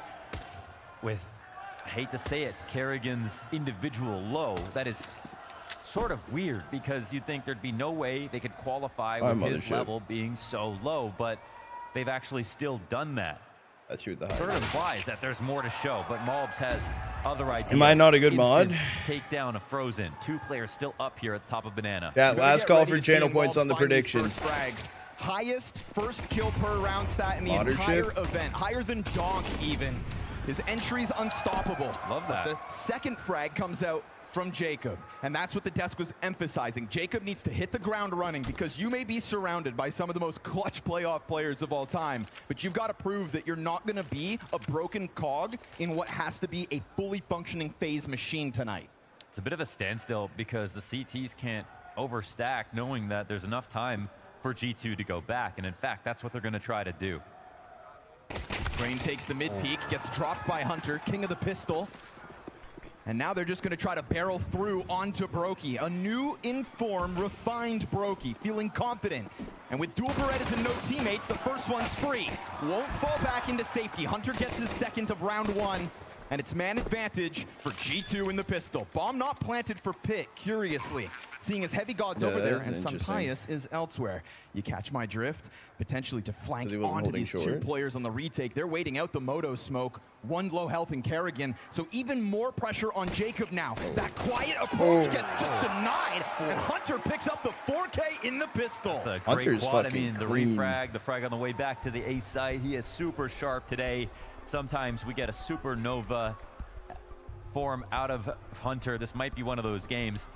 With, I hate to say it, Kerrigan's individual low. That is sort of weird because you'd think there'd be no way they could qualify with his level being so low, but they've actually still done that. That's you with the sort of implies that there's more to show, but Malbs has other ideas. Am I not a good mod? Take down a Frozen. 2 players still up here at the top of Banana. Yeah, last call for channel points on the predictions. Highest first kill per round stat in the entire event. Higher than Donk even. His entry's unstoppable. Love that. But the second frag comes out from Jacob, and that's what the desk was emphasizing. Jacob needs to hit the ground running because you may be surrounded by some of the most clutch playoff players of all time, but you've got to prove that you're not going to be a broken cog in what has to be a fully functioning FaZe machine tonight. It's a bit of a standstill because the CTs can't overstack, knowing that there's enough time for G2 to go back, and in fact, that's what they're going to try to do. Brain takes the mid peak, gets dropped by Hunter, king of the pistol. And now they're just going to try to barrel through onto Brokey. A new, in-form, refined Brokey, feeling confident. And with dual Berettas and no teammates, the first one's free. Won't fall back into safety. Hunter gets his second of round 1. And it's man advantage for G2 in the pistol. Bomb not planted for Pit, curiously. Seeing as Heavy God's over there and Sunpius is elsewhere. You catch my drift? Potentially to flank onto these 2 players on the retake. They're waiting out the Moto smoke. 1 low health in Kerrigan. So even more pressure on Jacob now. That quiet approach gets just denied. And Hunter picks up the 4K in the pistol. That's a great quad. I mean, the refrag, the frag on the way back to the A site. He is super sharp today. Sometimes we get a supernova form out of Hunter. This might be one of those games,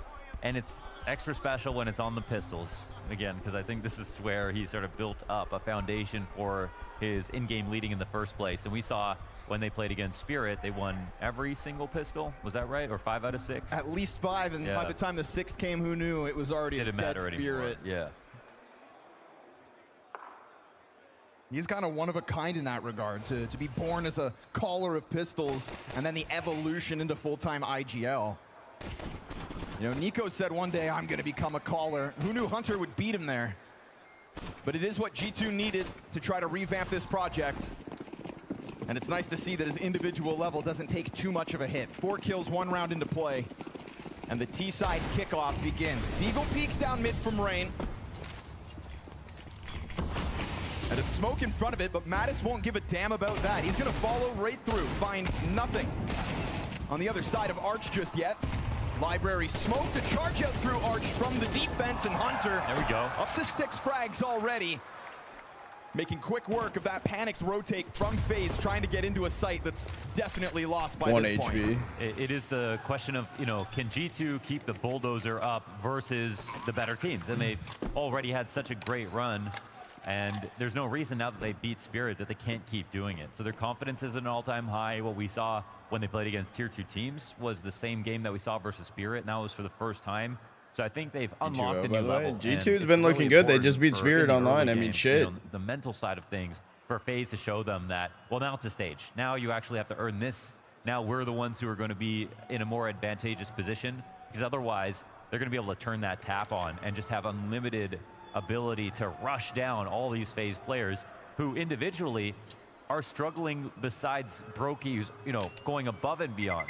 and it's extra special when it's on the pistols again, because I think this is where he sort of built up a foundation for his in-game leading in the first place. And we saw when they played against Spirit, they won every single pistol. Was that right? Or 5 out of 6? At least 5, and by the time the 6th came, who knew? It was already a dead Spirit. Anymore. Yeah. He's kind of one of a kind in that regard, to be born as a caller of pistols and then the evolution into full-time IGL. You know, Nico said one day, I'm going to become a caller. Who knew Hunter would beat him there? But it is what G2 needed to try to revamp this project. And it's nice to see that his individual level doesn't take too much of a hit. 4 kills, 1 round into play. And the T-side kickoff begins. Deagle peeks down mid from Rain. And a smoke in front of it, but Mattis won't give a damn about that. He's going to follow right through, finds nothing on the other side of Arch just yet. Library smoke to charge out through Arch from the defense, and Hunter. There we go. Up to 6 frags already. Making quick work of that panicked rotate from FaZe, trying to get into a site that's definitely lost by this point. It is the question of, you know, can G2 keep the bulldozer up versus the better teams? And they've already had such a great run. And there's no reason now that they beat Spirit that they can't keep doing it. So their confidence is at an all-time high. What we saw when they played against tier 2 teams was the same game that we saw versus Spirit. Now it was for the first time. So I think they've unlocked a new level. G2's been looking good. They just beat Spirit online. I mean, shit. You know, the mental side of things for FaZe to show them that, well, now it's a stage. Now you actually have to earn this. Now we're the ones who are going to be in a more advantageous position, because otherwise they're going to be able to turn that tap on and just have unlimited ability to rush down all these FaZe players who individually are struggling, besides Brokey, who's, you know, going above and beyond.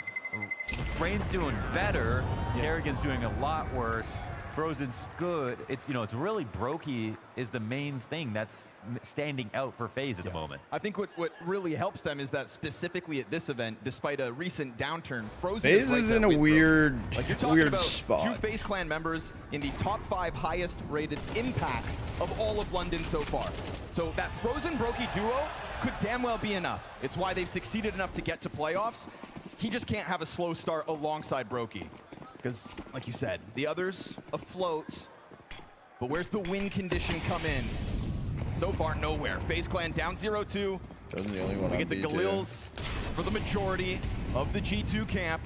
Rain's doing better. Kerrigan's doing a lot worse. Frozen's good. It's, you know, it's really Brokey is the main thing that's standing out for FaZe at the moment. I think what really helps them is that specifically at this event, despite a recent downturn, Frozen FaZe is in a weird about spot. 2 FaZe Clan members in the top 5 highest rated impacts of all of London so far. So that Frozen Brokey duo could damn well be enough. It's why they've succeeded enough to get to playoffs. He just can't have a slow start alongside Brokey. Because, like you said, the others afloat. But where's the win condition come in? So far, nowhere. FaZe Clan down 0-2. We get the Galils for the majority of the G2 camp.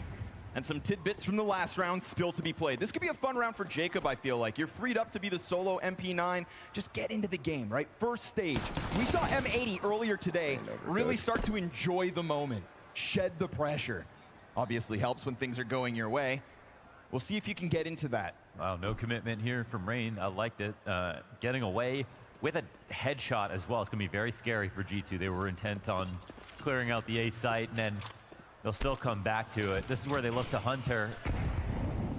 And some tidbits from the last round still to be played. This could be a fun round for Jacob, I feel like. You're freed up to be the solo MP9. Just get into the game, right? First stage. We saw M80 earlier today really start to enjoy the moment. Shed the pressure. Obviously helps when things are going your way. We'll see if you can get into that. Wow, no commitment here from Rain. I liked it. Getting away with a headshot as well. It's going to be very scary for G2. They were intent on clearing out the A site, and then they'll still come back to it. This is where they look to Hunter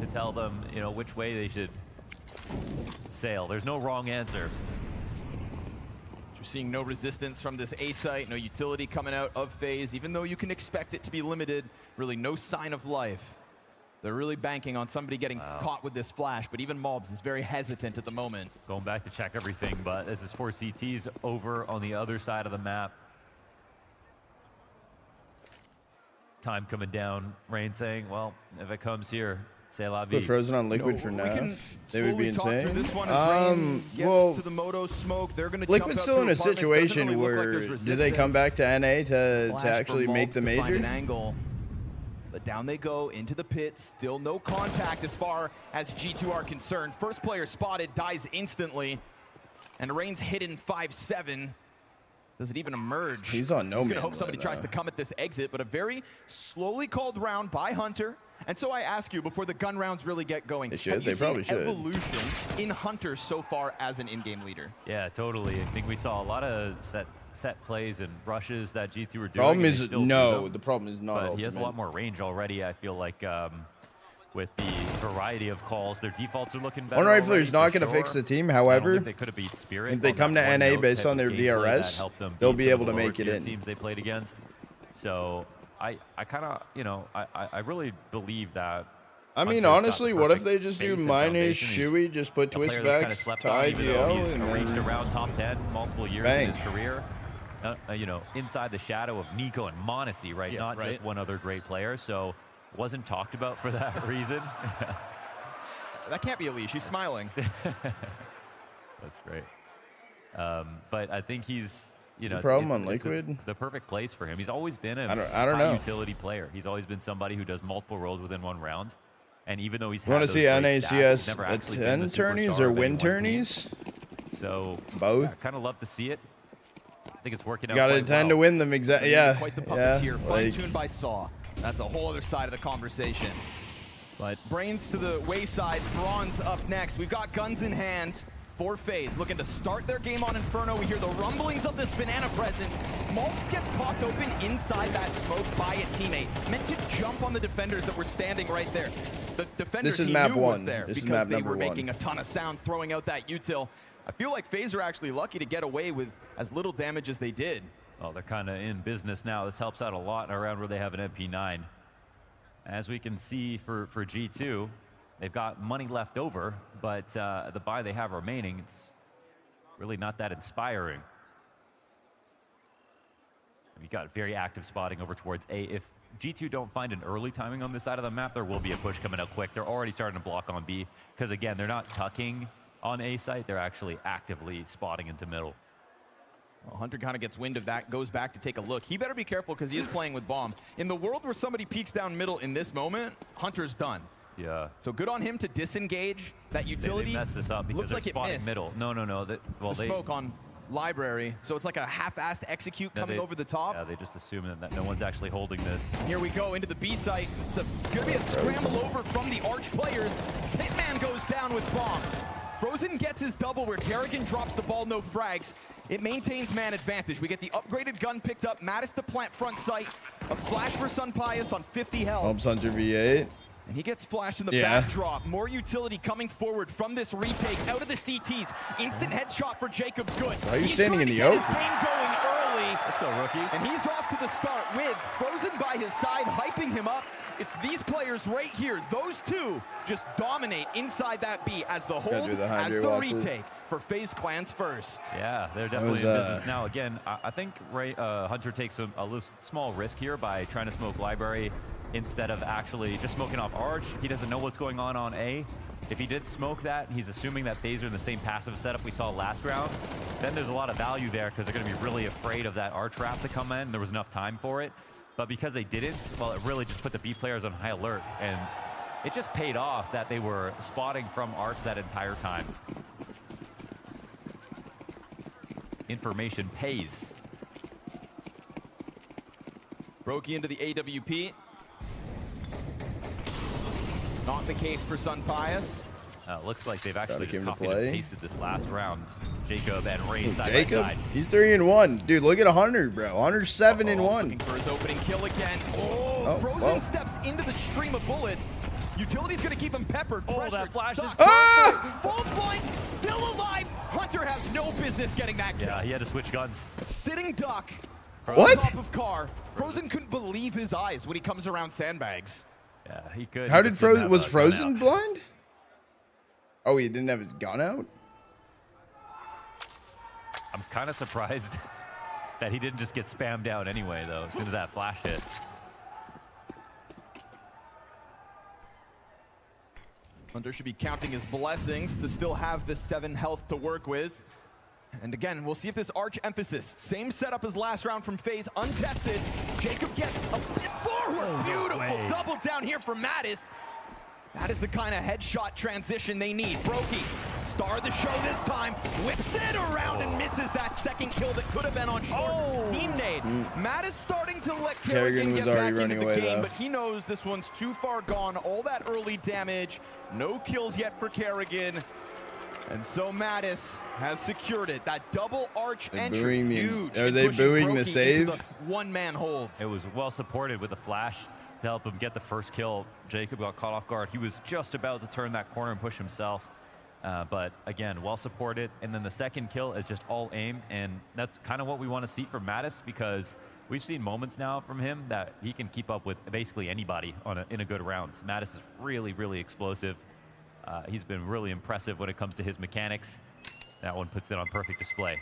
to tell them, you know, which way they should sail. There's no wrong answer. We're seeing no resistance from this A site, no utility coming out of FaZe, even though you can expect it to be limited. Really no sign of life. They're really banking on somebody getting caught with this flash, but even Mobs is very hesitant at the moment. Going back to check everything, but this is 4 CTs over on the other side of the map. Time coming down. Rain saying, well, if it comes here, c'est la vie. Put Frozen on Liquid for now. They would be insane. This one well, to the Moto smoke. They're gonna Liquid's still in a situation where do they come back to NA to actually make the major? But down they go into the pit. Still no contact as far as G2 are concerned. First player spotted, dies instantly. And Rain's hidden 5-7. Does it even emerge? He's on no man. He's going to hope somebody tries to come at this exit, but a very slowly called round by Hunter. And so I ask you, before the gun rounds really get going, they probably should. Evolution in Hunter so far as an in-game leader? Yeah, totally. I think we saw a lot of set plays and rushes that G2 were doing. Problem is the problem is not but ultimate. He has a lot more range already, I feel like, with the variety of calls. Their defaults are looking better. One Rifler's not going to fix the team. However, they could have beat Spirit. If they come to NA based on their VRS, they'll be able to make it in. Teams they played against. So I kind of, you know, I really believe that. I mean, honestly, what if they just do minus Shuey, just put twist back to IDL and arranged around top 10 multiple years in his career? You know, inside the shadow of Nico and Monacy, right? Not just one other great player. So wasn't talked about for that reason. That can't be Elise. She's smiling. That's great. But I think he's, you know, on Liquid. The perfect place for him. He's always been a I don't know. utility player. He's always been somebody who does multiple roles within one round. And even though he's you want to see NACS attend tourneys or win tourneys? So both. I kind of love to see it. I think it's working out. Got to attend to win them, exactly. Yeah. Quite the puppeteer, fine-tuned by Saw. That's a whole other side of the conversation. But Brains to the wayside, Bronze up next. We've got guns in hand for FaZe, looking to start their game on Inferno. We hear the rumblings of this banana presence. Maltz gets popped open inside that smoke by a teammate. Meant to jump on the defenders that were standing right there. The defenders he knew was there because they were making a ton of sound, throwing out that util. I feel like FaZe are actually lucky to get away with as little damage as they did. Well, they're kind of in business now. This helps out a lot around where they have an MP9. As we can see for G2, they've got money left over, but the buy they have remaining, it's really not that inspiring. We've got very active spotting over towards A. If G2 don't find an early timing on this side of the map, there will be a push coming out quick. They're already starting to block on B, because again, they're not tucking on A site, they're actually actively spotting into middle. Well, Hunter kind of gets wind of that, goes back to take a look. He better be careful because he is playing with bomb. In the world where somebody peeks down middle in this moment, Hunter's done. Yeah. So good on him to disengage that utility. They messed this up because they're spotting middle. No. Well, they smoke on library, so it's like a half-assed execute coming over the top. Yeah, they just assume that no one's actually holding this. Here we go into the B site. It's gonna be a scramble over from the Arch players. Hitman goes down with bomb. Frozen gets his double where Garrigan drops the ball, no frags. It maintains man advantage. We get the upgraded gun picked up. Mattis to plant front sight. A flash for Sun Pius on 50 health. Helps Hunter V8. And he gets flashed in the backdrop. More utility coming forward from this retake out of the CTs. Instant headshot for Jacobs. Good. Why are you standing in the open? His game going early. Let's go, rookie. And he's off to the start with Frozen by his side, hyping him up. It's these players right here. Those two just dominate inside that B as the hold, as the retake for FaZe Clans first. Yeah, they're definitely in business now. Again, I think Hunter takes a small risk here by trying to smoke library instead of actually just smoking off Arch. He doesn't know what's going on A. If he did smoke that, he's assuming that FaZe are in the same passive setup we saw last round, then there's a lot of value there because they're going to be really afraid of that Arch trap to come in. There was enough time for it. But because they didn't, well, it really just put the B players on high alert. And it just paid off that they were spotting from Arch that entire time. Information pays. Brokey into the AWP. Not the case for Sun Pius. Looks like they've actually just copied and pasted this last round. Jacob and Ray side by side. He's 3-1. Dude, look at Hunter, bro. Hunter's 7-1. Looking for his opening kill again. Oh, Frozen steps into the stream of bullets. Utility's going to keep him peppered. Oh, that flash is Full blind, still alive. Hunter has no business getting that kill. Yeah, he had to switch guns. Sitting duck. What? On top of car. Frozen couldn't believe his eyes when he comes around sandbags. Yeah, he could. How did Frozen? Was Frozen blind? Oh, he didn't have his gun out? I'm kind of surprised that he didn't just get spammed out anyway, though, as soon as that flash hit. Hunter should be counting his blessings to still have the 7 health to work with. And again, we'll see if this arch emphasis, same setup as last round from FaZe, untested. Jacob gets a bit forward. Oh, beautiful double down here from Mattis. That is the kind of headshot transition they need. Brokey, star of the show this time, whips it around and misses that second kill that could have been on short. Team nade. Mattis starting to let Kerrigan get back into the game, but he knows this one's too far gone. All that early damage, no kills yet for Kerrigan. And so Mattis has secured it. That double arch entry, huge. Are they booing the save? One-man holds. It was well supported with a flash to help him get the first kill. Jacob got caught off guard. He was just about to turn that corner and push himself. But again, well supported. And then the second kill is just all aim. And that's kind of what we want to see from Mattis, because we've seen moments now from him that he can keep up with basically anybody in a good round. Mattis is really, really explosive. He's been really impressive when it comes to his mechanics. That one puts it on perfect display.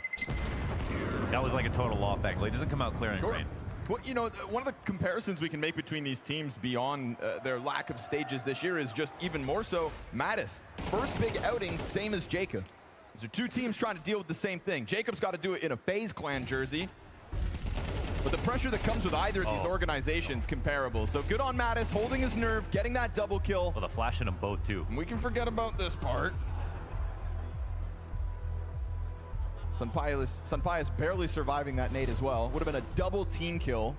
That was like a total off angle. He doesn't come out clearing grain. Well, you know, one of the comparisons we can make between these teams beyond their lack of stages this year is just even more so Mattis. First big outing, same as Jacob. These are two teams trying to deal with the same thing. Jacob's got to do it in a FaZe clan jersey. But the pressure that comes with either of these organizations comparable. So good on Mattis, holding his nerve, getting that double kill. Well, the flash in them both, too. And we can forget about this part. Sunpius barely surviving that nade as well. Would have been a double team kill.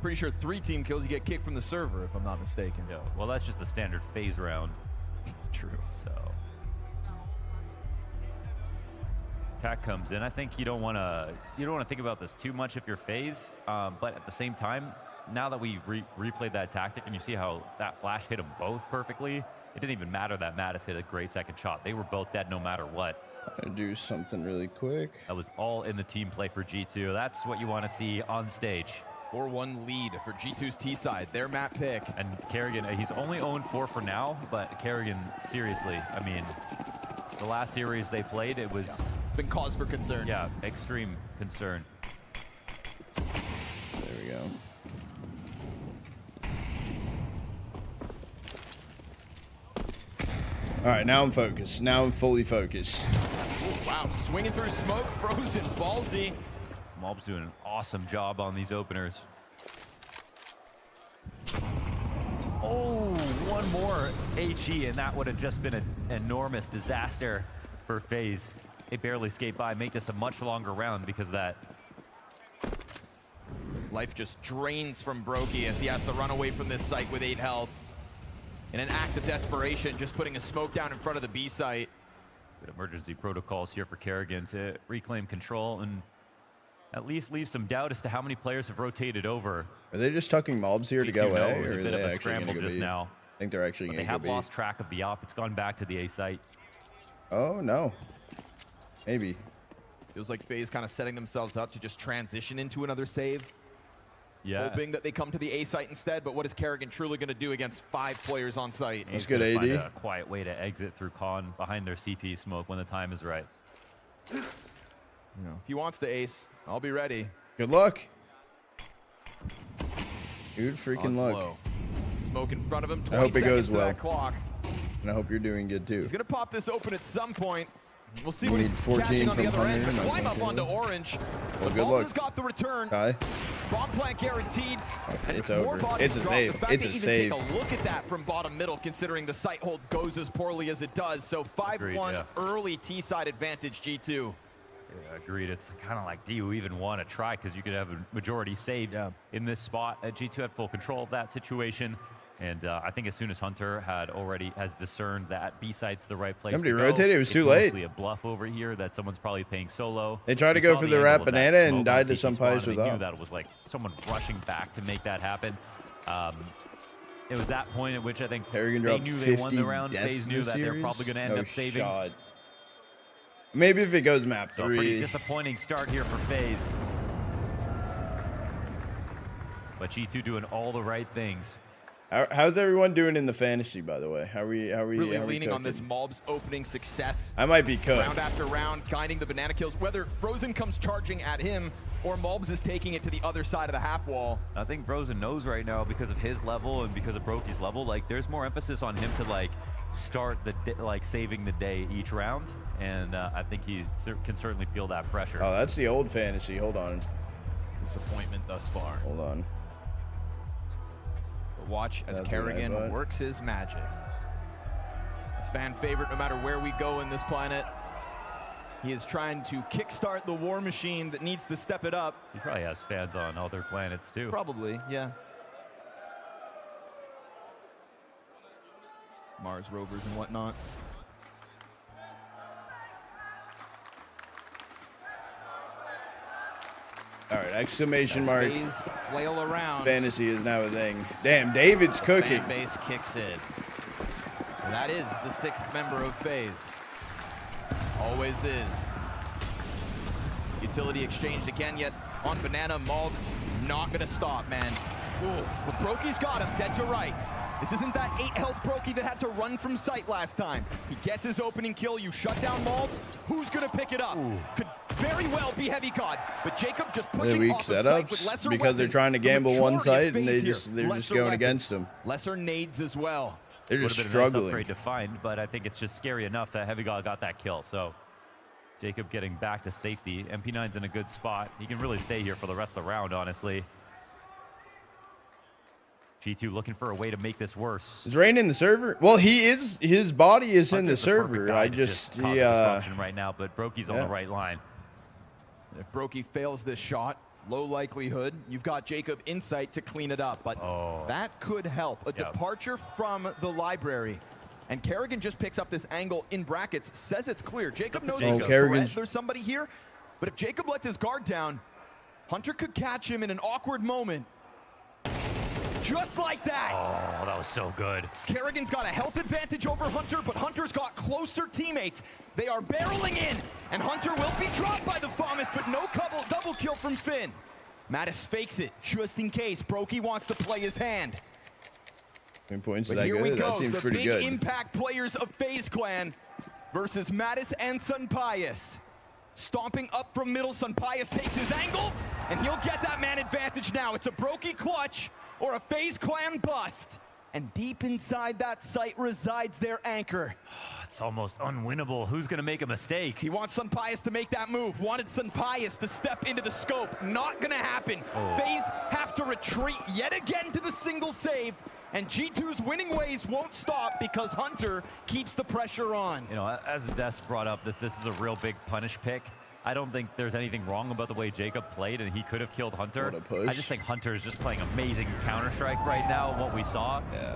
Pretty sure 3 team kills, you get kicked from the server, if I'm not mistaken. Yeah, well, that's just the standard FaZe round. True. So attack comes in. I think you don't want to think about this too much if you're FaZe, but at the same time, now that we replayed that tactic and you see how that flash hit them both perfectly, it didn't even matter that Mattis hit a great second shot. They were both dead no matter what. I'll do something really quick. That was all in the team play for G2. That's what you want to see on stage. 4-1 lead for G2's T side. Their map pick. And Kerrigan, he's only 0-4 for now, but Kerrigan, seriously, I mean, the last series they played, it was... It's been cause for concern. Yeah, extreme concern. There we go. All right, now I'm focused. Now I'm fully focused. Ooh, wow, swinging through smoke, Frozen, ballsy. Mob's doing an awesome job on these openers. Oh, one more HE, and that would have just been an enormous disaster for FaZe. They barely skate by, make this a much longer round because of that. Life just drains from Brokey as he has to run away from this site with 8 health. In an act of desperation, just putting a smoke down in front of the B site. Good emergency protocols here for Kerrigan to reclaim control and at least leave some doubt as to how many players have rotated over. Are they just tucking mobs here to go A, or are they actually going to go B? Now. I think they're actually going to go B. They have lost track of the op. It's gone back to the A site. Oh, no. Maybe. Feels like FaZe kind of setting themselves up to just transition into another save. Yeah. Hoping that they come to the A site instead, but what is Kerrigan truly going to do against 5 players on site? That's good AD. Find a quiet way to exit through Con behind their CT smoke when the time is right. You know, if he wants the ace, I'll be ready. Good luck. Good freaking luck. Low. Smoke in front of him. 20 I hope it goes well. That clock. And I hope you're doing good too. He's going to pop this open at some point. We'll see what he's catching on the other end. But climb up onto orange. Well, but good luck. has got the return. Kai. Bomb plant guaranteed. Okay, it's over. It's a save. It's a save. Take a look at that from bottom middle, considering the site hold goes as poorly as it does. So 5-1 early T-side advantage, G2. Yeah, agreed. It's kind of like, do you even want to try? Because you could have a majority saved in this spot. G2 had full control of that situation. And I think as soon as Hunter has discerned that B site's the right place. Somebody rotated. It was too late. Mostly a bluff over here that someone's probably paying solo. They tried to go for the wrap banana and died to some pies with without. Knew that it was like someone rushing back to make that happen. It was that point at which I think Kerrigan they dropped knew 50 they won the round. deaths FaZe knew that they were probably going to end up saving. Shot. Maybe if it goes map 3. So a pretty disappointing start here for FaZe. But G2 doing all the right things. How's everyone doing in the fantasy, by the way? How are we really leaning on this Mob's opening success. I might be cooked. Round after round, guiding the banana kills. Whether Frozen comes charging at him or Mobs is taking it to the other side of the half wall. I think Frozen knows right now, because of his level and because of Brokey's level, like there's more emphasis on him to like start the saving the day each round, and I think he can certainly feel that pressure. Oh, that's the old fantasy. Hold on. Disappointment thus far. Hold on. Watch as Kerrigan works his magic. A fan favorite no matter where we go in this planet. He is trying to kickstart the war machine that needs to step it up. He probably has fans on other planets too. Probably, yeah. Mars rovers and whatnot. All right, exclamation mark. FaZe flail around. Fantasy is now a thing. Damn, David's cooking. Fan base kicks in. And that is the 6th member of FaZe. Always is. Utility exchanged again, yet on banana. Mob's not gonna stop, man. Oof. But Brokey's got him dead to rights. This isn't that 8 health Brokey that had to run from sight last time. He gets his opening kill. You shut down Mobs. Who's gonna pick it up? Could very well be Heavy God, but Jacob just pushing weak off of sight with lesser because they're trying to gamble one side and they're just going weapons. against them. Lesser nades as well. They're just struggling. struggling. Nice upgrade to find, but I think it's just scary enough that Heavy God got that kill. So Jacob getting back to safety. MP9's in a good spot. He can really stay here for the rest of the round, honestly. G2 looking for a way to make this worse. Is Rain in the server? Well, his body is in the server. I just right now, but Brokey's on the right line. If Brokey fails this shot, low likelihood, you've got Jacob Insight to clean it up, but that could help. A departure from the library. And Kerrigan just picks up this angle in brackets, says it's clear. Jacob knows there's somebody here, but if Jacob lets his guard down, Hunter could catch him in an awkward moment. Just like that. Oh, that was so good. Kerrigan's got a health advantage over Hunter, but Hunter's got closer teammates. They are barreling in, and Hunter will be dropped by the FAMAS, but no double kill from Finn. Mattis fakes it, just in case. Brokey wants to play his hand. Points but that here good. we go, That seems the pretty big good. impact players of FaZe Clan versus Mattis and Sunpius. Stomping up from middle, Sunpius takes his angle, and he'll get that man advantage now. It's a Brokey clutch or a FaZe Clan bust. And deep inside that site resides their anchor. It's almost unwinnable. Who's going to make a mistake? He wants Sunpius to make that move. Wanted Sunpius to step into the scope. Not going to happen. FaZe have to retreat yet again to the single save. And G2's winning ways won't stop because Hunter keeps the pressure on. You know, as the desk brought up that this is a real big punish pick, I don't think there's anything wrong about the way Jacob played, and he could have killed Hunter. What a push. I just think Hunter is just playing amazing Counter-Strike right now, what we saw. Yeah.